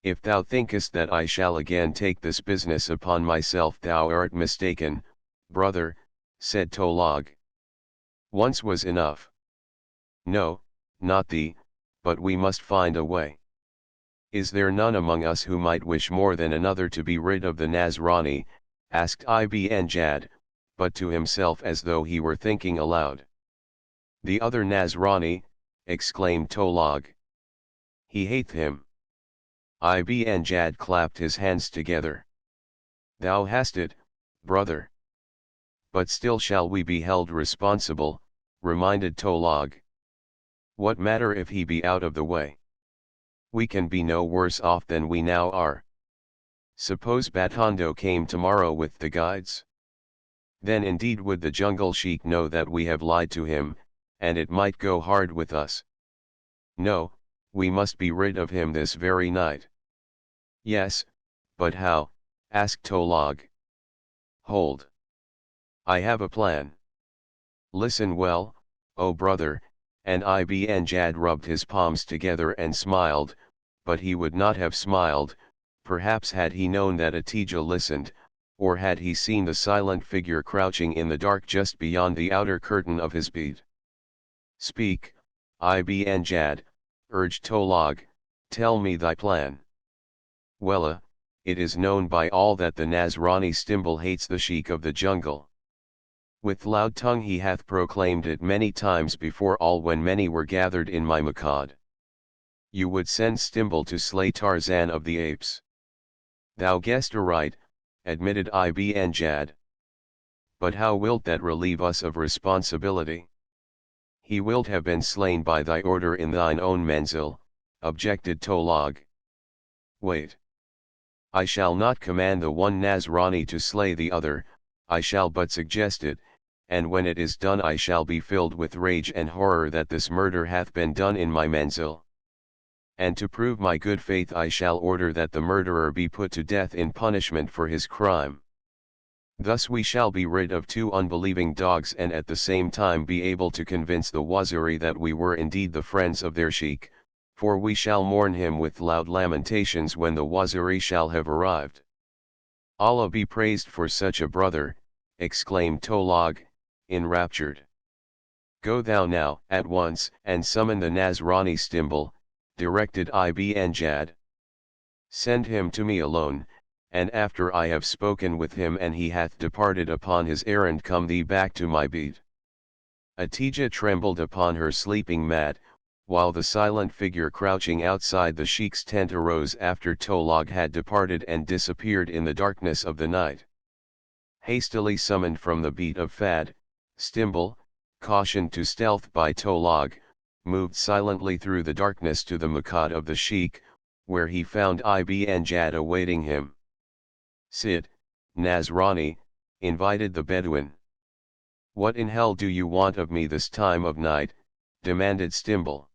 [SPEAKER 2] If thou thinkest that I shall again take this business upon myself, thou art mistaken, brother," said Tolog. "Once was enough. No, not thee, but we must find a way. Is there none among us who might wish more than another to be rid of the Nasrani?" asked Ibn Jad, but to himself as though he were thinking aloud. "The other Nasrani," exclaimed Tolog. "He hateth him." Ibn Jad clapped his hands together. "Thou hast it, brother. But still shall we be held responsible," reminded Tolog. "What matter if he be out of the way? We can be no worse off than we now are. Suppose Batondo came tomorrow with the guides? Then indeed would the jungle sheik know that we have lied to him, and it might go hard with us. No, we must be rid of him this very night." "Yes, but how?" asked Tolog. "Hold. I have a plan. Listen well, O brother," and Ibn Jad rubbed his palms together and smiled, but he would not have smiled, perhaps had he known that Atija listened, or had he seen the silent figure crouching in the dark just beyond the outer curtain of his beat. "Speak, Ibn Jad," urged Tolog, "tell me thy plan." "Wella, it is known by all that the Nasrani Stimbul hates the sheik of the jungle. With loud tongue he hath proclaimed it many times before all when many were gathered in my makad. You would send Stimbul to slay Tarzan of the apes. Thou guessed aright, admitted Ibn Jad. But how wilt that relieve us of responsibility? He wilt have been slain by thy order in thine own menzil, objected Tolog. Wait. I shall not command the one Nazrani to slay the other, I shall but suggest it, and when it is done I shall be filled with rage and horror that this murder hath been done in my menzil. And to prove my good faith I shall order that the murderer be put to death in punishment for his crime. Thus we shall be rid of two unbelieving dogs and at the same time be able to convince the Waziri that we were indeed the friends of their sheikh, for we shall mourn him with loud lamentations when the Waziri shall have arrived. Allah be praised for such a brother, exclaimed Tolog, enraptured. Go thou now, at once, and summon the Nazrani Stimbul, directed Ibn Jad. Send him to me alone, and after I have spoken with him and he hath departed upon his errand come thee back to my beat. Atija trembled upon her sleeping mat, while the silent figure crouching outside the sheikh's tent arose after Tolog had departed and disappeared in the darkness of the night. Hastily summoned from the beat of Fad, Stimbul, cautioned to stealth by Tolog, moved silently through the darkness to the Maqad of the sheikh, where he found Ibn Jad awaiting him. Sit, Nazrani, invited the Bedouin. What in hell do you want of me this time of night? Demanded Stimbul.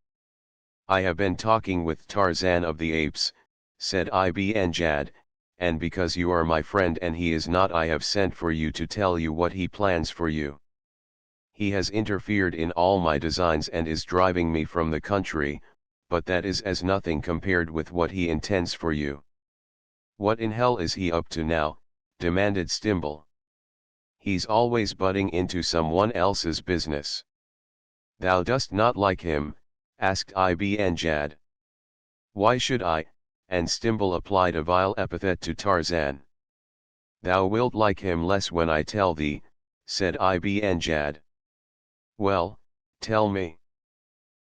[SPEAKER 2] I have been talking with Tarzan of the apes, said Ibn Jad, and because you are my friend and he is not I have sent for you to tell you what he plans for you. He has interfered in all my designs and is driving me from the country, but that is as nothing compared with what he intends for you. What in hell is he up to now? Demanded Stimbul. He's always butting into someone else's business. Thou dost not like him? Asked Ibn Jad. Why should I? And Stimbul applied a vile epithet to Tarzan. Thou wilt like him less when I tell thee, said Ibn Jad. Well, tell me.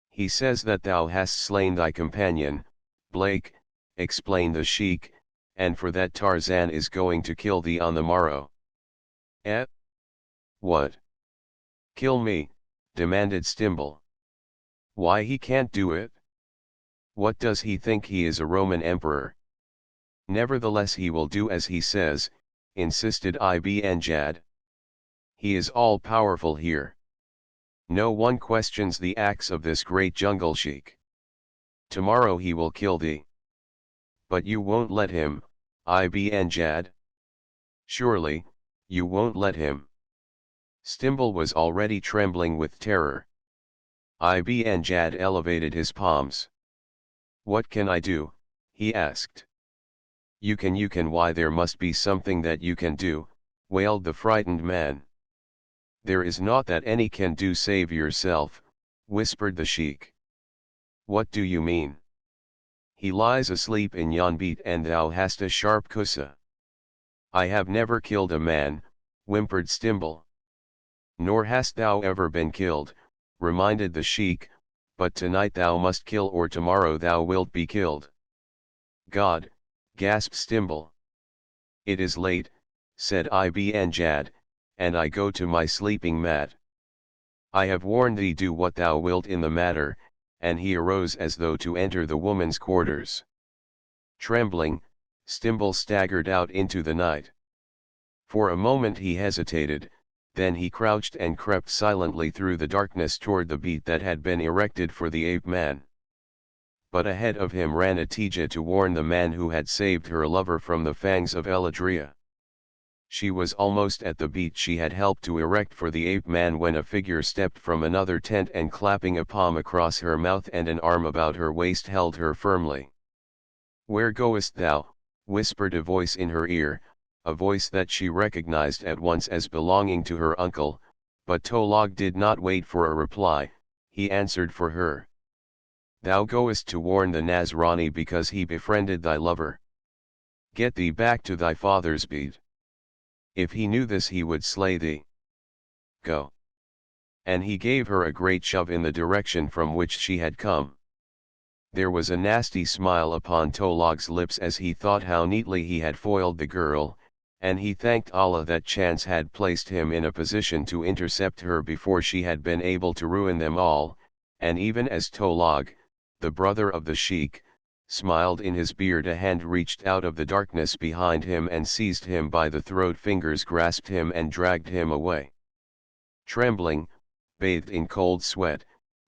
[SPEAKER 2] He says that thou hast slain thy companion, Blake, explained the sheikh, and for that Tarzan is going to kill thee on the morrow. Eh? What? Kill me? Demanded Stimbul. Why he can't do it? What does he think he is a Roman emperor? Nevertheless he will do as he says, insisted Ibn Jad. He is all-powerful here. No one questions the acts of this great jungle sheikh. Tomorrow he will kill thee. But you won't let him, Ibn Jad? Surely, you won't let him. Stimbul was already trembling with terror. Ibn Jad elevated his palms. What can I do? He asked. You can why there must be something that you can do, wailed the frightened man. There is naught that any can do save yourself, whispered the sheikh. What do you mean? He lies asleep in yon beat and thou hast a sharp kusa. I have never killed a man, whimpered Stimbul. Nor hast thou ever been killed, reminded the sheikh, but tonight thou must kill or tomorrow thou wilt be killed. God, gasped Stimbul. It is late, said Ibn Jad, and I go to my sleeping mat. I have warned thee do what thou wilt in the matter, and he arose as though to enter the woman's quarters. Trembling, Stimbul staggered out into the night. For a moment he hesitated, then he crouched and crept silently through the darkness toward the beat that had been erected for the ape-man. But ahead of him ran Atija to warn the man who had saved her lover from the fangs of Eladria. She was almost at the beat she had helped to erect for the ape-man when a figure stepped from another tent and clapping a palm across her mouth and an arm about her waist held her firmly. Where goest thou? Whispered a voice in her ear, a voice that she recognized at once as belonging to her uncle, but Tolog did not wait for a reply, he answered for her. Thou goest to warn the Nazrani because he befriended thy lover. Get thee back to thy father's beat. If he knew this he would slay thee. Go. And he gave her a great shove in the direction from which she had come.
[SPEAKER 1] There was a nasty smile upon Tolog's lips as he thought how neatly he had foiled the girl, and he thanked Allah that chance had placed him in a position to intercept her before she had been able to ruin them all, and even as Tolog, the brother of the sheik, smiled in his beard, a hand reached out of the darkness behind him and seized him by the throat. Fingers grasped him and dragged him away. Trembling, bathed in cold sweat,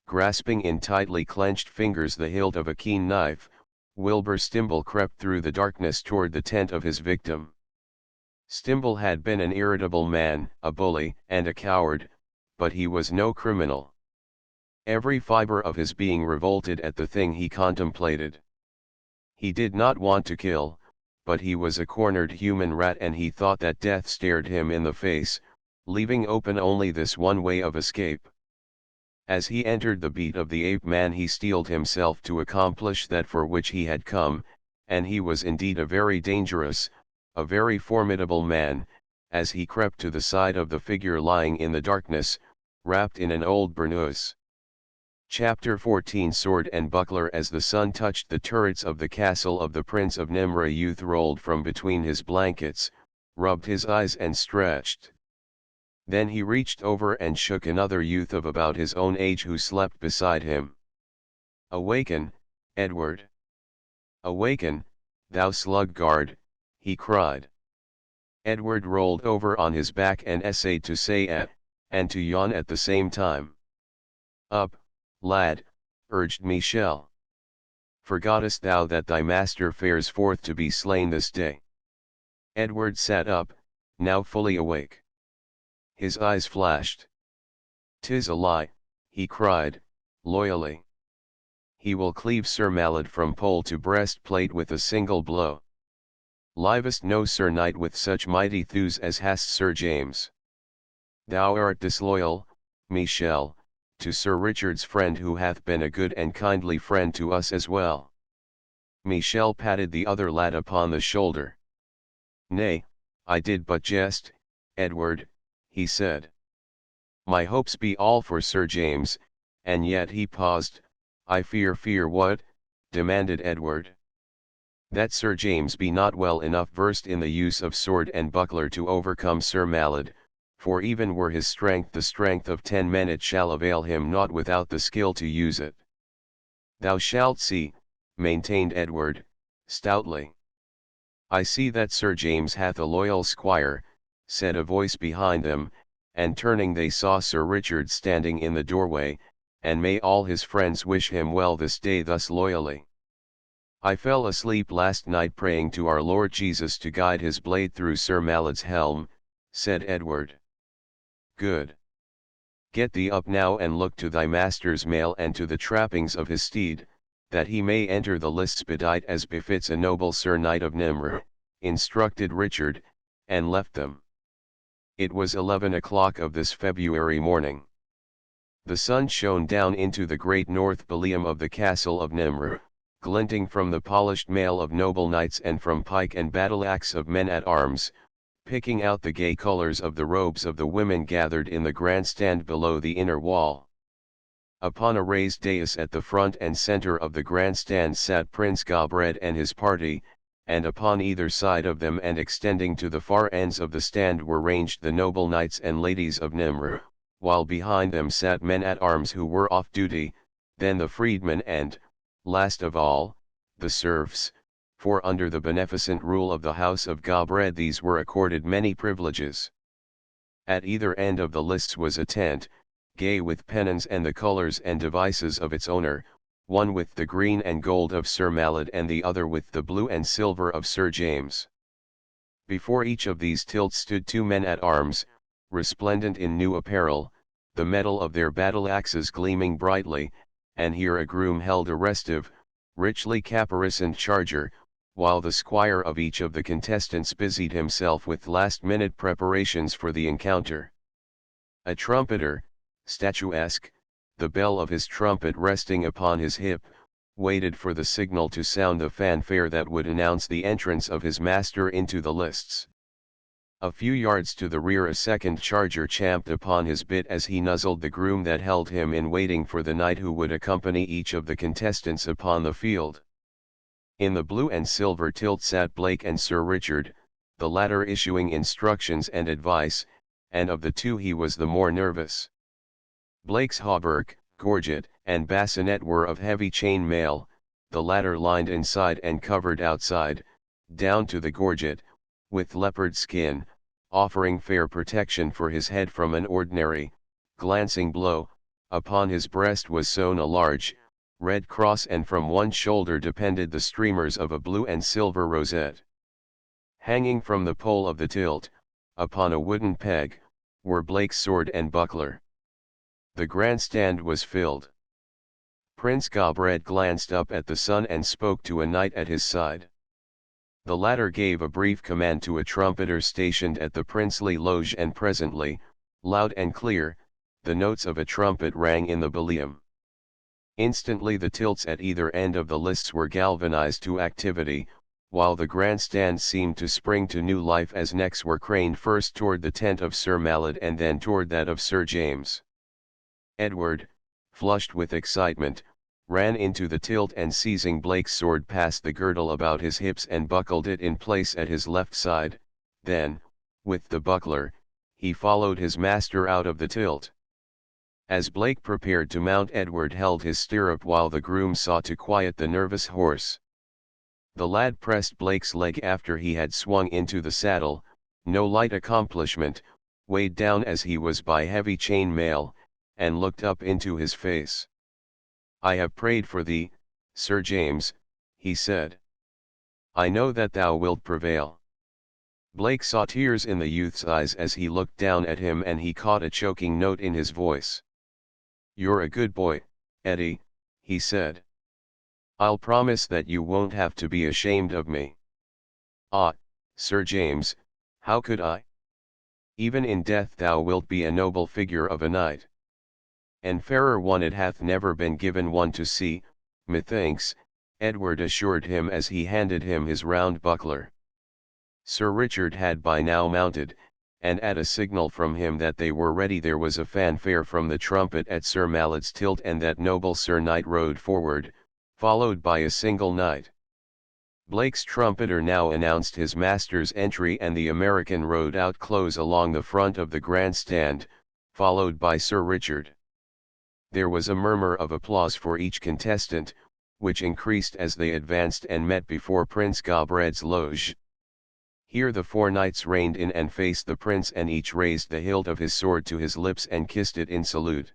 [SPEAKER 1] grasping in tightly clenched fingers the hilt of a keen knife, Wilbur Stimble crept through the darkness toward the tent of his victim. Stimble had been an irritable man, a bully, and a coward, but he was no criminal. Every fiber of his being revolted at the thing he contemplated. He did not want to kill, but he was a cornered human rat, and he thought that death stared him in the face, leaving open only this one way of escape. As he entered the beat of the ape-man, he steeled himself to accomplish that for which he had come, and he was indeed a very dangerous, a very formidable man, as he crept to the side of the figure lying in the darkness, wrapped in an old burnous. Chapter 14 Sword and Buckler. As the sun touched the turrets of the castle of the Prince of Nimr, a youth rolled from between his blankets, rubbed his eyes and stretched. Then he reached over and shook another youth of about his own age who slept beside him. "Awaken, Edward! Awaken, thou slug-guard," he cried. Edward rolled over on his back and essayed to say and to yawn at the same time. "Up, lad," urged Michel. "Forgottest thou that thy master fares forth to be slain this day?" Edward sat up, now fully awake. His eyes flashed. "'Tis a lie," he cried, loyally. "He will cleave Sir Malad from pole to breastplate with a single blow. Livest no Sir Knight with such mighty thews as hast Sir James. Thou art disloyal, Michel, to Sir Richard's friend, who hath been a good and kindly friend to us as well." Michel patted the other lad upon the shoulder. "Nay, I did but jest, Edward," he said. "My hopes be all for Sir James," and yet he paused. "I fear what?" demanded Edward. "That Sir James be not well enough versed in the use of sword and buckler to overcome Sir Malad, for even were his strength the strength of 10 men, it shall avail him naught without the skill to use it." "Thou shalt see," maintained Edward, stoutly. "I see that Sir James hath a loyal squire," said a voice behind them, and turning they saw Sir Richard standing in the doorway, and may all his friends wish him well this day thus loyally. "I fell asleep last night praying to our Lord Jesus to guide his blade through Sir Malad's helm," said Edward. "Good. Get thee up now and look to thy master's mail and to the trappings of his steed, that he may enter the lists bedight as befits a noble Sir Knight of Nimr," instructed Richard, and left them. It was 11 o'clock of this February morning. The sun shone down into the great north ballium of the castle of Nimr, glinting from the polished mail of noble knights and from pike and battle-axe of men-at-arms, picking out the gay colors of the robes of the women gathered in the grandstand below the inner wall. Upon a raised dais at the front and center of the grandstand sat Prince Gobred and his party, and upon either side of them and extending to the far ends of the stand were ranged the noble knights and ladies of Nimr, while behind them sat men-at-arms who were off duty, then the freedmen and, last of all, the serfs, for under the beneficent rule of the house of Gobred these were accorded many privileges. At either end of the lists was a tent, gay with pennons and the colors and devices of its owner, one with the green and gold of Sir Malad and the other with the blue and silver of Sir James. Before each of these tilts stood 2 men-at-arms, resplendent in new apparel, the metal of their battle-axes gleaming brightly, and here a groom held a restive, richly caparisoned charger, while the squire of each of the contestants busied himself with last-minute preparations for the encounter. A trumpeter, statuesque, the bell of his trumpet resting upon his hip, waited for the signal to sound the fanfare that would announce the entrance of his master into the lists. A few yards to the rear a second charger champed upon his bit as he nuzzled the groom that held him in waiting for the knight who would accompany each of the contestants upon the field. In the blue and silver tilt sat Blake and Sir Richard, the latter issuing instructions and advice, and of the two he was the more nervous. Blake's hauberk, gorget, and bassinet were of heavy chain mail, the latter lined inside and covered outside, down to the gorget, with leopard skin, offering fair protection for his head from an ordinary, glancing blow. Upon his breast was sewn a large, red cross, and from one shoulder depended the streamers of a blue and silver rosette. Hanging from the pole of the tilt, upon a wooden peg, were Blake's sword and buckler. The grandstand was filled. Prince Gobred glanced up at the sun and spoke to a knight at his side. The latter gave a brief command to a trumpeter stationed at the princely loge, and presently, loud and clear, the notes of a trumpet rang in the ballium. Instantly the tilts at either end of the lists were galvanized to activity, while the grandstand seemed to spring to new life as necks were craned first toward the tent of Sir Mallet and then toward that of Sir James. Edward, flushed with excitement, ran into the tilt and seizing Blake's sword passed the girdle about his hips and buckled it in place at his left side, then, with the buckler, he followed his master out of the tilt. As Blake prepared to mount, Edward held his stirrup while the groom sought to quiet the nervous horse. The lad pressed Blake's leg after he had swung into the saddle, no light accomplishment, weighed down as he was by heavy chain mail, and looked up into his face. "I have prayed for thee, Sir James," he said. "I know that thou wilt prevail." Blake saw tears in the youth's eyes as he looked down at him, and he caught a choking note in his voice. "You're a good boy, Eddie," he said. "I'll promise that you won't have to be ashamed of me." "Ah, Sir James, how could I? Even in death thou wilt be a noble figure of a knight. And fairer one it hath never been given one to see, methinks," Edward assured him as he handed him his round buckler. Sir Richard had by now mounted, and at a signal from him that they were ready there was a fanfare from the trumpet at Sir Mallet's tilt, and that noble Sir Knight rode forward, followed by a single knight. Blake's trumpeter now announced his master's entry, and the American rode out close along the front of the grandstand, followed by Sir Richard. There was a murmur of applause for each contestant, which increased as they advanced and met before Prince Gobred's loge. Here the four knights reined in and faced the prince, and each raised the hilt of his sword to his lips and kissed it in salute.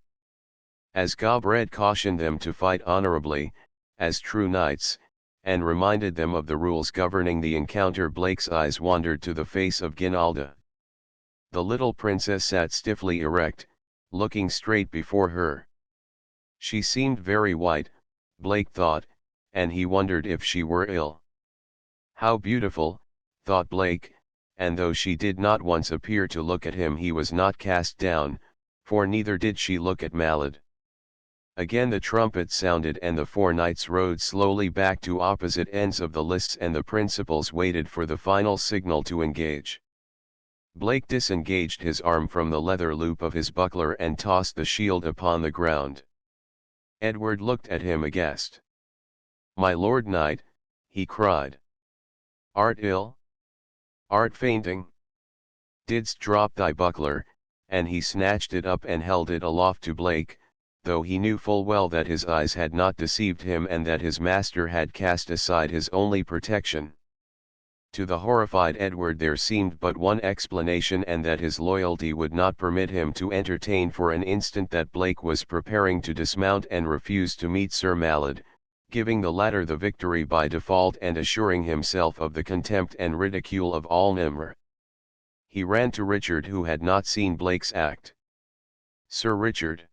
[SPEAKER 1] As Gobred cautioned them to fight honorably, as true knights, and reminded them of the rules governing the encounter, Blake's eyes wandered to the face of Guinalda. The little princess sat stiffly erect, looking straight before her. She seemed very white, Blake thought, and he wondered if she were ill. How beautiful, thought Blake, and though she did not once appear to look at him, he was not cast down, for neither did she look at Mallet. Again the trumpet sounded, and the four knights rode slowly back to opposite ends of the lists, and the principals waited for the final signal to engage. Blake disengaged his arm from the leather loop of his buckler and tossed the shield upon the ground. Edward looked at him aghast. "My lord knight," he cried. "Art ill? Art fainting? Didst drop thy buckler?" And he snatched it up and held it aloft to Blake, though he knew full well that his eyes had not deceived him and that his master had cast aside his only protection. To the horrified Edward there seemed but one explanation, and that his loyalty would not permit him to entertain for an instant that Blake was preparing to dismount and refuse to meet Sir Mallet, giving the latter the victory by default and assuring himself of the contempt and ridicule of all Nimr. He ran to Richard, who had not seen Blake's act. "Sir Richard!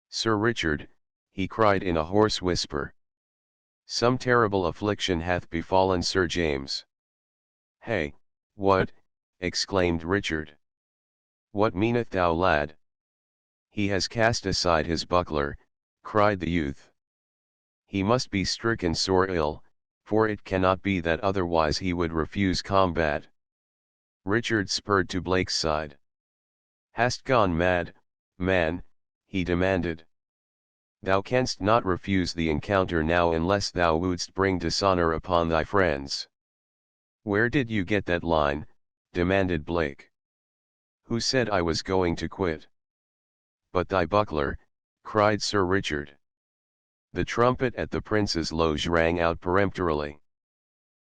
[SPEAKER 1] Sir Richard!" he cried in a hoarse whisper. "Some terrible affliction hath befallen Sir James." "Hey, what?" exclaimed Richard. "What meaneth thou, lad?" "He has cast aside his buckler," cried the youth. "He must be stricken sore ill, for it cannot be that otherwise he would refuse combat." Richard spurred to Blake's side. "Hast gone mad, man?" he demanded. "Thou canst not refuse the encounter now unless thou wouldst bring dishonor upon thy friends." "Where did you get that line?" demanded Blake. "Who said I was going to quit?" "But thy buckler," cried Sir Richard. The trumpet at the prince's loge rang out peremptorily.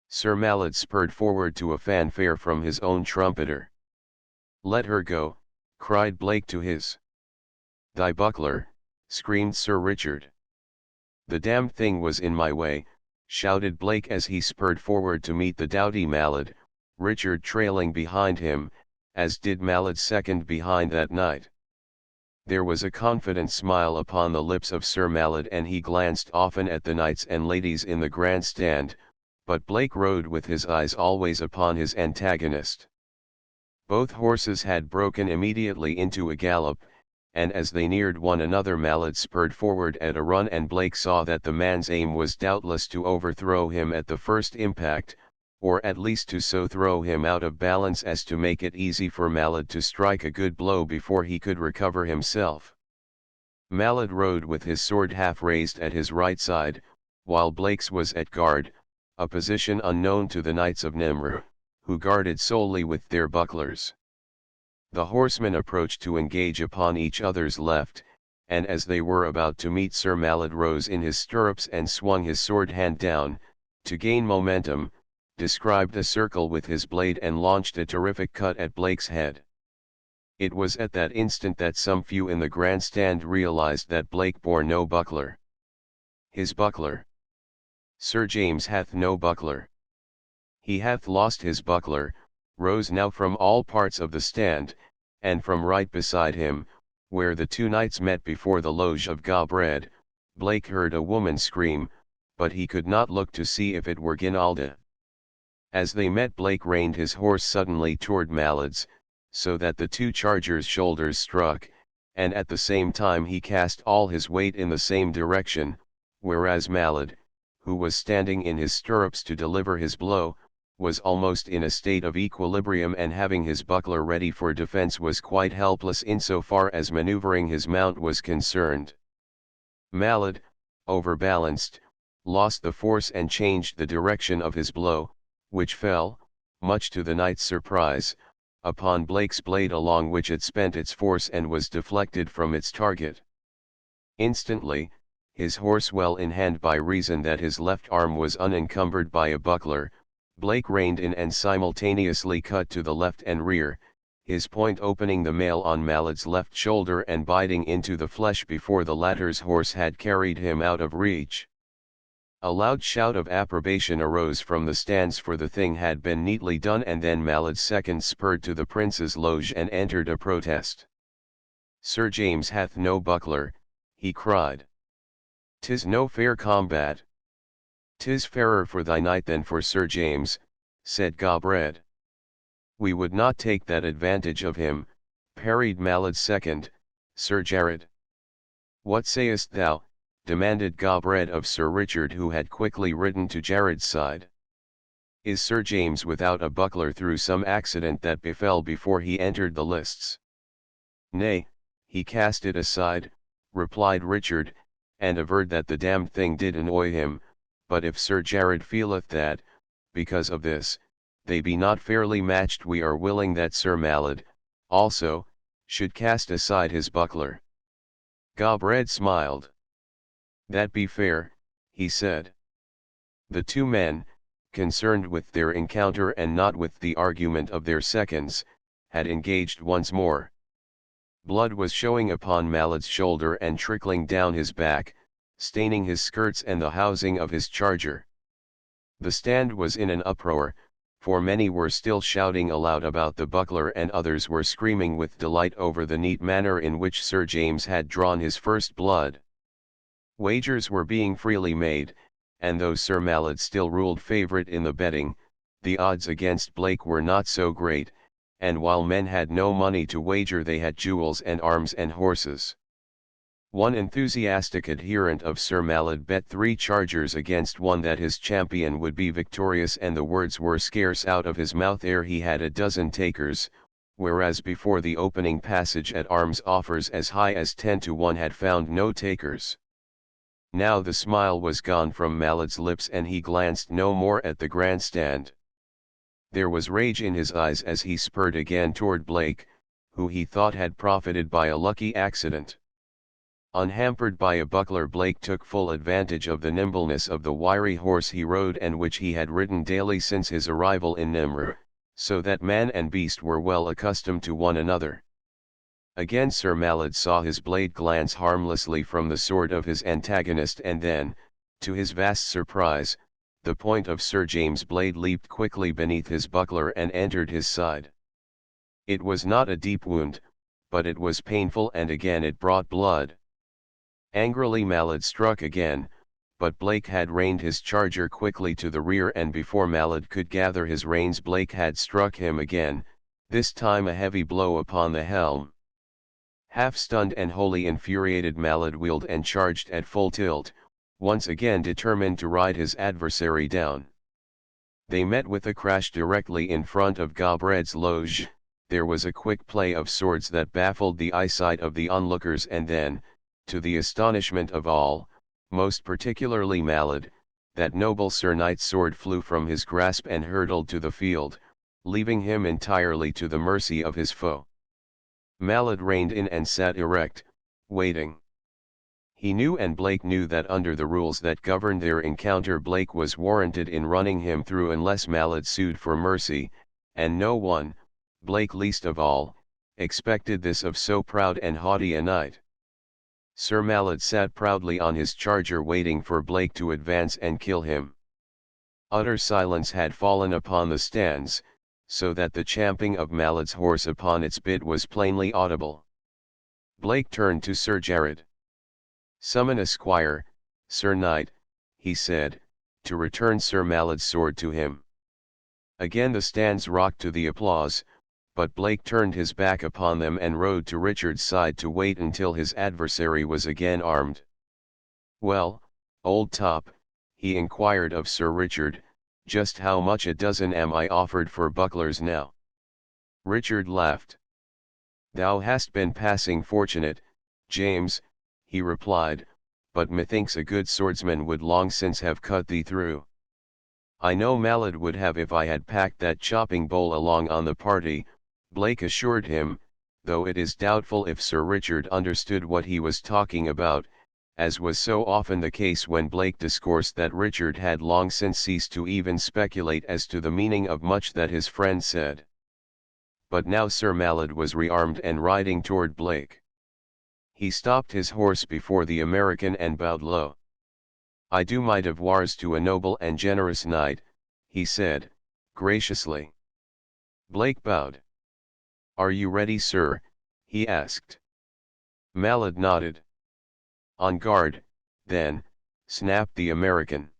[SPEAKER 1] Sir Mallard spurred forward to a fanfare from his own trumpeter. "Let her go," cried Blake to his. "Thy buckler," screamed Sir Richard. "The damned thing was in my way," shouted Blake as he spurred forward to meet the doughty Mallard, Richard trailing behind him, as did Mallard's second behind that night. There was a confident smile upon the lips of Sir Mallard, and he glanced often at the knights and ladies in the grandstand, but Blake rode with his eyes always upon his antagonist. Both horses had broken immediately into a gallop, and as they neared one another Mallard spurred forward at a run, and Blake saw that the man's aim was doubtless to overthrow him at the first impact, or at least to so throw him out of balance as to make it easy for Mallard to strike a good blow before he could recover himself. Mallard rode with his sword half raised at his right side, while Blake's was at guard, a position unknown to the knights of Nimr, who guarded solely with their bucklers. The horsemen approached to engage upon each other's left, and as they were about to meet, Sir Mallard rose in his stirrups and swung his sword hand down, to gain momentum, described a circle with his blade and launched a terrific cut at Blake's head. It was at that instant that some few in the grandstand realized that Blake bore no buckler. His buckler! "Sir James hath no buckler. He hath lost his buckler," rose now from all parts of the stand, and from right beside him, where the two knights met before the loge of Gobred, Blake heard a woman scream, but he could not look to see if it were Guinalda. As they met, Blake reined his horse suddenly toward Mallard's, so that the two chargers' shoulders struck, and at the same time he cast all his weight in the same direction, whereas Mallard, who was standing in his stirrups to deliver his blow, was almost in a state of equilibrium, and having his buckler ready for defense was quite helpless insofar as maneuvering his mount was concerned. Mallard, overbalanced, lost the force and changed the direction of his blow, which fell, much to the knight's surprise, upon Blake's blade, along which it spent its force and was deflected from its target. Instantly, his horse well in hand by reason that his left arm was unencumbered by a buckler, Blake reined in and simultaneously cut to the left and rear, his point opening the mail on Mallard's left shoulder and biting into the flesh before the latter's horse had carried him out of reach. A loud shout of approbation arose from the stands, for the thing had been neatly done, and then Mallard's second spurred to the prince's loge and entered a protest. "Sir James hath no buckler," he cried. "'Tis no fair combat." "'Tis fairer for thy knight than for Sir James," said Gobred. "We would not take that advantage of him," parried Mallard's second, Sir Jared. "What sayest thou?" demanded Gobred of Sir Richard, who had quickly ridden to Jared's side. "Is Sir James without a buckler through some accident that befell before he entered the lists?" "Nay, he cast it aside," replied Richard, "and averred that the damned thing did annoy him, but if Sir Jared feeleth that, because of this, they be not fairly matched, we are willing that Sir Mallard, also, should cast aside his buckler." Gobred smiled. "That be fair," he said. The two men, concerned with their encounter and not with the argument of their seconds, had engaged once more. Blood was showing upon Mallard's shoulder and trickling down his back, staining his skirts and the housing of his charger. The stand was in an uproar, for many were still shouting aloud about the buckler, and others were screaming with delight over the neat manner in which Sir James had drawn his first blood. Wagers were being freely made, and though Sir Mallard still ruled favourite in the betting, the odds against Blake were not so great, and while men had no money to wager, they had jewels and arms and horses.
[SPEAKER 2] One enthusiastic adherent of Sir Malad bet 3 chargers against 1 that his champion would be victorious, and the words were scarce out of his mouth ere he had a dozen takers, whereas before the opening passage at arms offers as high as 10 to 1 had found no takers. Now the smile was gone from Malad's lips and he glanced no more at the grandstand. There was rage in his eyes as he spurred again toward Blake, who he thought had profited by a lucky accident. Unhampered by a buckler, Blake took full advantage of the nimbleness of the wiry horse he rode and which he had ridden daily since his arrival in Nimr, so that man and beast were well accustomed to one another. Again Sir Malad saw his blade glance harmlessly from the sword of his antagonist, and then, to his vast surprise, the point of Sir James' blade leaped quickly beneath his buckler and entered his side. It was not a deep wound, but it was painful, and again it brought blood. Angrily Malad struck again, but Blake had reined his charger quickly to the rear, and before Malad could gather his reins Blake had struck him again, this time a heavy blow upon the helm. Half-stunned and wholly infuriated, Malad wheeled and charged at full tilt, once again determined to ride his adversary down. They met with a crash directly in front of Gobred's loge. There was a quick play of swords that baffled the eyesight of the onlookers, and then, to the astonishment of all, most particularly Malad, that noble Sir Knight's sword flew from his grasp and hurtled to the field, leaving him entirely to the mercy of his foe. Malad reined in and sat erect, waiting. He knew, and Blake knew, that under the rules that governed their encounter Blake was warranted in running him through unless Malad sued for mercy, and no one, Blake least of all, expected this of so proud and haughty a knight. Sir Malad sat proudly on his charger waiting for Blake to advance and kill him. Utter silence had fallen upon the stands, so that the champing of Malad's horse upon its bit was plainly audible. Blake turned to Sir Jared. "Summon a squire, Sir Knight," he said, to return Sir Malad's sword to him. Again the stands rocked to the applause, but Blake turned his back upon them and rode to Richard's side to wait until his adversary was again armed. "Well, old top," he inquired of Sir Richard, "just how much a dozen am I offered for bucklers now?" Richard laughed. "Thou hast been passing fortunate, James," he replied, "but methinks a good swordsman would long since have cut thee through." "I know Malad would have if I had packed that chopping bowl along on the party," Blake assured him, though it is doubtful if Sir Richard understood what he was talking about, as was so often the case when Blake discoursed that Richard had long since ceased to even speculate as to the meaning of much that his friend said. But now Sir Malad was rearmed and riding toward Blake. He stopped his horse before the American and bowed low. "I do my devoirs to a noble and generous knight," he said, graciously. Blake bowed. "Are you ready, sir?" he asked. Malad nodded. "On guard, then," snapped the American.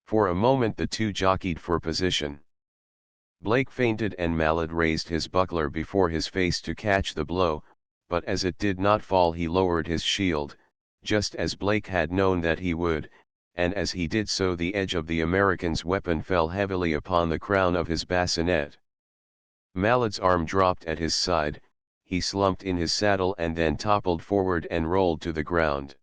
[SPEAKER 2] For a moment the two jockeyed for position. Blake feinted and Malad raised his buckler before his face to catch the blow, but as it did not fall he lowered his shield, just as Blake had known that he would, and as he did so the edge of the American's weapon fell heavily upon the crown of his bassinet. Malad's arm dropped at his side, he slumped in his saddle and then toppled forward and rolled to the ground.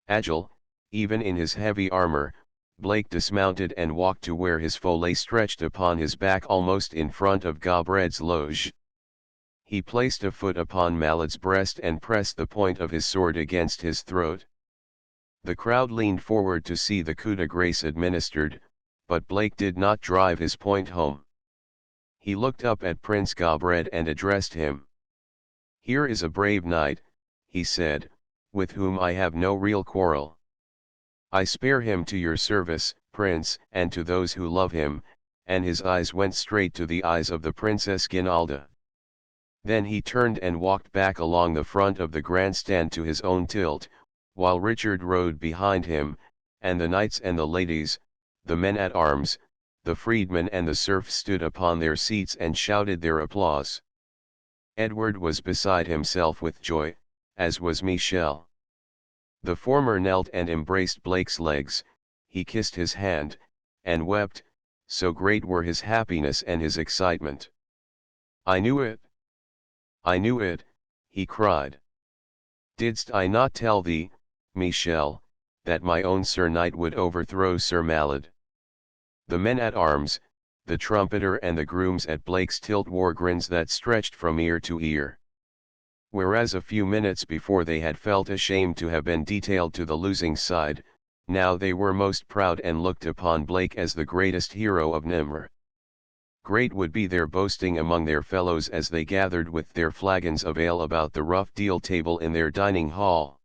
[SPEAKER 2] Agile, even in his heavy armor, Blake dismounted and walked to where his foe lay stretched upon his back almost in front of Gobred's loge. He placed a foot upon Malad's breast and pressed the point of his sword against his throat. The crowd leaned forward to see the coup de grace administered, but Blake did not drive his point home. He looked up at Prince Gobred and addressed him. "Here is a brave knight," he said, "with whom I have no real quarrel. I spare him to your service, Prince, and to those who love him," and his eyes went straight to the eyes of the Princess Guinalda. Then he turned and walked back along the front of the grandstand to his own tilt, while Richard rode behind him, and the knights and the ladies, the men at arms, the freedmen and the serfs stood upon their seats and shouted their applause. Edward was beside himself with joy, as was Michel. The former knelt and embraced Blake's legs, he kissed his hand, and wept, so great were his happiness and his excitement. "I knew it! I knew it," he cried. "Didst I not tell thee, Michel, that my own Sir Knight would overthrow Sir Malad?" The men at arms, the trumpeter and the grooms at Blake's tilt wore grins that stretched from ear to ear. Whereas a few minutes before they had felt ashamed to have been detailed to the losing side, now they were most proud and looked upon Blake as the greatest hero of Nimr. Great would be their boasting among their fellows as they gathered with their flagons of ale about the rough deal table in their dining hall.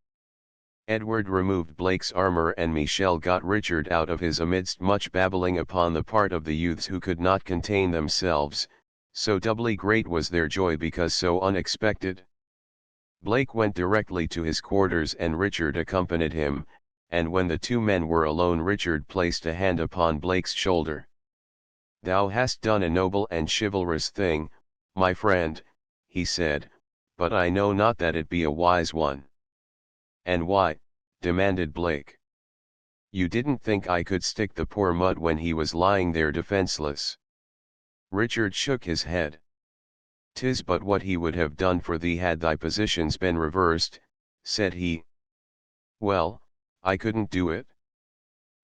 [SPEAKER 2] Edward removed Blake's armor and Michel got Richard out of his amidst much babbling upon the part of the youths who could not contain themselves, so doubly great was their joy because so unexpected. Blake went directly to his quarters and Richard accompanied him, and when the two men were alone Richard placed a hand upon Blake's shoulder. "Thou hast done a noble and chivalrous thing, my friend," he said, "but I know not that it be a wise one." "And why?" demanded Blake. "You didn't think I could stick the poor mutt when he was lying there defenseless?" Richard shook his head. "'Tis but what he would have done for thee had thy positions been reversed," said he. "Well, I couldn't do it.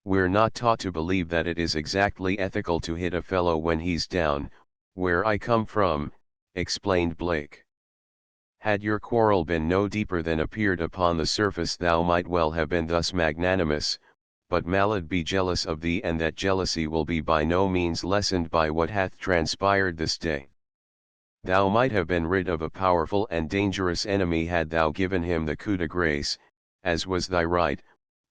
[SPEAKER 2] We're not taught to believe that it is exactly ethical to hit a fellow when he's down, where I come from," explained Blake. "Had your quarrel been no deeper than appeared upon the surface thou might well have been thus magnanimous, but Malad be jealous of thee and that jealousy will be by no means lessened by what hath transpired this day. Thou might have been rid of a powerful and dangerous enemy had thou given him the coup de grace, as was thy right,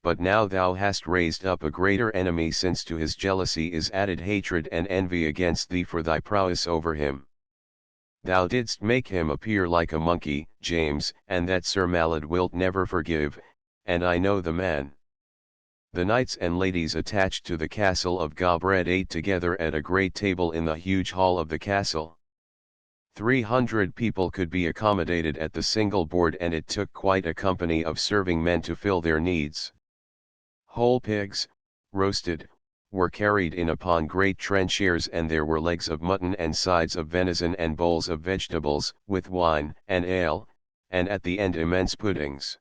[SPEAKER 2] but now thou hast raised up a greater enemy since to his jealousy is added hatred and envy against thee for thy prowess over him. Thou didst make him appear like a monkey, James, and that Sir Malad wilt never forgive, and I know the man." The knights and ladies attached to the castle of Gobred ate together at a great table in the huge hall of the castle. 300 people could be accommodated at the single board and it took quite a company of serving men to fill their needs. Whole pigs, roasted, were carried in upon great trenchers and there were legs of mutton and sides of venison and bowls of vegetables, with wine and ale, and at the end immense puddings.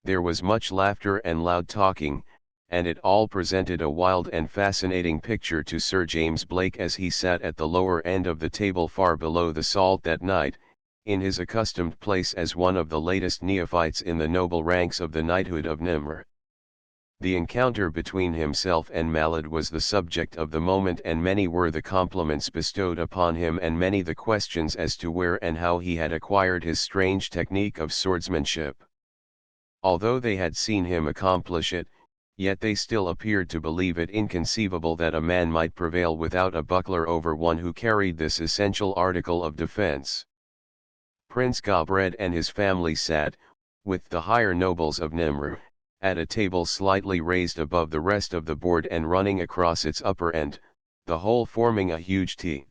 [SPEAKER 2] There was much laughter and loud talking, and it all presented a wild and fascinating picture to Sir James Blake as he sat at the lower end of the table far below the salt that night, in his accustomed place as one of the latest neophytes in the noble ranks of the knighthood of Nimr. The encounter between himself and Malad was the subject of the moment and many were the compliments bestowed upon him and many the questions as to where and how he had acquired his strange technique of swordsmanship. Although they had seen him accomplish it, yet they still appeared to believe it inconceivable that a man might prevail without a buckler over one who carried this essential article of defense. Prince Gobred and his family sat, with the higher nobles of Nimr, at a table slightly raised above the rest of the board and running across its upper end, the whole forming a huge T.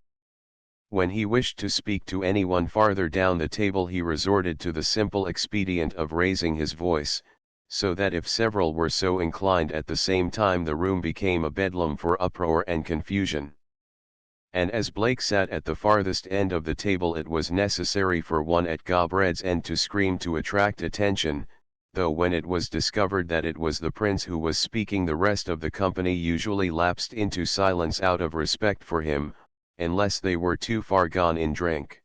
[SPEAKER 2] When he wished to speak to anyone farther down the table he resorted to the simple expedient of raising his voice, so that if several were so inclined at the same time the room became a bedlam for uproar and confusion. And as Blake sat at the farthest end of the table it was necessary for one at Gobred's end to scream to attract attention, though when it was discovered that it was the prince who was speaking the rest of the company usually lapsed into silence out of respect for him, unless they were too far gone in drink.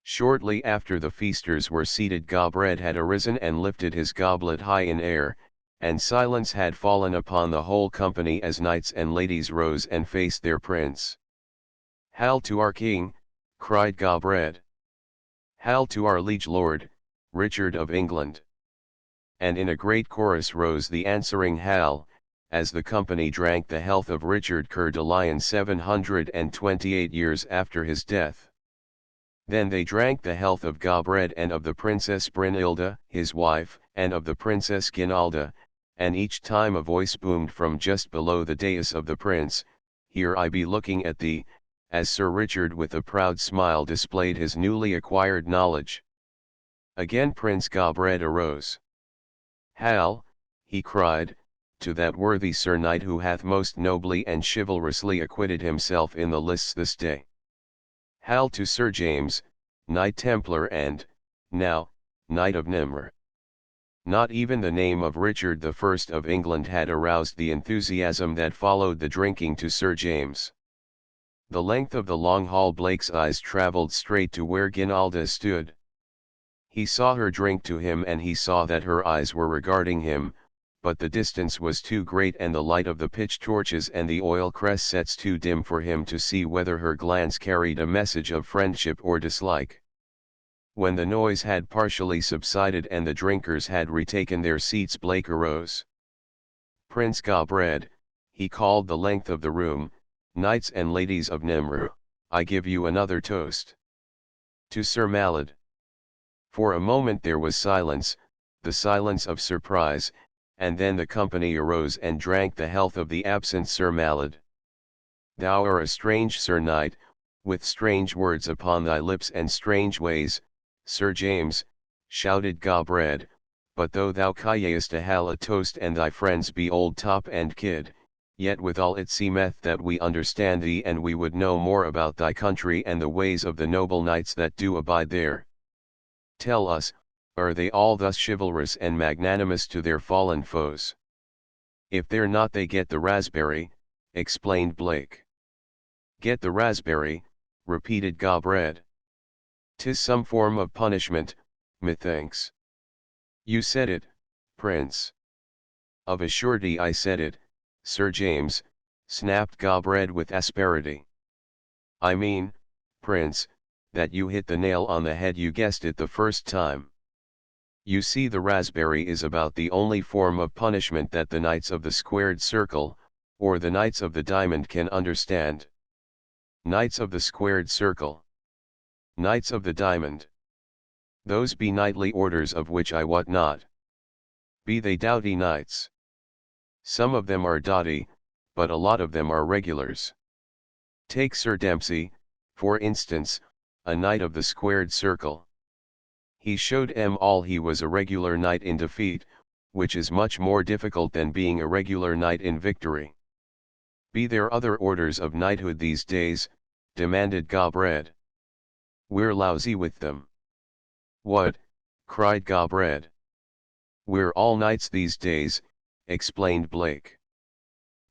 [SPEAKER 2] Shortly after the feasters were seated Gobred had arisen and lifted his goblet high in air, and silence had fallen upon the whole company as knights and ladies rose and faced their prince. "Hail to our king," cried Gobred. "Hail to our liege lord, Richard of England." And in a great chorus rose the answering hail, as the company drank the health of Richard Coeur de Lion 728 years after his death. Then they drank the health of Gobred and of the Princess Brynilda, his wife, and of the Princess Ginalda, and each time a voice boomed from just below the dais of the prince, "Here I be looking at thee," as Sir Richard with a proud smile displayed his newly acquired knowledge. Again Prince Gobred arose.
[SPEAKER 1] Hal, he cried, to that worthy Sir Knight who hath most nobly and chivalrously acquitted himself in the lists this day. Hal to Sir James, Knight Templar and, now, Knight of Nimr. Not even the name of Richard the First of England had aroused the enthusiasm that followed the drinking to Sir James. The length of the long hall Blake's eyes travelled straight to where Guinalda stood. He saw her drink to him and he saw that her eyes were regarding him, but the distance was too great and the light of the pitch torches and the oil cressets too dim for him to see whether her glance carried a message of friendship or dislike. When the noise had partially subsided and the drinkers had retaken their seats, Blake arose. Prince Gobred, he called the length of the room, knights and ladies of Nimr, I give you another toast. To Sir Malad. For a moment there was silence, the silence of surprise, and then the company arose and drank the health of the absent Sir Malad. Thou art a strange Sir Knight, with strange words upon thy lips and strange ways, Sir James, shouted Gobred, but though thou callest a Hal a toast and thy friends be Old Top and Kid, yet withal it seemeth that we understand thee and we would know more about thy country and the ways of the noble knights that do abide there. Tell us, are they all thus chivalrous and magnanimous to their fallen foes? If they're not they get the raspberry, explained Blake. Get the raspberry, repeated Gobred. 'Tis some form of punishment, methinks. You said it, Prince. Of a surety I said it, Sir James, snapped Gobred with asperity. I mean, Prince, that you hit the nail on the head, you guessed it the first time. You see, the raspberry is about the only form of punishment that the Knights of the Squared Circle, or the Knights of the Diamond can understand. Knights of the Squared Circle. Knights of the Diamond. Those be knightly orders of which I wot not. Be they doughty knights? Some of them are doughty, but a lot of them are regulars. Take Sir Dempsey, for instance, a knight of the Squared Circle. He showed all he was a regular knight in defeat, which is much more difficult than being a regular knight in victory. Be there other orders of knighthood these days? Demanded Gobred. We're lousy with them. What? Cried Gobred. We're all knights these days, explained Blake.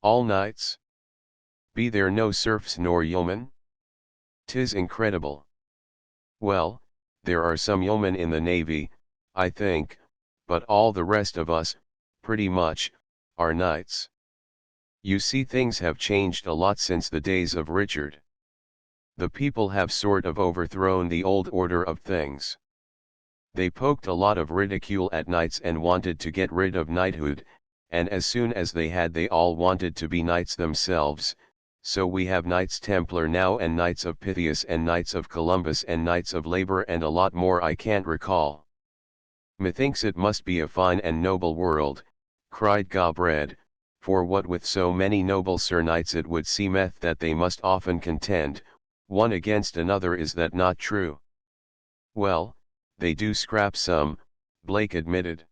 [SPEAKER 1] All knights? Be there no serfs nor yeomen? 'Tis incredible. Well, there are some yeomen in the navy, I think, but all the rest of us, pretty much, are knights. You see, things have changed a lot since the days of Richard. The people have sort of overthrown the old order of things. They poked a lot of ridicule at knights and wanted to get rid of knighthood, and as soon as they had, they all wanted to be knights themselves. So we have Knights Templar now and Knights of Pythias and Knights of Columbus and Knights of Labor and a lot more I can't recall. Methinks it must be a fine and noble world, cried Gobred, for what with so many noble Sir Knights it would seemeth that they must often contend, one against another. Is that not true? Well, they do scrap some, Blake admitted.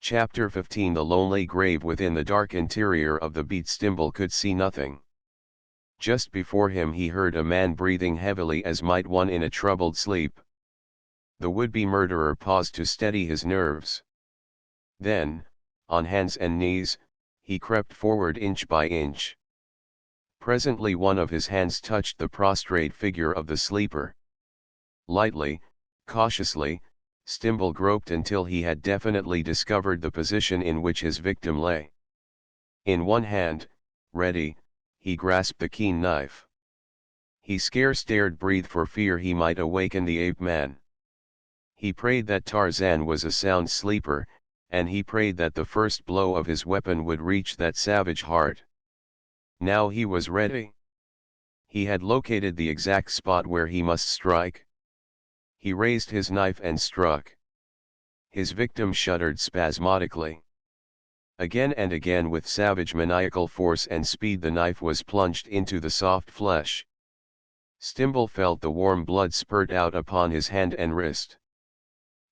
[SPEAKER 1] Chapter 15. The lonely grave. Within the dark interior of the beat, Stimble could see nothing. Just before him he heard a man breathing heavily as might one in a troubled sleep. The would-be murderer paused to steady his nerves. Then, on hands and knees, he crept forward inch by inch. Presently one of his hands touched the prostrate figure of the sleeper. Lightly, cautiously, Stimble groped until he had definitely discovered the position in which his victim lay. In one hand, ready, he grasped the keen knife. He scarce dared breathe for fear he might awaken the ape-man. He prayed that Tarzan was a sound sleeper, and he prayed that the first blow of his weapon would reach that savage heart. Now he was ready. He had located the exact spot where he must strike. He raised his knife and struck. His victim shuddered spasmodically. Again and again, with savage maniacal force and speed, the knife was plunged into the soft flesh. Stimble felt the warm blood spurt out upon his hand and wrist.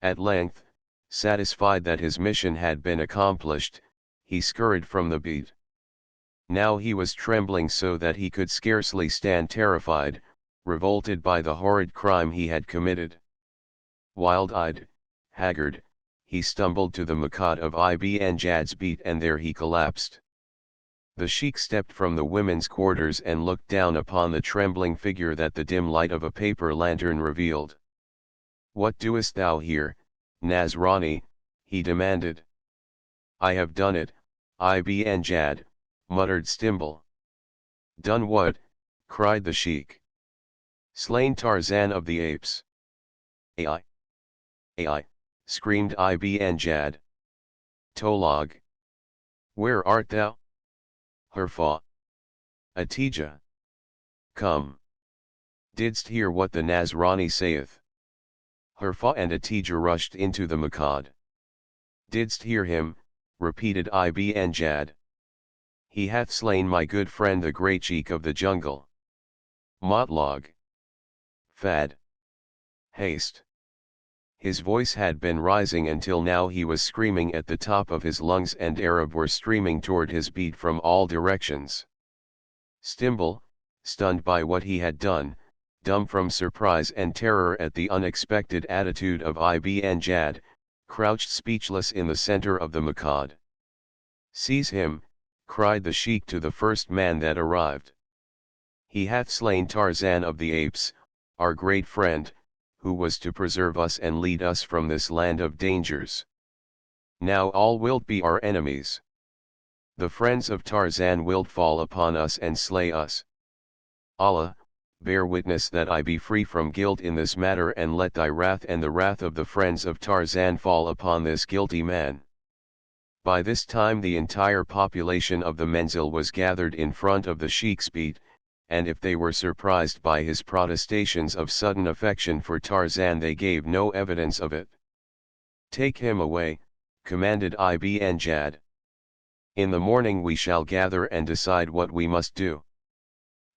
[SPEAKER 1] At length, Satisfied that his mission had been accomplished, he scurried from the beat. Now he was trembling so that he could scarcely stand, terrified, revolted by the horrid crime he had committed. Wild-eyed, haggard, he stumbled to the Makad of Ibn Jad's beat, and there he collapsed. The sheik stepped from the women's quarters and looked down upon the trembling figure that the dim light of a paper lantern revealed. "What doest thou here, Nasrani?" he demanded. "I have done it, Ibn Jad," muttered Stimble. "Done what?" cried the sheik. "Slain Tarzan of the apes." "Ai! Ai!" screamed Ibn Jad. "Tolog! Where art thou?" "Herfa! Atija! Come! Didst hear what the Nasrani saith?" Herfa and Atija rushed into the Makad. "Didst hear him?" repeated Ibn Jad. "He hath slain my good friend the great sheik of the jungle. Motlog! Fad! Haste!" His voice had been rising until now he was screaming at the top of his lungs, and Arab were streaming toward his beat from all directions. Stimble, stunned by what he had done, dumb from surprise and terror at the unexpected attitude of Ibn Jad, crouched speechless in the center of the Makad. "Seize him," cried the sheik to the first man that arrived. "He hath slain Tarzan of the apes, our great friend, who was to preserve us and lead us from this land of dangers. Now all wilt be our enemies. The friends of Tarzan wilt fall upon us and slay us. Allah, bear witness that I be free from guilt in this matter, and let thy wrath and the wrath of the friends of Tarzan fall upon this guilty man." By this time the entire population of the Menzil was gathered in front of the sheik's beat, and if they were surprised by his protestations of sudden affection for Tarzan, they gave no evidence of it. "Take him away," commanded Ibn Jad. "In the morning we shall gather and decide what we must do."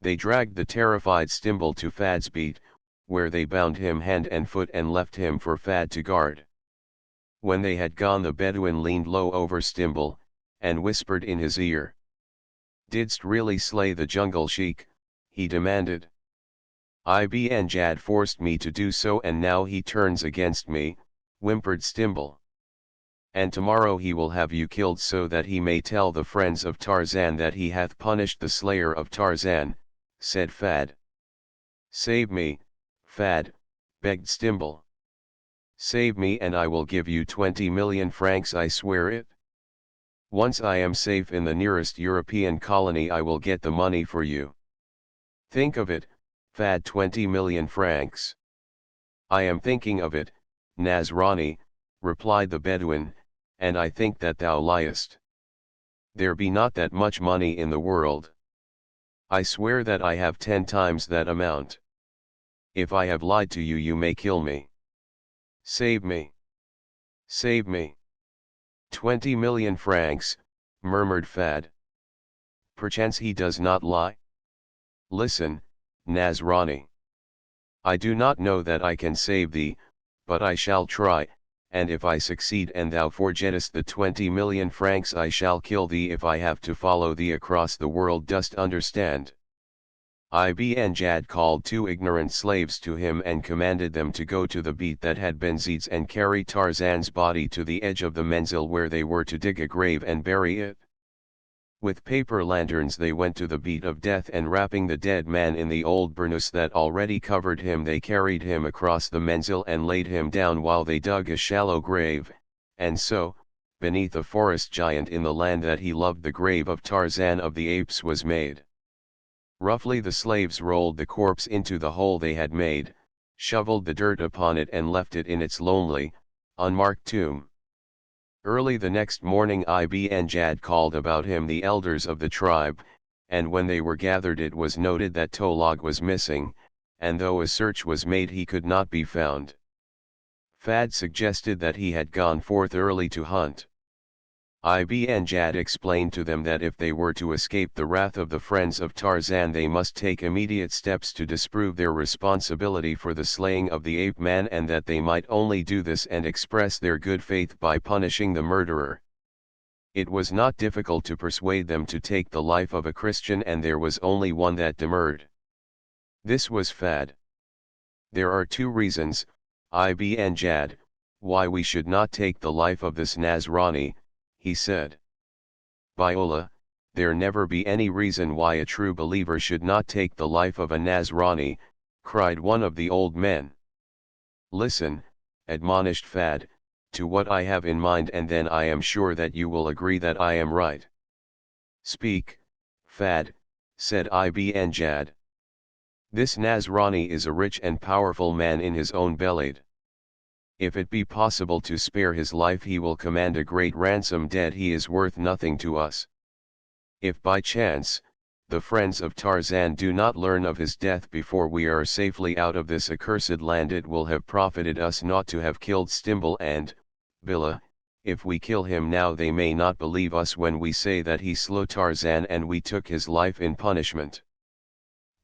[SPEAKER 1] They dragged the terrified Stimble to Fad's beat, where they bound him hand and foot and left him for Fad to guard. When they had gone, the Bedouin leaned low over Stimble, and whispered in his ear. "Didst really slay the jungle sheik?" he demanded. "Ibn Jad forced me to do so, and now he turns against me," whimpered Stimble. "And tomorrow he will have you killed, so that he may tell the friends of Tarzan that he hath punished the slayer of Tarzan," said Fad. "Save me, Fad," begged Stimble. "Save me and I will give you 20 million francs, I swear it. Once I am safe in the nearest European colony I will get the money for you." "Think of it, Fad, 20 million francs. "I am thinking of it, Nasrani," replied the Bedouin, "and I think that thou liest. There be not that much money in the world. I swear that I have 10 times that amount. If I have lied to you, you may kill me. Save me. Save me." 20 million francs, murmured Fad. "Perchance he does not lie? Listen, Nasrani. I do not know that I can save thee, but I shall try, and if I succeed and thou forgettest the 20 million francs, I shall kill thee if I have to follow thee across the world. Dost understand?" Ibn Jad called 2 ignorant slaves to him and commanded them to go to the beat that had been Zed's and carry Tarzan's body to the edge of the Menzil, where they were to dig a grave and bury it. With paper lanterns they went to the beat of death, and wrapping the dead man in the old burnous that already covered him, they carried him across the Menzil and laid him down while they dug a shallow grave, and so, beneath a forest giant in the land that he loved, the grave of Tarzan of the apes was made. Roughly the slaves rolled the corpse into the hole they had made, shoveled the dirt upon it and left it in its lonely, unmarked tomb. Early the next morning Ibn Jad called about him the elders of the tribe, and when they were gathered it was noted that Tolog was missing, and though a search was made he could not be found. Fad suggested that he had gone forth early to hunt. Ibn Jad explained to them that if they were to escape the wrath of the friends of Tarzan they must take immediate steps to disprove their responsibility for the slaying of the ape man, and that they might only do this and express their good faith by punishing the murderer. It was not difficult to persuade them to take the life of a Christian, and there was only one that demurred. This was Fad. There are two reasons, Ibn Jad, why we should not take the life of this Nasrani, he said. By Allah, there never be any reason why a true believer should not take the life of a Nasrani, cried one of the old men. Listen, admonished Fad, to what I have in mind, and then I am sure that you will agree that I am right. Speak, Fad, said Ibn Jad. This Nasrani is a rich and powerful man in his own Belade. If it be possible to spare his life he will command a great ransom. Dead he is worth nothing to us. If by chance, the friends of Tarzan do not learn of his death before we are safely out of this accursed land, it will have profited us not to have killed Stimble, and, Billah, if we kill him now they may not believe us when we say that he slew Tarzan and we took his life in punishment.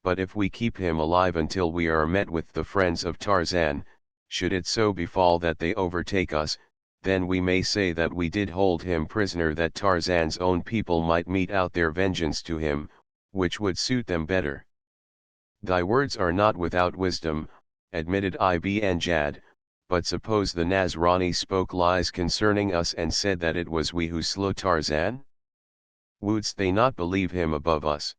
[SPEAKER 1] But if we keep him alive until we are met with the friends of Tarzan, should it so befall that they overtake us, then we may say that we did hold him prisoner, that Tarzan's own people might mete out their vengeance to him, which would suit them better. Thy words are not without wisdom, admitted Ibn Jad, but suppose the Nasrani spoke lies concerning us and said that it was we who slew Tarzan? Wouldst they not believe him above us?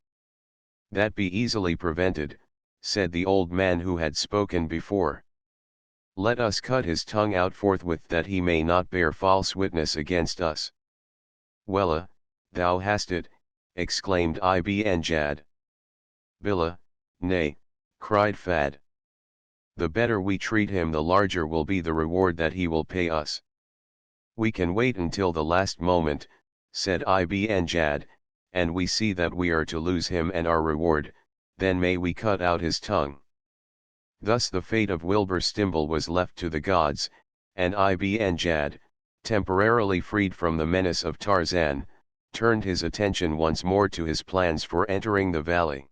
[SPEAKER 1] That be easily prevented, said the old man who had spoken before. Let us cut his tongue out forthwith, that he may not bear false witness against us. Wella, thou hast it, exclaimed Ibn Jad. Billah, nay, cried Fad. The better we treat him the larger will be the reward that he will pay us. We can wait until the last moment, said Ibn Jad, and we see that we are to lose him and our reward, then may we cut out his tongue. Thus the fate of Wilbur Stimble was left to the gods, and Ibn Jad, temporarily freed from the menace of Tarzan, turned his attention once more to his plans for entering the valley.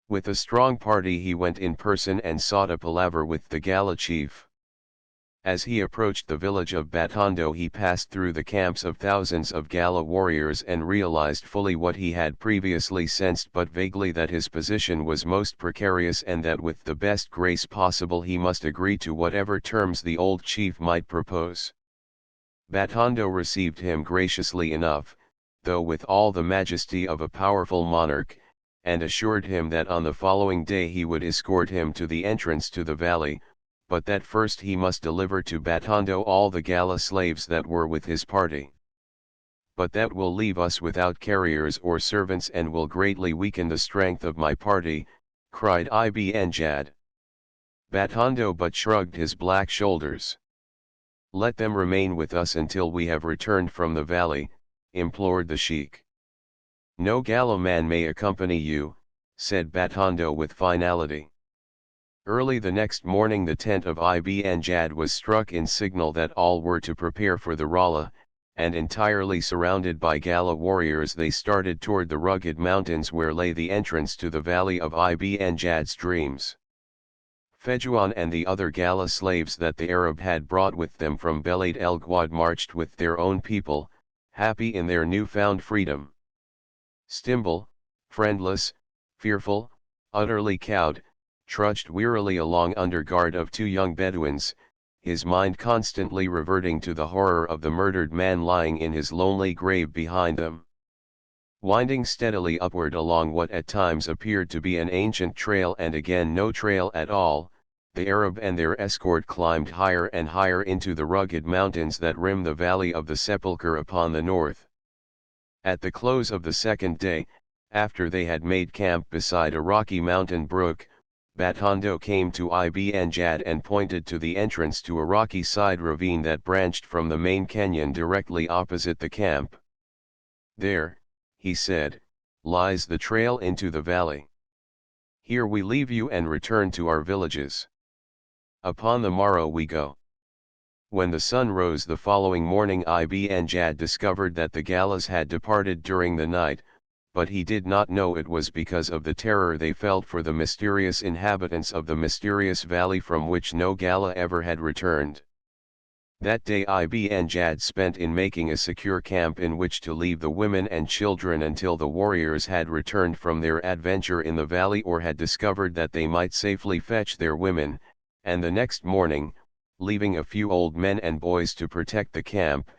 [SPEAKER 1] With a strong party he went in person and sought a palaver with the Gala chief. As he approached the village of Batondo he passed through the camps of thousands of Gala warriors and realized fully what he had previously sensed but vaguely, that his position was most precarious and that with the best grace possible he must agree to whatever terms the old chief might propose. Batondo received him graciously enough, though with all the majesty of a powerful monarch, and assured him that on the following day he would escort him to the entrance to the valley, but that first he must deliver to Batondo all the Gala slaves that were with his party. But that will leave us without carriers or servants and will greatly weaken the strength of my party, cried Ibn Jad. Batondo but shrugged his black shoulders. Let them remain with us until we have returned from the valley, implored the sheik. No Gala man may accompany you, said Batondo with finality. Early the next morning the tent of Ibn Jad was struck in signal that all were to prepare for the Rala, and entirely surrounded by Gala warriors they started toward the rugged mountains where lay the entrance to the valley of Ibn Jad's dreams. Fejuan and the other Gala slaves that the Arab had brought with them from Belad el Guad marched with their own people, happy in their newfound freedom. Stimble, friendless, fearful, utterly cowed, trudged wearily along under guard of two young Bedouins, his mind constantly reverting to the horror of the murdered man lying in his lonely grave behind them. Winding steadily upward along what at times appeared to be an ancient trail and again no trail at all, the Arab and their escort climbed higher and higher into the rugged mountains that rim the valley of the Sepulchre upon the north. At the close of the second day, after they had made camp beside a rocky mountain brook, Batondo came to Ibn Jad and pointed to the entrance to a rocky side ravine that branched from the main canyon directly opposite the camp. There, he said, lies the trail into the valley. Here we leave you and return to our villages. Upon the morrow we go.
[SPEAKER 2] When the sun rose the following morning, Ibn Jad discovered that the galleys had departed during the night, but he did not know it was because of the terror they felt for the mysterious inhabitants of the mysterious valley from which no gala ever had returned. That day Ibn Jad spent in making a secure camp in which to leave the women and children until the warriors had returned from their adventure in the valley or had discovered that they might safely fetch their women, and the next morning, leaving a few old men and boys to protect the camp,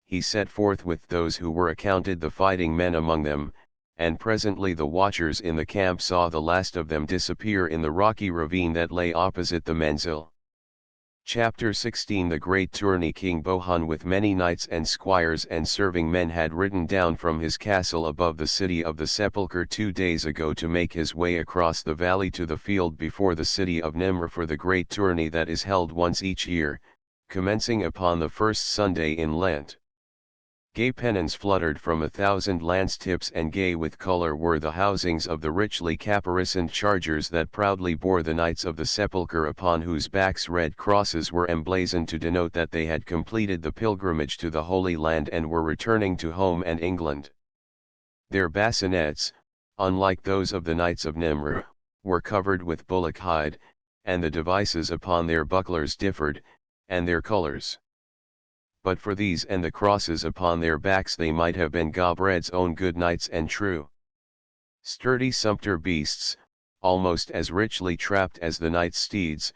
[SPEAKER 2] he set forth with those who were accounted the fighting men among them, and presently the watchers in the camp saw the last of them disappear in the rocky ravine that lay opposite the Menzil. Chapter 16 The great tourney. King Bohun with many knights and squires and serving men had ridden down from his castle above the city of the Sepulchre 2 days ago to make his way across the valley to the field before the city of Nimr for the great tourney that is held once each year, commencing upon the first Sunday in Lent. Gay pennons fluttered from 1,000 lance tips, and gay with colour were the housings of the richly caparisoned chargers that proudly bore the Knights of the Sepulchre, upon whose backs red crosses were emblazoned to denote that they had completed the pilgrimage to the Holy Land and were returning to home and England. Their bassinets, unlike those of the Knights of Nimr, were covered with bullock hide, and the devices upon their bucklers differed, and their colours. But for these and the crosses upon their backs they might have been Gobred's own good knights and true. Sturdy sumpter beasts, almost as richly trapped as the knights' steeds,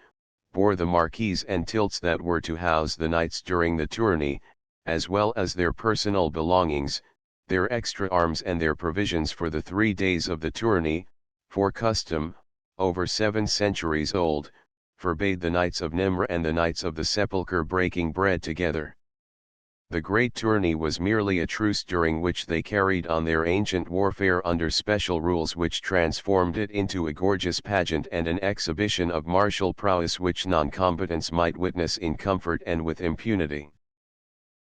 [SPEAKER 2] bore the marquees and tilts that were to house the knights during the tourney, as well as their personal belongings, their extra arms and their provisions for the 3 days of the tourney, for custom, over 7 centuries old, forbade the Knights of Nimr and the Knights of the Sepulchre breaking bread together. The great tourney was merely a truce during which they carried on their ancient warfare under special rules which transformed it into a gorgeous pageant and an exhibition of martial prowess which non-combatants might witness in comfort and with impunity.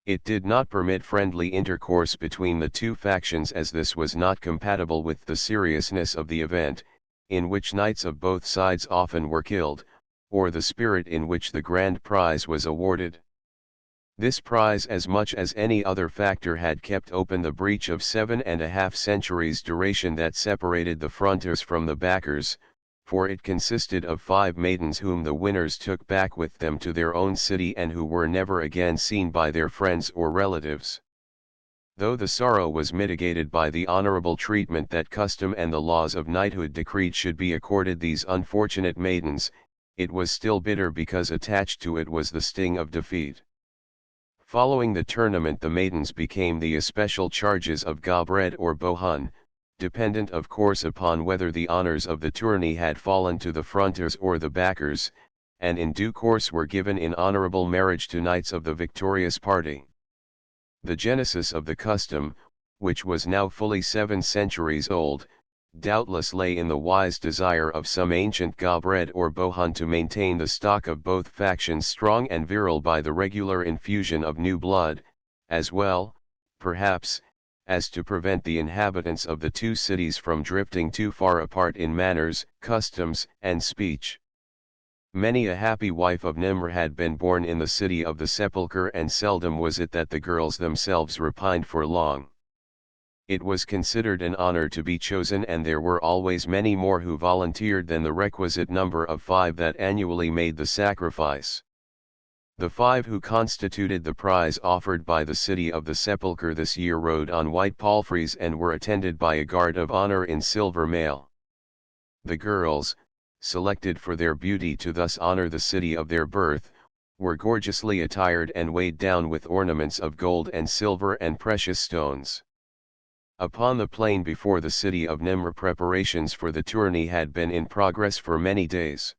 [SPEAKER 2] It did not permit friendly intercourse between the two factions, as this was not compatible with the seriousness of the event, in which knights of both sides often were killed, or the spirit in which the grand prize was awarded. This prize, as much as any other factor, had kept open the breach of 7.5 centuries' duration that separated the frontiers from the backers, for it consisted of 5 maidens whom the winners took back with them to their own city and who were never again seen by their friends or relatives. Though the sorrow was mitigated by the honorable treatment that custom and the laws of knighthood decreed should be accorded these unfortunate maidens, it was still bitter because attached to it was the sting of defeat. Following the tournament the maidens became the especial charges of Gobred or Bohun, dependent of course upon whether the honours of the tourney had fallen to the frontiers or the backers, and in due course were given in honourable marriage to knights of the victorious party. The genesis of the custom, which was now fully 7 centuries old, doubtless lay in the wise desire of some ancient Gobred or Bohun to maintain the stock of both factions strong and virile by the regular infusion of new blood, as well, perhaps, as to prevent the inhabitants of the two cities from drifting too far apart in manners, customs, and speech. Many a happy wife of Nimr had been born in the city of the Sepulchre, and seldom was it that the girls themselves repined for long. It was considered an honor to be chosen, and there were always many more who volunteered than the requisite number of 5 that annually made the sacrifice. The 5 who constituted the prize offered by the city of the Sepulchre this year rode on white palfreys and were attended by a guard of honor in silver mail. The girls, selected for their beauty to thus honor the city of their birth, were gorgeously attired and weighed down with ornaments of gold and silver and precious stones. Upon the plain before the city of Nimr preparations for the tourney had been in progress for many days.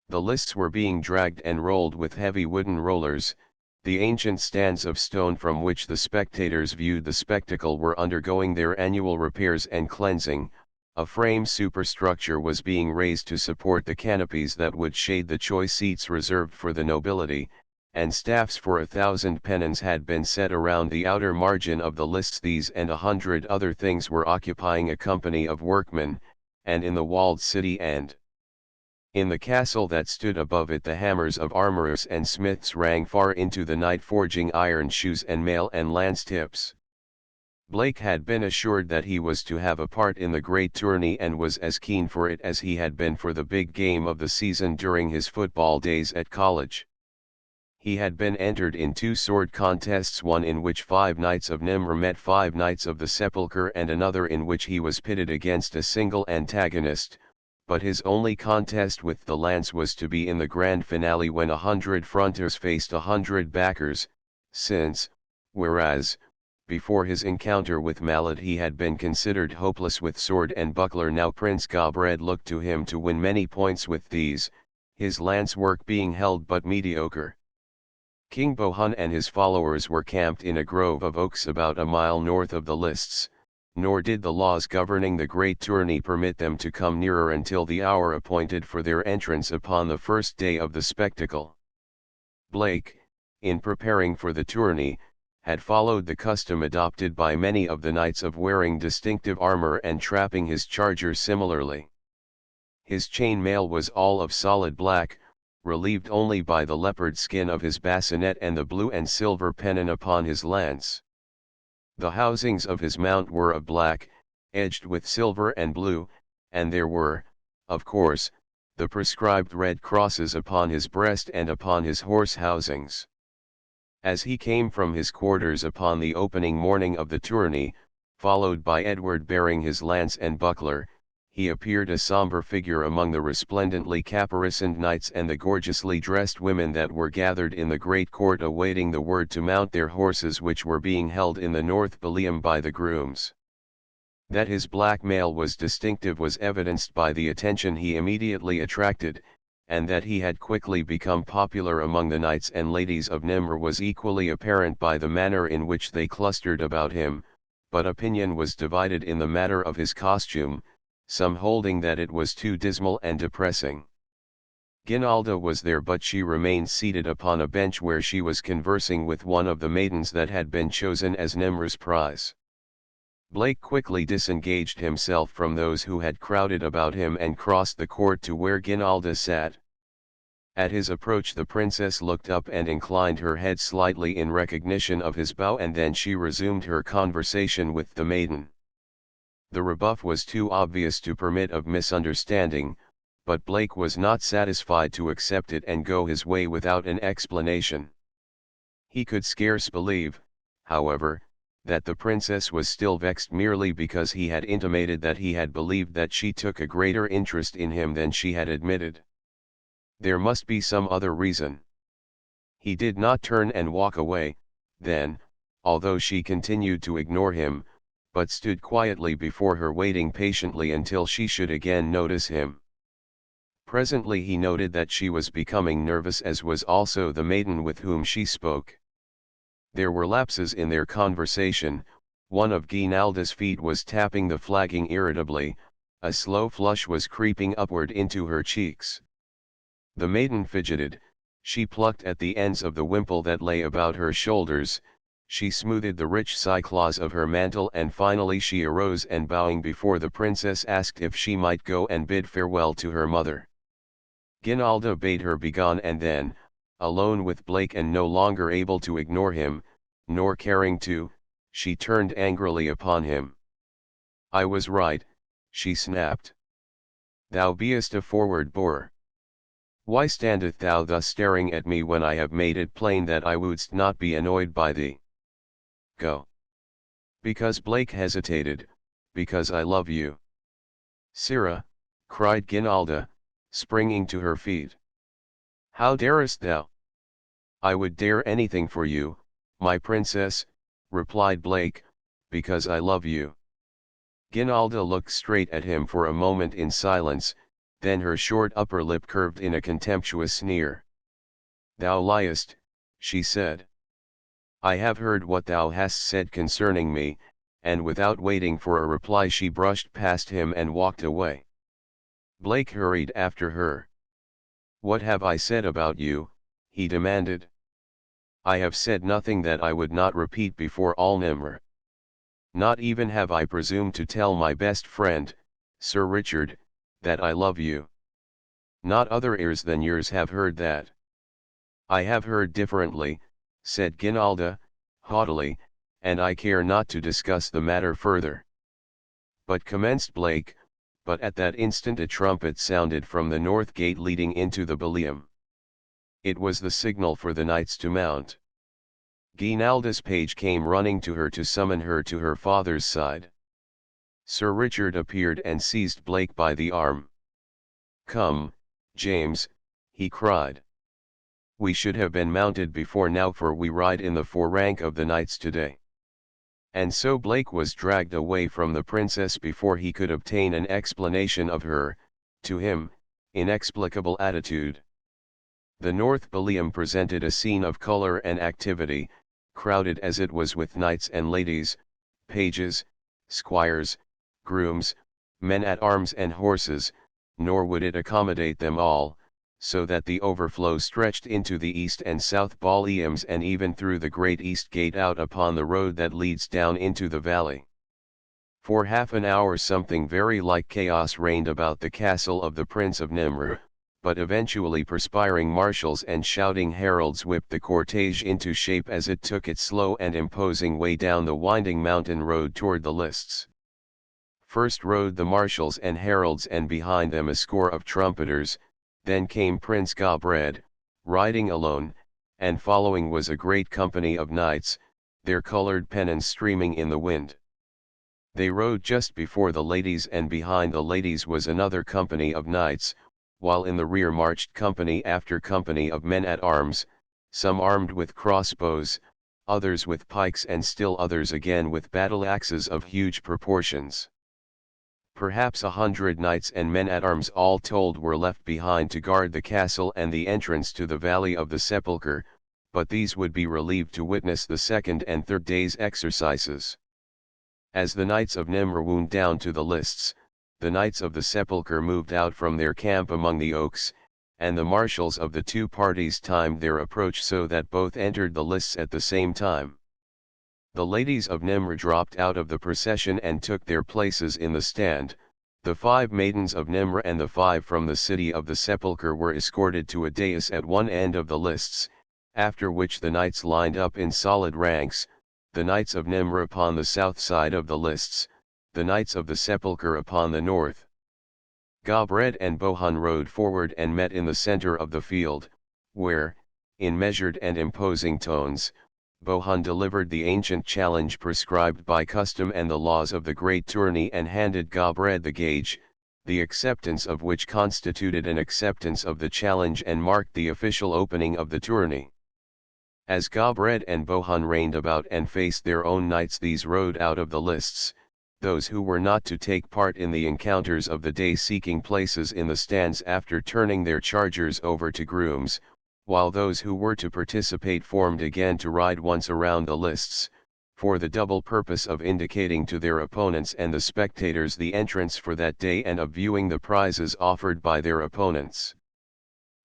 [SPEAKER 2] The lists were being dragged and rolled with heavy wooden rollers, the ancient stands of stone from which the spectators viewed the spectacle were undergoing their annual repairs and cleansing, a frame superstructure was being raised to support the canopies that would shade the choice seats reserved for the nobility, and staffs for 1,000 pennons had been set around the outer margin of the lists. These and 100 other things were occupying a company of workmen, and in the walled city and
[SPEAKER 1] In the castle that stood above it the hammers of armorers and smiths rang far into the night, forging iron shoes and mail and lance tips. Blake had been assured that he was to have a part in the great tourney and was as keen for it as he had been for the big game of the season during his football days at college. He had been entered in 2 sword contests, one in which 5 knights of Nimr met 5 knights of the Sepulchre and another in which he was pitted against a single antagonist, but his only contest with the lance was to be in the grand finale when 100 fronters faced 100 backers, since, whereas, before his encounter with Mallet he had been considered hopeless with sword and buckler, now Prince Gobred looked to him to win many points with these, his lance work being held but mediocre. King Bohun and his followers were camped in a grove of oaks about a mile north of the lists, nor did the laws governing the great tourney permit them to come nearer until the hour appointed for their entrance upon the first day of the spectacle. Blake, in preparing for the tourney, had followed the custom adopted by many of the knights of wearing distinctive armor and trapping his charger similarly. His chain mail was all of solid black, relieved only by the leopard skin of his bassinet and the blue and silver pennon upon his lance. The housings of his mount were of black, edged with silver and blue, and there were, of course, the prescribed red crosses upon his breast and upon his horse housings. As he came from his quarters upon the opening morning of the tourney, followed by Edward bearing his lance and buckler, he appeared a somber figure among the resplendently caparisoned knights and the gorgeously dressed women that were gathered in the great court awaiting the word to mount their horses, which were being held in the north ballium by the grooms. That his black mail was distinctive was evidenced by the attention he immediately attracted, and that he had quickly become popular among the knights and ladies of Nimr was equally apparent by the manner in which they clustered about him, but opinion was divided in the matter of his costume, some holding that it was too dismal and depressing. Guinalda was there, but she remained seated upon a bench where she was conversing with one of the maidens that had been chosen as Nimr's prize. Blake quickly disengaged himself from those who had crowded about him and crossed the court to where Guinalda sat. At his approach the princess looked up and inclined her head slightly in recognition of his bow, and then she resumed her conversation with the maiden. The rebuff was too obvious to permit of misunderstanding, but Blake was not satisfied to accept it and go his way without an explanation. He could scarce believe, however, that the princess was still vexed merely because he had intimated that he had believed that she took a greater interest in him than she had admitted. There must be some other reason. He did not turn and walk away, then, although she continued to ignore him, but stood quietly before her, waiting patiently until she should again notice him. Presently he noted that she was becoming nervous, as was also the maiden with whom she spoke. There were lapses in their conversation. One of Guinalda's feet was tapping the flagging irritably, a slow flush was creeping upward into her cheeks. The maiden fidgeted, she plucked at the ends of the wimple that lay about her shoulders, she smoothed the rich cyclaws of her mantle, and finally she arose and, bowing before the princess, asked if she might go and bid farewell to her mother. Guinalda bade her begone, and then, alone with Blake and no longer able to ignore him, nor caring to, she turned angrily upon him. "I was right," she snapped. "Thou beest a forward boor. Why standeth thou thus staring at me when I have made it plain that I wouldst not be annoyed by thee? Go." "Because," Blake hesitated, "because I love you." "Sirrah," cried Guinalda, springing to her feet. "How darest thou?" "I would dare anything for you, my princess," replied Blake, "because I love you." Guinalda looked straight at him for a moment in silence, then her short upper lip curved in a contemptuous sneer. "Thou liest," she said. "I have heard what thou hast said concerning me," and without waiting for a reply she brushed past him and walked away. Blake hurried after her. "What have I said about you?" he demanded. "I have said nothing that I would not repeat before all Nimr. Not even have I presumed to tell my best friend, Sir Richard, that I love you. Not other ears than yours have heard that. I have heard differently, said Guinalda, haughtily, and I care not to discuss the matter further. But commenced Blake, but at that instant a trumpet sounded from the north gate leading into the ballium. It was the signal for the knights to mount. Guinalda's page came running to her to summon her to her father's side. Sir Richard appeared and seized Blake by the arm. "Come, James," he cried. "We should have been mounted before now, for we ride in the forerank of the knights today." And so Blake was dragged away from the princess before he could obtain an explanation of her, to him, inexplicable attitude. The North Ballium presented a scene of color and activity, crowded as it was with knights and ladies, pages, squires, grooms, men-at-arms and horses, nor would it accommodate them all, so that the overflow stretched into the east and south balliums and even through the great east gate out upon the road that leads down into the valley. For half an hour something very like chaos reigned about the castle of the Prince of Nimr, but eventually perspiring marshals and shouting heralds whipped the cortege into shape as it took its slow and imposing way down the winding mountain road toward the lists. First rode the marshals and heralds, and behind them a score of trumpeters. Then came Prince Gobred, riding alone, and following was a great company of knights, their colored pennons streaming in the wind. They rode just before the ladies, and behind the ladies was another company of knights, while in the rear marched company after company of men-at-arms, some armed with crossbows, others with pikes, and still others again with battle-axes of huge proportions. Perhaps 100 knights and men-at-arms all told were left behind to guard the castle and the entrance to the Valley of the Sepulchre, but these would be relieved to witness the second and third day's exercises. As the knights of Nimr wound down to the lists, the knights of the Sepulchre moved out from their camp among the oaks, and the marshals of the two parties timed their approach so that both entered the lists at the same time. The ladies of Nimr dropped out of the procession and took their places in the stand. The 5 maidens of Nimr and the 5 from the city of the Sepulchre were escorted to a dais at one end of the lists, after which the knights lined up in solid ranks, the knights of Nimr upon the south side of the lists, the knights of the Sepulchre upon the north. Gobred and Bohun rode forward and met in the center of the field, where, in measured and imposing tones, Bohun delivered the ancient challenge prescribed by custom and the laws of the great tourney, and handed Gobred the gage, the acceptance of which constituted an acceptance of the challenge and marked the official opening of the tourney. As Gobred and Bohun reined about and faced their own knights, these rode out of the lists, those who were not to take part in the encounters of the day seeking places in the stands after turning their chargers over to grooms, while those who were to participate formed again to ride once around the lists, for the double purpose of indicating to their opponents and the spectators the entrance for that day and of viewing the prizes offered by their opponents.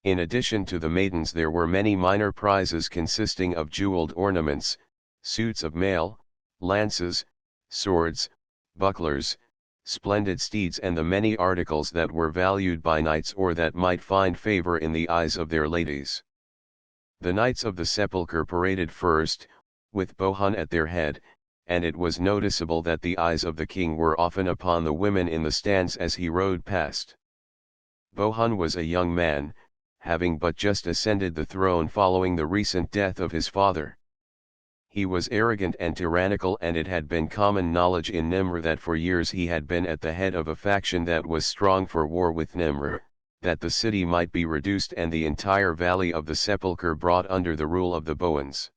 [SPEAKER 1] In addition to the maidens there were many minor prizes consisting of jeweled ornaments, suits of mail, lances, swords, bucklers, splendid steeds, and the many articles that were valued by knights or that might find favor in the eyes of their ladies. The knights of the Sepulchre paraded first, with Bohun at their head, and it was noticeable that the eyes of the king were often upon the women in the stands as he rode past. Bohun was a young man, having but just ascended the throne following the recent death of his father. He was arrogant and tyrannical, and it had been common knowledge in Nimr that for years he had been at the head of a faction that was strong for war with Nimr, that the city might be reduced and the entire Valley of the Sepulchre brought under the rule of the Boans.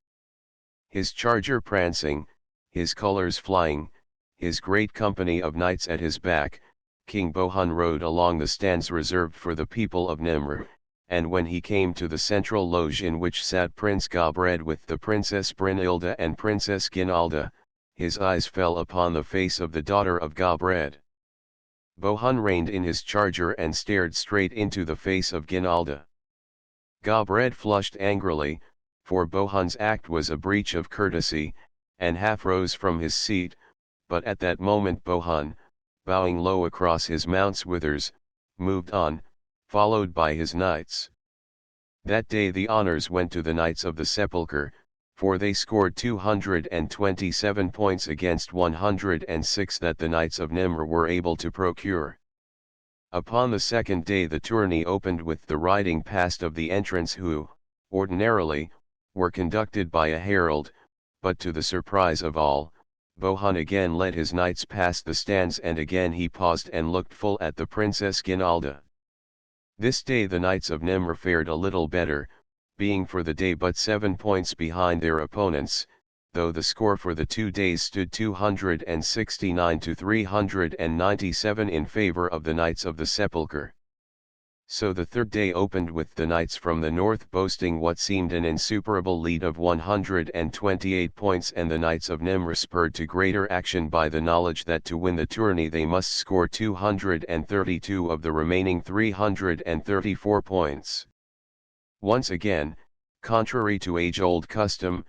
[SPEAKER 1] His charger prancing, his colors flying, his great company of knights at his back, King Bohun rode along the stands reserved for the people of Nimr, and when he came to the central loge in which sat Prince Gobred with the Princess Brynhilda and Princess Guinalda, his eyes fell upon the face of the daughter of Gobred. Bohun reined in his charger and stared straight into the face of Guinalda. Gobred flushed angrily, for Bohun's act was a breach of courtesy, and half rose from his seat, but at that moment Bohun, bowing low across his mount's withers, moved on,
[SPEAKER 2] followed by his knights. That day the honors went to the Knights of the Sepulchre, for they scored 227 points against 106 that the Knights of Nimr were able to procure. Upon the second day the tourney opened with the riding past of the entrants who, ordinarily, were conducted by a herald, but to the surprise of all, Bohun again led his knights past the stands and again he paused and looked full at the Princess Guinalda. This day the Knights of Nimr fared a little better, being for the day but 7 points behind their opponents, though the score for the 2 days stood 269 to 397 in favor of the Knights of the Sepulchre. So the third day opened with the knights from the north boasting what seemed an insuperable lead of 128 points, and the Knights of Nimr spurred to greater action by the knowledge that to win the tourney they must score 232 of the remaining 334 points. Once again, contrary to age-old custom,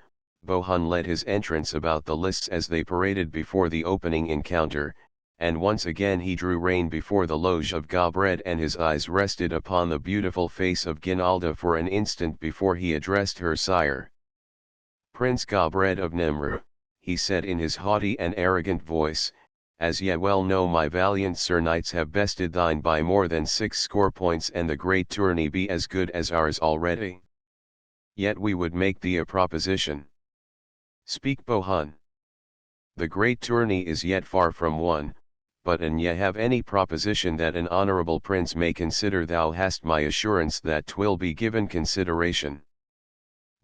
[SPEAKER 2] Bohun led his entrants about the lists as they paraded before the opening encounter, and once again he drew rein before the loge of Gobred and his eyes rested upon the beautiful face of Guinalda for an instant before he addressed her. "Sire, Prince Gobred of Nimr," he said in his haughty and arrogant voice, "as ye well know my valiant sir knights have bested thine by more than 60 points and the great tourney be as good as ours already. Yet we would make thee a proposition." "Speak, Bohun." "The great tourney is yet far from won, but an ye have any proposition that an honorable prince may consider, thou hast my assurance that 'twill be given consideration."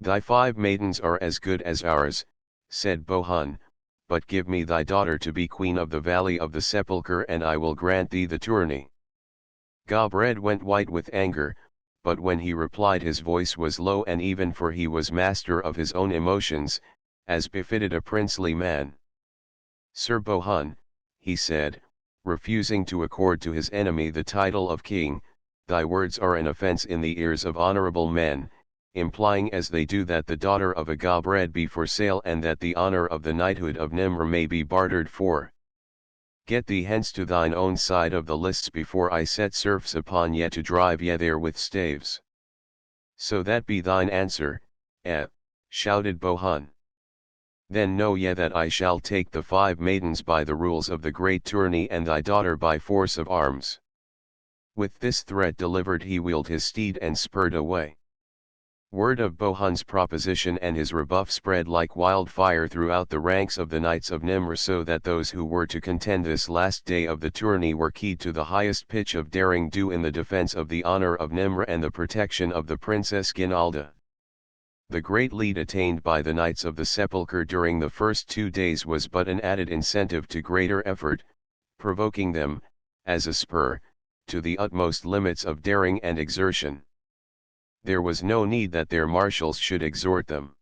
[SPEAKER 2] "Thy 5 maidens are as good as ours," said Bohun, "but give me thy daughter to be queen of the Valley of the Sepulchre and I will grant thee the tourney." Gobred went white with anger, but when he replied his voice was low and even, for he was master of his own emotions, as befitted a princely man. "Sir Bohun," he said, refusing to accord to his enemy the title of king, "thy words are an offense in the ears of honorable men, implying as they do that the daughter of a Gobred be for sale and that the honor of the knighthood of Nimr may be bartered for. Get thee hence to thine own side of the lists before I set serfs upon ye to drive ye there with staves." "So that be thine answer, shouted Bohun. "Then know ye that I shall take the 5 maidens by the rules of the great tourney and thy daughter by force of arms." With this threat delivered he wheeled his steed and spurred away. Word of Bohun's proposition and his rebuff spread like wildfire throughout the ranks of the Knights of Nimr, so that those who were to contend this last day of the tourney were keyed to the highest pitch of daring do in the defense of the honor of Nimr and the protection of the Princess Guinalda. The great lead attained by the Knights of the Sepulchre during the first 2 days was but an added incentive to greater effort, provoking them, as a spur, to the utmost limits of daring and exertion. There was no need that their marshals should exhort them.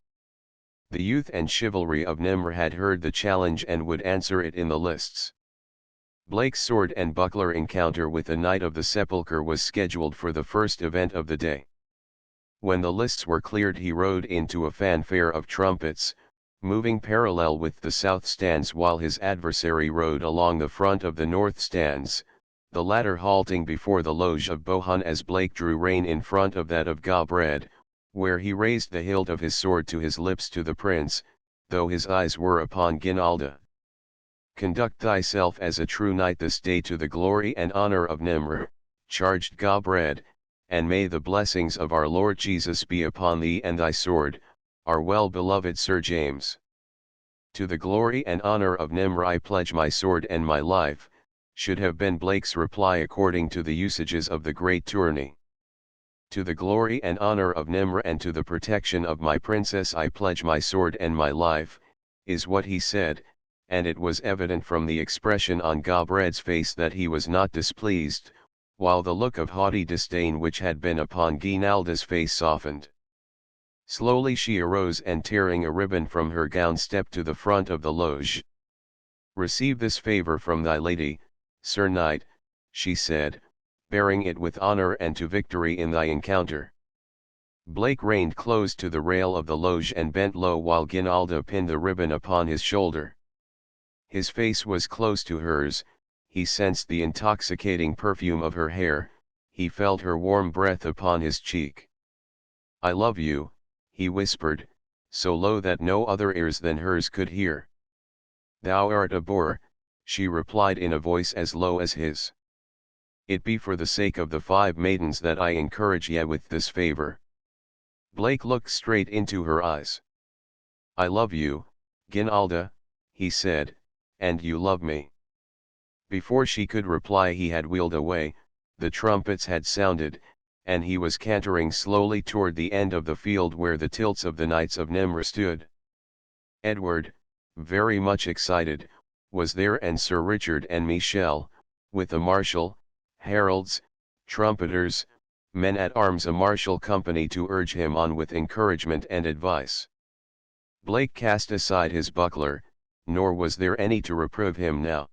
[SPEAKER 2] The youth and chivalry of Nimr had heard the challenge and would answer it in the lists. Blake's sword and buckler encounter with a Knight of the Sepulchre was scheduled for the first event of the day. When the lists were cleared he rode into a fanfare of trumpets, moving parallel with the south stands while his adversary rode along the front of the north stands, the latter halting before the loge of Bohun as Blake drew rein in front of that of Gobred, where he raised the hilt of his sword to his lips to the prince, though his eyes were upon Guinalda. "Conduct thyself as a true knight this day to the glory and honor of Nimr," charged Gobred, "and may the blessings of our Lord Jesus be upon thee and thy sword, our well-beloved Sir James." "To the glory and honor of Nimr I pledge my sword and my life," should have been Blake's reply according to the usages of the great tourney. "To the glory and honor of Nimr and to the protection of my princess I pledge my sword and my life," is what he said, and it was evident from the expression on Gobred's face that he was not displeased, while the look of haughty disdain which had been upon Guinalda's face softened. Slowly she arose and tearing a ribbon from her gown stepped to the front of the loge. "Receive this favor from thy lady, Sir Knight," she said, "bearing it with honor and to victory in thy encounter." Blake reined close to the rail of the loge and bent low while Guinalda pinned the ribbon upon his shoulder. His face was close to hers, he sensed the intoxicating perfume of her hair,
[SPEAKER 1] he felt her warm breath upon his cheek. "I love you," he whispered, so low that no other ears than hers could hear. "Thou art a boor," she replied in a voice as low as his. "It be for the sake of the 5 maidens that I encourage ye with this favor." Blake looked straight into her eyes. "I love you, Ginalda," he said, "and you love me." Before she could reply he had wheeled away, the trumpets had sounded, and he was cantering slowly toward the end of the field where the tilts of the Knights of Nimr stood. Edward, very much excited, was there, and Sir Richard and Michel, with the marshal, heralds, trumpeters, men-at-arms, a martial company to urge him on with encouragement and advice. Blake cast aside his buckler, nor was there any to reprove him now.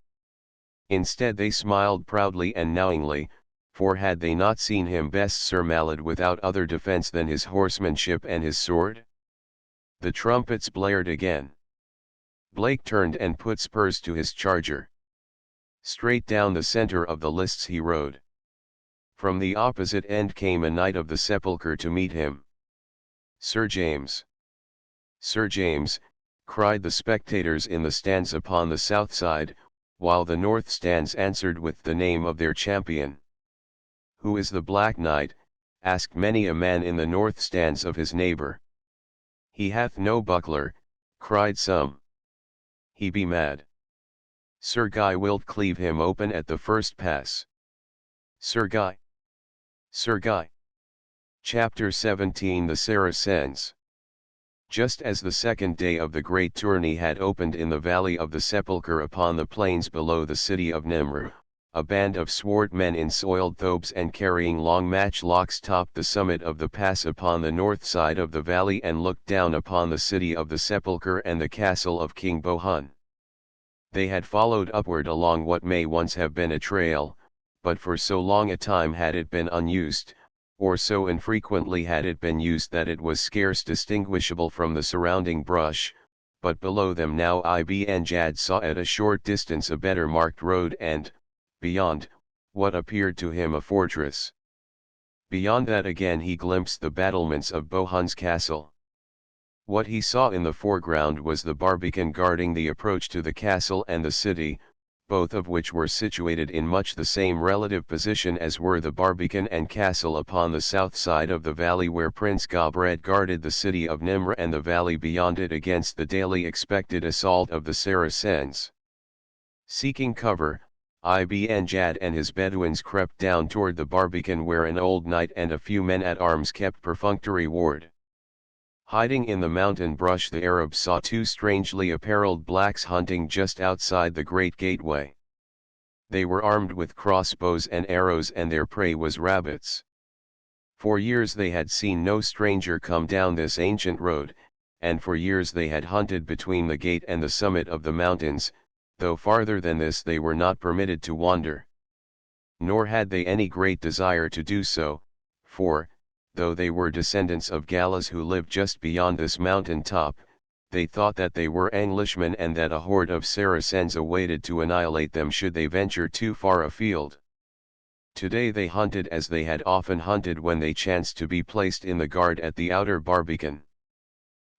[SPEAKER 1] Instead they smiled proudly and knowingly, for had they not seen him best Sir Malad without other defence than his horsemanship and his sword? The trumpets blared again. Blake turned and put spurs to his charger. Straight down the centre of the lists he rode. From the opposite end came a knight of the Sepulchre to meet him. "Sir James! Sir James!" cried the spectators in the stands upon the south side, while the north stands answered with the name of their champion. "Who is the Black Knight?" asked many a man in the north stands of his neighbour. "He hath no buckler," cried some. "He be mad. Sir Guy wilt cleave him open at the first pass." "Sir Guy! Sir Guy!" Chapter 17 The Saracens. Just as the second day of the great tourney had opened in the valley of the Sepulchre upon the plains below the city of Nimr, a band of swart men in soiled thobes and carrying long matchlocks topped the summit of the pass upon the north side of the valley and looked down upon the city of the Sepulchre and the castle of King Bohun. They had followed upward along what may once have been a trail, but for so long a time had it been unused, or so infrequently had it been used that it was scarce distinguishable from the surrounding brush, but below them now Ibn Jad saw at a short distance a better marked road and, beyond, what appeared to him a fortress. Beyond that again he glimpsed the battlements of Bohun's castle. What he saw in the foreground was the barbican guarding the approach to the castle and the city, both of which were situated in much the same relative position as were the barbican and castle upon the south side of the valley where Prince Gobred guarded the city of Nimr and the valley beyond it against the daily expected assault of the Saracens. Seeking cover, Ibn Jad and his Bedouins crept down toward the barbican where an old knight and a few men-at-arms kept perfunctory ward. Hiding in the mountain brush the Arabs saw 2 strangely apparelled blacks hunting just outside the great gateway. They were armed with crossbows and arrows and their prey was rabbits. For years they had seen no stranger come down this ancient road, and for years they had hunted between the gate and the summit of the mountains, though farther than this they were not permitted to wander. Nor had they any great desire to do so, for, though they were descendants of Gallas who lived just beyond this mountain top, they thought that they were Englishmen and that a horde of Saracens awaited to annihilate them should they venture too far afield. Today they hunted as they had often hunted when they chanced to be placed in the guard at the outer barbican.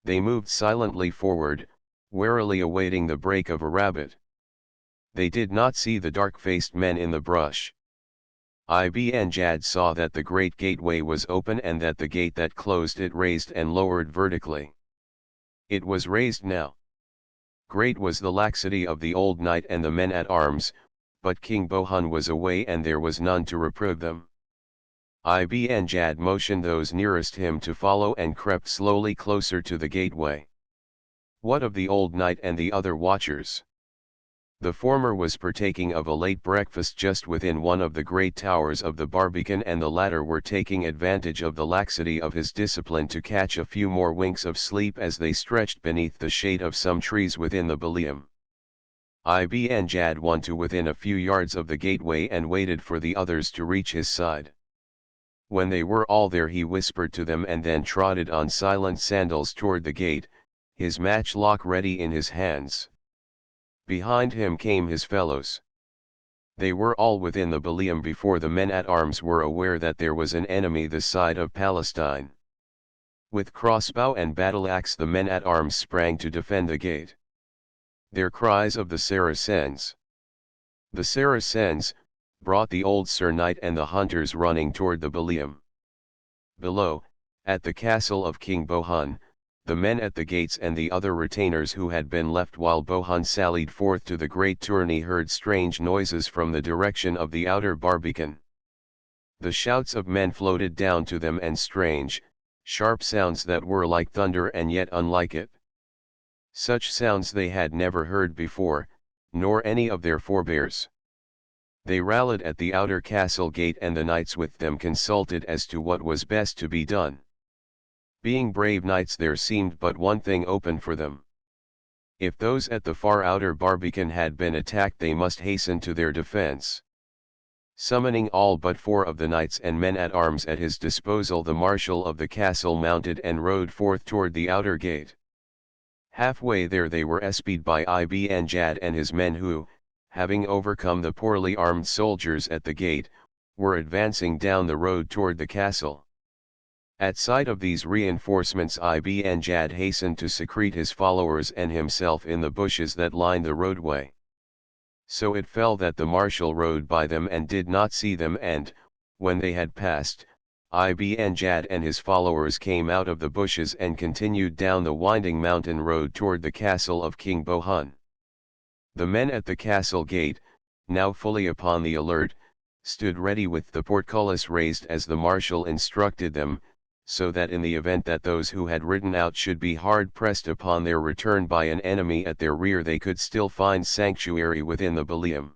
[SPEAKER 1] They moved silently forward, warily awaiting the break of a rabbit. They did not see the dark-faced men in the brush. Ibn Jad saw that the great gateway was open and that the gate that closed it raised and lowered vertically. It was raised now. Great was the laxity of the old knight and the men-at-arms, but King Bohun was away and there was none to reprove them. Ibn Jad motioned those nearest him to follow and crept slowly closer to the gateway. What of the old knight and the other watchers? The former was partaking of a late breakfast just within one of the great towers of the barbican and the latter were taking advantage of the laxity of his discipline to catch a few more winks of sleep as they stretched beneath the shade of some trees within the ballium. Ibn Jad won to within a few yards of the gateway and waited for the others to reach his side. When they were all there he whispered to them and then trotted on silent sandals toward the gate, his matchlock ready in his hands. Behind him came his fellows.
[SPEAKER 2] They were all within the ballium before the men-at-arms were aware that there was an enemy this side of Palestine. With crossbow and battle-axe the men-at-arms sprang to defend the gate. Their cries of the Saracens. The Saracens, brought the old Sir Knight and the hunters running toward the ballium. Below, at the castle of King Bohun, the men at the gates and the other retainers who had been left while Bohun sallied forth to the great tourney heard strange noises from the direction of the outer barbican. The shouts of men floated down to them and strange, sharp sounds that were like thunder and yet unlike it. Such sounds they had never heard before, nor any of their forebears. They rallied at the outer castle gate and the knights with them consulted as to what was best to be done. Being brave knights there seemed but one thing open for them. If those at the far outer barbican had been attacked they must hasten to their defense. Summoning all but 4 of the knights and men-at-arms at his disposal the marshal of the castle mounted and rode forth toward the outer gate. Halfway there they were espied by Ibn Jad and his men who, having overcome the poorly armed soldiers at the gate, were advancing down the road toward the castle. At sight of these reinforcements Ibn Jad hastened to secrete his followers and himself in the bushes that lined the roadway. So it fell that the marshal rode by them and did not see them and, when they had passed, Ibn Jad and his followers came out of the bushes and continued down the winding mountain road toward the castle of King Bohun. The men at the castle gate, now fully upon the alert, stood ready with the portcullis raised as the marshal instructed them, so that in the event that those who had ridden out should be hard pressed upon their return by an enemy at their rear they could still find sanctuary within the ballium.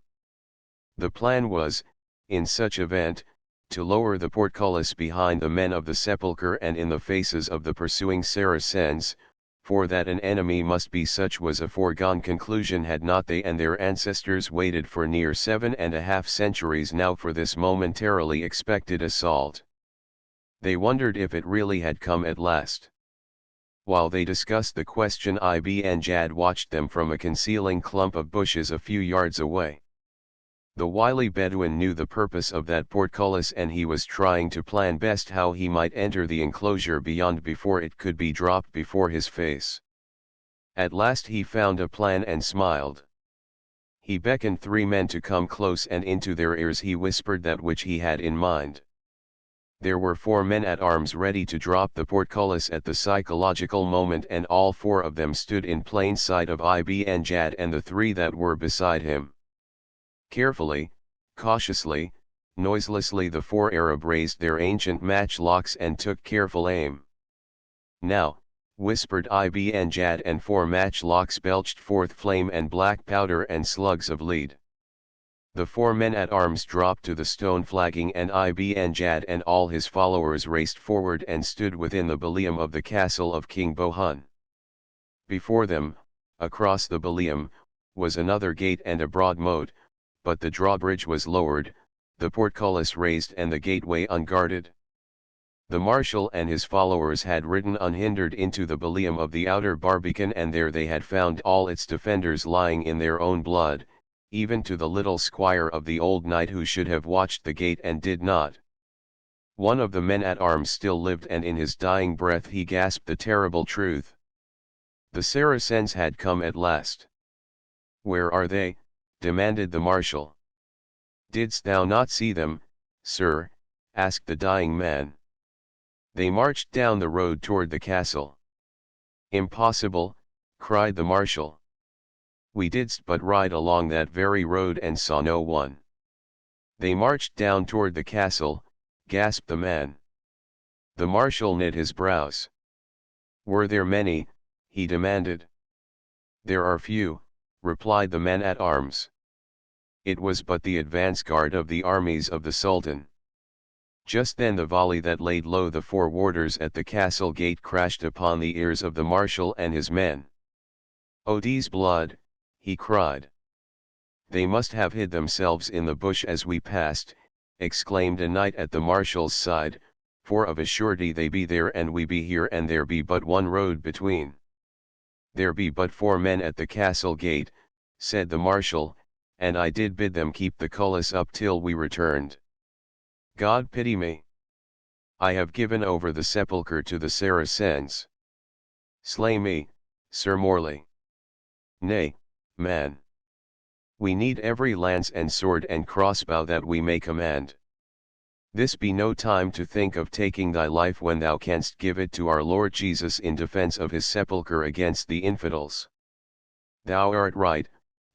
[SPEAKER 2] The plan was, in such event, to lower the portcullis behind the men of the sepulchre and in the faces of the pursuing Saracens, for that an enemy must be such was a foregone conclusion had not they and their ancestors waited for near 7.5 centuries now for this momentarily expected assault. They wondered if it really had come at last. While they discussed the question Ibn Jad watched them from a concealing clump of bushes a few yards away. The wily Bedouin knew the purpose of that portcullis and he was trying to plan best how he might enter the enclosure beyond before it could be dropped before his face. At last he found a plan and smiled. He beckoned 3 men to come close and into their ears he whispered that which he had in mind. There were 4 men-at-arms ready to drop the portcullis at the psychological moment and all 4 of them stood in plain sight of Ibn Jad and the 3 that were beside him. Carefully, cautiously, noiselessly the 4 Arab raised their ancient matchlocks and took careful aim. Now, whispered Ibn Jad and 4 matchlocks belched forth flame and black powder and slugs of lead. The 4 men-at-arms dropped to the stone flagging and Ibn Jad and all his followers raced forward and stood within the ballium of the castle of King Bohun. Before them, across the ballium, was another gate and a broad moat, but the drawbridge was lowered, the portcullis raised and the gateway unguarded. The marshal and his followers had ridden unhindered into the ballium of the outer barbican and there they had found all its defenders lying in their own blood, even to the little squire of the old knight who should have watched the gate and did not. One of the men-at-arms still lived and in his dying breath he gasped the terrible truth. The Saracens had come at last. "Where are they?" demanded the marshal. "Didst thou not see them, sir?" asked the dying man. "They marched down the road toward the castle." "Impossible," cried the marshal. "We didst but ride along that very road and saw no one." "They marched down toward the castle," gasped the man. The marshal knit his brows. "Were there many?" he demanded. "There are few," replied the men-at-arms. It was but the advance guard of the armies of the Sultan. Just then the volley that laid low the 4 warders at the castle gate crashed upon the ears of the marshal and his men. "Odie's blood!" he cried. "They must have hid themselves in the bush as we passed," exclaimed a knight at the marshal's side, "for of a surety they be there and we be here and there be but one road between." "There be but 4 men at the castle gate," said the marshal,
[SPEAKER 1] and I did bid them keep the cullis up till we returned. God pity me. I have given over the sepulchre to the Saracens. Slay me, Sir Morley. Nay, man. We need every lance and sword and crossbow that we may command. This be no time to think of taking thy life when thou canst give it to our Lord Jesus in defence of his sepulchre against the infidels. Thou art right,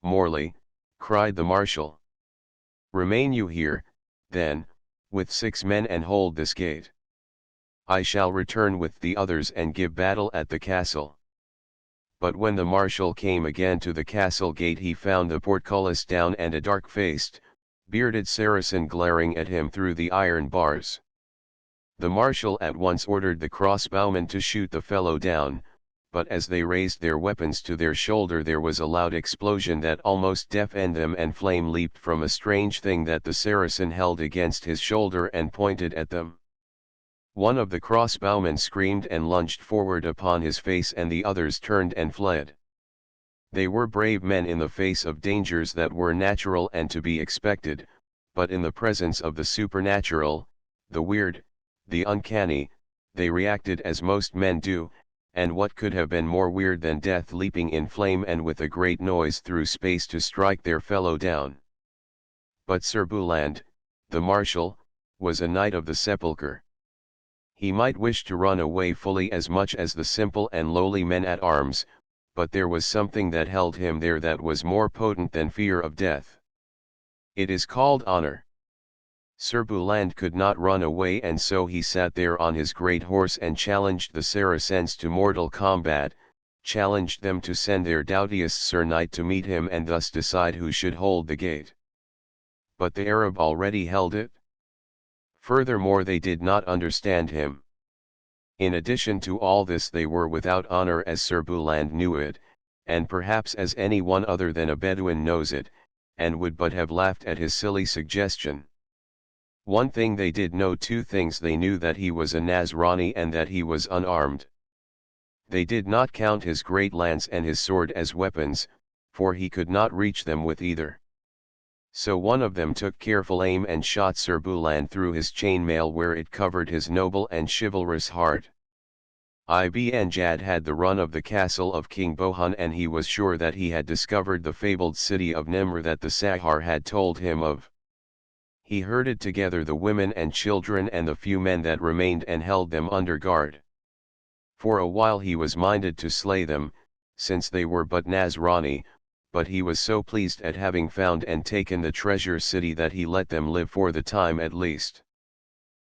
[SPEAKER 1] Morley, cried the marshal. Remain you here, then, with 6 men and hold this gate. I shall return with the others and give battle at the castle. But when the marshal came again to the castle gate he found the portcullis down and a dark-faced, bearded Saracen glaring at him through the iron bars. The marshal at once ordered the crossbowmen to shoot the fellow down, but as they raised their weapons to their shoulder there was a loud explosion that almost deafened them, and flame leaped from a strange thing that the Saracen held against his shoulder and pointed at them. One of the crossbowmen screamed and lunged forward upon his face, and the others turned and fled. They were brave men in the face of dangers that were natural and to be expected, but in the presence of the supernatural, the weird, the uncanny, they reacted as most men do, and what could have been more weird than death leaping in flame and with a great noise through space to strike their fellow down. But Sir Bouland, the marshal, was a knight of the sepulchre. He might wish to run away fully as much as the simple and lowly men at arms, but there was something that held him there that was more potent than fear of death. It is called honor. Sir Bouland could not run away, and so he sat there on his great horse and challenged the Saracens to mortal combat, challenged them to send their doughtiest Sir Knight to meet him and thus decide who should hold the gate. But the Arab already held it. Furthermore, they did not understand him. In addition to all this, they were without honor as Sir Bouland knew it, and perhaps as any one other than a Bedouin knows it, and would but have laughed at his silly suggestion. One thing they did know, 2 things they knew: that he was a Nazrani and that he was unarmed. They did not count his great lance and his sword as weapons, for he could not reach them with either. So one of them took careful aim and shot Sir Bouland through his chainmail where it covered his noble and chivalrous heart. Ibn Jad had the run of the castle of King Bohun, and he was sure that he had discovered the fabled city of Nimr that the Sahar had told him of. He herded together the women and children and the few men that remained and held them under guard. For a while he was minded to slay them, since they were but Nazrani, but he was so pleased at having found and taken the treasure city that he let them live for the time at least.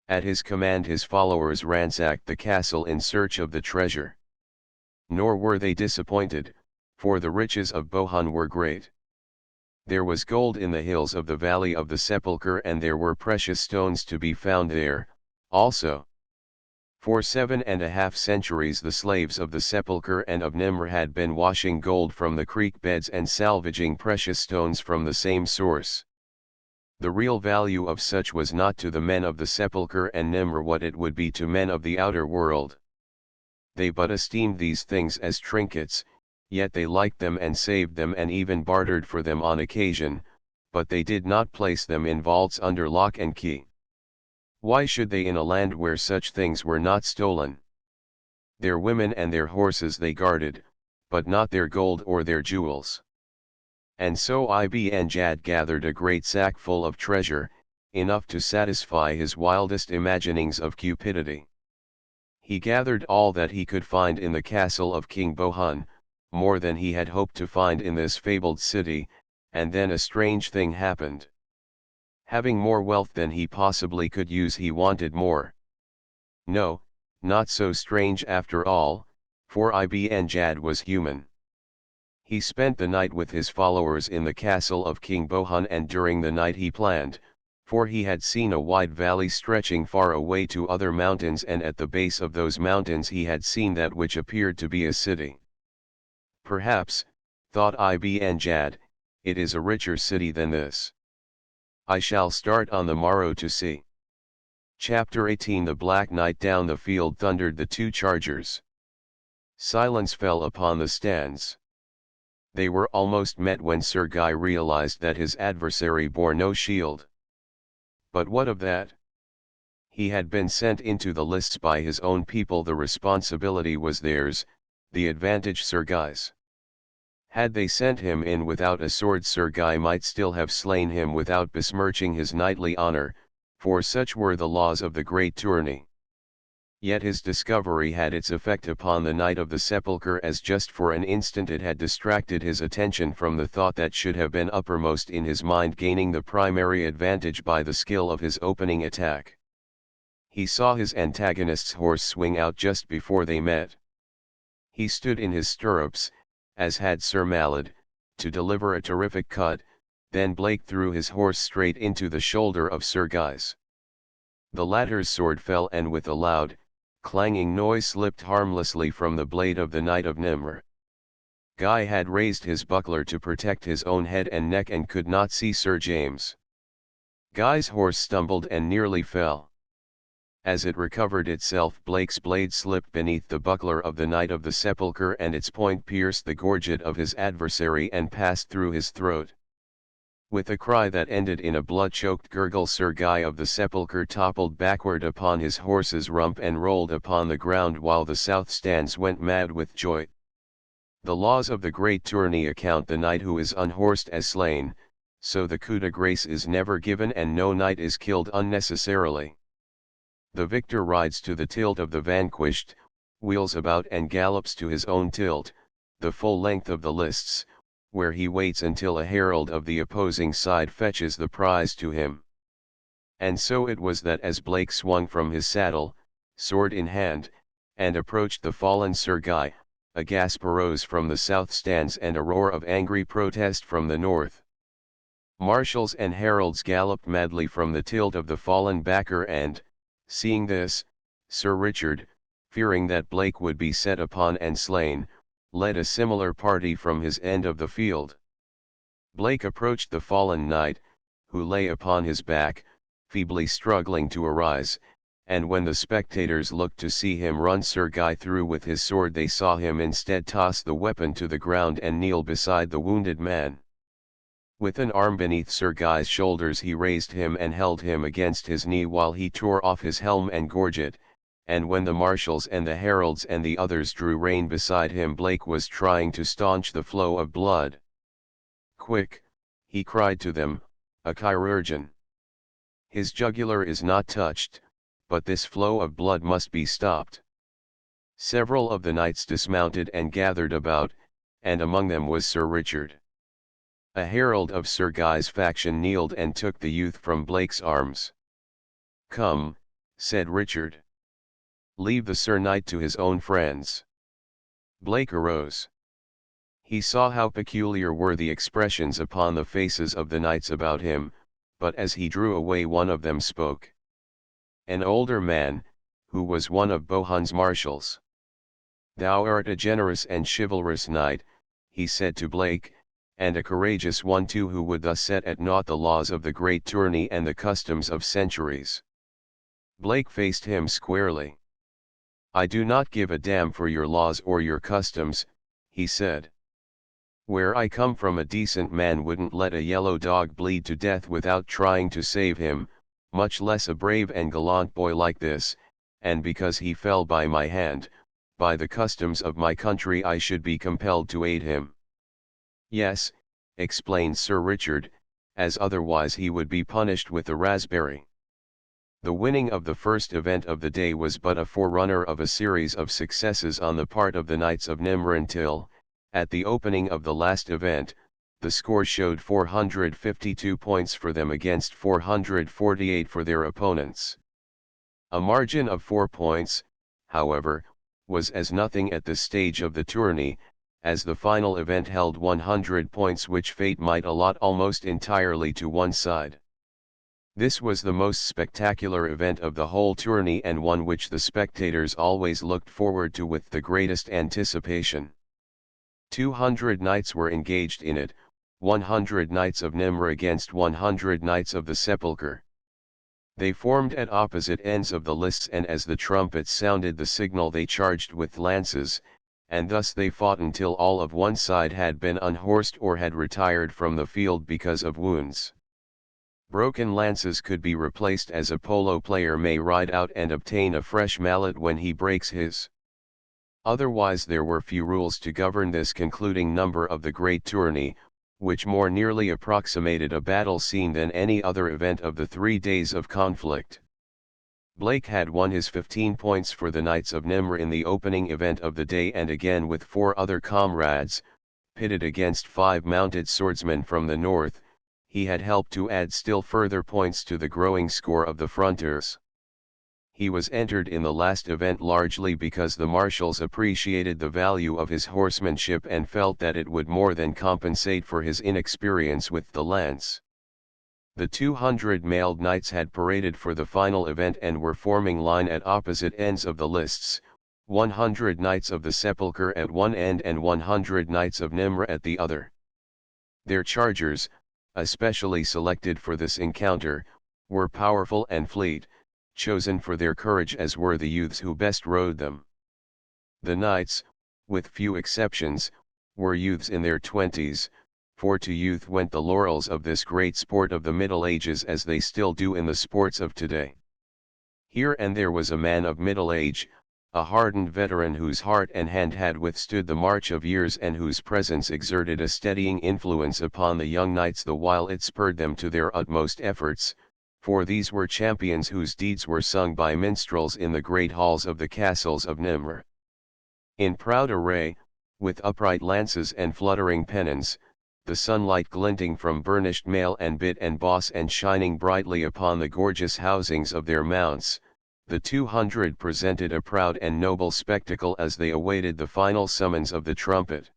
[SPEAKER 1] At his command his followers ransacked the castle in search of the treasure. Nor were they disappointed, for the riches of Bohun were great. There was gold in the hills of the valley of the sepulchre, and there were precious stones to be found there, also. For 7.5 centuries the slaves of the sepulchre and of Nimr had been washing gold from the creek beds and salvaging precious stones from the same source. The real value of such was not to the men of the sepulchre and Nimr what it would be to men of the outer world. They but esteemed these things as trinkets, yet they liked them and saved them and even bartered for them on occasion, but they did not place them in vaults under lock and key. Why should they in a land where such things were not stolen? Their women and their horses they guarded, but not their gold or their jewels. And so Ibn Jad gathered a great sack full of treasure, enough to satisfy his wildest imaginings of cupidity. He gathered all that he could find in the castle of King Bohun, more than he had hoped to find in this fabled city, and then a strange thing happened. Having more wealth than he possibly could use, he wanted more. No, not so strange after all, for Ibn Jad was human. He spent the night with his followers in the castle of King Bohun, and during the night he planned, for he had seen a wide valley stretching far away to other mountains, and at the base of those mountains he had seen that which appeared to be a city. Perhaps, thought Ibn Jad, it is a richer city than this. I shall start on the morrow to see. Chapter 18. The black night. Down the field thundered the 2 chargers. Silence fell upon the stands. They were almost met when Sir Guy realized that his adversary bore no shield. But what of that? He had been sent into the lists by his own people, the responsibility was theirs, the advantage Sir Guy's. Had they sent him in without a sword, Sir Guy might still have slain him without besmirching his knightly honor, for such were the laws of the great tourney. Yet his discovery had its effect upon the Knight of the Sepulchre, as just for an instant it had distracted his attention from the thought that should have been uppermost in his mind, gaining the primary advantage by the skill of his opening attack. He saw his antagonist's horse swing out just before they met. He stood in his stirrups, as had Sir Malad, to deliver a terrific cut, then Blake threw his horse straight into the shoulder of Sir Guy's. The latter's sword fell, and with a loud, clanging noise slipped harmlessly from the blade of the Knight of Nimr. Guy had raised his buckler to protect his own head and neck and could not see Sir James. Guy's horse stumbled and nearly fell. As it recovered itself, Blake's blade slipped beneath the buckler of the Knight of the Sepulchre, and its point pierced the gorget of his adversary and passed through his throat. With a cry that ended in a blood-choked gurgle, Sir Guy of the Sepulchre toppled backward upon his horse's rump and rolled upon the ground, while the south stands went mad with joy. The laws of the great tourney account the knight who is unhorsed as slain, so the coup de grace is never given and no knight is killed unnecessarily. The victor rides to the tilt of the vanquished, wheels about and gallops to his own tilt, the full length of the lists, where he waits until a herald of the opposing side fetches the prize to him. And so it was that as Blake swung from his saddle, sword in hand, and approached the fallen Sir Guy, a gasp arose from the south stands and a roar of angry protest from the north. Marshals and heralds galloped madly from the tilt of the fallen backer, and, seeing this, Sir Richard, fearing that Blake would be set upon and slain, led a similar party from his end of the field. Blake approached the fallen knight, who lay upon his back, feebly struggling to arise, and when the spectators looked to see him run Sir Guy through with his sword, they saw him instead toss the weapon to the ground and kneel beside the wounded man. With an arm beneath Sir Guy's shoulders he raised him and held him against his knee while he tore off his helm and gorget, and when the marshals and the heralds and the others drew rein beside him, Blake was trying to staunch the flow of blood. "Quick," he cried to them, "a chirurgeon. His jugular is not touched, but this flow of blood must be stopped." Several of the knights dismounted and gathered about, and among them was Sir Richard. A herald of Sir Guy's faction kneeled and took the youth from Blake's arms. "Come," said Richard. "Leave the Sir Knight to his own friends." Blake arose. He saw how peculiar were the expressions upon the faces of the knights about him, but as he drew away one of them spoke. An older man, who was one of Bohun's marshals. "Thou art a generous and chivalrous knight," he said to Blake, "and a courageous one too, who would thus set at naught the laws of the great tourney and the customs of centuries." Blake faced him squarely. "I do not give a damn for your laws or your customs," he said. "Where I come from, a decent man wouldn't let a yellow dog bleed to death without trying to save him, much less a brave and gallant boy like this, and because he fell by my hand, by the customs of my country I should be compelled to aid him." "Yes," explained Sir Richard, "as otherwise he would be punished with the raspberry." The winning of the first event of the day was but a forerunner of a series of successes on the part of the Knights of Nimr until, at the opening of the last event, the score showed 452 points for them against 448 for their opponents. A margin of 4 points, however, was as nothing at this stage of the tourney, as the final event held 100 points which fate might allot almost entirely to one side. This was the most spectacular event of the whole tourney, and one which the spectators always looked forward to with the greatest anticipation. 200 knights were engaged in it, 100 knights of Nimr against 100 knights of the Sepulchre. They formed at opposite ends of the lists, and as the trumpets sounded the signal they charged with lances, and thus they fought until all of one side had been unhorsed or had retired from the field because of wounds. Broken lances could be replaced, as a polo player may ride out and obtain a fresh mallet when he breaks his. Otherwise there were few rules to govern this concluding number of the great tourney, which more nearly approximated a battle scene than any other event of the 3 days of conflict. Blake had won his 15 points for the Knights of Nimr in the opening event of the day, and again with 4 other comrades, pitted against 5 mounted swordsmen from the north, he had helped to add still further points to the growing score of the frontiers. He was entered in the last event largely because the marshals appreciated the value of his horsemanship and felt that it would more than compensate for his inexperience with the lance. The 200 mailed knights had paraded for the final event and were forming line at opposite ends of the lists, 100 knights of the Sepulchre at one end and 100 knights of Nimr at the other. Their chargers, especially selected for this encounter, were powerful and fleet, chosen for their courage as were the youths who best rode them. The knights, with few exceptions, were youths in their 20s, for to youth went the laurels of this great sport of the Middle Ages, as they still do in the sports of today. Here and there was a man of middle age, a hardened veteran whose heart and hand had withstood the march of years and whose presence exerted a steadying influence upon the young knights the while it spurred them to their utmost efforts, for these were champions whose deeds were sung by minstrels in the great halls of the castles of Nimr. In proud array, with upright lances and fluttering pennons, the sunlight glinting from burnished mail and bit and boss and shining brightly upon the gorgeous housings of their mounts, the 200 presented a proud and noble spectacle as they awaited the final summons of the trumpet.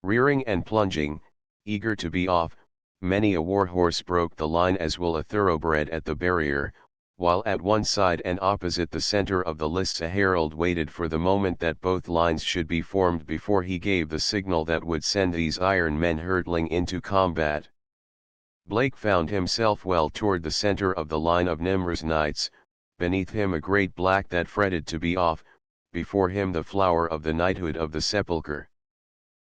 [SPEAKER 1] Rearing and plunging, eager to be off, many a warhorse broke the line as will a thoroughbred at the barrier, while at one side and opposite the center of the lists a herald waited for the moment that both lines should be formed before he gave the signal that would send these iron men hurtling into combat. Blake found himself well toward the center of the line of Nimr's knights, beneath him a great black that fretted to be off, before him the flower of the knighthood of the Sepulchre.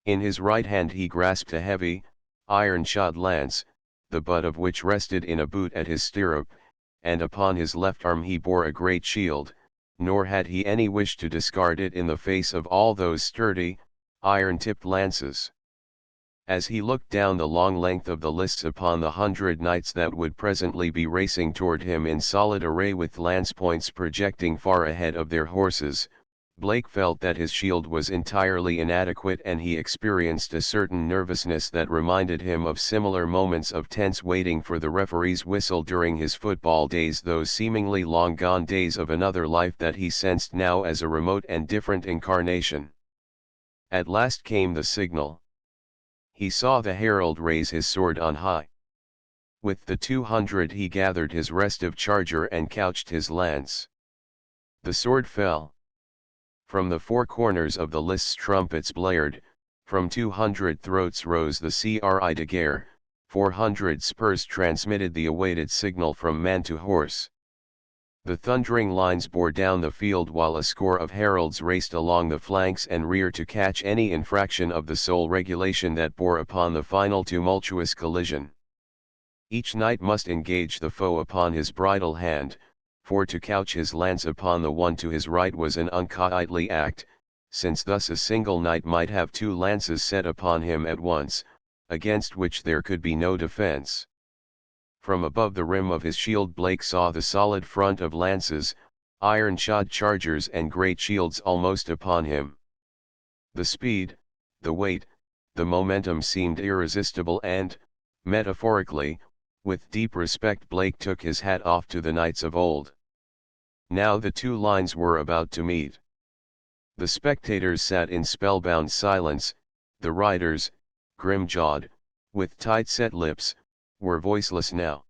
[SPEAKER 1] In his right hand he grasped a heavy, iron-shod lance, the butt of which rested in a boot at his stirrup, and upon his left arm he bore a great shield, nor had he any wish to discard it in the face of all those sturdy, iron-tipped lances. As he looked down the long length of the lists upon the 100 knights that would presently be racing toward him in solid array with lance points projecting far ahead of their horses, Blake felt that his shield was entirely inadequate, and he experienced a certain nervousness that reminded him of similar moments of tense waiting for the referee's whistle during his football days, those seemingly long gone days of another life that he sensed now as a remote and different incarnation. At last came the signal. He saw the herald raise his sword on high. With the 200 he gathered his restive charger and couched his lance. The sword fell. From the 4 corners of the lists trumpets blared, from 200 throats rose the cri de guerre, 400 spurs transmitted the awaited signal from man to horse. The thundering lines bore down the field while a score of heralds raced along the flanks and rear to catch any infraction of the sole regulation that bore upon the final tumultuous collision. Each knight must engage the foe upon his bridle hand, for to couch his lance upon the one to his right was an unknightly act, since thus a single knight might have 2 lances set upon him at once, against which there could be no defense. From above the rim of his shield Blake saw the solid front of lances, iron-shod chargers and great shields almost upon him. The speed, the weight, the momentum seemed irresistible, and, metaphorically, with deep respect Blake took his hat off to the knights of old. Now the 2 lines were about to meet. The spectators sat in spellbound silence, the riders, grim-jawed, with tight-set lips, were voiceless now.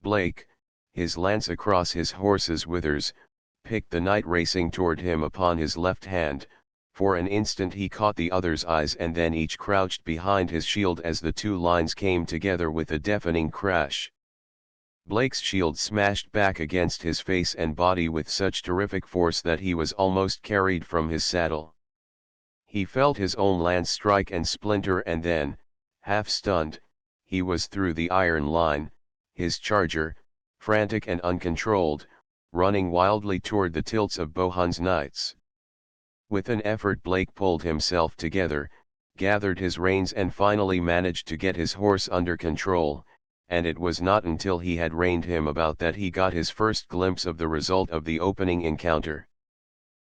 [SPEAKER 1] Blake, his lance across his horse's withers, picked the knight racing toward him upon his left hand. For an instant he caught the other's eyes, and then each crouched behind his shield as the 2 lines came together with a deafening crash. Blake's shield smashed back against his face and body with such terrific force that he was almost carried from his saddle.
[SPEAKER 2] He felt his own lance strike and splinter, and then, half stunned, he was through the iron line, his charger, frantic and uncontrolled, running wildly toward the tilts of Bohun's knights. With an effort Blake pulled himself together, gathered his reins and finally managed to get his horse under control, and it was not until he had reined him about that he got his first glimpse of the result of the opening encounter.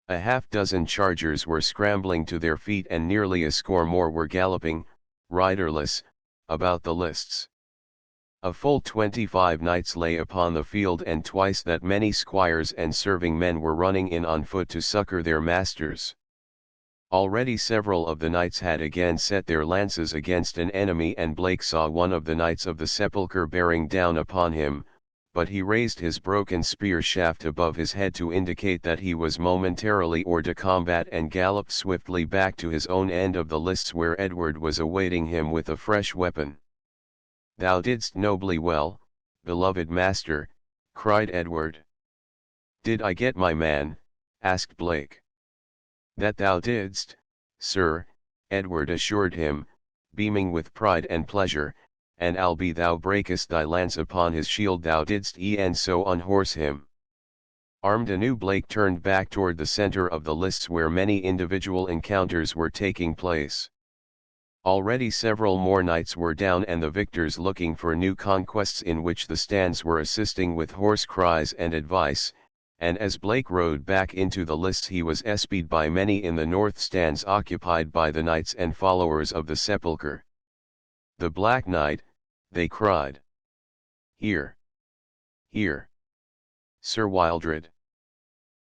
[SPEAKER 2] A half-dozen chargers were scrambling to their feet and nearly a score more were galloping, riderless, about the lists. A full 25 knights lay upon the field, and twice that many squires and serving men were running in on foot to succor their masters. Already several of the knights had again set their lances against an enemy, and Blake saw one of the knights of the sepulchre bearing down upon him, but he raised his broken spear shaft above his head to indicate that he was momentarily hors de combat, and galloped swiftly back to his own end of the lists, where Edward was awaiting him with a fresh weapon. "Thou didst nobly well, beloved master," cried Edward. "Did I get my man?" asked Blake. "That thou didst, sir," Edward assured him, beaming with pride and pleasure, "and albeit thou breakest thy lance upon his shield, thou didst e'en so unhorse him." Armed anew, Blake turned back toward the center of the lists, where many individual encounters were taking place. Already several more knights were down, and the victors looking for new conquests, in which the stands were assisting with hoarse cries and advice, and as Blake rode back into the lists he was espied by many in the north stands occupied by the knights and followers of the sepulchre. "The Black Knight," they cried. "Here! Here! Sir Wildred!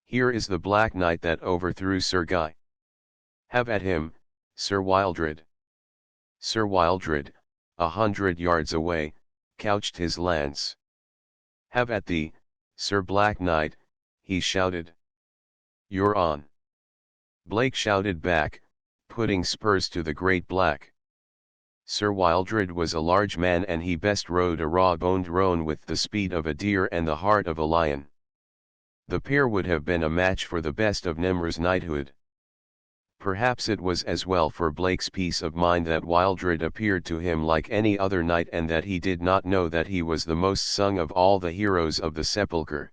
[SPEAKER 2] Here is the Black Knight that overthrew Sir Guy! Have at him, Sir Wildred!" Sir Wildred, 100 yards away, couched his lance. "Have at thee, Sir Black Knight," he shouted. "You're on!" Blake shouted back, putting spurs to the great black. Sir Wildred was a large man, and he best rode a raw-boned roan with the speed of a deer and the heart of a lion. The pair would have been a match for the best of Nimr's knighthood. Perhaps it was as well for Blake's peace of mind that Wildred appeared to him like any other knight, and that he did not know that he was the most sung of all the heroes of the sepulchre.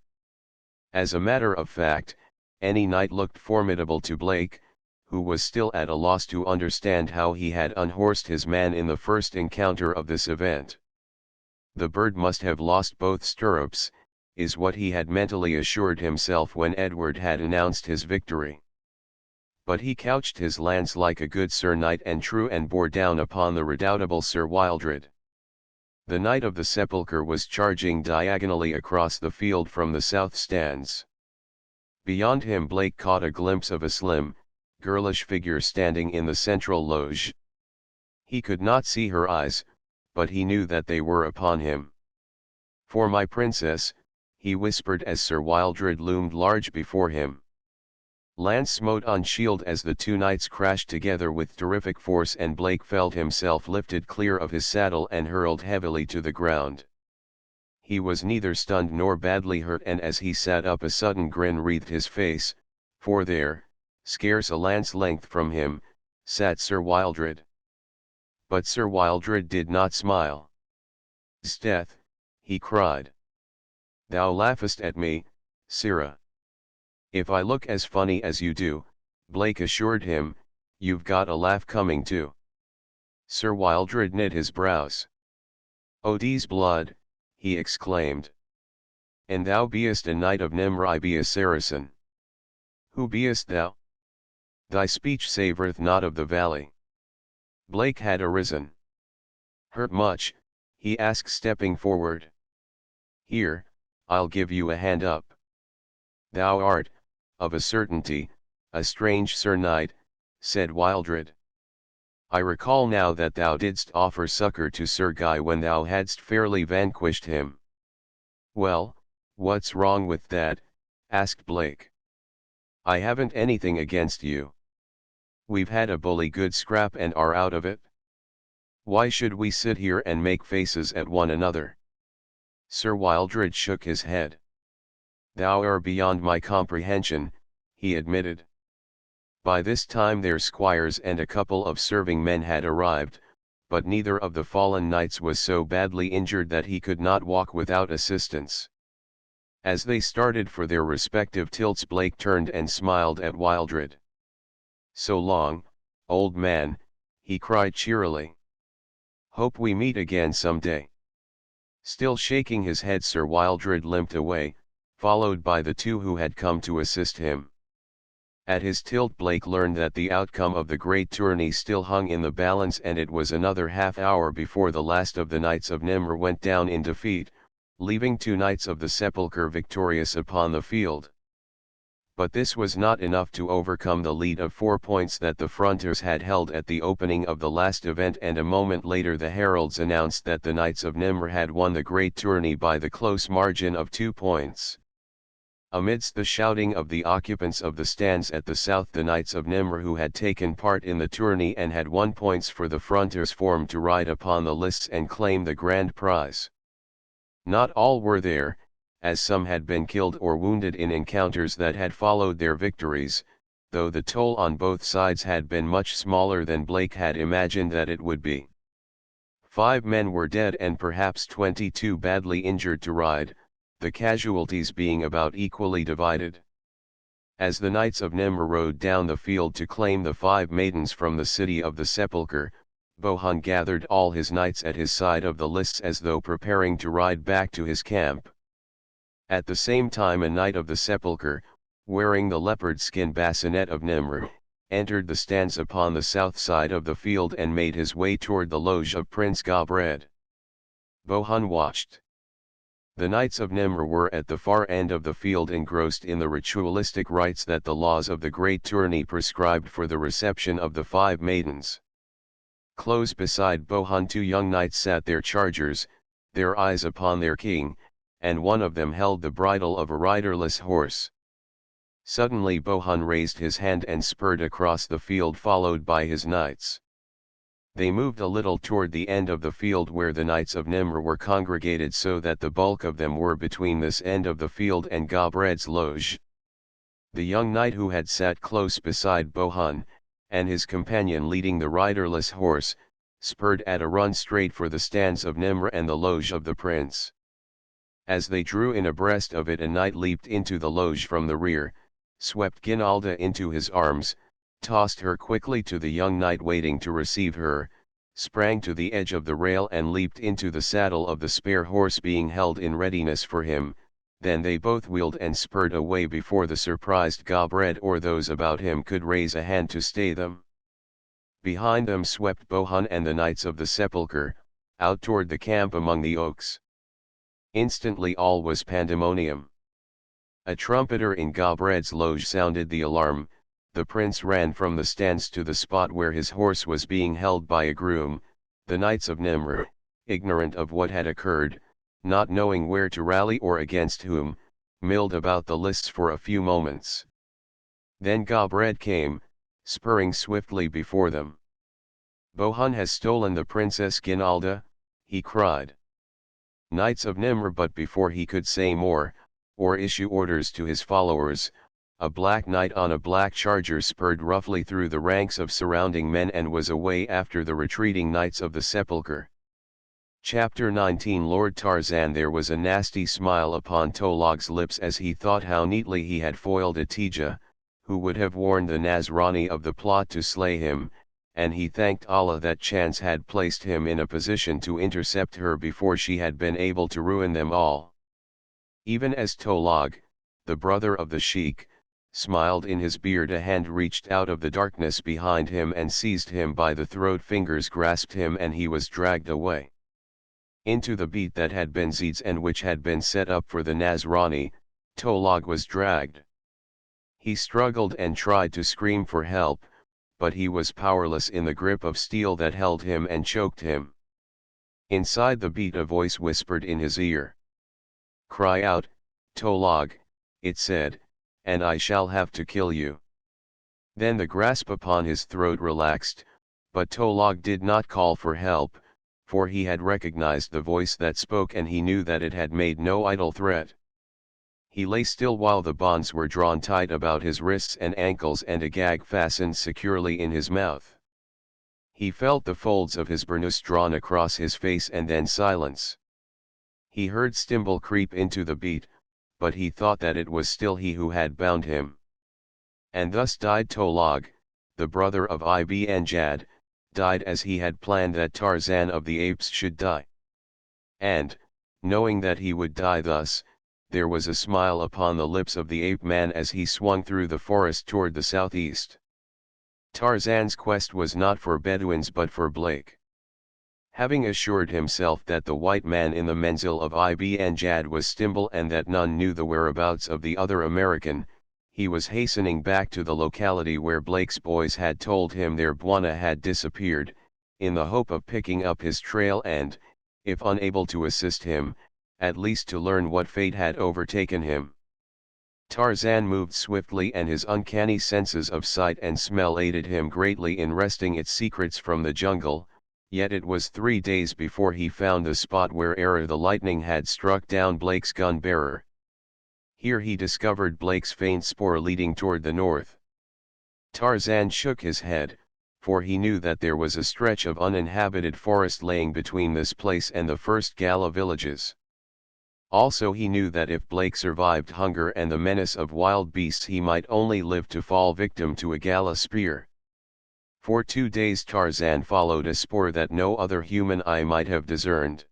[SPEAKER 2] As a matter of fact, any knight looked formidable to Blake, who was still at a loss to understand how he had unhorsed his man in the first encounter of this event. The bird must have lost both stirrups, is what he had mentally assured himself when Edward had announced his victory. But he couched his lance like a good Sir Knight and true, and bore down upon the redoubtable Sir Wildred. The Knight of the Sepulchre was charging diagonally across the field from the south stands. Beyond him Blake caught a glimpse of a slim, girlish figure standing in the central loge. He could not see her eyes, but he knew that they were upon him. "For my princess," he whispered as Sir Wildred loomed large before him. Lance smote on shield as the two knights crashed together with terrific force, and Blake felt himself lifted clear of his saddle and hurled heavily to the ground. He was neither stunned nor badly hurt, and as he sat up a sudden grin wreathed his face, for there, scarce a lance length from him, sat Sir Wildred. But Sir Wildred did not smile. "'Sdeath," he cried. "Thou laughest at me, sirrah." "If I look as funny as you do," Blake assured him, "you've got a laugh coming too." Sir Wildred knit his brows. "Odie's blood," he exclaimed. "And thou beest a knight of Nimr, I be a Saracen. Who beest thou? Thy speech savoureth not of the valley." Blake had arisen. "Hurt much?" he asked, stepping forward. "Here, I'll give you a hand up." "Thou art, of a certainty, a strange Sir Knight," said Wildred. "I recall now that thou didst offer succour to Sir Guy when thou hadst fairly vanquished him." "Well, what's wrong with that?" asked Blake. "I haven't anything against you. We've had a bully good scrap and are out of it. Why should we sit here and make faces at one another?" Sir Wildred shook his head. "Thou are beyond my comprehension," he admitted.
[SPEAKER 1] By this time their squires and a couple of serving men had arrived, but neither of the fallen knights was so badly injured that he could not walk without assistance. As they started for their respective tilts, Blake turned and smiled at Wildred. "So long, old man," he cried cheerily. "Hope we meet again some day." Still shaking his head, Sir Wildred limped away, followed by the two who had come to assist him. At his tilt Blake learned that the outcome of the great tourney still hung in the balance, and it was another half-hour before the last of the Knights of Nimr went down in defeat, leaving 2 Knights of the Sepulchre victorious upon the field. But this was not enough to overcome the lead of 4 points that the Frontiers had held at the opening of the last event, and a moment later the heralds announced that the Knights of Nimr had won the great tourney by the close margin of 2 points. Amidst the shouting of the occupants of the stands at the south, the Knights of Nimr who had taken part in the tourney and had won points for the Frontiers formed to ride upon the lists and claim the grand prize. Not all were there, as some had been killed or wounded in encounters that had followed their victories, though the toll on both sides had been much smaller than Blake had imagined that it would be. 5 men were dead and perhaps 22 badly injured to ride, the casualties being about equally divided. As the Knights of Nimr rode down the field to claim the 5 maidens from the city of the Sepulchre, Bohun gathered all his knights at his side of the lists as though preparing to ride back to his camp. At the same time a knight of the Sepulchre, wearing the leopard skin bassinet of Nimr, entered the stands upon the south side of the field and made his way toward the loge of Prince Gobred. Bohun watched. The Knights of Nimr were at the far end of the field, engrossed in the ritualistic rites that the laws of the great tourney prescribed for the reception of the 5 maidens. Close beside Bohun 2 young knights sat their chargers, their eyes upon their king, and one of them held the bridle of a riderless horse. Suddenly Bohun raised his hand and spurred across the field, followed by his knights. They moved a little toward the end of the field where the Knights of Nimr were congregated, so that the bulk of them were between this end of the field and Gobred's loge. The young knight who had sat close beside Bohun, and his companion leading the riderless horse, spurred at a run straight for the stands of Nimr and the loge of the prince. As they drew in abreast of it, a knight leaped into the loge from the rear, swept Guinalda into his arms, tossed her quickly to the young knight waiting to receive her, sprang to the edge of the rail and leaped into the saddle of the spare horse being held in readiness for him. Then they both wheeled and spurred away before the surprised Gobred or those about him could raise a hand to stay them. Behind them swept Bohun and the Knights of the Sepulchre, out toward the camp among the oaks. Instantly all was pandemonium. A trumpeter in Gobred's loge sounded the alarm. The prince ran from the stands to the spot where his horse was being held by a groom. The Knights of Nimr, ignorant of what had occurred, not knowing where to rally or against whom, milled about the lists for a few moments. Then Gobred came, spurring swiftly before them. "Bohun has stolen the Princess Guinalda," he cried. Knights of Nimr, but before he could say more, or issue orders to his followers, a black knight on a black charger spurred roughly through the ranks of surrounding men and was away after the retreating Knights of the Sepulchre. Chapter 19 Lord Tarzan. There was a nasty smile upon Tolog's lips as he thought how neatly he had foiled Atija, who would have warned the Nazrani of the plot to slay him, and he thanked Allah that chance had placed him in a position to intercept her before she had been able to ruin them all. Even as Tolog, the brother of the sheik, smiled in his beard, a hand reached out of the darkness behind him and seized him by the throat. Fingers grasped him and he was dragged away. Into the beat that had been Zed's and which had been set up for the Nazrani, Tolog was dragged. He struggled and tried to scream for help, but he was powerless in the grip of steel that held him and choked him. Inside the beat a voice whispered in his ear. "Cry out, Tolog," it said, "and I shall have to kill you." Then the grasp upon his throat relaxed, but Tolog did not call for help, for he had recognized the voice that spoke and he knew that it had made no idle threat. He lay still while the bonds were drawn tight about his wrists and ankles and a gag fastened securely in his mouth. He felt the folds of his burnous drawn across his face and then silence. He heard Stimble creep into the beat, but he thought that it was still he who had bound him. And thus died Tolog, the brother of Ibn Jad, died as he had planned that Tarzan of the Apes should die. And, knowing that he would die thus, there was a smile upon the lips of the ape-man as he swung through the forest toward the southeast. Tarzan's quest was not for Bedouins but for Blake. Having assured himself that the white man in the menzil of Ibn Jad was Stimble and that none knew the whereabouts of the other American, he was hastening back to the locality where Blake's boys had told him their Bwana had disappeared, in the hope of picking up his trail and, if unable to assist him, at least to learn what fate had overtaken him. Tarzan moved swiftly and his uncanny senses of sight and smell aided him greatly in wresting its secrets from the jungle, yet it was 3 days before he found the spot where the lightning had struck down Blake's gun-bearer. Here he discovered Blake's faint spoor leading toward the north. Tarzan shook his head, for he knew that there was a stretch of uninhabited forest laying between this place and the first Gala villages. Also he knew that if Blake survived hunger and the menace of wild beasts he might only live to fall victim to a Gala spear. For 2 days Tarzan followed a spoor that no other human eye might have discerned.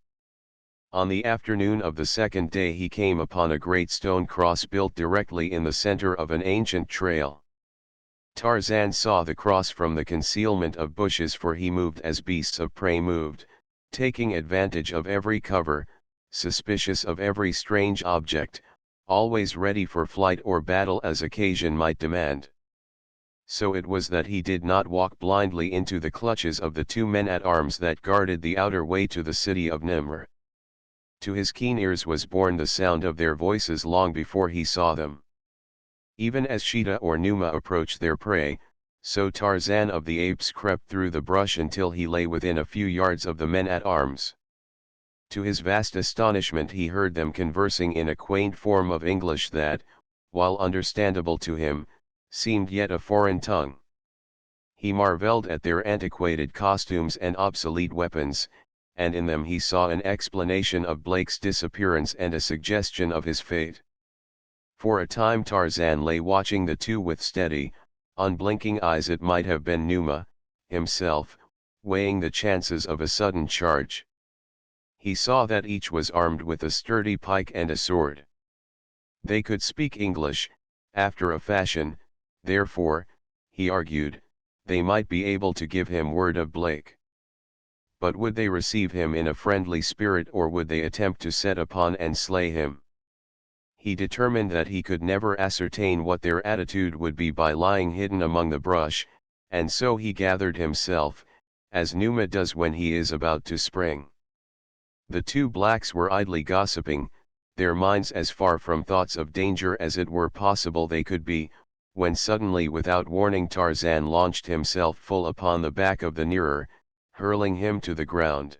[SPEAKER 1] On the afternoon of the second day he came upon a great stone cross built directly in the center of an ancient trail. Tarzan saw the cross from the concealment of bushes, for he moved as beasts of prey moved, taking advantage of every cover, suspicious of every strange object, always ready for flight or battle as occasion might demand. So it was that he did not walk blindly into the clutches of the 2 men-at-arms that guarded the outer way to the city of Nimr. To his keen ears was borne the sound of their voices long before he saw them. Even as Sheeta or Numa approached their prey, so Tarzan of the Apes crept through the brush until he lay within a few yards of the men-at-arms. To his vast astonishment he heard them conversing in a quaint form of English that, while understandable to him, seemed yet a foreign tongue. He marveled at their antiquated costumes and obsolete weapons, and in them he saw an explanation of Blake's disappearance and a suggestion of his fate. For a time Tarzan lay watching the two with steady, unblinking eyes. It might have been Numa, himself, weighing the chances of a sudden charge. He saw that each was armed with a sturdy pike and a sword. They could speak English, after a fashion, therefore, he argued, they might be able to give him word of Blake. But would they receive him in a friendly spirit, or would they attempt to set upon and slay him? He determined that he could never ascertain what their attitude would be by lying hidden among the brush, and so he gathered himself, as Numa does when he is about to spring. The two blacks were idly gossiping, their minds as far from thoughts of danger as it were possible they could be, when suddenly without warning Tarzan launched himself full upon the back of the nearer, hurling him to the ground.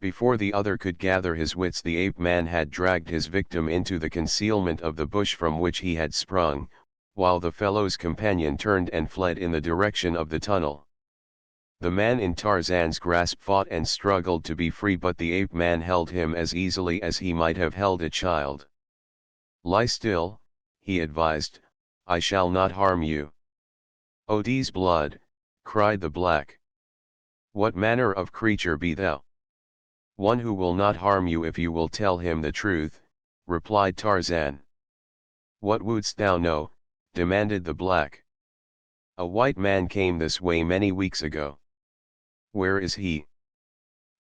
[SPEAKER 1] Before the other could gather his wits, the ape-man had dragged his victim into the concealment of the bush from which he had sprung, while the fellow's companion turned and fled in the direction of the tunnel. The man in Tarzan's grasp fought and struggled to be free, but the ape-man held him as easily as he might have held a child. "Lie still," he advised, "I shall not harm you." "Odie's blood," cried the black. "What manner of creature be thou?" "One who will not harm you if you will tell him the truth," replied Tarzan. "What wouldst thou know?" demanded the black. "A white man came this way many weeks ago." "Where is he?"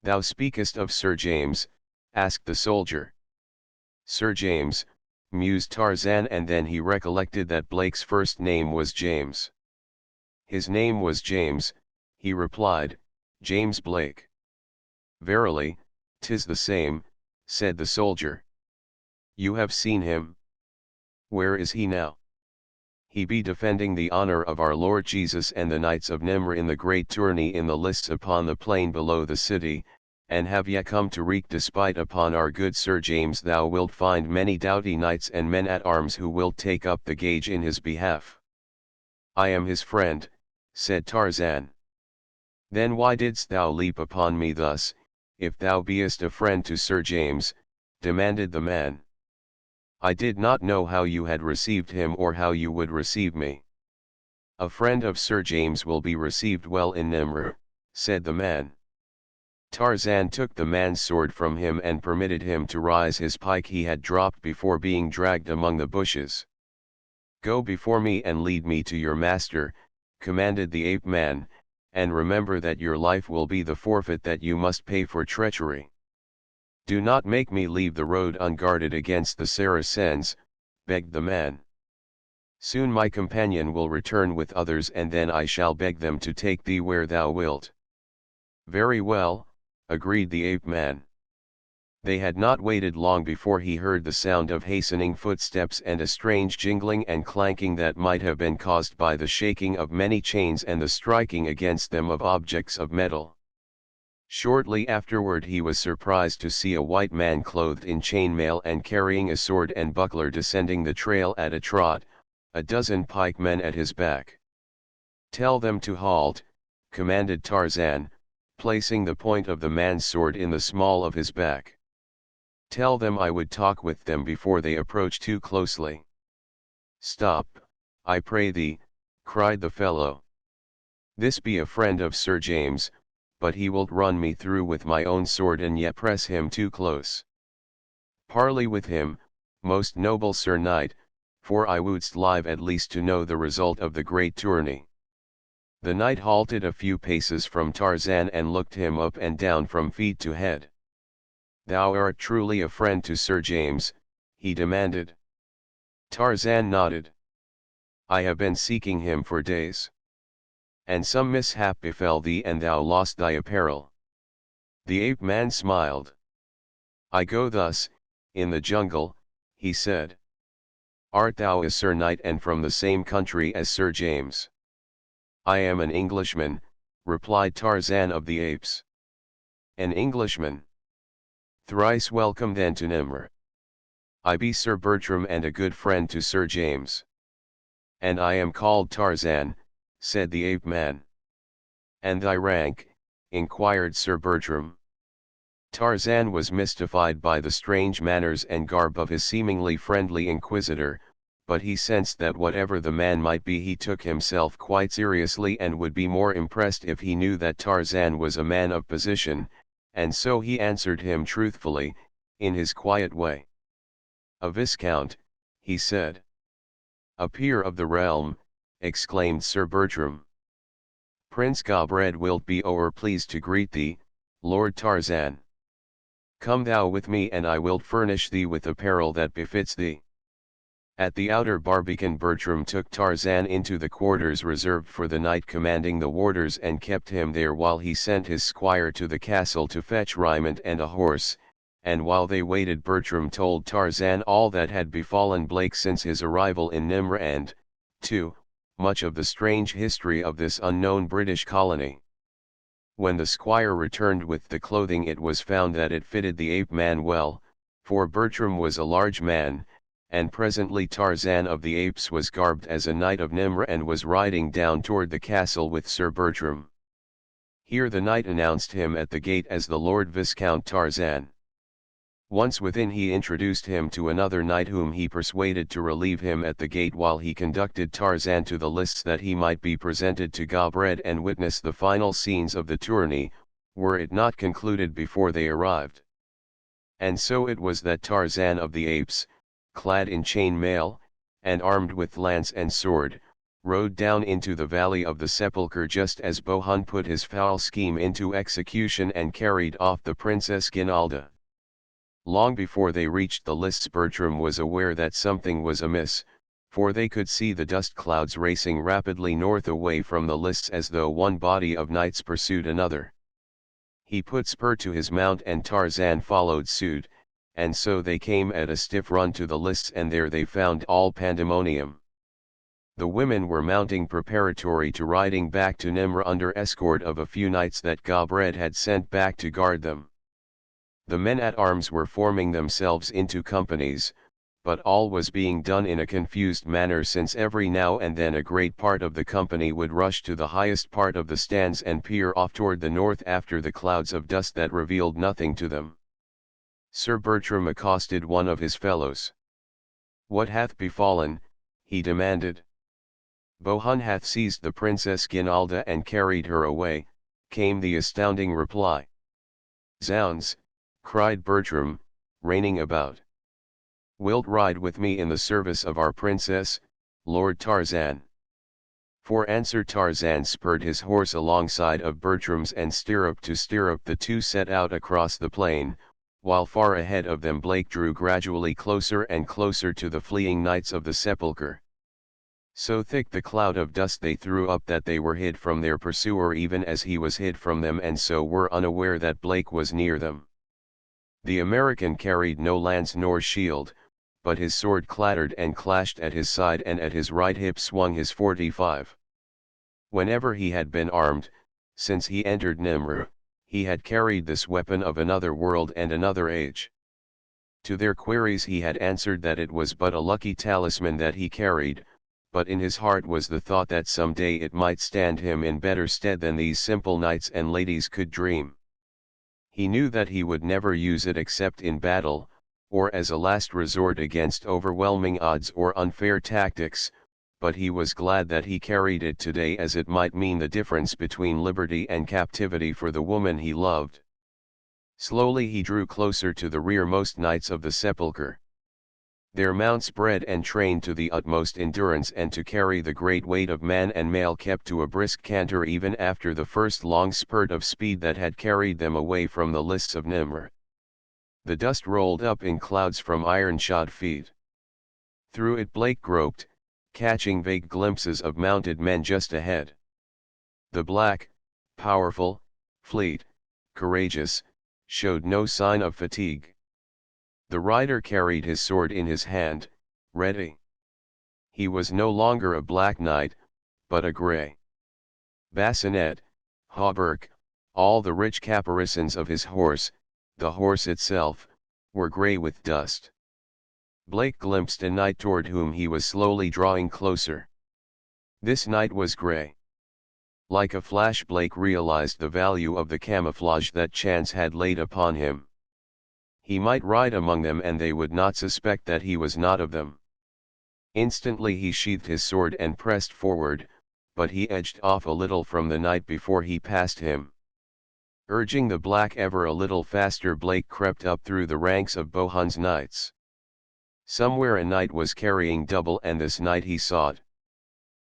[SPEAKER 1] "Thou speakest of Sir James," asked the soldier. "Sir James," mused Tarzan, and then he recollected that Blake's first name was James. "His name was James," he replied, "James Blake." "Verily, 'tis the same," said the soldier. "You have seen him? Where is he now?" "He be defending the honor of our Lord Jesus and the Knights of Nimr in the great tourney in the lists upon the plain below the city,
[SPEAKER 2] and have ye come to wreak despite upon our good Sir James? Thou wilt find many doughty knights and men at arms who will take up the gage in his behalf." "I am his friend," said Tarzan. "Then why didst thou leap upon me thus, if thou beest a friend to Sir James?" demanded the man. "I did not know how you had received him or how you would receive me." "A friend of Sir James will be received well in Nimr," said the man. Tarzan took the man's sword from him and permitted him to rise his pike he had dropped before being dragged among the bushes. "Go before me and lead me to your master," commanded the ape-man, "and remember that your life will be the forfeit that you must pay for treachery. Do not make me leave the road unguarded against the Saracens," begged the man. "Soon my companion will return with others and then I shall beg them to take thee where thou wilt." "Very well," agreed the ape-man. They had not waited long before he heard the sound of hastening footsteps and a strange jingling and clanking that might have been caused by the shaking of many chains and the striking against them of objects of metal. Shortly afterward he was surprised to see a white man clothed in chainmail and carrying a sword and buckler descending the trail at a trot, a dozen pikemen at his back. "Tell them to halt," commanded Tarzan, placing the point of the man's sword in the small of his back. "Tell them I would talk with them before they approach too closely." "Stop, I pray thee," cried the fellow. "This be a friend of Sir James, but he wilt run me through with my own sword and yet press him too close. Parley with him, most noble Sir Knight, for I wouldst live at least to know the result of the great tourney." The knight halted a few paces from Tarzan and looked him up and down from feet to head. "Thou art truly a friend to Sir James?" he demanded. Tarzan nodded. "I have been seeking him for days." "And some mishap befell thee and thou lost thy apparel?" The ape-man smiled. "I go thus, in the jungle," he said. "Art thou a Sir Knight and from the same country as Sir James?" "I am an Englishman," replied Tarzan of the Apes. "An Englishman? Thrice welcome then to Nimr. I be Sir Bertram and a good friend to Sir James." "And I am called Tarzan," said the ape-man. "And thy rank?" inquired Sir Bertram. Tarzan was mystified by the strange manners and garb of his seemingly friendly inquisitor, but he sensed that whatever the man might be he took himself quite seriously and would be more impressed if he knew that Tarzan was a man of position, and so he answered him truthfully, in his quiet way. "A viscount," he said. "A peer of the realm," exclaimed Sir Bertram. "Prince Gobred wilt be o'er pleased to greet thee, Lord Tarzan. Come thou with me and I will furnish thee with apparel that befits thee." At the outer barbican Bertram took Tarzan into the quarters reserved for the knight commanding the warders and kept him there while he sent his squire to the castle to fetch raiment and a horse, and while they waited Bertram told Tarzan all that had befallen Blake since his arrival in Nimr and, too, much of the strange history of this unknown British colony. When the squire returned with the clothing it was found that it fitted the ape-man well, for Bertram was a large man, and presently Tarzan of the Apes was garbed as a knight of Nimr and was riding down toward the castle with Sir Bertram. Here the knight announced him at the gate as the Lord Viscount Tarzan. Once within he introduced him to another knight whom he persuaded to relieve him at the gate while he conducted Tarzan to the lists that he might be presented to Gobred and witness the final scenes of the tourney, were it not concluded before they arrived. And so it was that Tarzan of the Apes, clad in chain mail, and armed with lance and sword, rode down into the valley of the sepulchre just as Bohun put his foul scheme into execution and carried off the Princess Guinalda. Long before they reached the lists Bertram was aware that something was amiss, for they could see the dust clouds racing rapidly north away from the lists as though one body of knights pursued another. He put spur to his mount and Tarzan followed suit, and so they came at a stiff run to the lists and there they found all pandemonium. The women were mounting preparatory to riding back to Nimr under escort of a few knights that Gobred had sent back to guard them. The men-at-arms were forming themselves into companies, but all was being done in a confused manner, since every now and then a great part of the company would rush to the highest part of the stands and peer off toward the north after the clouds of dust that revealed nothing to them. Sir Bertram accosted one of his fellows. "What hath befallen?" he demanded. "Bohun hath seized the Princess Guinalda and carried her away," came the astounding reply. "Zounds!" cried Bertram, reining about. "Wilt ride with me in the service of our princess, Lord Tarzan?" For answer Tarzan spurred his horse alongside of Bertram's, and stirrup to stirrup the two set out across the plain, while far ahead of them Blake drew gradually closer and closer to the fleeing knights of the sepulchre. So thick the cloud of dust they threw up that they were hid from their pursuer even as he was hid from them, and so were unaware that Blake was near them. The American carried no lance nor shield, but his sword clattered and clashed at his side, and at his right hip swung his 45. Whenever he had been armed, since he entered Nimr, he had carried this weapon of another world and another age. To their queries he had answered that it was but a lucky talisman that he carried, but in his heart was the thought that some day it might stand him in better stead than these simple knights and ladies could dream. He knew that he would never use it except in battle, or as a last resort against overwhelming odds or unfair tactics, but he was glad that he carried it today, as it might mean the difference between liberty and captivity for the woman he loved. Slowly he drew closer to the rearmost knights of the sepulchre. Their mounts bred and trained to the utmost endurance and to carry the great weight of man and mail kept to a brisk canter even after the first long spurt of speed that had carried them away from the lists of Nimr. The dust rolled up in clouds from iron-shod feet. Through it Blake groped, catching vague glimpses of mounted men just ahead. The black, powerful, fleet, courageous, showed no sign of fatigue. The rider carried his sword in his hand, ready. He was no longer a black knight, but a grey. Bassinet, hauberk, all the rich caparisons of his horse, the horse itself, were grey with dust. Blake glimpsed a knight toward whom he was slowly drawing closer. This knight was grey. Like a flash Blake realized the value of the camouflage that chance had laid upon him. He might ride among them and they would not suspect that he was not of them. Instantly he sheathed his sword and pressed forward, but he edged off a little from the knight before he passed him. Urging the black ever a little faster, Blake crept up through the ranks of Bohun's knights. Somewhere a knight was carrying double, and this knight he sought.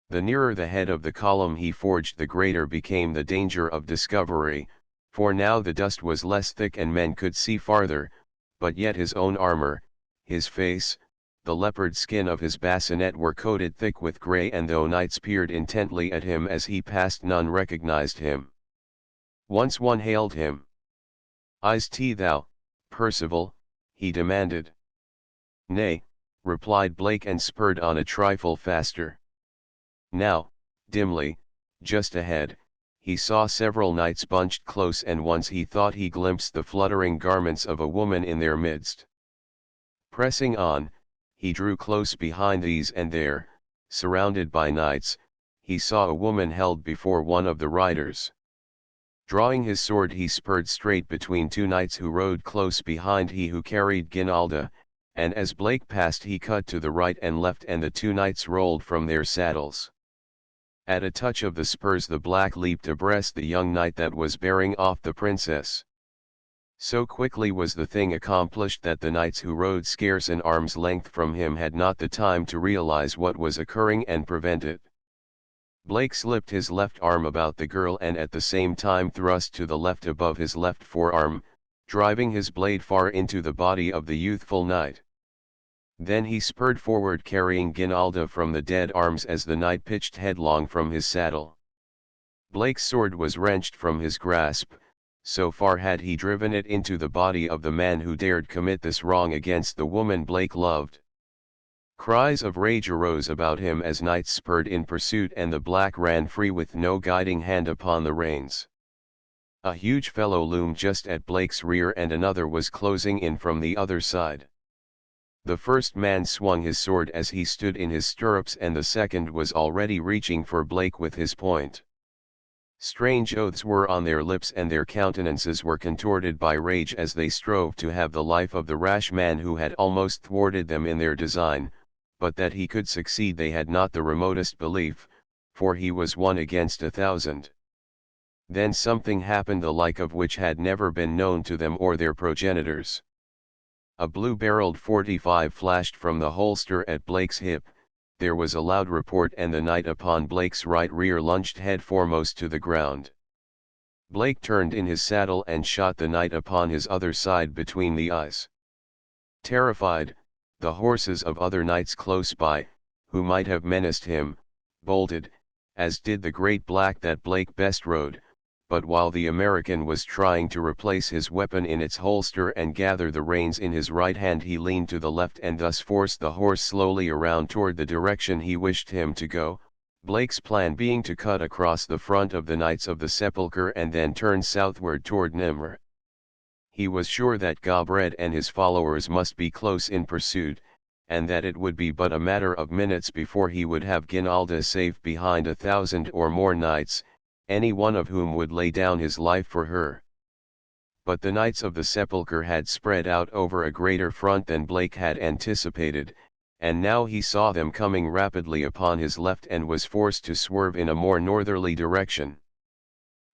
[SPEAKER 2] The nearer the head of the column he forged, the greater became the danger of discovery, for now the dust was less thick and men could see farther, but yet his own armor, his face, the leopard skin of his bassinet were coated thick with grey, and though knights peered intently at him as he passed, none recognized him. Once one hailed him. "Is-t thou, Percival?" he demanded. "Nay," replied Blake, and spurred on a trifle faster. Now, dimly, just ahead, he saw several knights bunched close, and once he thought he glimpsed the fluttering garments of a woman in their midst. Pressing on, he drew close behind these, and there, surrounded by knights, he saw a woman held before one of the riders. Drawing his sword he spurred straight between two knights who rode close behind he who carried Guinalda, and as Blake passed he cut to the right and left, and the two knights rolled from their saddles. At a touch of the spurs the black leaped abreast the young knight that was bearing off the princess. So quickly was the thing accomplished that the knights who rode scarce an arm's length from him had not the time to realize what was occurring and prevent it. Blake slipped his left arm about the girl and at the same time thrust to the left above his left forearm, driving his blade far into the body of the youthful knight. Then he spurred forward, carrying Guinalda from the dead arms as the knight pitched headlong from his saddle. Blake's sword was wrenched from his grasp, so far had he driven it into the body of the man who dared commit this wrong against the woman Blake loved. Cries of rage arose about him as knights spurred in pursuit, and the black ran free with no guiding hand upon the reins.
[SPEAKER 1] A huge fellow loomed just at Blake's rear and another was closing in from the other side. The first man swung his sword as he stood in his stirrups and the second was already reaching for Blake with his point. Strange oaths were on their lips and their countenances were contorted by rage as they strove to have the life of the rash man who had almost thwarted them in their design, but that he could succeed they had not the remotest belief, for he was 1 against 1,000. Then something happened the like of which had never been known to them or their progenitors. A blue-barreled .45 flashed from the holster at Blake's hip, there was a loud report and the knight upon Blake's right rear lunged head foremost to the ground. Blake turned in his saddle and shot the knight upon his other side between the eyes. Terrified, the horses of other knights close by, who might have menaced him, bolted, as did the great black that Blake best rode, but while the American was trying to replace his weapon in its holster and gather the reins in his right hand he leaned to the left and thus forced the horse slowly around toward the direction he wished him to go, Blake's plan being to cut across the front of the Knights of the Sepulchre and then turn southward toward Nimr. He was sure that Gobred and his followers must be close in pursuit, and that it would be but a matter of minutes before he would have Guinalda safe behind 1,000 or more knights, any one of whom would lay down his life for her. But the Knights of the Sepulchre had spread out over a greater front than Blake had anticipated, and now he saw them coming rapidly upon his left and was forced to swerve in a more northerly direction.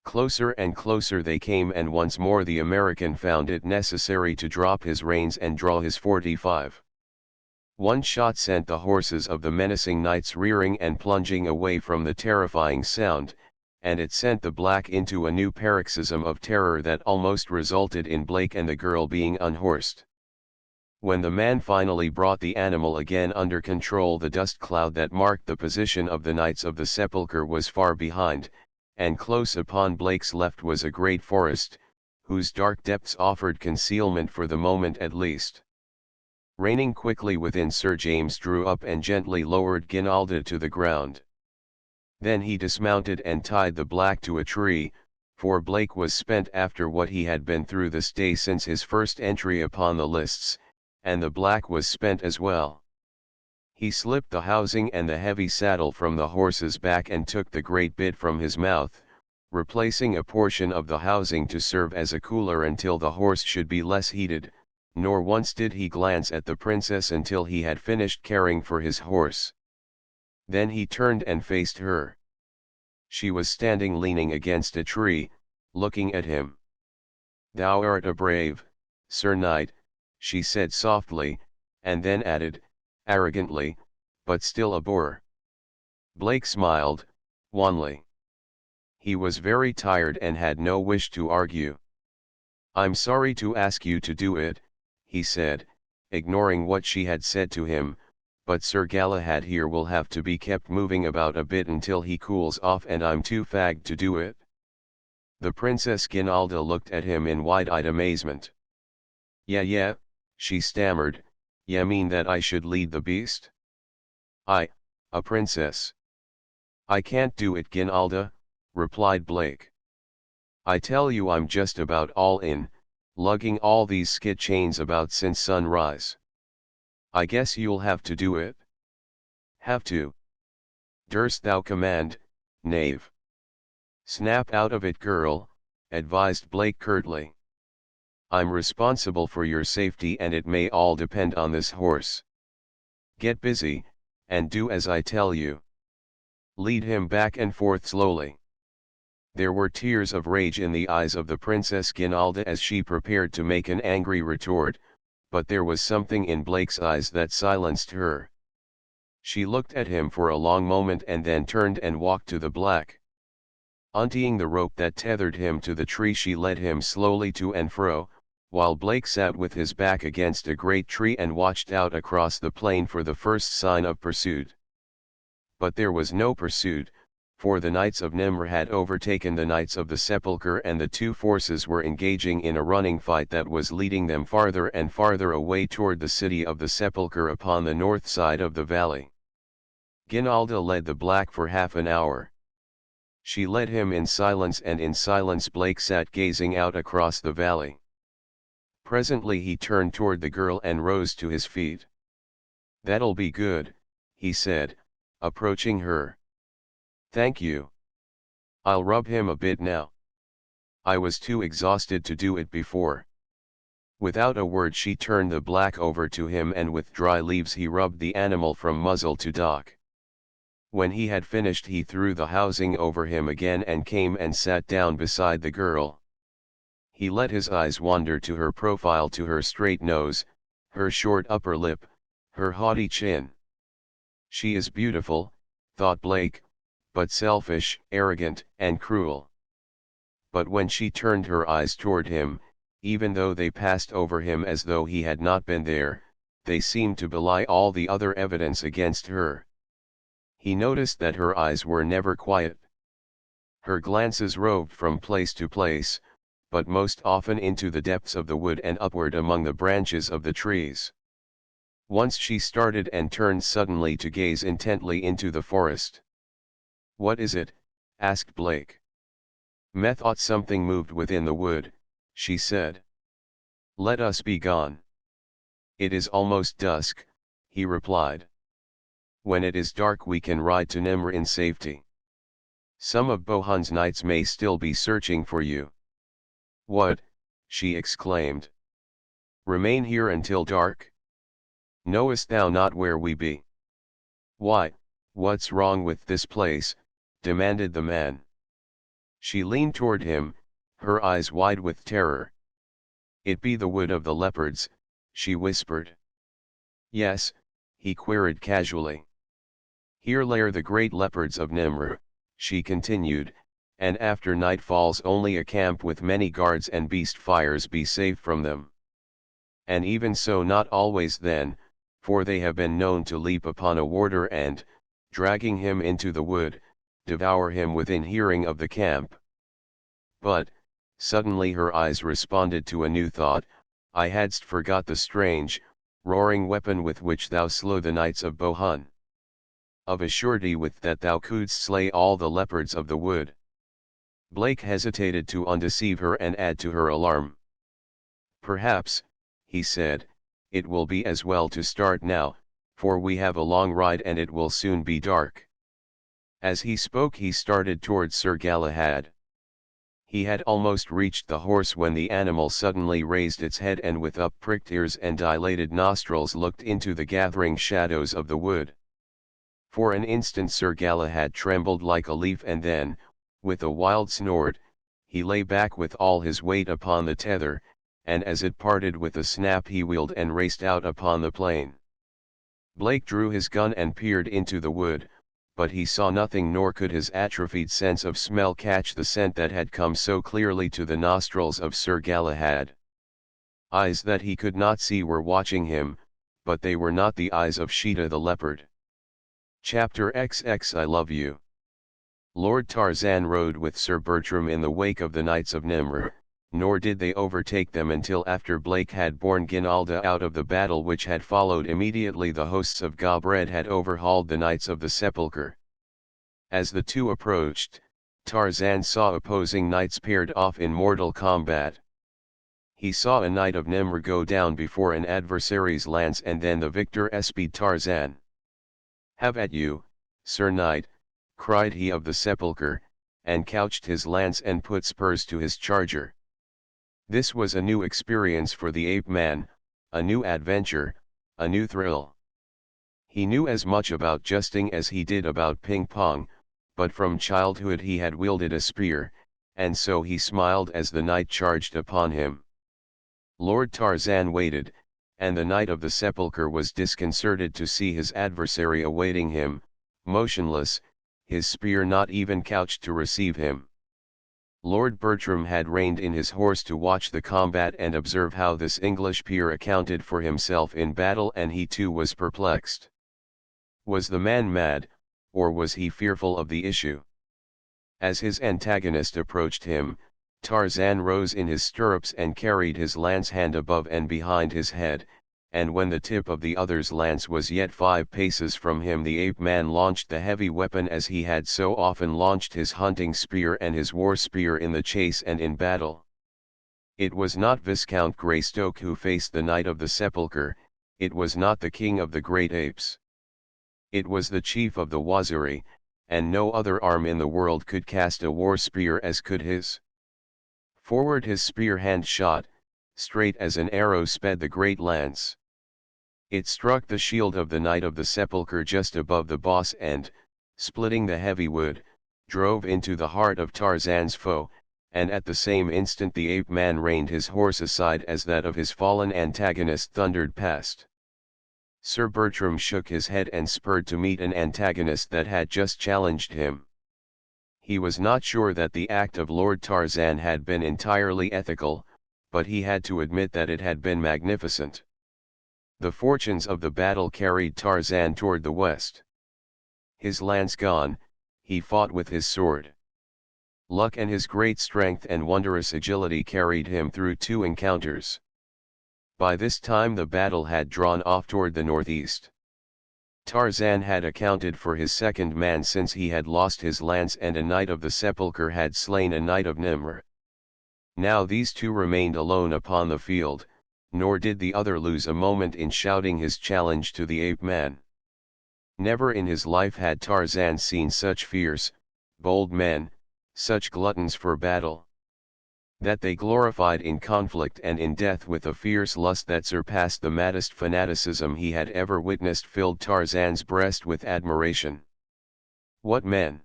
[SPEAKER 1] Closer and closer they came and once more the American found it necessary to drop his reins and draw his .45. One shot sent the horses of the menacing knights rearing and plunging away from the terrifying sound, and it sent the black into a new paroxysm of terror that almost resulted in Blake and the girl being unhorsed. When the man finally brought the animal again under control, the dust cloud that marked the position of the Knights of the Sepulchre was far behind, and close upon Blake's left was a great forest, whose dark depths offered concealment for the moment at least. Reining quickly within, Sir James drew up and gently lowered Guinalda to the ground. Then he dismounted and tied the black to a tree, for Blake was spent after what he had been through this day since his first entry upon the lists, and the black was spent as well. He slipped the housing and the heavy saddle from the horse's back and took the great bit from his mouth, replacing a portion of the housing to serve as a cooler until the horse should be less heated, nor once did he glance at the princess until he had finished caring for his horse. Then he turned and faced her. She was standing leaning against a tree, looking at him. "Thou art a brave, Sir Knight," she said softly, and then added, arrogantly, "but still a boor." Blake smiled, wanly. He was very tired and had no wish to argue. "I'm sorry to ask you to do it," he said, ignoring what she had said to him, "but Sir Galahad here will have to be kept moving about a bit until he cools off and I'm too fagged to do it." The Princess Guinalda looked at him in wide-eyed amazement. Yeah, she stammered, "You mean that I should lead the beast? I, a princess?" "I can't do it, Guinalda," replied Blake. "I tell you I'm just about all in, lugging all these skit chains about since sunrise. I guess you'll have to do it." "Have to? Durst thou command, knave?" "Snap out of it, girl," advised Blake curtly. "I'm responsible for your safety and it may all depend on this horse. Get busy, and do as I tell you. Lead him back and forth slowly." There were tears of rage in the eyes of the Princess Guinalda as she prepared to make an angry retort, but there was something in Blake's eyes that silenced her. She looked at him for a long moment and then turned and walked to the black. Untying the rope that tethered him to the tree, she led him slowly to and fro, while Blake sat with his back against a great tree and watched out across the plain for the first sign of pursuit. But there was no pursuit, for the Knights of Nimr had overtaken the Knights of the Sepulchre and the two forces were engaging in a running fight that was leading them farther and farther away toward the city of the Sepulchre upon the north side of the valley. Guinalda led the black for half an hour. She led him in silence, and in silence Blake sat gazing out across the valley. Presently he turned toward the girl and rose to his feet. "That'll be good," he said, approaching her. "Thank you. I'll rub him a bit now. I was too exhausted to do it before." Without a word she turned the black over to him, and with dry leaves he rubbed the animal from muzzle to dock. When he had finished he threw the housing over him again and came and sat down beside the girl. He let his eyes wander to her profile, to her straight nose, her short upper lip, her haughty chin. She is beautiful, thought Blake, but selfish, arrogant, and cruel. But when she turned her eyes toward him, even though they passed over him as though he had not been there, they seemed to belie all the other evidence against her. He noticed that her eyes were never quiet. Her glances roved from place to place, but most often into the depths of the wood and upward among the branches of the trees. Once she started and turned suddenly to gaze intently into the forest. "What is it?" asked Blake. "Methought something moved within the wood," she said. "Let us be gone." "It is almost dusk," he replied. "When it is dark we can ride to Nimr in safety. Some of Bohun's knights may still be searching for you." "What?" she exclaimed. "Remain here until dark? Knowest thou not where we be?" "Why, what's wrong with this place?" demanded the man. She leaned toward him, her eyes wide with terror. "It be the wood of the leopards," she whispered. "Yes," he queried casually. "Here lair the great leopards of Nimr," she continued, "and after night falls only a camp with many guards and beast fires be safe from them. And even so not always then, for they have been known to leap upon a warder and, dragging him into the wood, devour him within hearing of the camp. But," suddenly her eyes responded to a new thought, "I hadst forgot the strange, roaring weapon with which thou slew the knights of Bohun. Of a surety with that thou couldst slay all the leopards of the wood." Blake hesitated to undeceive her and add to her alarm. "Perhaps," he said, "it will be as well to start now, for we have a long ride and it will soon be dark." As he spoke he started towards Sir Galahad. He had almost reached the horse when the animal suddenly raised its head and with up-pricked ears and dilated nostrils looked into the gathering shadows of the wood. For an instant Sir Galahad trembled like a leaf, and then, with a wild snort, he lay back with all his weight upon the tether, and as it parted with a snap he wheeled and raced out upon the plain. Blake drew his gun and peered into the wood, but he saw nothing, nor could his atrophied sense of smell catch the scent that had come so clearly to the nostrils of Sir Galahad. Eyes that he could not see were watching him, but they were not the eyes of Sheeta the leopard. Chapter XX I Love You. Lord Tarzan rode with Sir Bertram in the wake of the Knights of Nimr, nor did they overtake them until after Blake had borne Ginalda out of the battle which had followed immediately the hosts of Gobred had overhauled the Knights of the Sepulchre. As the two approached, Tarzan saw opposing knights paired off in mortal combat. He saw a knight of Nimr go down before an adversary's lance, and then the victor espied Tarzan. "Have at you, Sir Knight," cried he of the Sepulchre, and couched his lance and put spurs to his charger. This was a new experience for the ape-man, a new adventure, a new thrill. He knew as much about jesting as he did about ping-pong, but from childhood he had wielded a spear, and so he smiled as the knight charged upon him. Lord Tarzan waited, and the Knight of the Sepulchre was disconcerted to see his adversary awaiting him, motionless, his spear not even couched to receive him. Lord Bertram had reined in his horse to watch the combat and observe how this English peer accounted for himself in battle, and he too was perplexed. Was the man mad, or was he fearful of the issue? As his antagonist approached him, Tarzan rose in his stirrups and carried his lance hand above and behind his head, and when the tip of the other's lance was yet 5 paces from him, the ape-man launched the heavy weapon as he had so often launched his hunting spear and his war spear in the chase and in battle. It was not Viscount Greystoke who faced the Knight of the Sepulchre, it was not the king of the great apes. It was the chief of the Waziri, and no other arm in the world could cast a war spear as could his. Forward his spear hand shot, straight as an arrow sped the great lance. It struck the shield of the Knight of the Sepulchre just above the boss and, splitting the heavy wood, drove into the heart of Tarzan's foe, and at the same instant the ape-man reined his horse aside as that of his fallen antagonist thundered past. Sir Bertram shook his head and spurred to meet an antagonist that had just challenged him. He was not sure that the act of Lord Tarzan had been entirely ethical, but he had to admit that it had been magnificent. The fortunes of the battle carried Tarzan toward the west. His lance gone, he fought with his sword. Luck and his great strength and wondrous agility carried him through 2 encounters. By this time the battle had drawn off toward the northeast. Tarzan had accounted for his second man since he had lost his lance, and a Knight of the Sepulchre had slain a Knight of Nimr. Now these 2 remained alone upon the field, nor did the other lose a moment in shouting his challenge to the ape-man. Never in his life had Tarzan seen such fierce, bold men, such gluttons for battle. That they glorified in conflict and in death with a fierce lust that surpassed the maddest fanaticism he had ever witnessed filled Tarzan's breast with admiration. What men!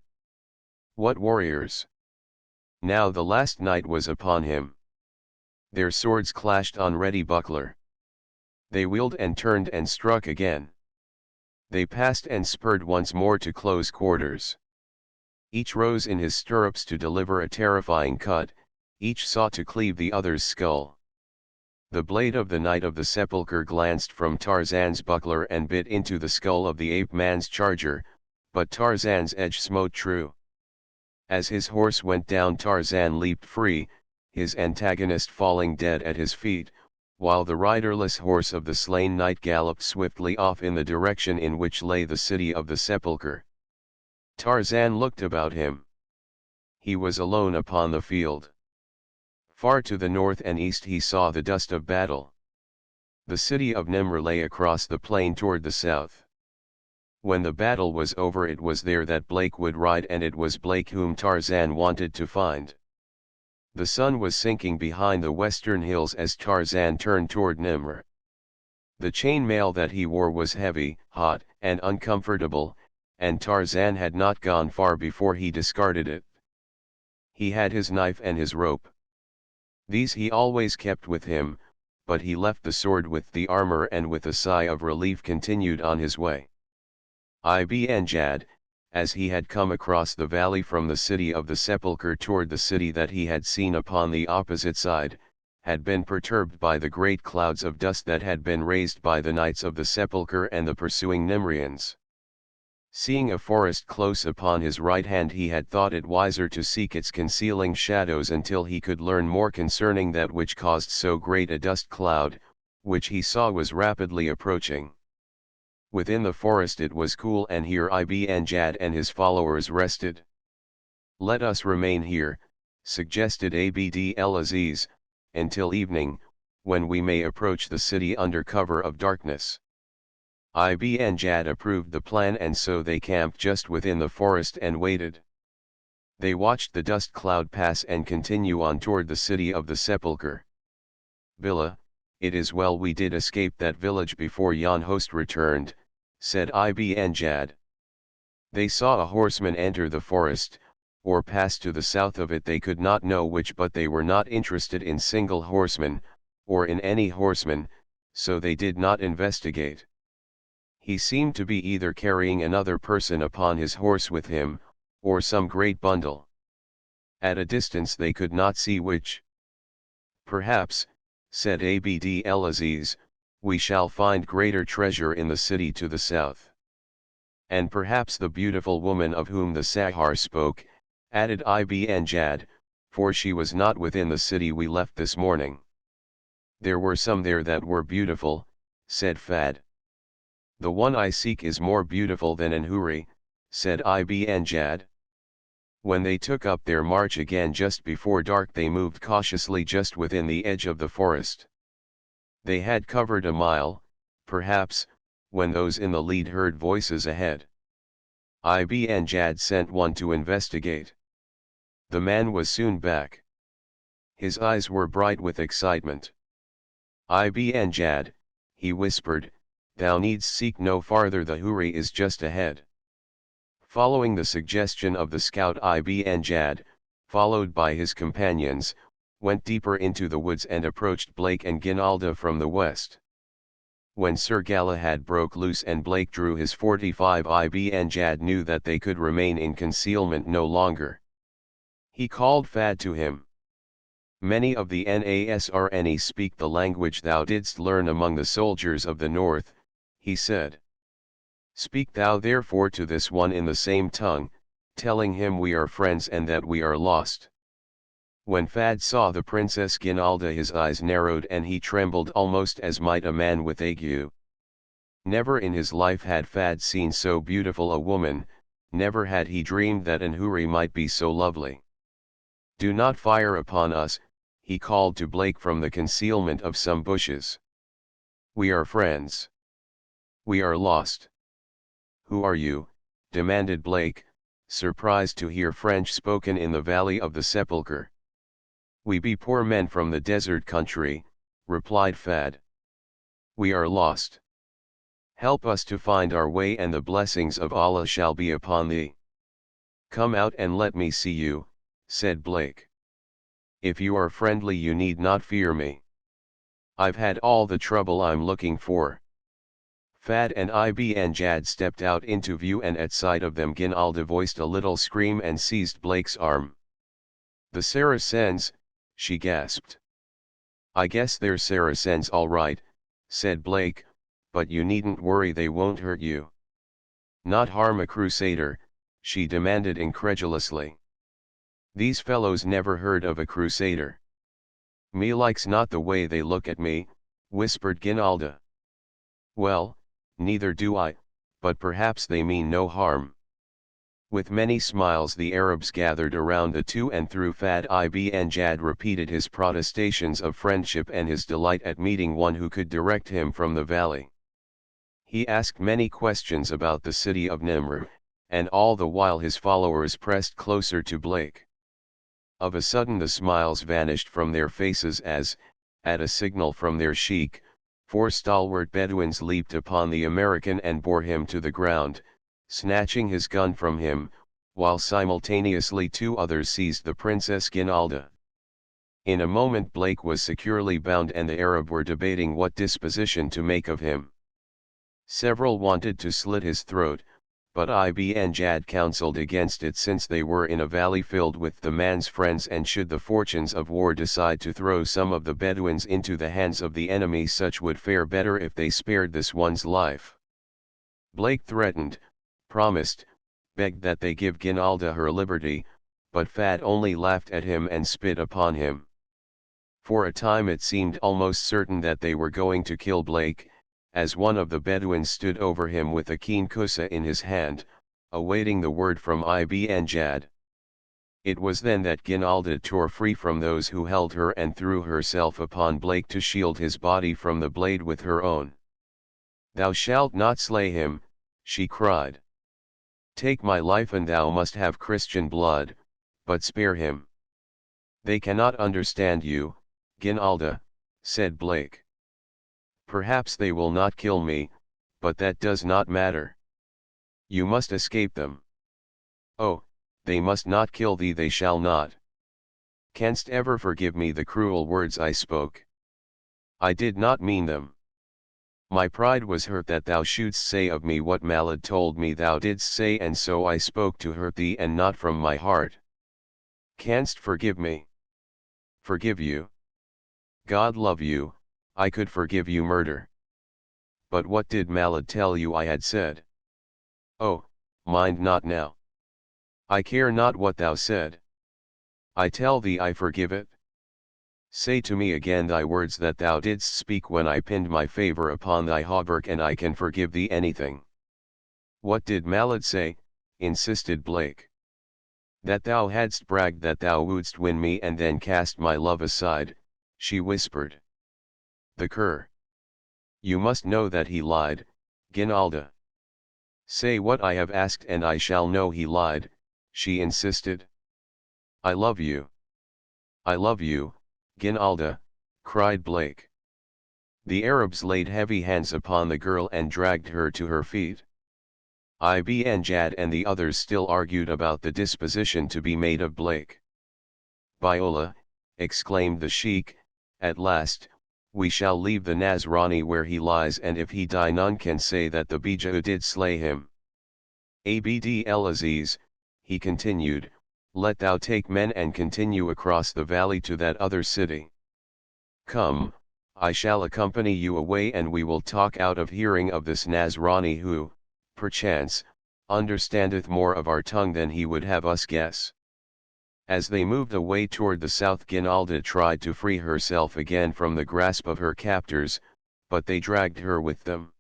[SPEAKER 1] What warriors! Now the last night was upon him. Their swords clashed on ready buckler. They wheeled and turned and struck again. They passed and spurred once more to close quarters. Each rose in his stirrups to deliver a terrifying cut, each sought to cleave the other's skull. The blade of the Knight of the Sepulchre glanced from Tarzan's buckler and bit into the skull of the ape-man's charger, but Tarzan's edge smote true. As his horse went down, Tarzan leaped free, his antagonist falling dead at his feet, while the riderless horse of the slain knight galloped swiftly off in the direction in which lay the city of the Sepulchre. Tarzan looked about him. He was alone upon the field. Far to the north and east he saw the dust of battle. The city of Nimr lay across the plain toward the south. When the battle was over, it was there that Blake would ride, and it was Blake whom Tarzan wanted to find. The sun was sinking behind the western hills as Tarzan turned toward Nimr. The chain mail that he wore was heavy, hot, and uncomfortable, and Tarzan had not gone far before he discarded it. He had his knife and his rope. These he always kept with him, but he left the sword with the armor and with a sigh of relief continued on his way. Ibn Jad, as he had come across the valley from the city of the Sepulchre toward the city that he had seen upon the opposite side, had been perturbed by the great clouds of dust that had been raised by the Knights of the Sepulchre and the pursuing Nimrians. Seeing a forest close upon his right hand, he had thought it wiser to seek its concealing shadows until he could learn more concerning that which caused so great a dust cloud, which he saw was rapidly approaching. Within the forest it was cool, and here Ibn Jad and his followers rested. "Let us remain here," suggested Abd el-Aziz, "until evening, when we may approach the city under cover of darkness." Ibn Jad approved the plan, and so they camped just within the forest and waited. They watched the dust cloud pass and continue on toward the city of the Sepulchre. "Billah, it is well we did escape that village before yon host returned," said Ibn Jad. They saw a horseman enter the forest, or pass to the south of it, they could not know which, but they were not interested in single horsemen, or in any horseman, so they did not investigate. He seemed to be either carrying another person upon his horse with him, or some great bundle. At a distance they could not see which. "Perhaps," said Abd el-Aziz, "we shall find greater treasure in the city to the south." "And perhaps the beautiful woman of whom the Sahar spoke," added Ibn Jad, "for she was not within the city we left this morning." "There were some there that were beautiful," said Fad. The one I seek is more beautiful than an houri, said Ibn Jad. When they took up their march again just before dark, they moved cautiously just within the edge of the forest. They had covered a mile, perhaps, when those in the lead heard voices ahead. Ibn Jad sent one to investigate. The man was soon back. His eyes were bright with excitement. Ibn Jad, he whispered, thou needst seek no farther, the houri is just ahead. Following the suggestion of the scout, Ibn Jad, followed by his companions, went deeper into the woods and approached Blake and Ginalda from the west. When Sir Galahad broke loose and Blake drew his 45, Ibn Jad knew that they could remain in concealment no longer. He called Fad to him. Many of the Nasrni speak the language thou didst learn among the soldiers of the north, he said. Speak thou therefore to this one in the same tongue, telling him we are friends and that we are lost. When Fad saw the Princess Ginalda, his eyes narrowed and he trembled almost as might a man with ague. Never in his life had Fad seen so beautiful a woman, never had he dreamed that an houri might be so lovely. Do not fire upon us, he called to Blake from the concealment of some bushes. We are friends. We are lost. Who are you? Demanded Blake, surprised to hear French spoken in the Valley of the Sepulchre. We be poor men from the desert country, replied Fad. We are lost. Help us to find our way and the blessings of Allah shall be upon thee. Come out and let me see you, said Blake. If you are friendly you need not fear me. I've had all the trouble I'm looking for. Fad and Ibn Jad stepped out into view and at sight of them Ginalda voiced a little scream and seized Blake's arm. The Saracens, she gasped. I guess they're Saracens all right, said Blake, but you needn't worry, they won't hurt you. Not harm a crusader, she demanded incredulously. These fellows never heard of a crusader. Me likes not the way they look at me, whispered Ginalda. Well, neither do I, but perhaps they mean no harm. With many smiles the Arabs gathered around the two and through Fad Ibn Jad repeated his protestations of friendship and his delight at meeting one who could direct him from the valley. He asked many questions about the city of Nimr, and all the while his followers pressed closer to Blake. Of a sudden the smiles vanished from their faces as, at a signal from their sheik, 4 stalwart Bedouins leaped upon the American and bore him to the ground, snatching his gun from him, while simultaneously 2 others seized the Princess Ginalda. In a moment Blake was securely bound and the Arab were debating what disposition to make of him. Several wanted to slit his throat, but Ibn Jad counseled against it since they were in a valley filled with the man's friends, and should the fortunes of war decide to throw some of the Bedouins into the hands of the enemy, such would fare better if they spared this one's life. Blake threatened, promised, begged that they give Ginalda her liberty, but Fad only laughed at him and spit upon him. For a time it seemed almost certain that they were going to kill Blake, as one of the Bedouins stood over him with a keen kusa in his hand, awaiting the word from Ibn Jad. It was then that Ginalda tore free from those who held her and threw herself upon Blake to shield his body from the blade with her own. Thou shalt not slay him, she cried. Take my life and thou must have Christian blood, but spare him. They cannot understand you, Ginalda, said Blake. Perhaps they will not kill me, but that does not matter. You must escape them. Oh, they must not kill thee, they shall not. Canst ever forgive me the cruel words I spoke? I did not mean them. My pride was hurt that thou shouldst say of me what Malad told me thou didst say, and so I spoke to hurt thee and not from my heart. Canst forgive me? Forgive you? God love you, I could forgive you murder. But what did Malad tell you I had said? Oh, mind not now. I care not what thou said. I tell thee I forgive it.
[SPEAKER 2] Say to me again thy words that thou didst speak when I pinned my favor upon thy hauberk, and I can forgive thee anything." "What did Mallard say?" insisted Blake. "That thou hadst bragged that thou wouldst win me and then cast my love aside," she whispered. "The cur! You must know that he lied, Ginalda." "Say what I have asked and I shall know he lied," she insisted. "I love you. I love you, Ginalda," cried Blake. The Arabs laid heavy hands upon the girl and dragged her to her feet. Ibn Jad and the others still argued about the disposition to be made of Blake. "By Allah," exclaimed the sheikh, "at last, we shall leave the Nazrani where he lies, and if he die none can say that the Bija did slay him. Abd el-Aziz," he continued, "let thou take men and continue across the valley to that other city. Come, I shall accompany you away, and we will talk out of hearing of this Nazrani who, perchance, understandeth more of our tongue than he would have us guess." As they moved away toward the south, Ginalda tried to free herself again from the grasp of her captors, but they dragged her with them.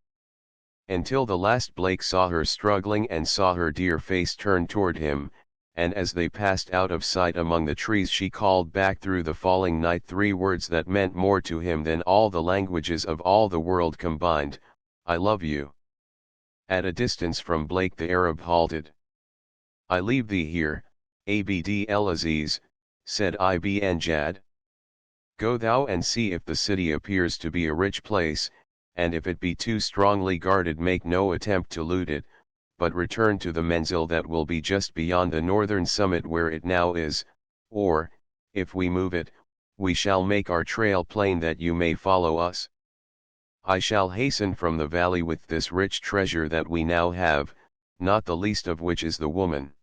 [SPEAKER 2] Until the last Blake saw her struggling and saw her dear face turned toward him, and as they passed out of sight among the trees she called back through the falling night 3 words that meant more to him than all the languages of all the world combined: "I love you." At a distance from Blake the Arab halted. "I leave thee here, Abd el-Aziz," said Ibn Jad. "Go thou and see if the city appears to be a rich place, and if it be too strongly guarded make no attempt to loot it, but return to the menzil that will be just beyond the northern summit where it now is, or, if we move it, we shall make our trail plain that you may follow us. I shall hasten from the valley with this rich treasure that we now have, not the least of which is the woman.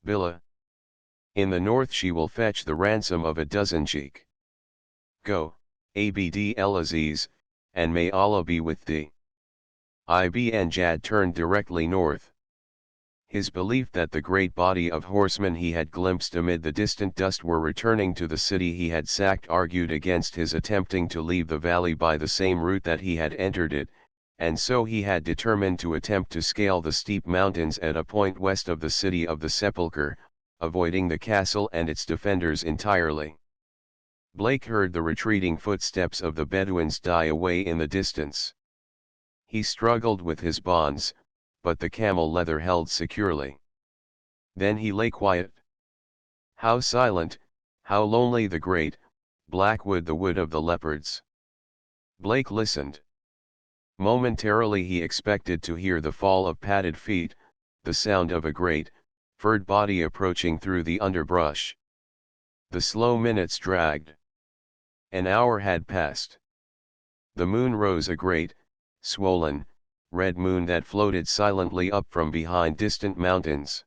[SPEAKER 2] Billah. In the north she will fetch the ransom of a dozen sheik. Go, Abd el-Aziz, and may Allah be with thee." Ibn Jad turned directly north. His belief that the great body of horsemen he had glimpsed amid the distant dust were returning to the city he had sacked argued against his attempting to leave the valley by the same route that he had entered it, and so he had determined to attempt to scale the steep mountains at a point west of the city of the Sepulchre, avoiding the castle and its defenders entirely. Blake heard the retreating footsteps of the Bedouins die away in the distance. He struggled with his bonds, but the camel leather held securely. Then he lay quiet. How silent, how lonely the great, black wood, the wood of the leopards. Blake listened. Momentarily he expected to hear the fall of padded feet, the sound of a great, furred body approaching through the underbrush. The slow minutes dragged. An hour had passed. The moon rose, a great, swollen, red moon that floated silently up from behind distant mountains.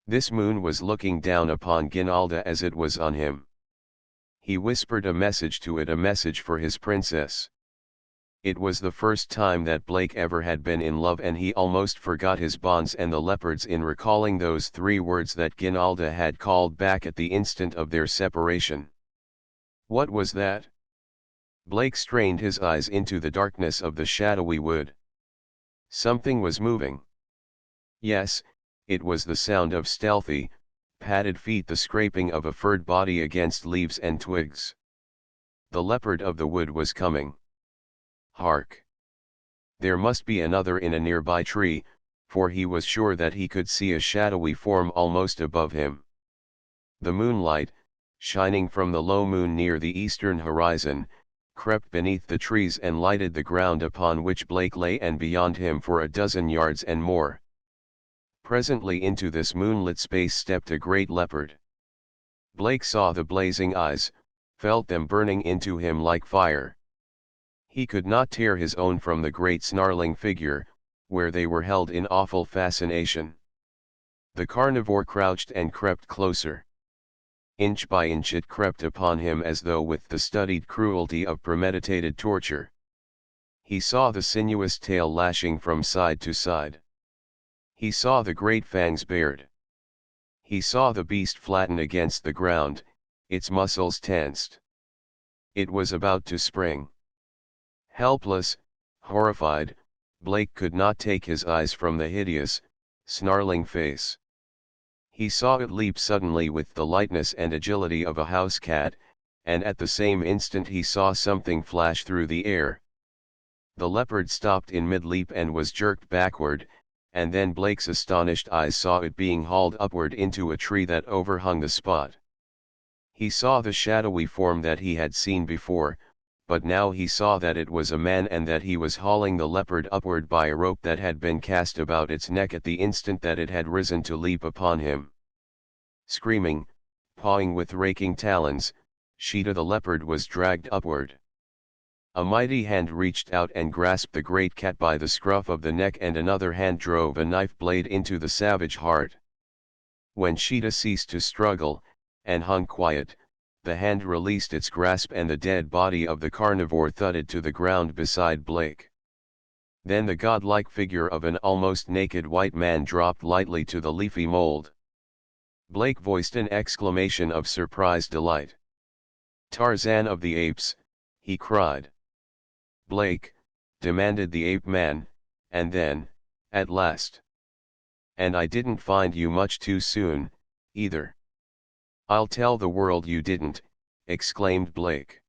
[SPEAKER 2] This moon was looking down upon Ginalda as it was on him. He whispered a message to it, a message for his princess. It was the first time that Blake ever had been in love, and he almost forgot his bonds and the leopards in recalling those 3 words that Ginalda had called back at the instant of their separation. What was that? Blake strained his eyes into the darkness of the shadowy wood. Something was moving. Yes, it was the sound of stealthy, padded feet, the scraping of a furred body against leaves and twigs. The leopard of the wood was coming. Hark! There must be another in a nearby tree, for he was sure that he could see a shadowy form almost above him. The moonlight, shining from the low moon near the eastern horizon, crept beneath the trees and lighted the ground upon which Blake lay and beyond him for a dozen yards and more. Presently into this moonlit space stepped a great leopard. Blake saw the blazing eyes, felt them burning into him like fire. He could not tear his own from the great snarling figure, where they were held in awful fascination. The carnivore crouched and crept closer. Inch by inch it crept upon him as though with the studied cruelty of premeditated torture. He saw the sinuous tail lashing from side to side. He saw the great fangs bared. He saw the beast flatten against the ground, its muscles tensed. It was about to spring. Helpless, horrified, Blake could not take his eyes from the hideous, snarling face. He saw it leap suddenly with the lightness and agility of a house cat, and at the same instant he saw something flash through the air. The leopard stopped in mid-leap and was jerked backward, and then Blake's astonished eyes saw it being hauled upward into a tree that overhung the spot. He saw the shadowy form that he had seen before, but now he saw that it was a man and that he was hauling the leopard upward by a rope that had been cast about its neck at the instant that it had risen to leap upon him. Screaming, pawing with raking talons, Sheeta the leopard was dragged upward. A mighty hand reached out and grasped the great cat by the scruff of the neck, and another hand drove a knife blade into the savage heart. When Sheeta ceased to struggle, and hung quiet, the hand released its grasp and the dead body of the carnivore thudded to the ground beside Blake. Then the godlike figure of an almost naked white man dropped lightly to the leafy mold. Blake voiced an exclamation of surprised delight. "Tarzan of the apes," he cried. "Blake," demanded the ape-man, and then, "At last. And I didn't find you much too soon, either." "I'll tell the world you didn't," exclaimed Blake.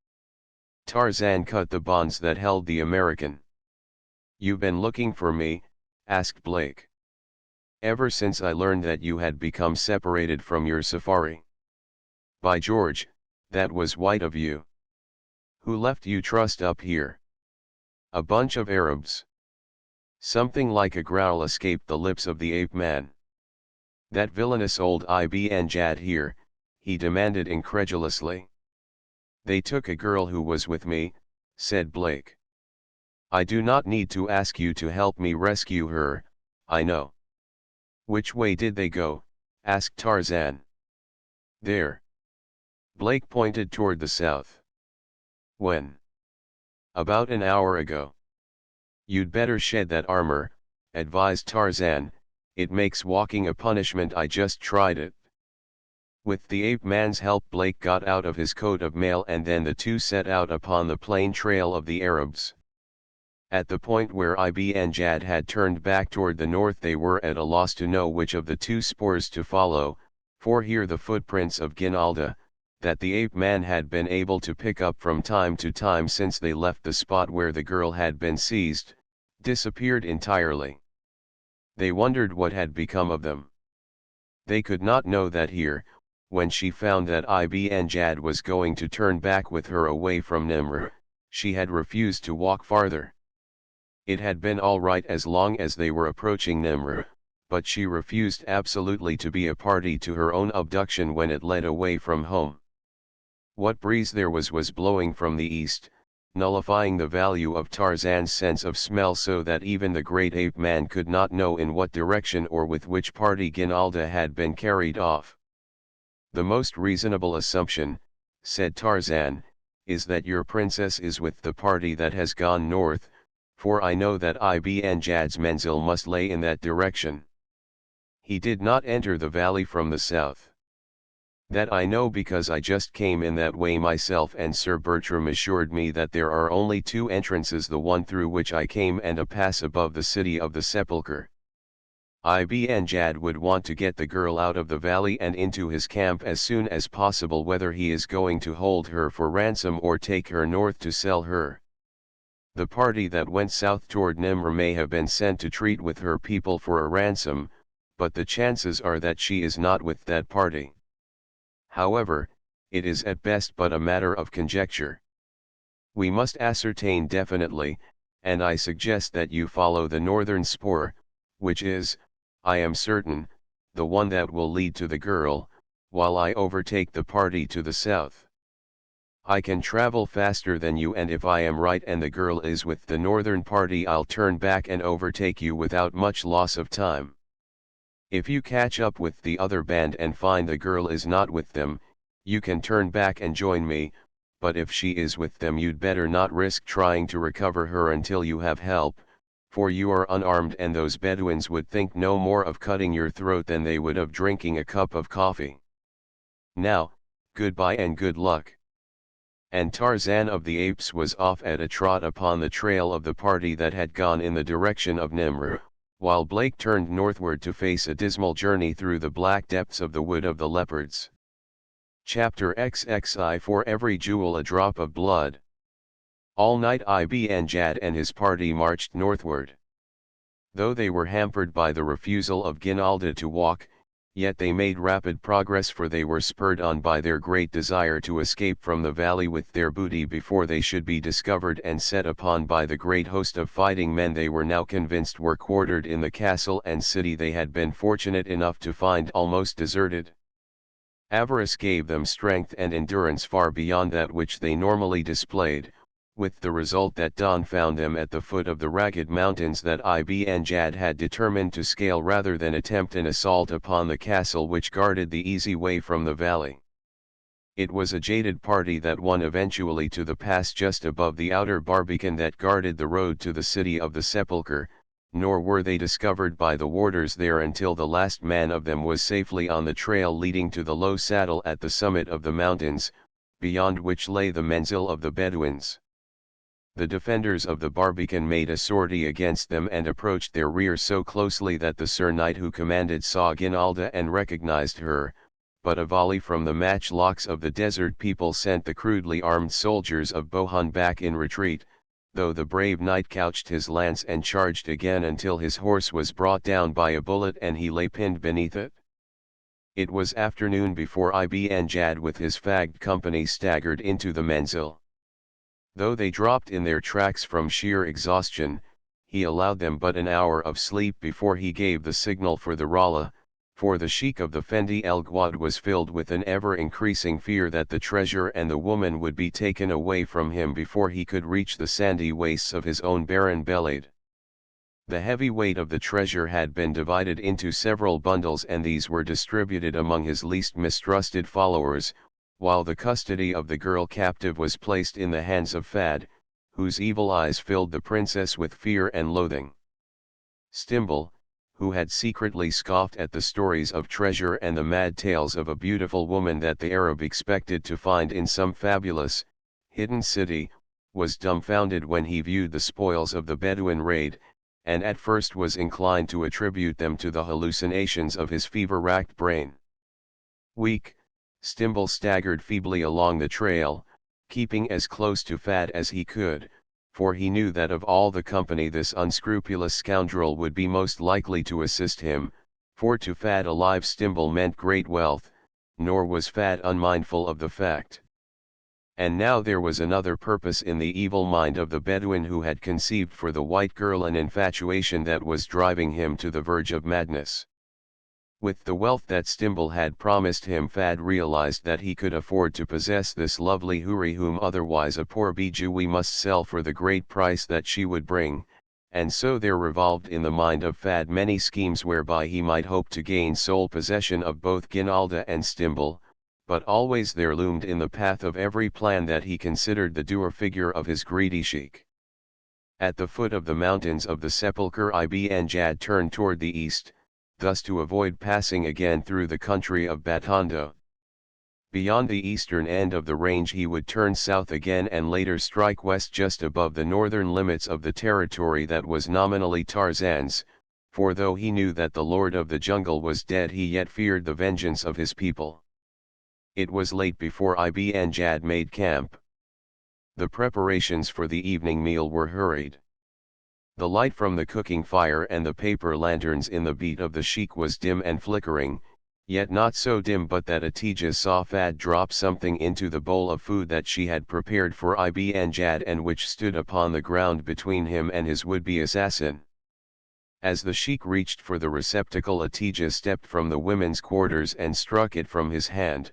[SPEAKER 2] Tarzan cut the bonds that held the American. "You been looking for me?" asked Blake. "Ever since I learned that you had become separated from your safari. By George, that was white of you. Who left you trussed up here?" "A bunch of Arabs." Something like a growl escaped the lips of the ape-man. "That villainous old Ibn Jad here?" he demanded incredulously. "They took a girl who was with me," said Blake. "I do not need to ask you to help me rescue her, I know." "Which way did they go?" asked Tarzan. "There." Blake pointed toward the south. "When?" "About an hour ago." "You'd better shed that armor," advised Tarzan, "it makes walking a punishment. I just tried it." With the ape-man's help Blake got out of his coat of mail, and then the two set out upon the plain trail of the Arabs. At the point where Ibn Jad had turned back toward the north they were at a loss to know which of the two spoors to follow, for here the footprints of Ginalda, that the ape-man had been able to pick up from time to time since they left the spot where the girl had been seized, disappeared entirely. They wondered what had become of them. They could not know that here, when she found that Ibn Jad was going to turn back with her away from Nimr, she had refused to walk farther. It had been all right as long as they were approaching Nimr, but she refused absolutely to be a party to her own abduction when it led away from home. What breeze there was blowing from the east, nullifying the value of Tarzan's sense of smell so that even the great ape-man could not know in what direction or with which party Ginalda had been carried off. "The most reasonable assumption," said Tarzan, "is that your princess is with the party that has gone north, for I know that Ibn Jad's menzil must lay in that direction. He did not enter the valley from the south. That I know because I just came in that way myself, and Sir Bertram assured me that there are only two entrances, the one through which I came and a pass above the city of the sepulchre. Ibn Jad would want to get the girl out of the valley and into his camp as soon as possible, whether he is going to hold her for ransom or take her north to sell her. The party that went south toward Nimr may have been sent to treat with her people for a ransom, but the chances are that she is not with that party. However, it is at best but a matter of conjecture. We must ascertain definitely, and I suggest that you follow the northern spoor, which is, I am certain, the one that will lead to the girl, while I overtake the party to the south. I can travel faster than you, and if I am right and the girl is with the northern party, I'll turn back and overtake you without much loss of time. If you catch up with the other band and find the girl is not with them, you can turn back and join me, but if she is with them you'd better not risk trying to recover her until you have help, for you are unarmed and those Bedouins would think no more of cutting your throat than they would of drinking a cup of coffee. Now, goodbye and good luck." and Tarzan of the Apes was off at a trot upon the trail of the party that had gone in the direction of Nimr, while Blake turned northward to face a dismal journey through the black depths of the Wood of the Leopards. Chapter XXI. For every jewel a drop of blood. All night Ibn Jad and his party marched northward. Though they were hampered by the refusal of Ginalda to walk, yet they made rapid progress, for they were spurred on by their great desire to escape from the valley with their booty before they should be discovered and set upon by the great host of fighting men they were now convinced were quartered in the castle and city they had been fortunate enough to find almost deserted. Avarice gave them strength and endurance far beyond that which they normally displayed, with the result that dawn found them at the foot of the ragged mountains that Ibn Jad had determined to scale rather than attempt an assault upon the castle which guarded the easy way from the valley. It was a jaded party that won eventually to the pass just above the outer barbican that guarded the road to the city of the sepulchre, nor were they discovered by the warders there until the last man of them was safely on the trail leading to the low saddle at the summit of the mountains, beyond which lay the menzil of the Bedouins. The defenders of the barbican made a sortie against them and approached their rear so closely that the Sir Knight who commanded saw Ginalda and recognized her, but a volley from the matchlocks of the desert people sent the crudely armed soldiers of Bohun back in retreat, though the brave knight couched his lance and charged again until his horse was brought down by a bullet and he lay pinned beneath it. It was afternoon before Ibn Jad with his fagged company staggered into the menzil. Though they dropped in their tracks from sheer exhaustion, he allowed them but an hour of sleep before he gave the signal for the Rala, for the Sheikh of the Fendi El Gouad was filled with an ever-increasing fear that the treasure and the woman would be taken away from him before he could reach the sandy wastes of his own barren Belade. The heavy weight of the treasure had been divided into several bundles and these were distributed among his least mistrusted followers, while the custody of the girl captive was placed in the hands of Fad, whose evil eyes filled the princess with fear and loathing. Stimbul, who had secretly scoffed at the stories of treasure and the mad tales of a beautiful woman that the Arab expected to find in some fabulous, hidden city, was dumbfounded when he viewed the spoils of the Bedouin raid, and at first was inclined to attribute them to the hallucinations of his fever-racked brain. Weak, Stimbul staggered feebly along the trail, keeping as close to Fad as he could, for he knew that of all the company this unscrupulous scoundrel would be most likely to assist him, for to Fad a live Stimbul meant great wealth, nor was Fad unmindful of the fact. And now there was another purpose in the evil mind of the Bedouin who had conceived for the white girl an infatuation that was driving him to the verge of madness. With the wealth that Stimbul had promised him, Fad realized that he could afford to possess this lovely houri whom otherwise a poor Bejoui must sell for the great price that she would bring, and so there revolved in the mind of Fad many schemes whereby he might hope to gain sole possession of both Ginalda and Stimbul, but always there loomed in the path of every plan that he considered the dour figure of his greedy sheik. At the foot of the mountains of the sepulchre Ibn Jad turned toward the east, thus to avoid passing again through the country of Batondo. Beyond the eastern end of the range he would turn south again and later strike west just above the northern limits of the territory that was nominally Tarzan's, for though he knew that the Lord of the Jungle was dead he yet feared the vengeance of his people. It was late before Ibn Jad made camp. The preparations for the evening meal were hurried. The light from the cooking fire and the paper lanterns in the beat of the sheik was dim and flickering, yet not so dim but that Atija saw Fad drop something into the bowl of food that she had prepared for Ibn Jad and which stood upon the ground between him and his would-be assassin. As the sheik reached for the receptacle Atija stepped from the women's quarters and struck it from his hand,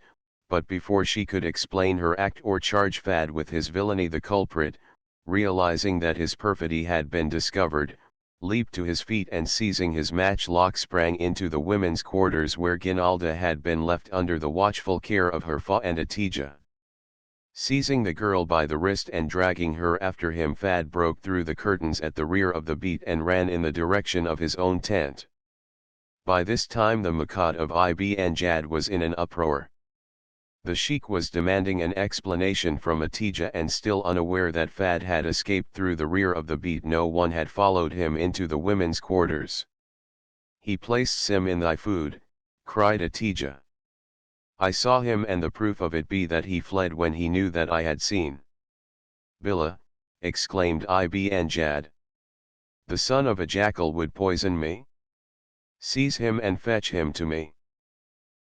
[SPEAKER 2] but before she could explain her act or charge Fad with his villainy the culprit, realizing that his perfidy had been discovered, leaped to his feet and seizing his matchlock sprang into the women's quarters where Ginalda had been left under the watchful care of her Fa and Atija. Seizing the girl by the wrist and dragging her after him, Fad broke through the curtains at the rear of the beat and ran in the direction of his own tent. By this time the Makad of Ibn Jad was in an uproar.
[SPEAKER 1] The sheik was demanding an explanation from Atija, and still unaware that Fad had escaped through the rear of the beat. No one had followed him into the women's quarters. "He placed Sim in thy food," cried Atija. "I saw him, and the proof of it be that he fled when he knew that I had seen." "Billah," exclaimed Ibn Jad. "The son of a jackal would poison me? Seize him and fetch him to me."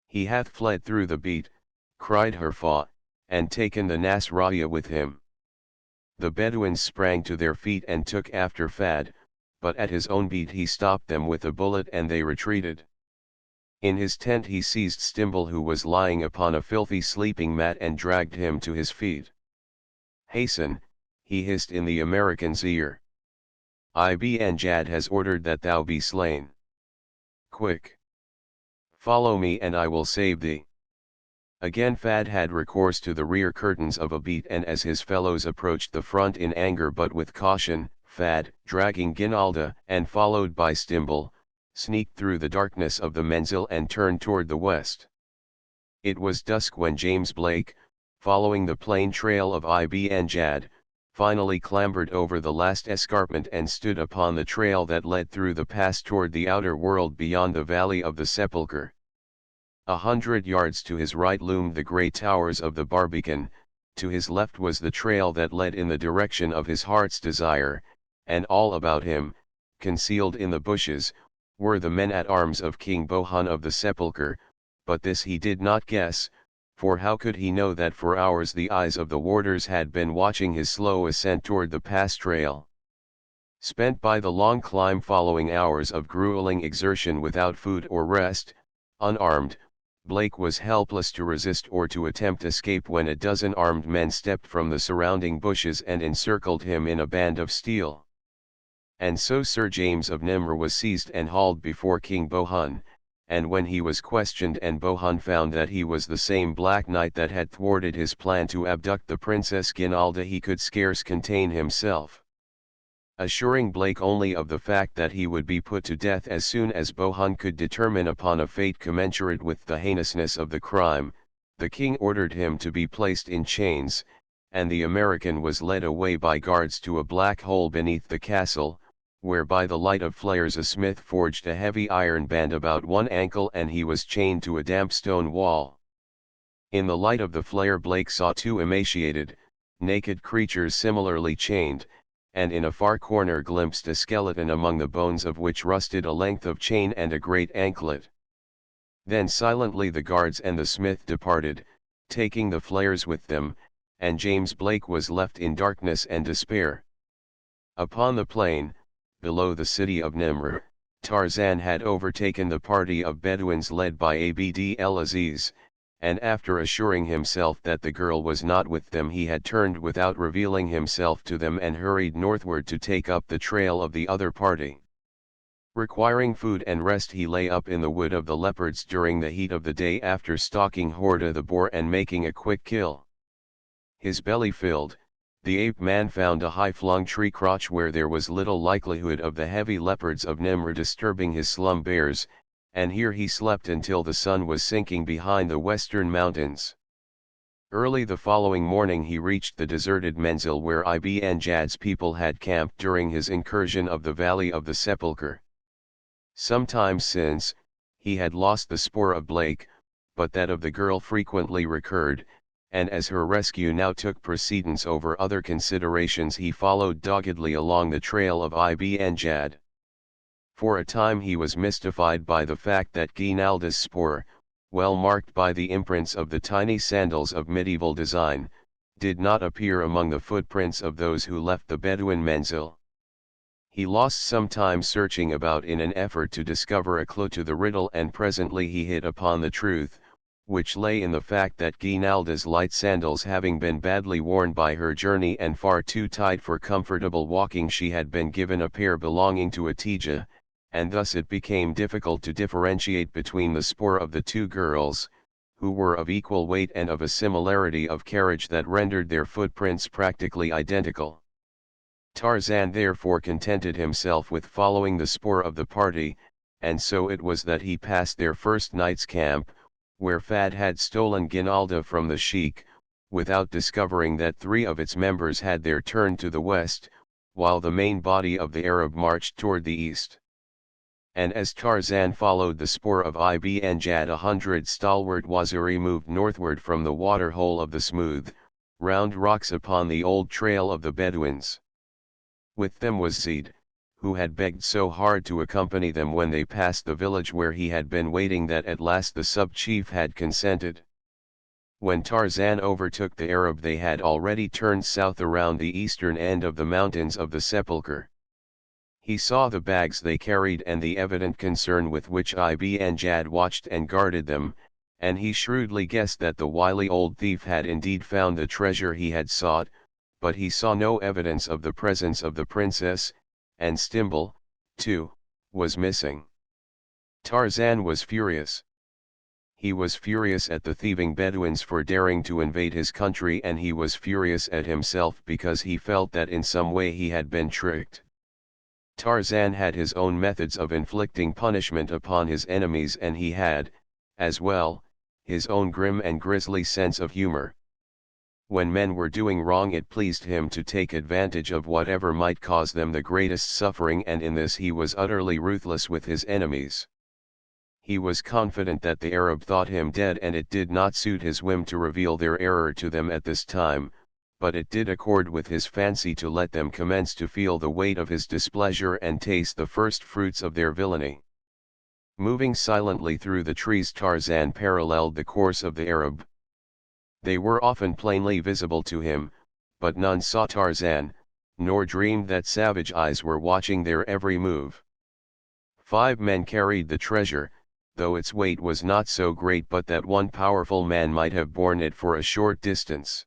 [SPEAKER 1] "He hath fled through the beat," cried Herfa, "and taken the Nasraya with him." The Bedouins sprang to their feet and took after Fad, but at his own beat he stopped them with a bullet and they retreated. In his tent he seized Stimble, who was lying upon a filthy sleeping mat, and dragged him to his feet. "Hasten," he hissed in the American's ear. "Ibn Jad has ordered that thou be slain. Quick! Follow me and I will save thee." Again Fad had recourse to the rear curtains of a beat, and as his fellows approached the front in anger but with caution, Fad, dragging Ginalda and followed by Stimble, sneaked through the darkness of the menzil and turned toward the west. It was dusk when James Blake, following the plain trail of Ibn Jad, finally clambered over the last escarpment and stood upon the trail that led through the pass toward the outer world beyond the Valley of the Sepulchre. 100 yards to his right loomed the grey towers of the Barbican, to his left was the trail that led in the direction of his heart's desire, and all about him, concealed in the bushes, were the men-at-arms of King Bohun of the Sepulchre, but this he did not guess, for how could he know that for hours the eyes of the warders had been watching his slow ascent toward the pass trail? Spent by the long climb following hours of grueling exertion without food or rest, unarmed, Blake was helpless to resist or to attempt escape when a dozen armed men stepped from the surrounding bushes and encircled him in a band of steel. And so Sir James of Nimr was seized and hauled before King Bohun, and when he was questioned and Bohun found that he was the same Black Knight that had thwarted his plan to abduct the Princess Ginalda, he could scarce contain himself. Assuring Blake only of the fact that he would be put to death as soon as Bohun could determine upon a fate commensurate with the heinousness of the crime, the king ordered him to be placed in chains, and the American was led away by guards to a black hole beneath the castle, where by the light of flares a smith forged a heavy iron band about one ankle and he was chained to a damp stone wall. In the light of the flare Blake saw two emaciated, naked creatures similarly chained, and in a far corner glimpsed a skeleton among the bones of which rusted a length of chain and a great anklet. Then silently the guards and the smith departed, taking the flares with them, and James Blake was left in darkness and despair. Upon the plain, below the city of Nimr, Tarzan had overtaken the party of Bedouins led by Abd el-Aziz, and after assuring himself that the girl was not with them he had turned without revealing himself to them and hurried northward to take up the trail of the other party. Requiring food and rest he lay up in the wood of the leopards during the heat of the day after stalking Horda the boar and making a quick kill. His belly filled, the ape-man found a high-flung tree crotch where there was little likelihood of the heavy leopards of Nimr disturbing his slumbers, and here he slept until the sun was sinking behind the western mountains. Early the following morning he reached the deserted menzil where Ibn Jad's people had camped during his incursion of the Valley of the Sepulchre. Some time since, he had lost the spoor of Blake, but that of the girl frequently recurred, and as her rescue now took precedence over other considerations he followed doggedly along the trail of Ibn Jad. For a time he was mystified by the fact that Ginalda's spoor, well marked by the imprints of the tiny sandals of medieval design, did not appear among the footprints of those who left the Bedouin menzil. He lost some time searching about in an effort to discover a clue to the riddle, and presently he hit upon the truth, which lay in the fact that Ginalda's light sandals having been badly worn by her journey and far too tight for comfortable walking, she had been given a pair belonging to Atija, and thus it became difficult to differentiate between the spoor of the two girls, who were of equal weight and of a similarity of carriage that rendered their footprints practically identical. Tarzan therefore contented himself with following the spoor of the party, and so it was that he passed their first night's camp, where Fad had stolen Ginalda from the sheik, without discovering that 3 of its members had their turn to the west, while the main body of the Arab marched toward the east. And as Tarzan followed the spoor of Ibn Jad, 100 stalwart Waziri moved northward from the water hole of the smooth, round rocks upon the old trail of the Bedouins. With them was Zaid, who had begged so hard to accompany them when they passed the village where he had been waiting that at last the sub-chief had consented. When Tarzan overtook the Arab, they had already turned south around the eastern end of the mountains of the Sepulchre. He saw the bags they carried and the evident concern with which Ibn Jad watched and guarded them, and he shrewdly guessed that the wily old thief had indeed found the treasure he had sought, but he saw no evidence of the presence of the princess, and Stimbul, too, was missing. Tarzan was furious. He was furious at the thieving Bedouins for daring to invade his country, and he was furious at himself because he felt that in some way he had been tricked. Tarzan had his own methods of inflicting punishment upon his enemies, and he had, as well, his own grim and grisly sense of humor. When men were doing wrong, it pleased him to take advantage of whatever might cause them the greatest suffering, and in this he was utterly ruthless with his enemies. He was confident that the Arab thought him dead, and it did not suit his whim to reveal their error to them at this time, but it did accord with his fancy to let them commence to feel the weight of his displeasure and taste the first fruits of their villainy. Moving silently through the trees, Tarzan paralleled the course of the Arab. They were often plainly visible to him, but none saw Tarzan, nor dreamed that savage eyes were watching their every move. 5 men carried the treasure, though its weight was not so great but that one powerful man might have borne it for a short distance.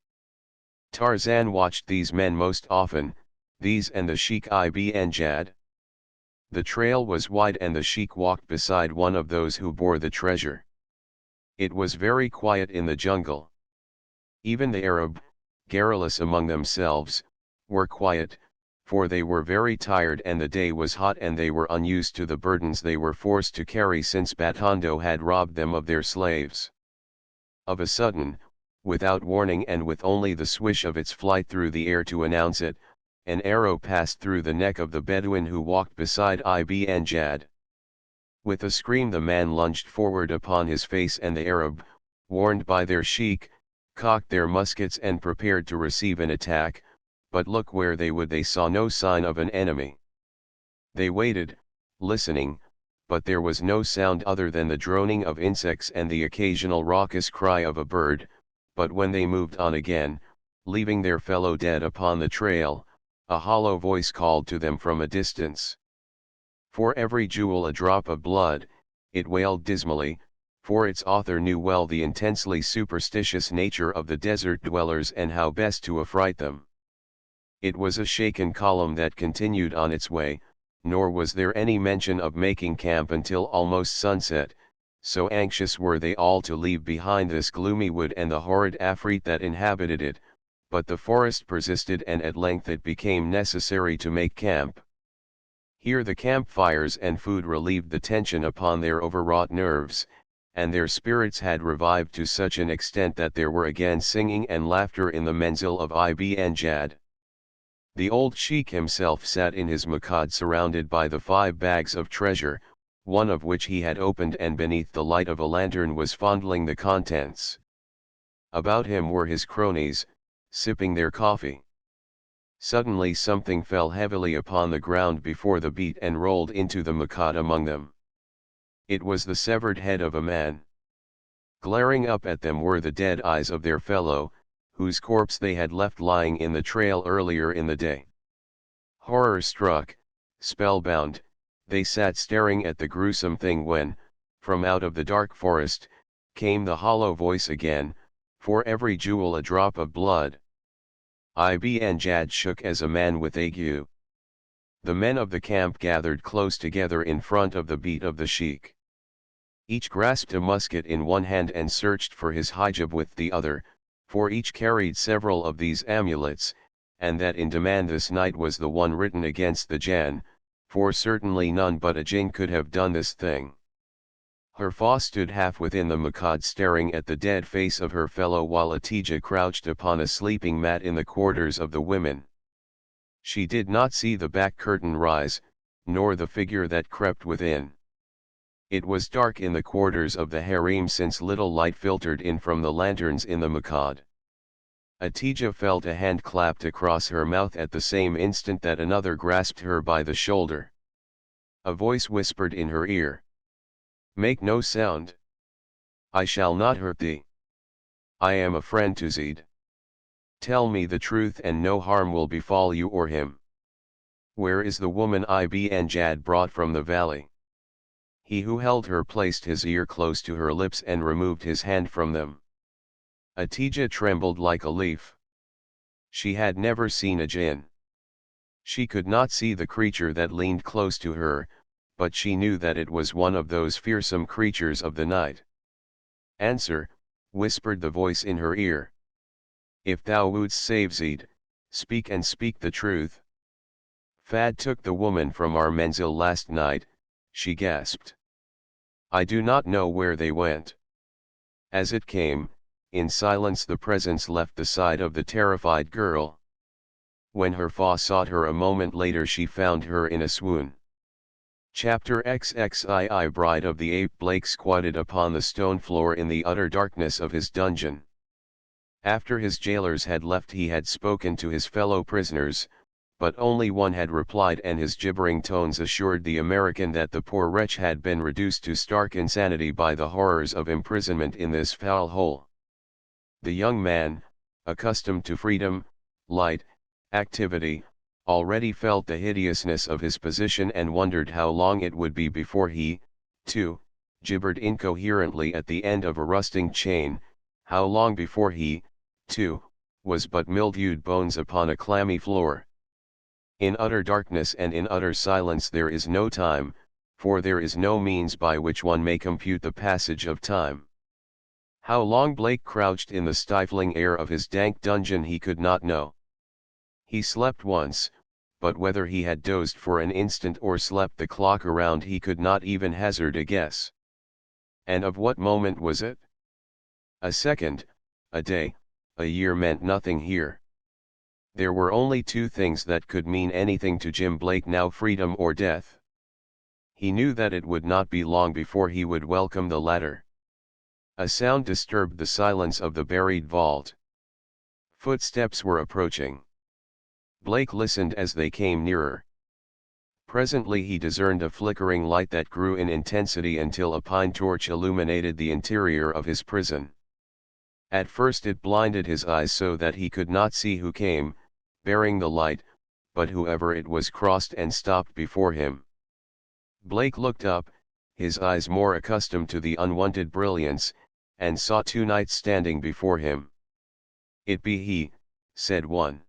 [SPEAKER 1] Tarzan watched these men most often, these and the Sheikh Ibn Jad. The trail was wide and the Sheikh walked beside one of those who bore the treasure. It was very quiet in the jungle. Even the Arab, garrulous among themselves, were quiet, for they were very tired and the day was hot and they were unused to the burdens they were forced to carry since Batondo had robbed them of their slaves. Of a sudden, without warning and with only the swish of its flight through the air to announce it, an arrow passed through the neck of the Bedouin who walked beside Ibn Jad. With a scream the man lunged forward upon his face, and the Arab, warned by their sheik, cocked their muskets and prepared to receive an attack, but look where they would, they saw no sign of an enemy. They waited, listening, but there was no sound other than the droning of insects and the occasional raucous cry of a bird, but when they moved on again, leaving their fellow dead upon the trail, a hollow voice called to them from a distance. For every jewel a drop of blood, it wailed dismally, for its author knew well the intensely superstitious nature of the desert dwellers and how best to affright them. It was a shaken column that continued on its way, nor was there any mention of making camp until almost sunset, so anxious were they all to leave behind this gloomy wood and the horrid Afrit that inhabited it, but the forest persisted and at length it became necessary to make camp. Here the campfires and food relieved the tension upon their overwrought nerves, and their spirits had revived to such an extent that there were again singing and laughter in the menzil of Ibn Jad. The old sheik himself sat in his makad surrounded by the 5 bags of treasure, one of which he had opened and beneath the light of a lantern was fondling the contents. About him were his cronies, sipping their coffee. Suddenly something fell heavily upon the ground before the beat and rolled into the makad among them. It was the severed head of a man. Glaring up at them were the dead eyes of their fellow, whose corpse they had left lying in the trail earlier in the day. Horror-struck, spellbound, they sat staring at the gruesome thing when, from out of the dark forest, came the hollow voice again, for every jewel a drop of blood. Ibn Jad shook as a man with ague. The men of the camp gathered close together in front of the beat of the sheik. Each grasped a musket in one hand and searched for his hijab with the other, for each carried several of these amulets, and that in demand this night was the one written against the Jann, for certainly none but a jinn could have done this thing.
[SPEAKER 2] Her fa stood half within the macade staring at the dead face of her fellow while Atija crouched upon a sleeping mat in the quarters of the women. She did not see the back curtain rise, nor the figure that crept within. It was dark in the quarters of the harem since little light filtered in from the lanterns in the macade. Atija felt a hand clapped across her mouth at the same instant that another grasped her by the shoulder. A voice whispered in her ear. "Make no sound. I shall not hurt thee. I am a friend to Zid. Tell me the truth and no harm will befall you or him. Where is the woman Ibn Jad brought from the valley?" He who held her placed his ear close to her lips and removed his hand from them. Atija trembled like a leaf. She had never seen a jinn. She could not see the creature that leaned close to her, but she knew that it was one of those fearsome creatures of the night. "Answer," whispered the voice in her ear. "If thou wouldst save Zid, speak and speak the truth." "Fad took the woman from our menzil last night," she gasped. "I do not know where they went." As it came, in silence the presence left the side of the terrified girl. When her fa sought her a moment later she found her in a swoon. Chapter XXII Bride of the Ape. Blake squatted upon the stone floor in the utter darkness of his dungeon. After his jailers had left he had spoken to his fellow prisoners, but only one had replied and his gibbering tones assured the American that the poor wretch had been reduced to stark insanity by the horrors of imprisonment in this foul hole. The young man, accustomed to freedom, light, activity, already felt the hideousness of his position and wondered how long it would be before he, too, gibbered incoherently at the end of a rusting chain, how long before he, too, was but mildewed bones upon a clammy floor. In utter darkness and in utter silence there is no time, for there is no means by which one may compute the passage of time. How long Blake crouched in the stifling air of his dank dungeon he could not know. He slept once, but whether he had dozed for an instant or slept the clock around he could not even hazard a guess. And of what moment was it? A second, a day, a year meant nothing here. There were only two things that could mean anything to Jim Blake now: freedom or death. He knew that it would not be long before he would welcome the latter. A sound disturbed the silence of the buried vault. Footsteps were approaching. Blake listened as they came nearer. Presently he discerned a flickering light that grew in intensity until a pine torch illuminated the interior of his prison. At first it blinded his eyes so that he could not see who came, bearing the light, but whoever it was crossed and stopped before him. Blake looked up, his eyes more accustomed to the unwonted brilliance, and saw two knights standing before him. "It be he," said one.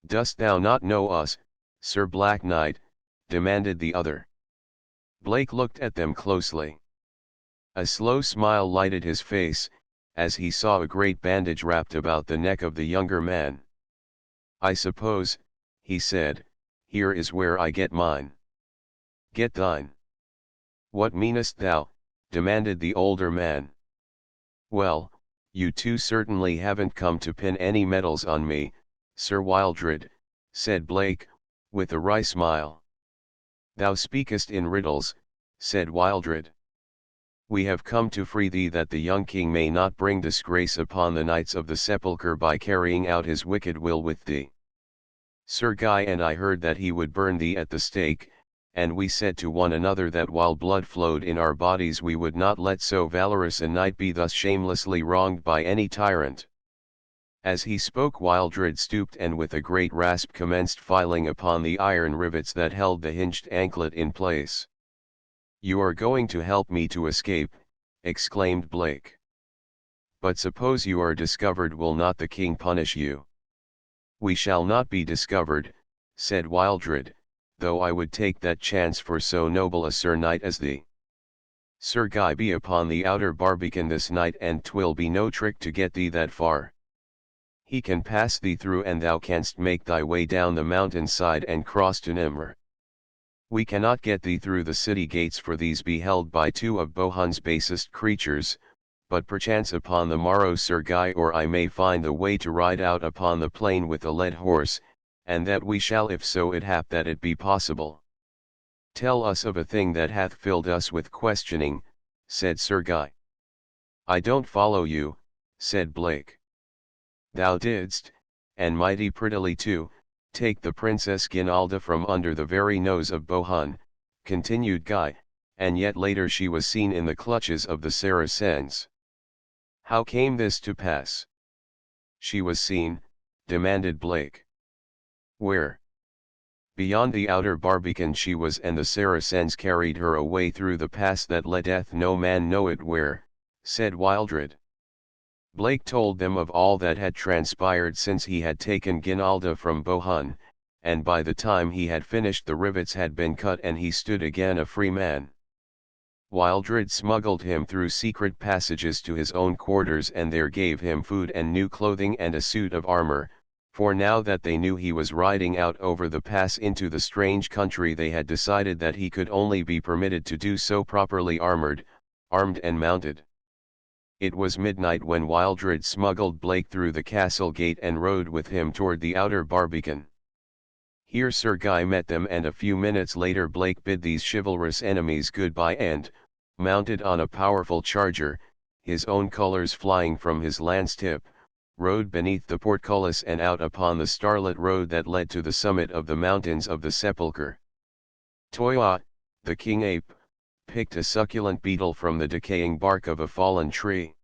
[SPEAKER 2] "Dost thou not know us, Sir Black Knight?" demanded the other. Blake looked at them closely. A slow smile lighted his face, as he saw a great bandage wrapped about the neck of the younger man. "I suppose," he said, "here is where I get mine." "Get thine? What meanest thou?" demanded the older man. "Well, you two certainly haven't come to pin any medals on me, Sir Wildred," said Blake, with a wry smile. "Thou speakest in riddles," said Wildred. "We have come to free thee that the young king may not bring disgrace upon the Knights of the Sepulchre by carrying out his wicked will with thee. Sir Guy and I heard that he would burn thee at the stake, and we said to one another that while blood flowed in our bodies we would not let so valorous a knight be thus shamelessly wronged by any tyrant." As he spoke Wildred stooped and with a great rasp commenced filing upon the iron rivets that held the hinged anklet in place. "You are going to help me to escape," exclaimed Blake. "But suppose you are discovered, will not the king punish you?" "We shall not be discovered," said Wildred, "though I would take that chance for so noble a sir knight as thee. Sir Guy be upon the outer barbican this night and 'twill be no trick to get thee that far. He can pass thee through and thou canst make thy way down the mountain side and cross to Nimr.
[SPEAKER 1] We cannot get thee through the city gates, for these be held by two of Bohun's basest creatures, but perchance upon the morrow Sir Guy or I may find the way to ride out upon the plain with a led horse, and that we shall if so it hap that it be possible. Tell us of a thing that hath filled us with questioning, said Sir Guy. I don't follow you, said Blake. Thou didst, and mighty prettily too, take the Princess Guinalda from under the very nose of Bohun, continued Guy, and yet later she was seen in the clutches of the Saracens. How came this to pass? She was seen, demanded Blake. Where? Beyond the outer barbican she was, and the Saracens carried her away through the pass that letteth no man know it where, said Wildred. Blake told them of all that had transpired since he had taken Guinalda from Bohun, and by the time he had finished the rivets had been cut and he stood again a free man. Wildred smuggled him through secret passages to his own quarters and there gave him food and new clothing and a suit of armor, for now that they knew he was riding out over the pass into the strange country they had decided that he could only be permitted to do so properly armed and mounted. It was midnight when Wildred smuggled Blake through the castle gate and rode with him toward the outer barbican. Here Sir Guy met them, and a few minutes later Blake bid these chivalrous enemies goodbye and, mounted on a powerful charger, his own colours flying from his lance tip, rode beneath the portcullis and out upon the starlit road that led to the summit of the mountains of the Sepulchre. Toya, the king ape, picked a succulent beetle from the decaying bark of a fallen tree.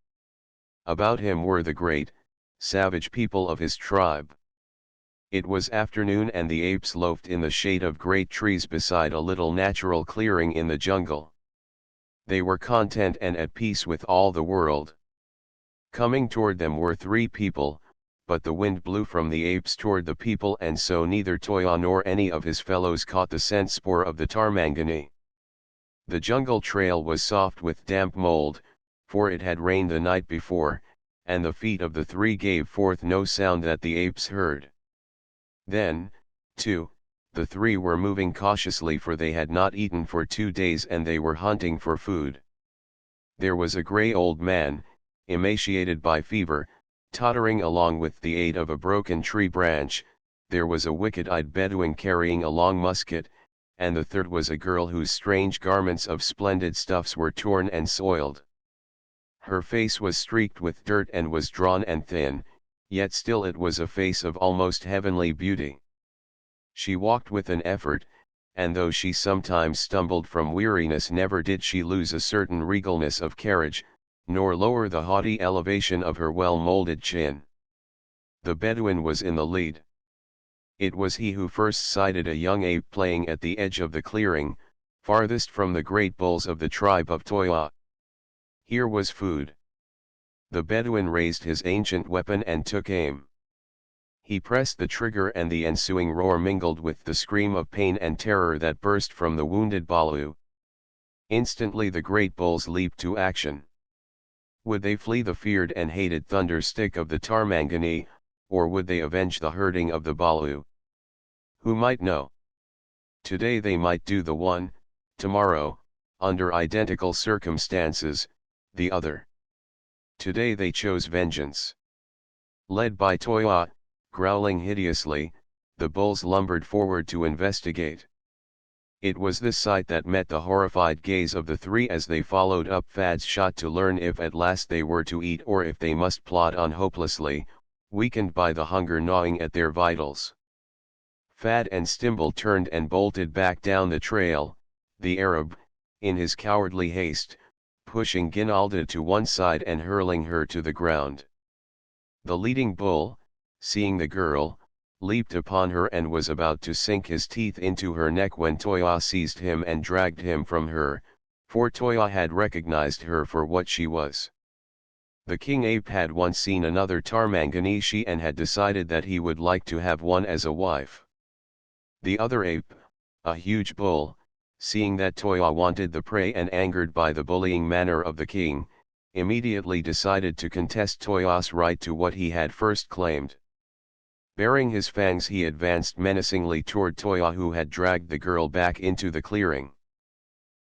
[SPEAKER 1] About him were the great, savage people of his tribe. It was afternoon and the apes loafed in the shade of great trees beside a little natural clearing in the jungle. They were content and at peace with all the world. Coming toward them were three people, but the wind blew from the apes toward the people, and so neither Toya nor any of his fellows caught the scent spoor of the Tarmangani. The jungle trail was soft with damp mold, for it had rained the night before, and the feet of the three gave forth no sound that the apes heard. Then, too, the three were moving cautiously, for they had not eaten for 2 days and they were hunting for food. There was a grey old man, emaciated by fever, tottering along with the aid of a broken tree branch. There was a wicked-eyed Bedouin carrying a long musket, and the third was a girl whose strange garments of splendid stuffs were torn and soiled. Her face was streaked with dirt and was drawn and thin, yet still it was a face of almost heavenly beauty. She walked with an effort, and though she sometimes stumbled from weariness, never did she lose a certain regalness of carriage, nor lower the haughty elevation of her well-molded chin. The Bedouin was in the lead. It was he who first sighted a young ape playing at the edge of the clearing, farthest from the great bulls of the tribe of Toya. Here was food. The Bedouin raised his ancient weapon and took aim. He pressed the trigger, and the ensuing roar mingled with the scream of pain and terror that burst from the wounded Balu. Instantly the great bulls leaped to action. Would they flee the feared and hated thunder stick of the Tarmangani, or would they avenge the hurting of the Balu? Who might know? Today they might do the one, tomorrow, under identical circumstances, the other. Today they chose vengeance. Led by Toya, growling hideously, the bulls lumbered forward to investigate. It was this sight that met the horrified gaze of the three as they followed up Fad's shot to learn if at last they were to eat or if they must plod on hopelessly, weakened by the hunger gnawing at their vitals. Fad and Stimble turned and bolted back down the trail, the Arab, in his cowardly haste, pushing Guinalda to one side and hurling her to the ground. The leading bull, seeing the girl, leaped upon her and was about to sink his teeth into her neck when Toya seized him and dragged him from her, for Toya had recognized her for what she was. The king ape had once seen another Tarmanganishi and had decided that he would like to have one as a wife. The other ape, a huge bull, seeing that Toya wanted the prey and angered by the bullying manner of the king, immediately decided to contest Toya's right to what he had first claimed.
[SPEAKER 2] Baring his fangs he advanced menacingly toward Toya, who had dragged the girl back into the clearing.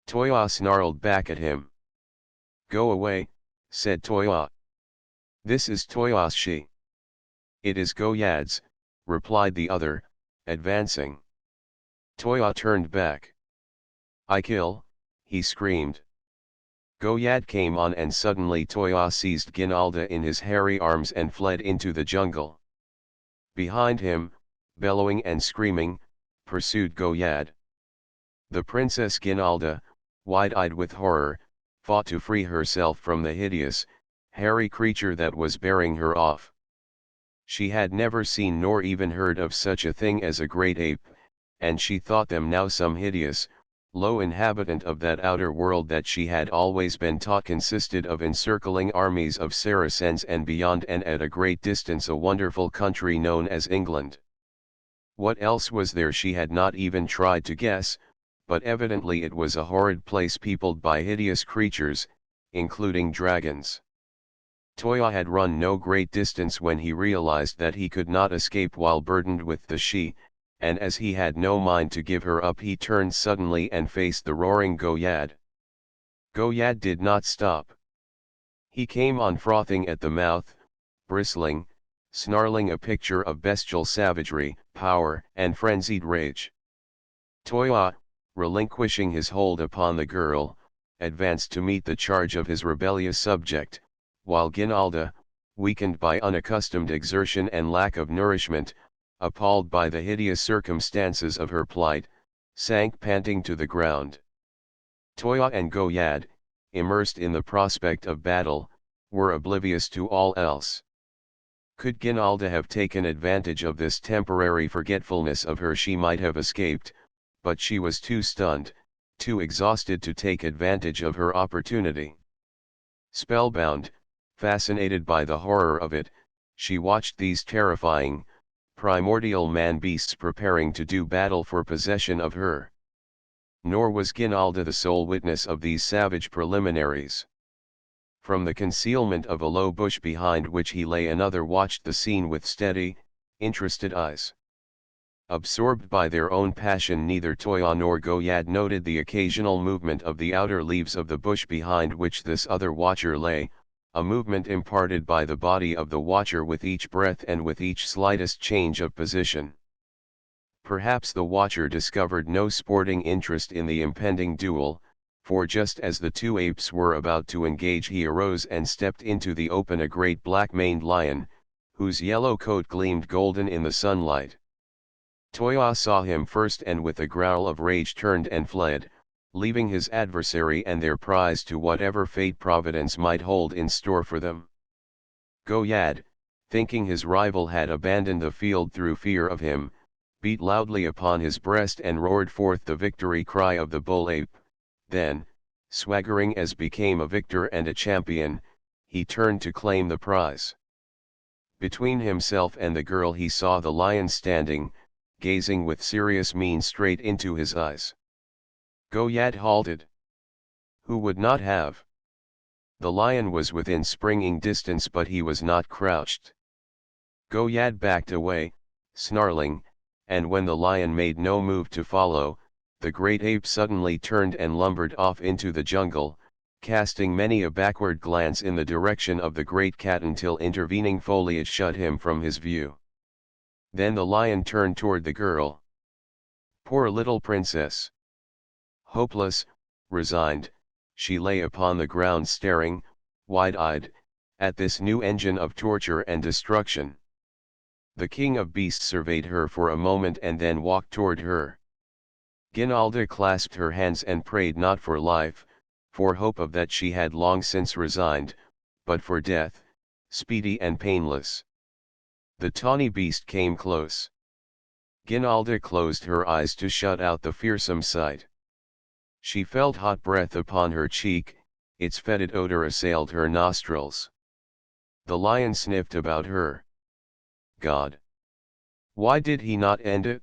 [SPEAKER 2] Toya snarled back at him. "Go away," said Toya. "This is Toya's she." "It is Goyad's," replied the other, advancing. Toya turned back. "I kill," he screamed. Goyad came on, and suddenly Toya seized Ginalda in his hairy arms and fled into the jungle. Behind him, bellowing and screaming, pursued Goyad. The Princess Ginalda, wide-eyed with horror, fought to free herself from the hideous, hairy creature that was bearing her off. She had never seen nor even heard of such a thing as a great ape, and she thought them now some hideous, low inhabitant of that outer world that she had always been taught consisted of encircling armies of Saracens, and beyond and at a great distance a wonderful country known as England. What else was there she had not even tried to guess, but evidently it was a horrid place peopled by hideous creatures, including dragons. Toya had run no great distance when he realized that he could not escape while burdened with the she, and as he had no mind to give her up, he turned suddenly and faced the roaring Goyad. Goyad did not stop. He came on frothing at the mouth, bristling, snarling, a picture of bestial savagery, power, and frenzied rage. Toya, relinquishing his hold upon the girl, advanced to meet the charge of his rebellious subject, while Ginalda, weakened by unaccustomed exertion and lack of nourishment, appalled by the hideous circumstances of her plight, sank panting to the ground. Toya and Goyad, immersed in the prospect of battle, were oblivious to all else. Could Ginalda have taken advantage of this temporary forgetfulness of her, she might have escaped, but she was too stunned, too exhausted to take advantage of her opportunity. Spellbound, fascinated by the horror of it, she watched these terrifying, primordial man-beasts preparing to do battle for possession of her. Nor was Ginalda the sole witness of these savage preliminaries. From the concealment of a low bush behind which he lay, another watched the scene with steady, interested eyes. Absorbed by their own passion, neither Toya nor Goyad noted the occasional movement of the outer leaves of the bush behind which this other watcher lay, a movement imparted by the body of the watcher with each breath and with each slightest change of position. Perhaps the watcher discovered no sporting interest in the impending duel, for just as the two apes were about to engage, he arose and stepped into the open, a great black-maned lion, whose yellow coat gleamed golden in the sunlight. Toya saw him first, and with a growl of rage turned and fled, leaving his adversary and their prize to whatever fate Providence might hold in store for them. Goyad, thinking his rival had abandoned the field through fear of him, beat loudly upon his breast and roared forth the victory cry of the bull ape. Then, swaggering as became a victor and a champion, he turned to claim the prize. Between himself and the girl he saw the lion standing, gazing with serious mien straight into his eyes. Goyad halted. Who would not have? The lion was within springing distance, but he was not crouched. Goyad backed away, snarling, and when the lion made no move to follow, the great ape suddenly turned and lumbered off into the jungle, casting many a backward glance in the direction of the great cat until intervening foliage shut him from his view. Then the lion turned toward the girl. Poor little princess! Hopeless, resigned, she lay upon the ground staring, wide-eyed, at this new engine of torture and destruction. The king of beasts surveyed her for a moment and then walked toward her. Ginalda clasped her hands and prayed not for life, for hope of that she had long since resigned, but for death, speedy and painless. The tawny beast came close. Ginalda closed her eyes to shut out the fearsome sight. She felt hot breath upon her cheek, its fetid odor assailed her nostrils. The lion sniffed about her. God! Why did he not end it?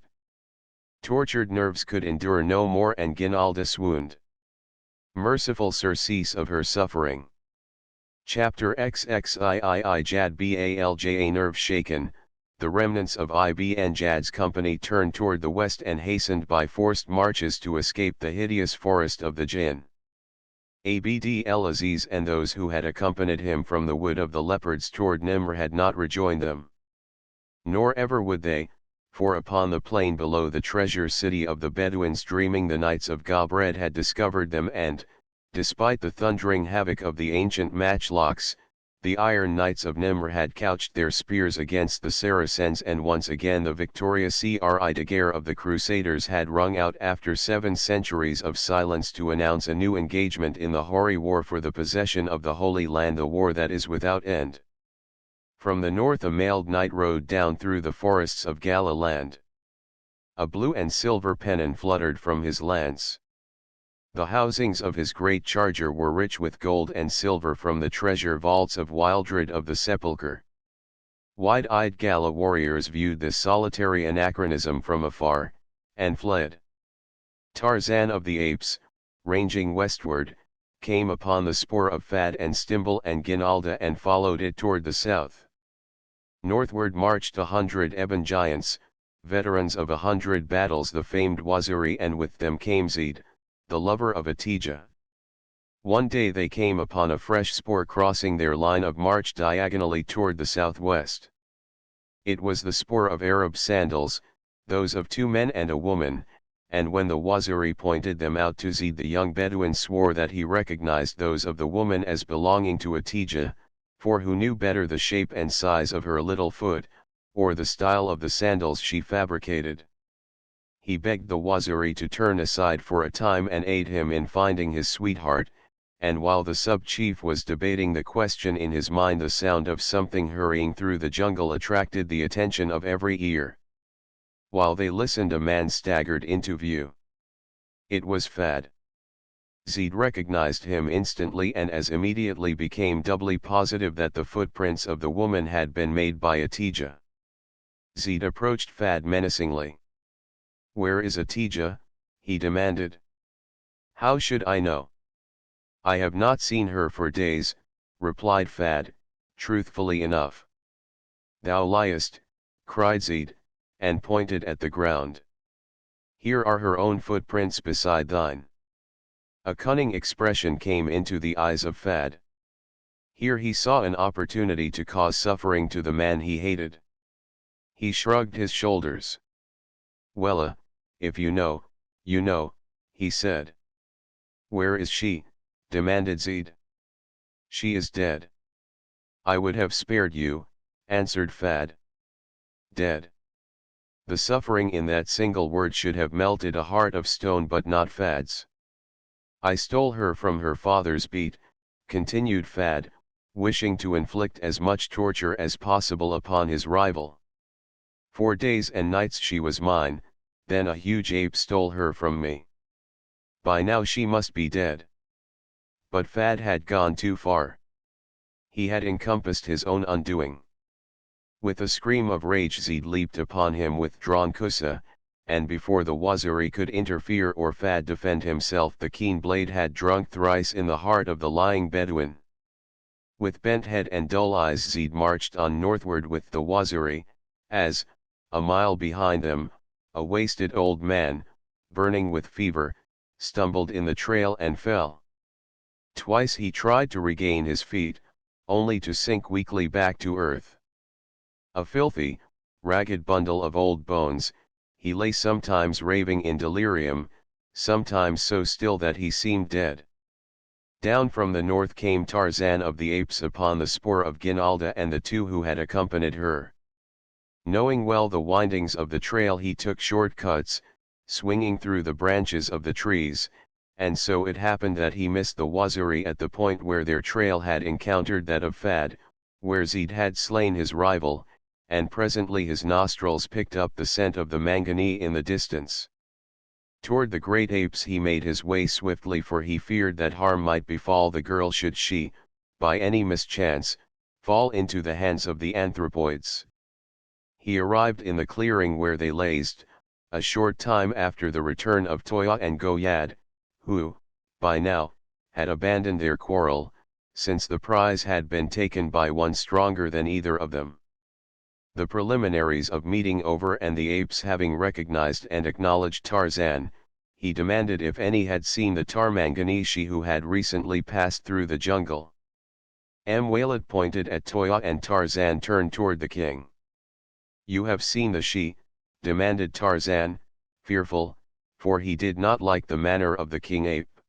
[SPEAKER 2] Tortured nerves could endure no more, and Ginalda swooned. Merciful surcease of her suffering. Chapter XXIII Jad Balja, nerve shaken, the remnants of Ibn Jad's company turned toward the west and hastened by forced marches to escape the hideous forest of the Jinn. Abd el-Aziz and those who had accompanied him from the Wood of the Leopards toward Nimr had not rejoined them. Nor ever would they, for upon the plain below the treasure city of the Bedouins dreaming the knights of Gobred had discovered them and, despite the thundering havoc of the ancient matchlocks, the Iron Knights of Nimr had couched their spears against the Saracens and once again the Victoria Cri de Guerre of the Crusaders had rung out after 7 centuries of silence to announce a new engagement in the hoary war for the possession of the Holy Land, the war that is without end. From the north a mailed knight rode down through the forests of Galiland. A blue and silver pennon fluttered from his lance. The housings of his great charger were rich with gold and silver from the treasure vaults of Wildred of the Sepulchre. Wide-eyed Gala warriors viewed this solitary anachronism from afar, and fled. Tarzan of the Apes, ranging westward, came upon the spoor of Fad and Stimble and Ginalda and followed it toward the south. Northward marched 100 ebon giants, veterans of 100 battles, the famed Waziri, and with them came Zid, the lover of Atija. One day they came upon a fresh spoor crossing their line of march diagonally toward the southwest. It was the spoor of Arab sandals, those of 2 men and a woman, and when the Waziri pointed them out to Zid, the young Bedouin swore that he recognized those of the woman as belonging to Atija, for who knew better the shape and size of her little foot, or the style of the sandals she fabricated. He begged the Waziri to turn aside for a time and aid him in finding his sweetheart, and while the sub-chief was debating the question in his mind, the sound of something hurrying through the jungle attracted the attention of every ear. While they listened, a man staggered into view. It was Fad. Zid recognized him instantly and as immediately became doubly positive that the footprints of the woman had been made by Atija. Zid approached Fad menacingly. "Where is Atija?" he demanded. "How should I know? I have not seen her for days," replied Fad, truthfully enough. "Thou liest," cried Zid, and pointed at the ground. "Here are her own footprints beside thine." A cunning expression came into the eyes of Fad. Here he saw an opportunity to cause suffering to the man he hated. He shrugged his shoulders. "Well, if you know, you know," he said. "Where is she?" demanded Zid. "She is dead." "I would have spared you," answered Fad. "Dead." The suffering in that single word should have melted a heart of stone, but not Fad's. "I stole her from her father's beat," continued Fad, wishing to inflict as much torture as possible upon his rival. "For days and nights she was mine, then a huge ape stole her from me. By now she must be dead." But Fad had gone too far. He had encompassed his own undoing. With a scream of rage, Zid leaped upon him with drawn kusa, and before the Waziri could interfere or Fad defend himself, the keen blade had drunk thrice in the heart of the lying Bedouin. With bent head and dull eyes, Zid marched on northward with the Waziri, as, a mile behind them, a wasted old man, burning with fever, stumbled in the trail and fell. Twice he tried to regain his feet, only to sink weakly back to earth. A filthy, ragged bundle of old bones, he lay sometimes raving in delirium, sometimes so still that he seemed dead. Down from the north came Tarzan of the Apes upon the spoor of Ginalda and the 2 who had accompanied her. Knowing well the windings of the trail, he took short cuts, swinging through the branches of the trees, and so it happened that he missed the Waziri at the point where their trail had encountered that of Fad, where Zid had slain his rival, and presently his nostrils picked up the scent of the manganee in the distance. Toward the great apes he made his way swiftly, for he feared that harm might befall the girl should she, by any mischance, fall into the hands of the anthropoids. He arrived in the clearing where they lazed, a short time after the return of Toya and Goyad, who, by now, had abandoned their quarrel, since the prize had been taken by one stronger than either of them.
[SPEAKER 1] The preliminaries of meeting over and the apes having recognized and acknowledged Tarzan, he demanded if any had seen the Tarmanganishi who had recently passed through the jungle. Mwalad pointed at Toya and Tarzan turned toward the king. "You have seen the she?" demanded Tarzan, fearful, for he did not like the manner of the king ape.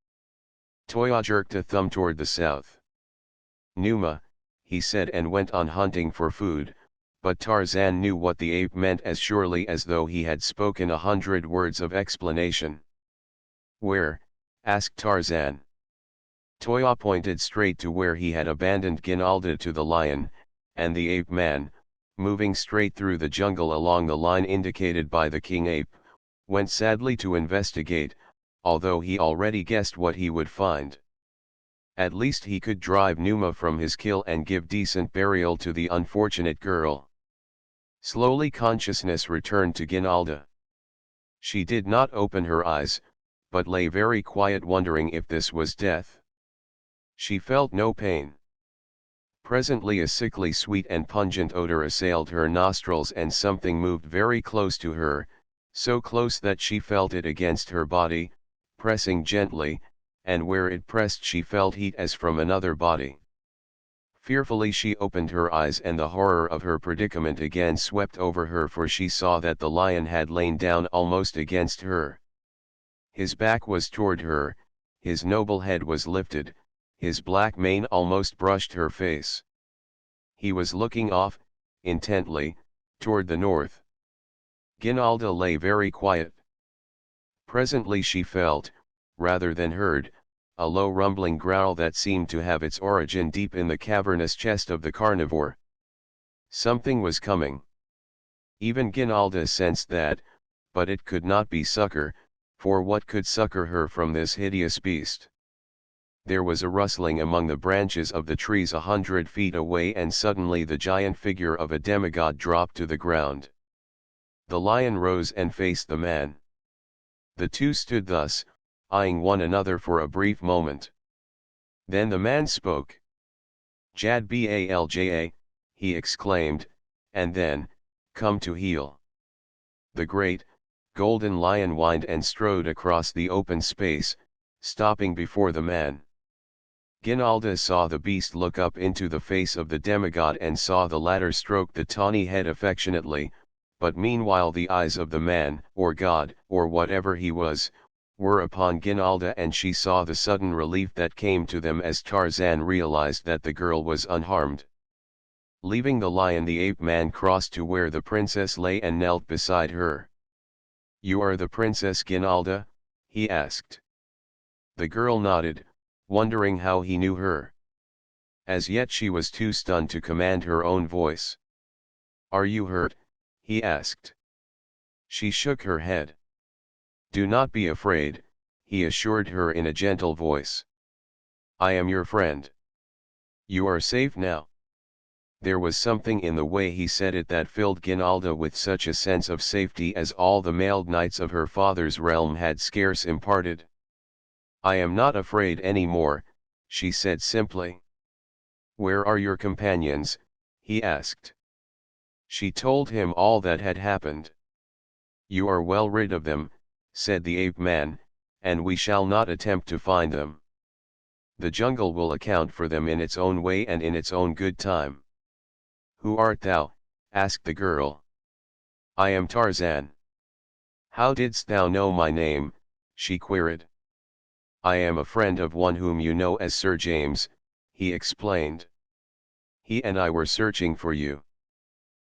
[SPEAKER 1] Toya jerked a thumb toward the south. "Numa," he said and went on hunting for food, but Tarzan knew what the ape meant as surely as though he had spoken 100 words of explanation. "Where?" asked Tarzan. Toya pointed straight to where he had abandoned Ginalda to the lion, and the ape man, moving straight through the jungle along the line indicated by the king ape, went sadly to investigate, although he already guessed what he would find. At least he could drive Numa from his kill and give decent burial to the unfortunate girl. Slowly consciousness returned to Ginalda. She did not open her eyes, but lay very quiet wondering if this was death. She felt no pain. Presently a sickly sweet and pungent odor assailed her nostrils and something moved very close to her, so close that she felt it against her body, pressing gently, and where it pressed she felt heat as from another body. Fearfully she opened her eyes and the horror of her predicament again swept over her, for she saw that the lion had lain down almost against her. His back was toward her, his noble head was lifted, his black mane almost brushed her face. He was looking off, intently, toward the north. Ginalda lay very quiet. Presently she felt, rather than heard, a low rumbling growl that seemed to have its origin deep in the cavernous chest of the carnivore. Something was coming. Even Ginalda sensed that, but it could not be succor, for what could succor her from this hideous beast? There was a rustling among the branches of the trees 100 feet away, and suddenly the giant figure of a demigod dropped to the ground. The lion rose and faced the man. The two stood thus, eyeing one another for a brief moment. Then the man spoke. "Jad Balja," he exclaimed, and then, "Come to heel." The great, golden lion whined and strode across the open space, stopping before the man. Ginalda saw the beast look up into the face of the demigod and saw the latter stroke the tawny head affectionately, but meanwhile the eyes of the man, or god, or whatever he was, were upon Ginalda, and she saw the sudden relief that came to them as Tarzan realized that the girl was unharmed. Leaving the lion, the ape man crossed to where the princess lay and knelt beside her. "You are the Princess Ginalda?" he asked. The girl nodded, wondering how he knew her. As yet she was too stunned to command her own voice. "Are you hurt?" he asked. She shook her head. "Do not be afraid," he assured her in a gentle voice. "I am your friend. You are safe now." There was something in the way he said it that filled Ginalda with such a sense of safety as all the mailed knights of her father's realm had scarce imparted. "I am not afraid any more," she said simply. "Where are your companions?" he asked. She told him all that had happened. "You are well rid of them," said the ape man, "and we shall not attempt to find them. The jungle will account for them in its own way and in its own good time." "Who art thou?" asked the girl. "I am Tarzan." "How didst thou know my name?" she queried. "I am a friend of one whom you know as Sir James," he explained. "He and I were searching for you."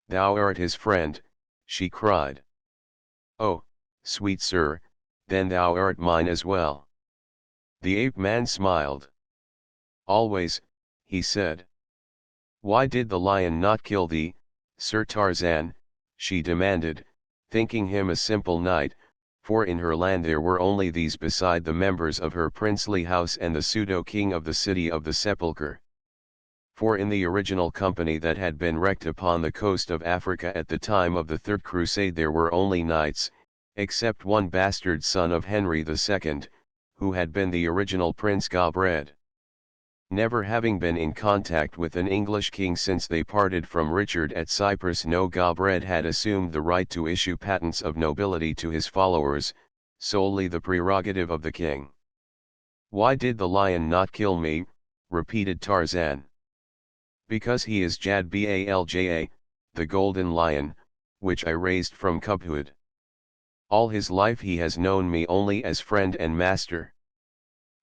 [SPEAKER 1] "Thou art his friend," she cried. "Oh, sweet sir, then thou art mine as well." The ape man smiled. "Always," he said. "Why did the lion not kill thee, Sir Tarzan?" she demanded, thinking him a simple knight, for in her land there were only these beside the members of her princely house and the pseudo-king of the city of the sepulchre. For in the original company that had been wrecked upon the coast of Africa at the time of the Third Crusade there were only knights, except one bastard son of Henry II, who had been the original Prince Gobred.
[SPEAKER 2] Never having been in contact with an English king since they parted from Richard at Cyprus, no Gobred had assumed the right to issue patents of nobility to his followers, solely the prerogative of the king. "Why did the lion not kill me?" repeated Tarzan. "Because he is Jad Balja, the golden lion, which I raised from cubhood. All his life he has known me only as friend and master.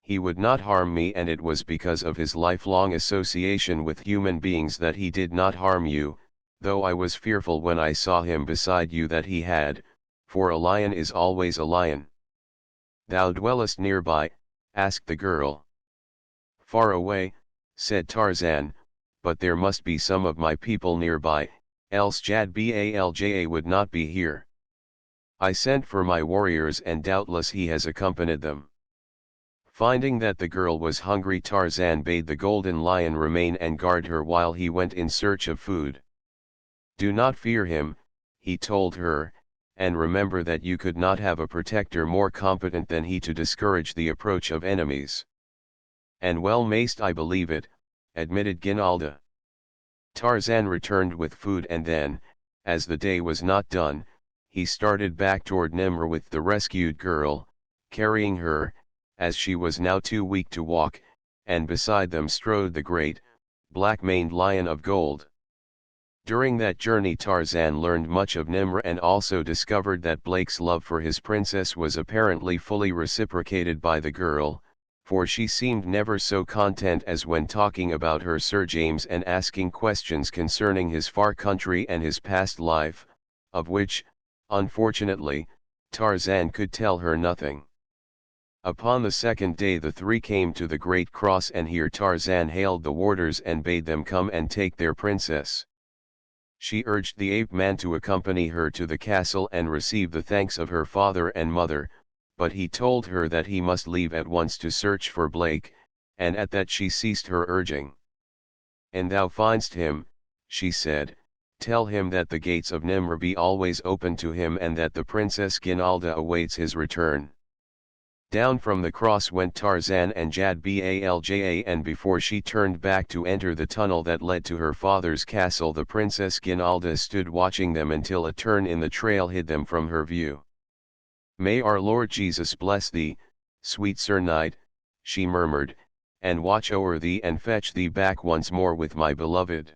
[SPEAKER 2] He would not harm me, and it was because of his lifelong association with human beings that he did not harm you, though I was fearful when I saw him beside you that he had, for a lion is always a lion." "Thou dwellest nearby?" asked the girl. "Far away," said Tarzan, "but there must be some of my people nearby, else Jad Balja would not be here. I sent for my warriors and doubtless he has accompanied them." Finding that the girl was hungry, Tarzan bade the golden lion remain and guard her while he went in search of food. "Do not fear him," he told her, "and remember that you could not have a protector more competent than he to discourage the approach of enemies." "And well mayst I believe it," admitted Ginalda. Tarzan returned with food, and then, as the day was not done, he started back toward Nimr with the rescued girl, carrying her, as she was now too weak to walk, and beside them strode the great, black-maned lion of gold. During that journey Tarzan learned much of Nimr and also discovered that Blake's love for his princess was apparently fully reciprocated by the girl, for she seemed never so content as when talking about her Sir James and asking questions concerning his far country and his past life, of which, unfortunately, Tarzan could tell her nothing. Upon the second day the three came to the great cross, and here Tarzan hailed the warders and bade them come and take their princess. She urged the ape-man to accompany her to the castle and receive the thanks of her father and mother, but he told her that he must leave at once to search for Blake, and at that she ceased her urging. "And thou findst him," she said, "tell him that the gates of Nimr be always open to him and that the Princess Ginalda awaits his return." Down from the cross went Tarzan and Jad Balja, and before she turned back to enter the tunnel that led to her father's castle, the Princess Ginalda stood watching them until a turn in the trail hid them from her view. "May our Lord Jesus bless thee, sweet Sir Knight," she murmured, "and watch o'er thee and fetch thee back once more with my beloved."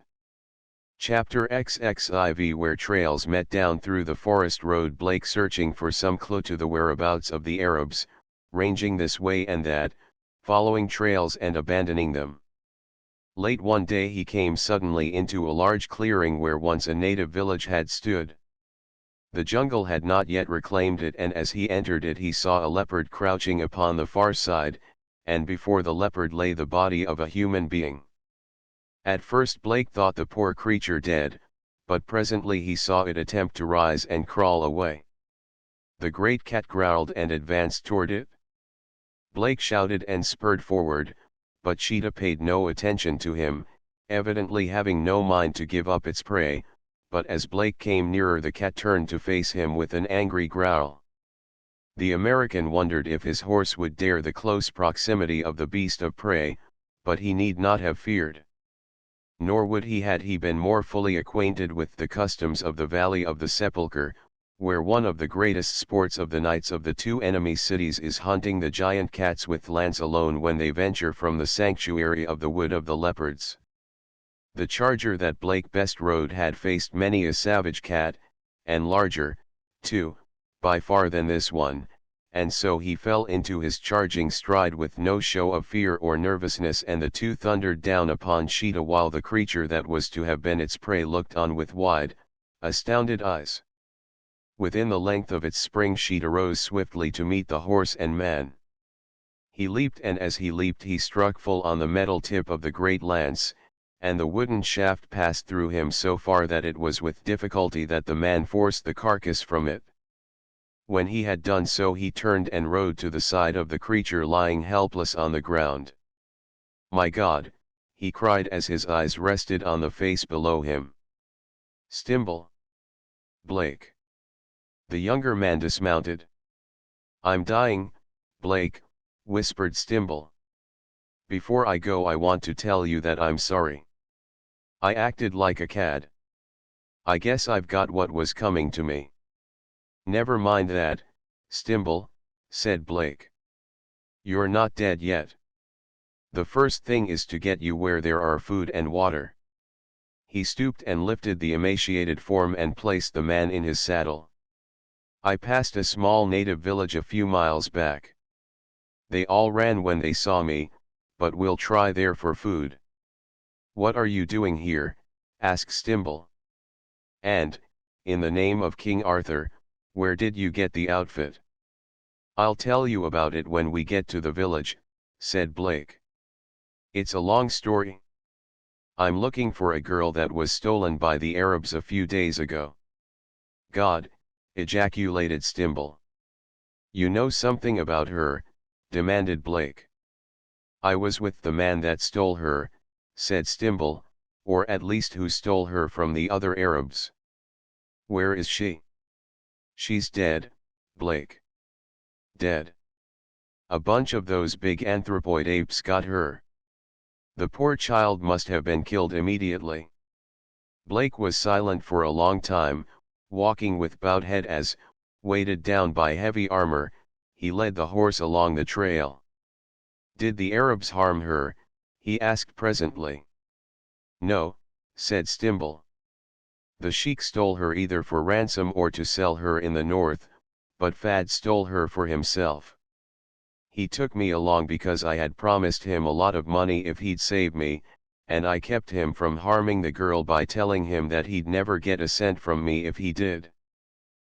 [SPEAKER 2] Chapter XXIV. Where trails met down through the forest rode Blake, searching for some clue to the whereabouts of the Arabs, ranging this way and that, following trails and abandoning them. Late one day he came suddenly into a large clearing where once a native village had stood. The jungle had not yet reclaimed it, and as he entered it he saw a leopard crouching upon the far side, and before the leopard lay the body of a human being. At first Blake thought the poor creature dead, but presently he saw it attempt to rise and crawl away. The great cat growled and advanced toward it. Blake shouted and spurred forward, but Cheetah paid no attention to him, evidently having no mind to give up its prey, but as Blake came nearer the cat turned to face him with an angry growl. The American wondered if his horse would dare the close proximity of the beast of prey, but he need not have feared. Nor would he had he been more fully acquainted with the customs of the Valley of the Sepulchre, where one of the greatest sports of the knights of the two enemy cities is hunting the giant cats with lance alone when they venture from the sanctuary of the Wood of the Leopards. The charger that Blake best rode had faced many a savage cat, and larger, too, by far than this one, and so he fell into his charging stride with no show of fear or nervousness, and the two thundered down upon Cheetah while the creature that was to have been its prey looked on with wide, astounded eyes. Within the length of its spring Cheetah rose swiftly to meet the horse and man. He leaped, and as he leaped he struck full on the metal tip of the great lance, and the wooden shaft passed through him so far that it was with difficulty that the man forced the carcass from it. When he had done so he turned and rode to the side of the creature lying helpless on the ground. "My God," he cried as his eyes rested on the face below him. "Stimble! Blake!" The younger man dismounted. "I'm dying, Blake," whispered Stimble. Before I go, I want to tell you that I'm sorry. I acted like a cad. I guess I've got what was coming to me." "Never mind that, Stimble," said Blake. "You're not dead yet. The first thing is to get you where there are food and water." He stooped and lifted the emaciated form and placed the man in his saddle. "I passed a small native village a few miles back. They all ran when they saw me, but we'll try there for food." "What are you doing here?" asked Stimble. "And, in the name of King Arthur, where did you get the outfit?" "I'll tell you about it when we get to the village," said Blake. "It's a long story. I'm looking for a girl that was stolen by the Arabs a few days ago." "God," ejaculated Stimble. "You know something about her?" demanded Blake. "I was with the man that stole her," said Stimble, "or at least who stole her from the other Arabs." "Where is she?" "She's dead, Blake." "Dead? A bunch of those big anthropoid apes got her. The poor child must have been killed immediately." Blake was silent for a long time, walking with bowed head as, weighted down by heavy armor, he led the horse along the trail. "Did the Arabs harm her?" he asked presently. "No," said Stimble. "The sheik stole her either for ransom or to sell her in the north, but Fad stole her for himself. He took me along because I had promised him a lot of money if he'd save me, and I kept him from harming the girl by telling him that he'd never get a cent from me if he did.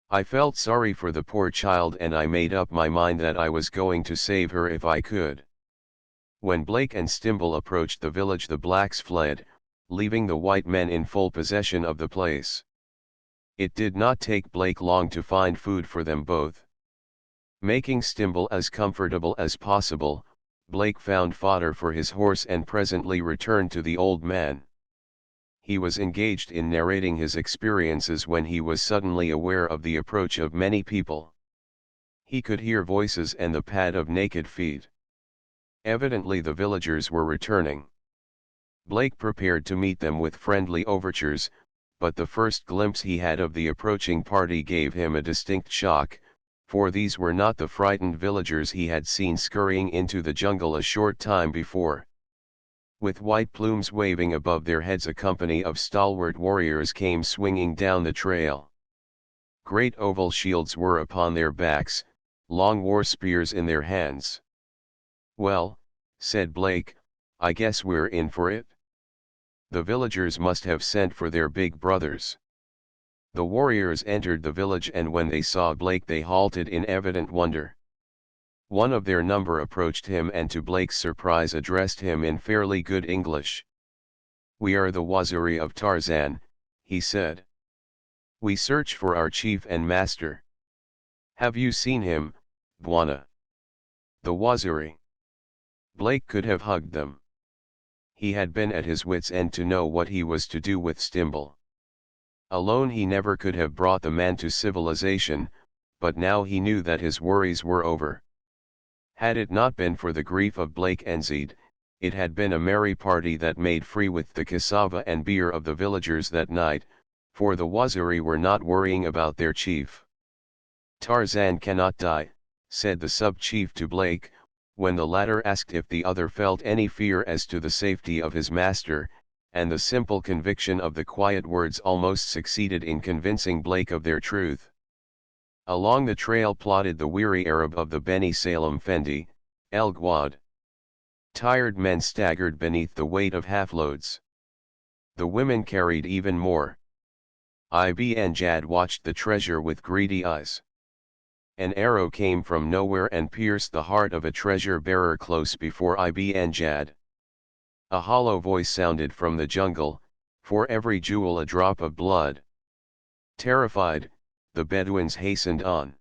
[SPEAKER 2] I felt sorry for the poor child and I made up my mind that I was going to save her if I could." When Blake and Stimble approached the village, the blacks fled, leaving the white men in full possession of the place. It did not take Blake long to find food for them both. Making Stimble as comfortable as possible, Blake found fodder for his horse and presently returned to the old man. He was engaged in narrating his experiences when he was suddenly aware of the approach of many people. He could hear voices and the pad of naked feet. Evidently the villagers were returning. Blake prepared to meet them with friendly overtures, but the first glimpse he had of the approaching party gave him a distinct shock, for these were not the frightened villagers he had seen scurrying into the jungle a short time before. With white plumes waving above their heads, a company of stalwart warriors came swinging down the trail. Great oval shields were upon their backs, long war spears in their hands. "Well," said Blake, "I guess we're in for it. The villagers must have sent for their big brothers." The warriors entered the village, and when they saw Blake they halted in evident wonder. One of their number approached him and to Blake's surprise addressed him in fairly good English. "We are the Waziri of Tarzan," he said. "We search for our chief and master." "Have you seen him, Bwana?" "The Waziri?" Blake could have hugged them. He had been at his wits' end to know what he was to do with Stimble. Alone he never could have brought the man to civilization, but now he knew that his worries were over. Had it not been for the grief of Blake and Zed, it had been a merry party that made free with the cassava and beer of the villagers that night, for the Waziri were not worrying about their chief. "Tarzan cannot die," said the sub-chief to Blake, when the latter asked if the other felt any fear as to the safety of his master, and the simple conviction of the quiet words almost succeeded in convincing Blake of their truth. Along the trail plodded the weary Arab of the Beni Salem Fendi, El Gawad. Tired men staggered beneath the weight of half-loads. The women carried even more. Ibn Jad watched the treasure with greedy eyes. An arrow came from nowhere and pierced the heart of a treasure-bearer close before Ibn Jad. A hollow voice sounded from the jungle, "For every jewel a drop of blood." Terrified, the Bedouins hastened on.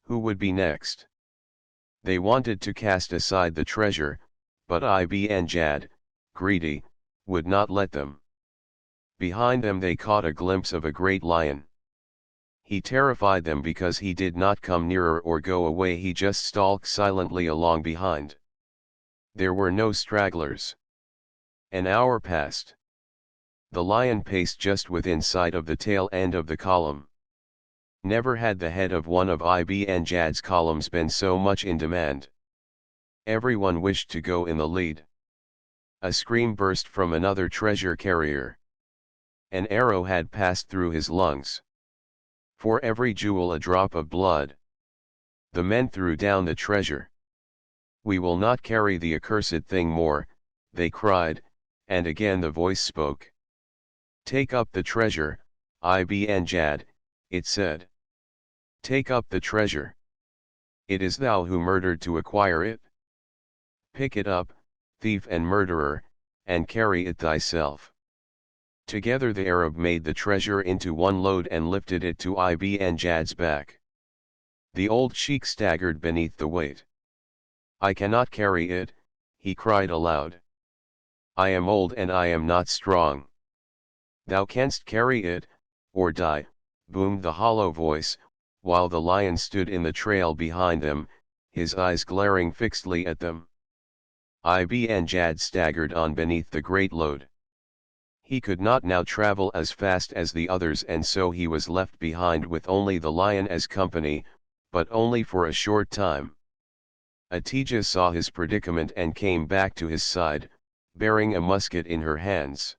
[SPEAKER 2] Who would be next? They wanted to cast aside the treasure, but Ibn Jad, greedy, would not let them. Behind them they caught a glimpse of a great lion. He terrified them because he did not come nearer or go away, he just stalked silently along behind.
[SPEAKER 1] There were no stragglers. An hour passed. The lion paced just within sight of the tail end of the column. Never had the head of one of Ibn Jad's columns been so much in demand. Everyone wished to go in the lead. A scream burst from another treasure carrier. An arrow had passed through his lungs. For every jewel a drop of blood. The men threw down the treasure. "We will not carry the accursed thing more," they cried, and again the voice spoke. "Take up the treasure, Ibn Jad," it said. "Take up the treasure. It is thou who murdered to acquire it. Pick it up, thief and murderer, and carry it thyself." Together the Arab made the treasure into one load and lifted it to Ibn Jad's back. The old sheikh staggered beneath the weight. "I cannot carry it," he cried aloud. "I am old and I am not strong." "Thou canst carry it, or die," boomed the hollow voice, while the lion stood in the trail behind them, his eyes glaring fixedly at them. Ibn Jad staggered on beneath the great load. He could not now travel as fast as the others, and so he was left behind with only the lion as company, but only for a short time. Atija saw his predicament and came back to his side, bearing a musket in her hands.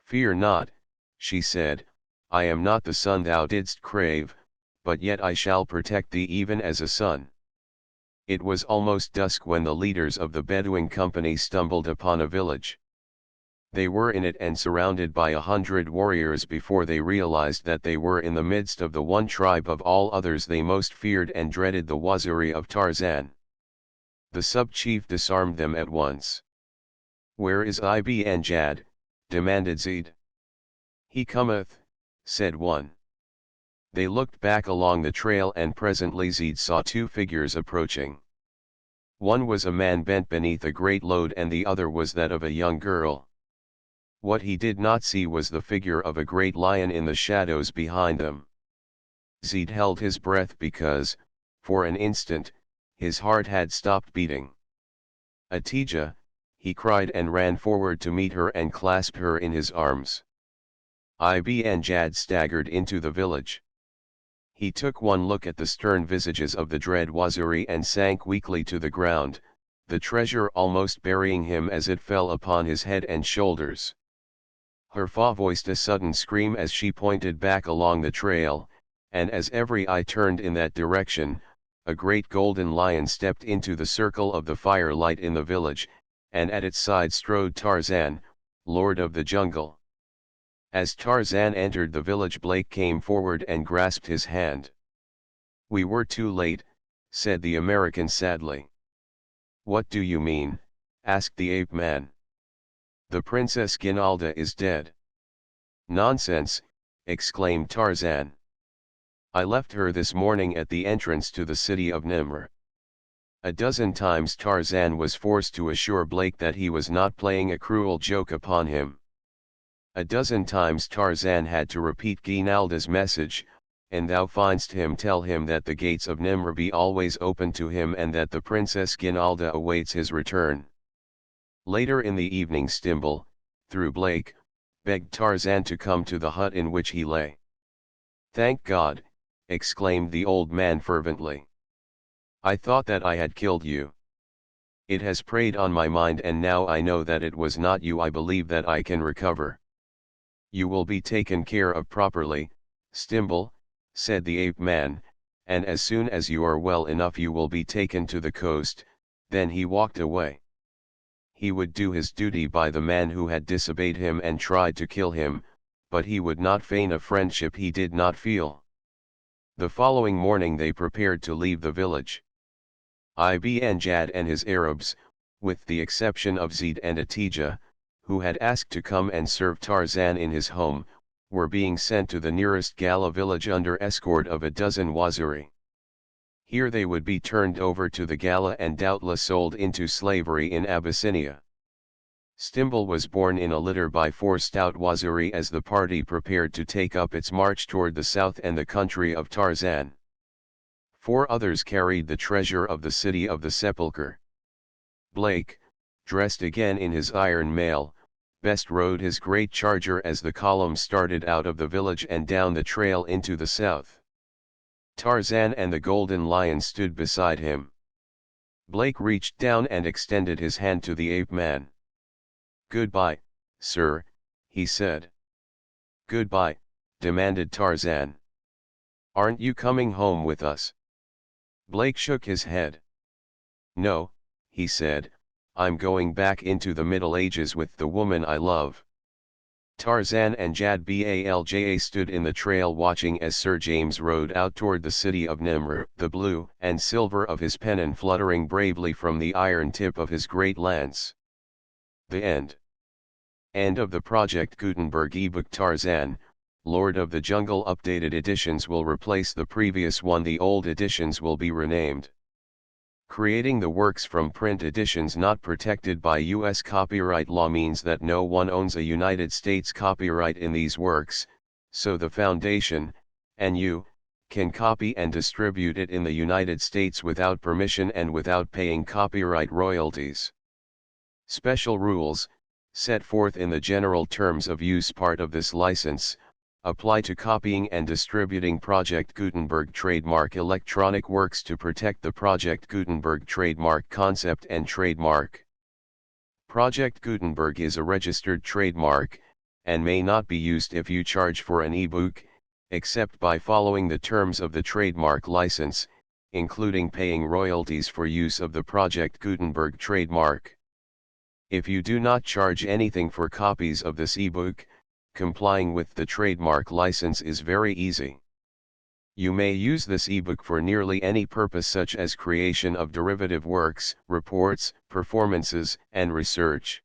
[SPEAKER 1] "Fear not," she said, "I am not the son thou didst crave, but yet I shall protect thee even as a son." It was almost dusk when the leaders of the Bedouin company stumbled upon a village. They were in it and surrounded by 100 warriors before they realized that they were in the midst of the one tribe of all others they most feared and dreaded, the Waziri of Tarzan. The sub-chief disarmed them at once. "Where is Ibn Jad?" demanded Zaid. "He cometh," said one. They looked back along the trail and presently Zaid saw two figures approaching. One was a man bent beneath a great load and the other was that of a young girl. What he did not see was the figure of a great lion in the shadows behind them. Zaid held his breath because, for an instant, his heart had stopped beating. "Atija," he cried and ran forward to meet her and clasp her in his arms. Ibn Jad staggered into the village. He took one look at the stern visages of the dread Waziri and sank weakly to the ground, the treasure almost burying him as it fell upon his head and shoulders. Herfa voiced a sudden scream as she pointed back along the trail, and as every eye turned in that direction, a great golden lion stepped into the circle of the firelight in the village, and at its side strode Tarzan, lord of the jungle. As Tarzan entered the village, Blake came forward and grasped his hand. "We were too late," said the American sadly. "What do you mean?" asked the ape man. "The Princess Ginalda is dead." "Nonsense," exclaimed Tarzan. "I left her this morning at the entrance to the city of Nimr." A dozen times Tarzan was forced to assure Blake that he was not playing a cruel joke upon him. A dozen times Tarzan had to repeat Ginalda's message, "And thou findst him, tell him that the gates of Nimr be always open to him and that the Princess Ginalda awaits his return." Later in the evening Stimble, through Blake, begged Tarzan to come to the hut in which he lay. "Thank God," exclaimed the old man fervently. "I thought that I had killed you. It has preyed on my mind and now I know that it was not you. I believe that I can recover." "You will be taken care of properly, Stimble," said the ape man, "and as soon as you are well enough you will be taken to the coast." Then he walked away. He would do his duty by the man who had disobeyed him and tried to kill him, but he would not feign a friendship he did not feel. The following morning they prepared to leave the village. Ibn Jad and his Arabs, with the exception of Zaid and Atija, who had asked to come and serve Tarzan in his home, were being sent to the nearest Gala village under escort of a dozen Waziri. Here they would be turned over to the Gala and doubtless sold into slavery in Abyssinia. Stimble was borne in a litter by 4 stout Waziri as the party prepared to take up its march toward the south and the country of Tarzan. 4 others carried the treasure of the city of the sepulchre. Blake, dressed again in his iron mail, best rode his great charger as the column started out of the village and down the trail into the south. Tarzan and the Golden Lion stood beside him. Blake reached down and extended his hand to the ape-man. "Goodbye, sir," he said. "Goodbye," demanded Tarzan. "Aren't you coming home with us?" Blake shook his head. "No," he said, "I'm going back into the Middle Ages with the woman I love." Tarzan and Jad Balja stood in the trail watching as Sir James rode out toward the city of Nimr, the blue and silver of his pennon fluttering bravely from the iron tip of his great lance. The end. End of the Project Gutenberg ebook. Tarzan, Lord of the Jungle updated editions will replace the previous one. The old editions will be renamed. Creating the works from print editions not protected by U.S. copyright law means that no one owns a United States copyright in these works, so the Foundation, and you, can copy and distribute it in the United States without permission and without paying copyright royalties. Special rules, set forth in the general terms of use part of this license, apply to copying and distributing Project Gutenberg trademark electronic works to protect the Project Gutenberg trademark concept and trademark. Project Gutenberg is a registered trademark, and may not be used if you charge for an ebook, except by following the terms of the trademark license, including paying royalties for use of the Project Gutenberg trademark. If you do not charge anything for copies of this ebook, complying with the trademark license is very easy. You may use this ebook for nearly any purpose such as creation of derivative works, reports, performances, and research.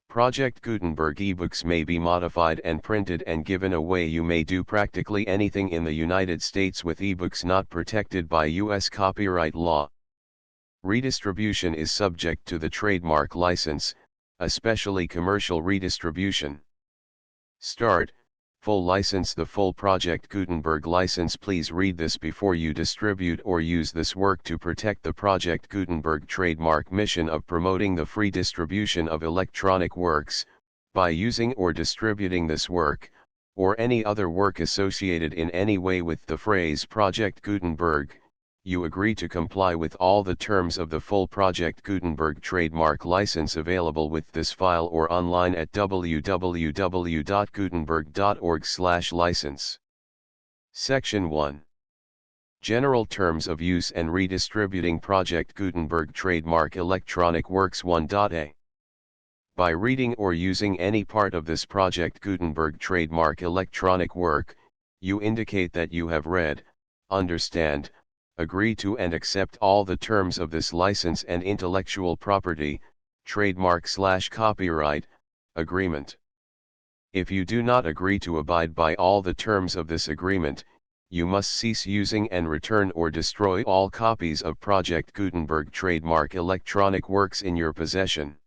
[SPEAKER 1] Project Gutenberg ebooks may be modified and printed and given away. You may do practically anything in the United States with ebooks not protected by U.S. copyright law. Redistribution is subject to the trademark license, especially commercial redistribution. Start, full license. The full Project Gutenberg license. Please read this before you distribute or use this work to protect the Project Gutenberg trademark mission of promoting the free distribution of electronic works, by using or distributing this work, or any other work associated in any way with the phrase Project Gutenberg. You agree to comply with all the terms of the full Project Gutenberg trademark license available with this file or online at www.gutenberg.org/license. Section 1. General Terms of Use and Redistributing Project Gutenberg Trademark Electronic Works 1.a. By reading or using any part of this Project Gutenberg trademark electronic work, you indicate that you have read, understand, agree to and accept all the terms of this license and intellectual property, trademark/copyright, agreement. If you do not agree to abide by all the terms of this agreement, you must cease using and return or destroy all copies of Project Gutenberg trademark electronic works in your possession.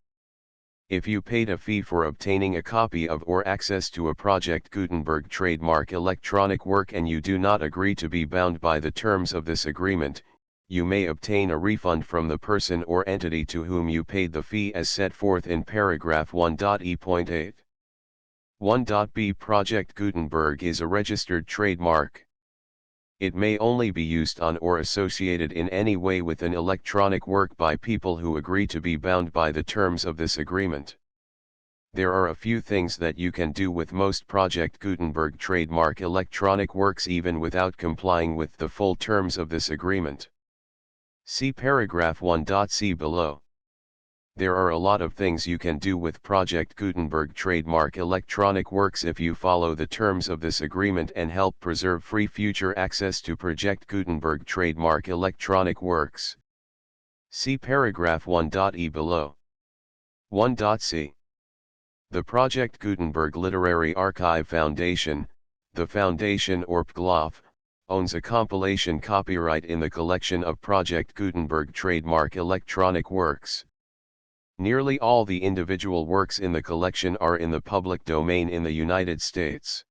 [SPEAKER 1] If you paid a fee for obtaining a copy of or access to a Project Gutenberg trademark electronic work and you do not agree to be bound by the terms of this agreement, you may obtain a refund from the person or entity to whom you paid the fee as set forth in paragraph 1.e.8. 1.b. Project Gutenberg is a registered trademark. It may only be used on or associated in any way with an electronic work by people who agree to be bound by the terms of this agreement. There are a few things that you can do with most Project Gutenberg trademark electronic works even without complying with the full terms of this agreement. See paragraph 1.c below. There are a lot of things you can do with Project Gutenberg trademark electronic works if you follow the terms of this agreement and help preserve free future access to Project Gutenberg trademark electronic works. See paragraph 1.e below. 1.c. The Project Gutenberg Literary Archive Foundation, the Foundation or PGLOF, owns a compilation copyright in the collection of Project Gutenberg trademark electronic works. Nearly all the individual works in the collection are in the public domain in the United States.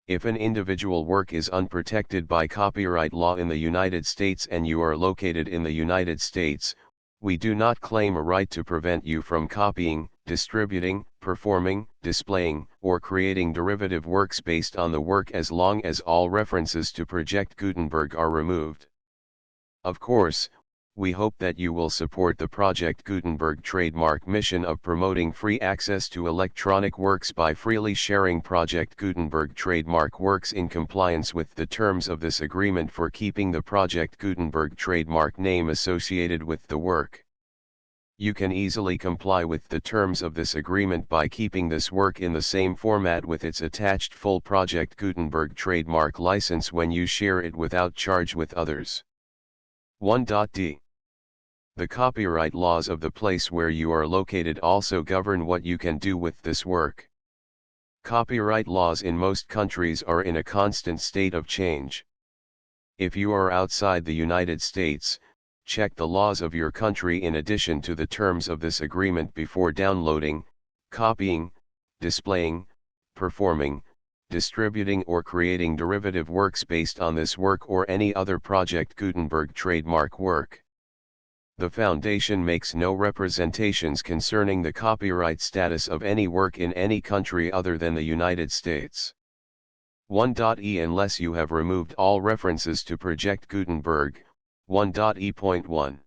[SPEAKER 1] If an individual work is unprotected by copyright law in the United States and you are located in the United States, We do not claim a right to prevent you from copying, distributing, performing, displaying, or creating derivative works based on the work as long as all references to Project Gutenberg are removed. Of course, we hope that you will support the Project Gutenberg trademark mission of promoting free access to electronic works by freely sharing Project Gutenberg trademark works in compliance with the terms of this agreement for keeping the Project Gutenberg trademark name associated with the work. You can easily comply with the terms of this agreement by keeping this work in the same format with its attached full Project Gutenberg trademark license when you share it without charge with others. 1.d. The copyright laws of the place where you are located also govern what you can do with this work. Copyright laws in most countries are in a constant state of change. If you are outside the United States, check the laws of your country in addition to the terms of this agreement before downloading, copying, displaying, performing, distributing or creating derivative works based on this work or any other Project Gutenberg trademark work. The Foundation makes no representations concerning the copyright status of any work in any country other than the United States. 1.e Unless you have removed all references to Project Gutenberg, 1.e.1.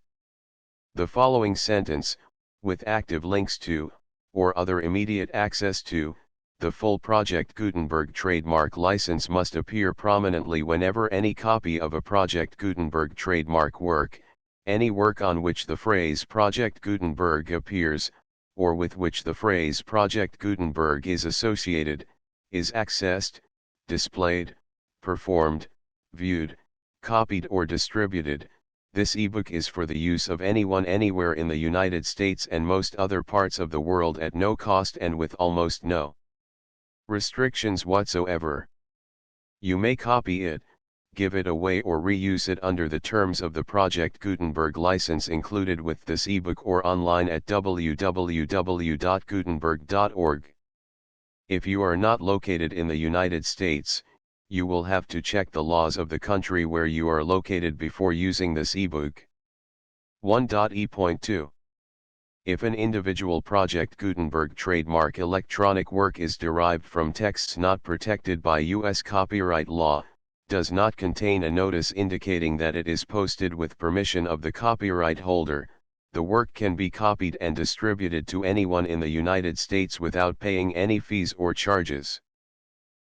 [SPEAKER 1] The following sentence, with active links to, or other immediate access to, the full Project Gutenberg trademark license must appear prominently whenever any copy of a Project Gutenberg trademark work, any work on which the phrase Project Gutenberg appears, or with which the phrase Project Gutenberg is associated, is accessed, displayed, performed, viewed, copied or distributed. This ebook is for the use of anyone anywhere in the United States and most other parts of the world at no cost and with almost no restrictions whatsoever. You may copy it, give it away or reuse it under the terms of the Project Gutenberg license included with this ebook or online at www.gutenberg.org. If you are not located in the United States, you will have to check the laws of the country where you are located before using this ebook. 1.e.2. If an individual Project Gutenberg trademark electronic work is derived from texts not protected by U.S. copyright law, does not contain a notice indicating that it is posted with permission of the copyright holder, the work can be copied and distributed to anyone in the United States without paying any fees or charges.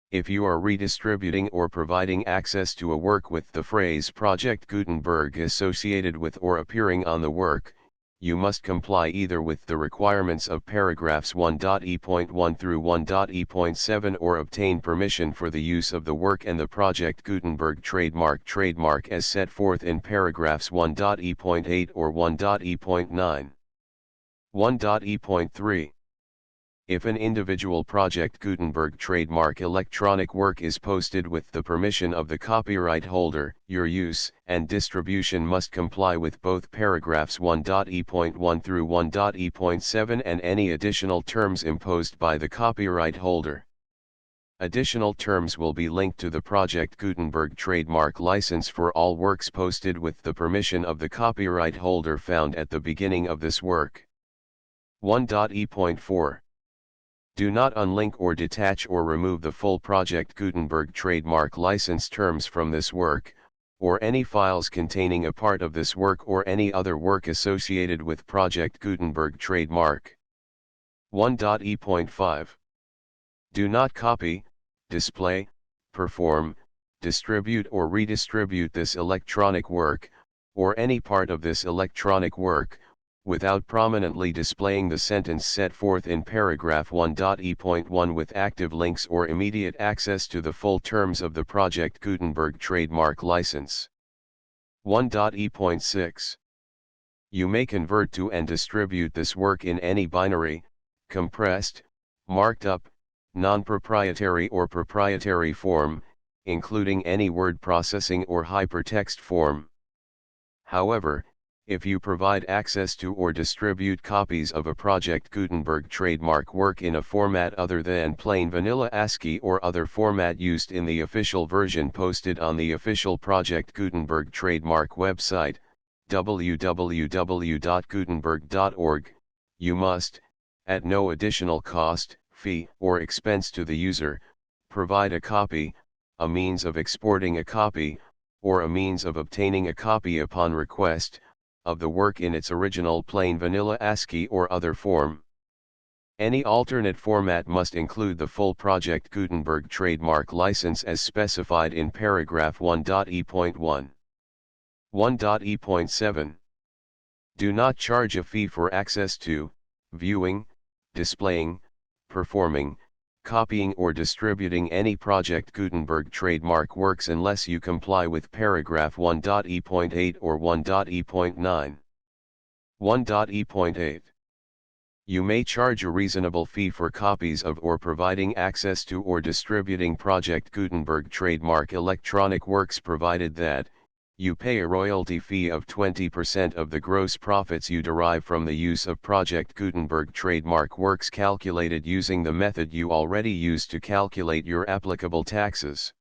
[SPEAKER 1] If you are redistributing or providing access to a work with the phrase Project Gutenberg associated with or appearing on the work, you must comply either with the requirements of paragraphs 1.e.1 through 1.e.7 or obtain permission for the use of the work and the Project Gutenberg trademark as set forth in paragraphs 1.e.8 or 1.e.9. 1.e.3. If an individual Project Gutenberg trademark electronic work is posted with the permission of the copyright holder, your use and distribution must comply with both paragraphs 1.e.1 through 1.e.7 and any additional terms imposed by the copyright holder. Additional terms will be linked to the Project Gutenberg trademark license for all works posted with the permission of the copyright holder found at the beginning of this work. 1.e.4. Do not unlink or detach or remove the full Project Gutenberg trademark license terms from this work, or any files containing a part of this work or any other work associated with Project Gutenberg trademark. 1.e.5. Do not copy, display, perform, distribute or redistribute this electronic work, or any part of this electronic work, without prominently displaying the sentence set forth in paragraph 1.e.1 with active links or immediate access to the full terms of the Project Gutenberg trademark license. 1.e.6. You may convert to and distribute this work in any binary, compressed, marked up, non-proprietary or proprietary form, including any word processing or hypertext form. However, if you provide access to or distribute copies of a Project Gutenberg trademark work in a format other than plain vanilla ASCII or other format used in the official version posted on the official Project Gutenberg trademark website,
[SPEAKER 2] www.gutenberg.org, you must, at no additional cost, fee, or expense to the user, provide a copy, a means of exporting a copy, or a means of obtaining a copy upon request, of the work in its original plain vanilla ASCII or other form. Any alternate format must include the full Project Gutenberg trademark license as specified in paragraph 1.e.1. 1.e.7. Do not charge a fee for access to, viewing, displaying, performing, copying or distributing any Project Gutenberg trademark works unless you comply with paragraph 1.e.8 or 1.e.9. 1.e.8. You may charge a reasonable fee for copies of or providing access to or distributing Project Gutenberg trademark electronic works provided that, you pay a royalty fee of 20% of the gross profits you derive from the use of Project Gutenberg trademark works calculated using the method you already use to calculate your applicable taxes.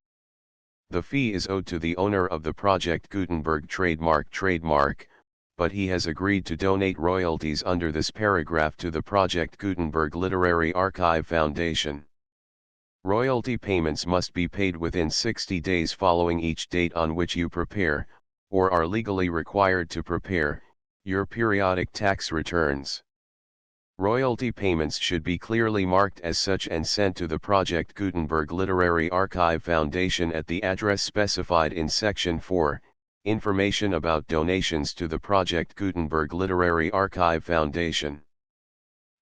[SPEAKER 2] The fee is owed to the owner of the Project Gutenberg trademark, but he has agreed to donate royalties under this paragraph to the Project Gutenberg Literary Archive Foundation. Royalty payments must be paid within 60 days following each date on which you prepare, or are legally required to prepare, your periodic tax returns. Royalty payments should be clearly marked as such and sent to the Project Gutenberg Literary Archive Foundation at the address specified in Section 4. Information about donations to the Project Gutenberg Literary Archive Foundation.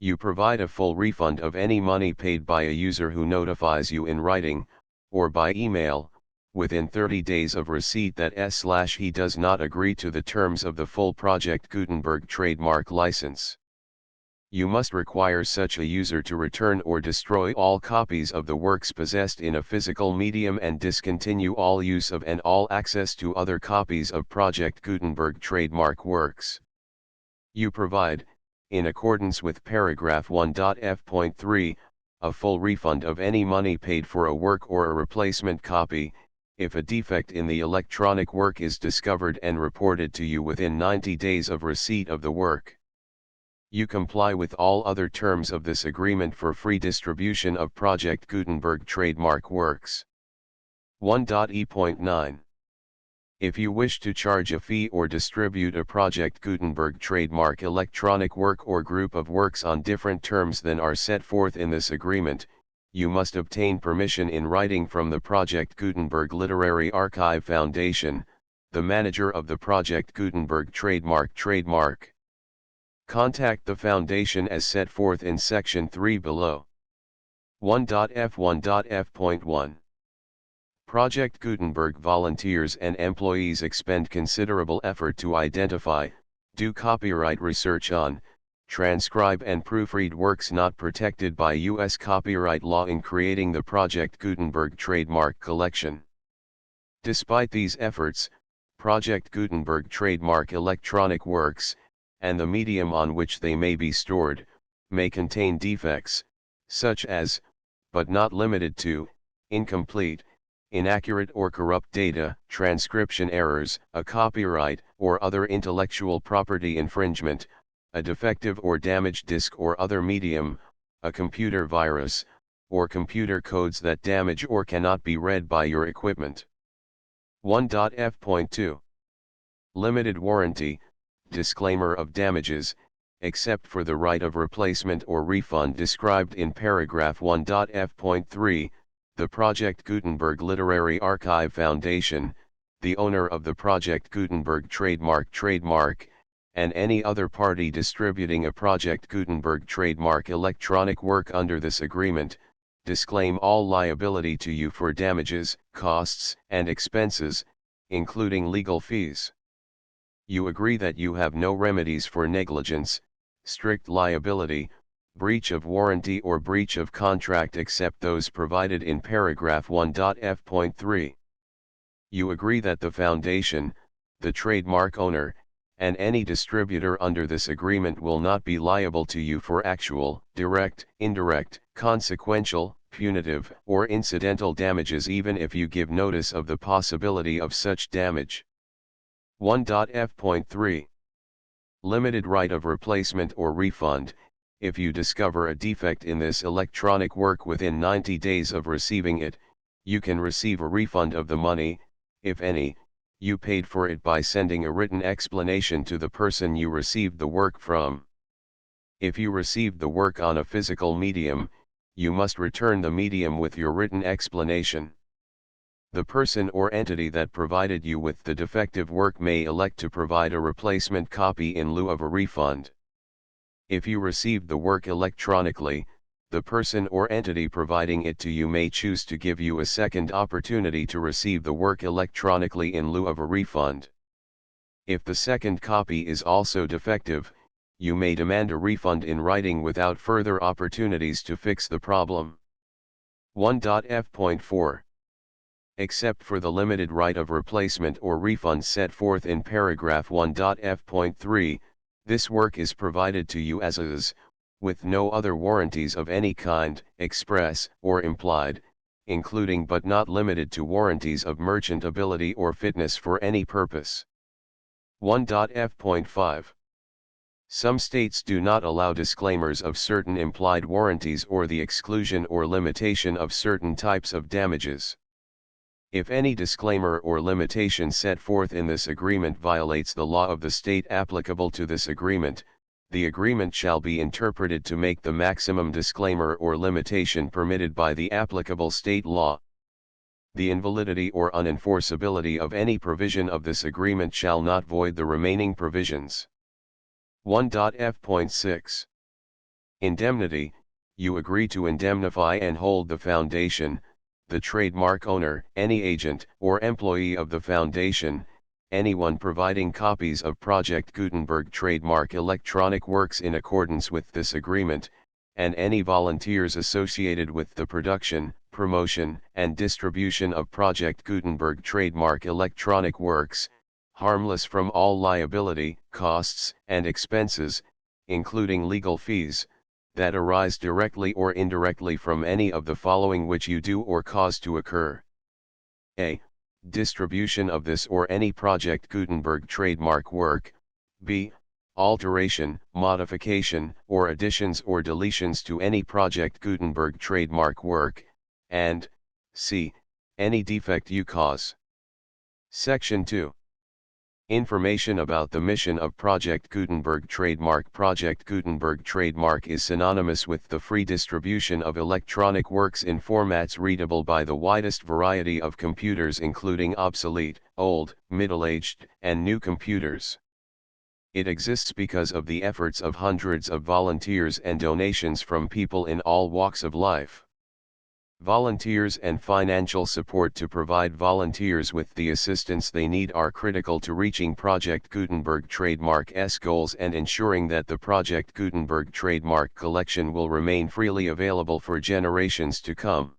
[SPEAKER 2] You provide a full refund of any money paid by a user who notifies you in writing, or by email, within 30 days of receipt that he does not agree to the terms of the full Project Gutenberg trademark license. You must require such a user to return or destroy all copies of the works possessed in a physical medium and discontinue all use of and all access to other copies of Project Gutenberg trademark works. You provide, in accordance with paragraph 1.f.3, a full refund of any money paid for a work or a replacement copy, if a defect in the electronic work is discovered and reported to you within 90 days of receipt of the work. You comply with all other terms of this agreement for free distribution of Project Gutenberg trademark works. 1.e.9. If you wish to charge a fee or distribute a Project Gutenberg trademark electronic work or group of works on different terms than are set forth in this agreement, you must obtain permission in writing from the Project Gutenberg Literary Archive Foundation, the manager of the Project Gutenberg trademark. Contact the Foundation as set forth in Section 3 below. 1.f.1.f.1. Project Gutenberg volunteers and employees expend considerable effort to identify, do copyright research on, transcribe and proofread works not protected by U.S. copyright law in creating the Project Gutenberg trademark collection. Despite these efforts, Project Gutenberg trademark electronic works, and the medium on which they may be stored, may contain defects, such as, but not limited to, incomplete, inaccurate or corrupt data, transcription errors, a copyright or other intellectual property infringement, a defective or damaged disk or other medium, a computer virus, or computer codes that damage or cannot be read by your equipment. 1.f.2. Limited warranty, disclaimer of damages, except for the right of replacement or refund described in paragraph 1.f.3, the Project Gutenberg Literary Archive Foundation, the owner of the Project Gutenberg trademark, and any other party distributing a Project Gutenberg trademark electronic work under this agreement, disclaim all liability to you for damages, costs, and expenses, including legal fees. You agree that you have no remedies for negligence, strict liability, breach of warranty or breach of contract except those provided in paragraph 1.f.3. You agree that the Foundation, the trademark owner, and any distributor under this agreement will not be liable to you for actual, direct, indirect, consequential, punitive, or incidental damages even if you give notice of the possibility of such damage. 1.f.3 Limited right of replacement or refund. If you discover a defect in this electronic work within 90 days of receiving it, you can receive a refund of the money, if any, you paid for it by sending a written explanation to the person you received the work from. If you received the work on a physical medium, you must return the medium with your written explanation. The person or entity that provided you with the defective work may elect to provide a replacement copy in lieu of a refund. If you received the work electronically, the person or entity providing it to you may choose to give you a second opportunity to receive the work electronically in lieu of a refund. If the second copy is also defective, you may demand a refund in writing without further opportunities to fix the problem. 1.f.4 Except for the limited right of replacement or refund set forth in paragraph 1.f.3, this work is provided to you as is, with no other warranties of any kind, express or implied, including but not limited to warranties of merchantability or fitness for any purpose. 1.f.5 Some states do not allow disclaimers of certain implied warranties or the exclusion or limitation of certain types of damages. If any disclaimer or limitation set forth in this agreement violates the law of the state applicable to this agreement, the agreement shall be interpreted to make the maximum disclaimer or limitation permitted by the applicable state law. The invalidity or unenforceability of any provision of this agreement shall not void the remaining provisions. 1.f.6 Indemnity. You agree to indemnify and hold the foundation, the trademark owner, any agent or employee of the foundation, anyone providing copies of Project Gutenberg trademark electronic works in accordance with this agreement, and any volunteers associated with the production, promotion, and distribution of Project Gutenberg trademark electronic works, harmless from all liability, costs, and expenses, including legal fees, that arise directly or indirectly from any of the following which you do or cause to occur. A. Distribution of this or any Project Gutenberg trademark work. B. Alteration, modification, or additions or deletions to any Project Gutenberg trademark work, and C. Any defect you cause. Section 2. Information about the mission of Project Gutenberg trademark. Project Gutenberg trademark is synonymous with the free distribution of electronic works in formats readable by the widest variety of computers, including obsolete, old, middle-aged, and new computers. It exists because of the efforts of hundreds of volunteers and donations from people in all walks of life. Volunteers and financial support to provide volunteers with the assistance they need are critical to reaching Project Gutenberg trademark's goals and ensuring that the Project Gutenberg trademark collection will remain freely available for generations to come.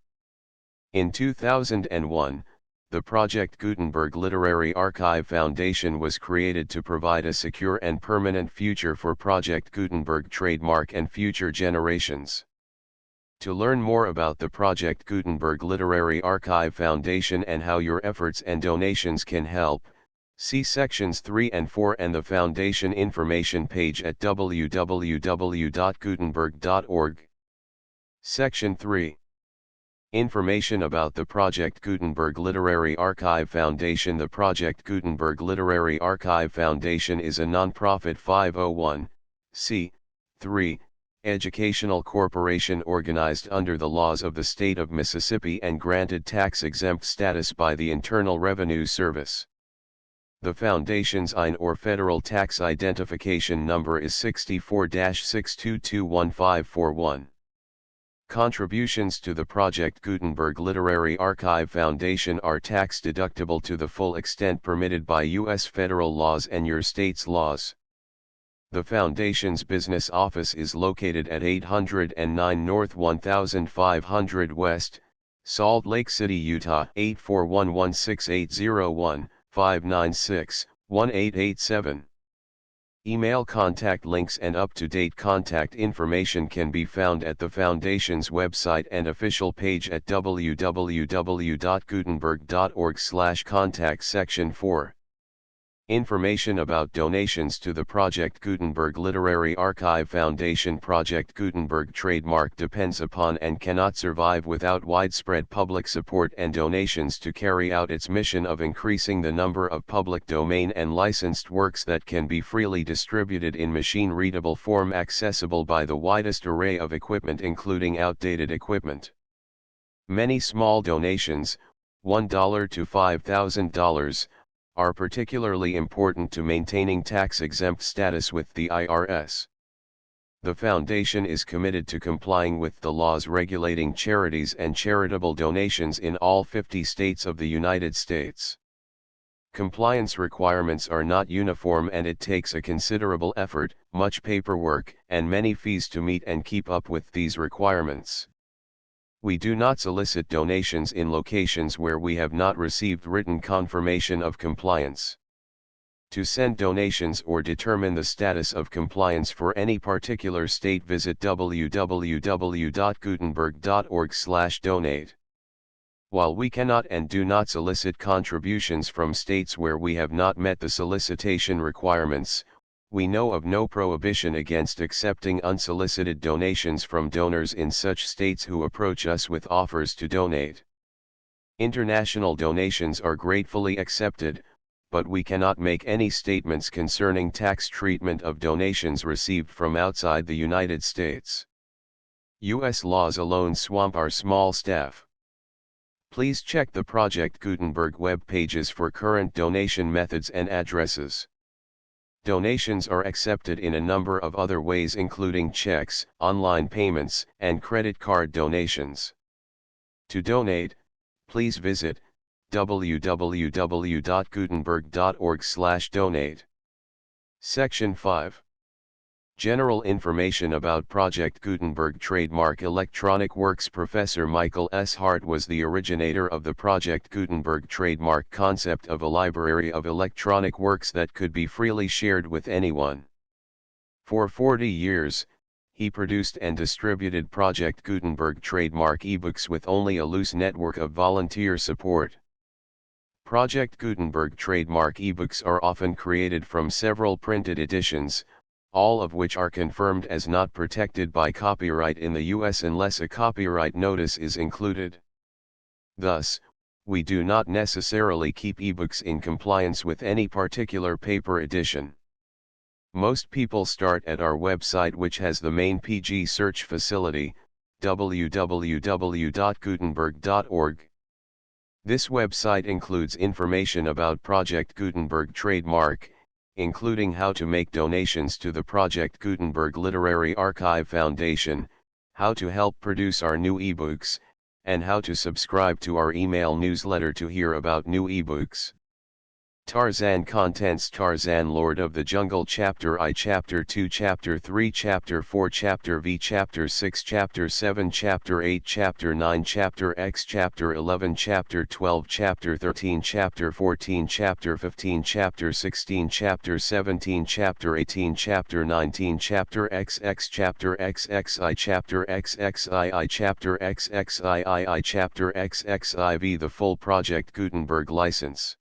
[SPEAKER 2] In 2001, the Project Gutenberg Literary Archive Foundation was created to provide a secure and permanent future for Project Gutenberg trademark and future generations. To learn more about the Project Gutenberg Literary Archive Foundation and how your efforts and donations can help, see sections 3 and 4 and the Foundation information page at www.gutenberg.org. Section 3. Information about the Project Gutenberg Literary Archive Foundation. The Project Gutenberg Literary Archive Foundation is a non-profit 501(c)(3) educational corporation organized under the laws of the state of Mississippi and granted tax-exempt status by the Internal Revenue Service. The Foundation's IN or Federal Tax Identification Number is 64-6221541. Contributions to the Project Gutenberg Literary Archive Foundation are tax-deductible to the full extent permitted by U.S. federal laws and your state's laws. The Foundation's business office is located at 809 North 1500 West, Salt Lake City, Utah 841-16801-596-1887. Email contact links and up-to-date contact information can be found at the Foundation's website and official page at www.gutenberg.org/contact section 4.
[SPEAKER 1] Information about donations to the Project Gutenberg Literary Archive Foundation. Project Gutenberg trademark depends upon and cannot survive without widespread public support and donations to carry out its mission of increasing the number of public domain and licensed works that can be freely distributed in machine-readable form accessible by the widest array of equipment including outdated equipment. Many small donations, $1 to $5,000, are particularly important to maintaining tax-exempt status with the IRS. The Foundation is committed to complying with the laws regulating charities and charitable donations in all 50 states of the United States. Compliance requirements are not uniform and it takes a considerable effort, much paperwork, and many fees to meet and keep up with these requirements. We do not solicit donations in locations where we have not received written confirmation of compliance. To send donations or determine the status of compliance for any particular state, visit www.gutenberg.org/donate. While we cannot and do not solicit contributions from states where we have not met the solicitation requirements, we know of no prohibition against accepting unsolicited donations from donors in such states who approach us with offers to donate. International donations are gratefully accepted, but we cannot make any statements concerning tax treatment of donations received from outside the United States. U.S. laws alone swamp our small staff. Please check the Project Gutenberg web pages for current donation methods and addresses. Donations are accepted in a number of other ways including checks, online payments, and credit card donations. To donate, please visit www.gutenberg.org/donate. Section 5. General information about Project Gutenberg trademark electronic works. Professor Michael S. Hart was the originator of the Project Gutenberg trademark concept of a library of electronic works that could be freely shared with anyone. For 40 years, he produced and distributed Project Gutenberg trademark ebooks with only a loose network of volunteer support. Project Gutenberg trademark ebooks are often created from several printed editions, all of which are confirmed as not protected by copyright in the U.S. unless a copyright notice is included. Thus, we do not necessarily keep ebooks in compliance with any particular paper edition. Most people start at our website, which has the main PG search facility, www.gutenberg.org. This website includes information about Project Gutenberg trademark, including how to make donations to the Project Gutenberg Literary Archive Foundation, how to help produce our new ebooks, and how to subscribe to our email newsletter to hear about new ebooks. Tarzan contents: Tarzan, Lord of the Jungle, Chapter I, Chapter 2, Chapter 3, Chapter 4, Chapter V, Chapter 6, Chapter 7, Chapter 8, Chapter 9, Chapter X, Chapter 11, Chapter 12, Chapter 13, Chapter 14, Chapter 15, Chapter 16, Chapter 17, Chapter 18, Chapter 19, Chapter XX, Chapter XXI, Chapter XXII, Chapter XXIII, Chapter XXIV. The full Project Gutenberg license.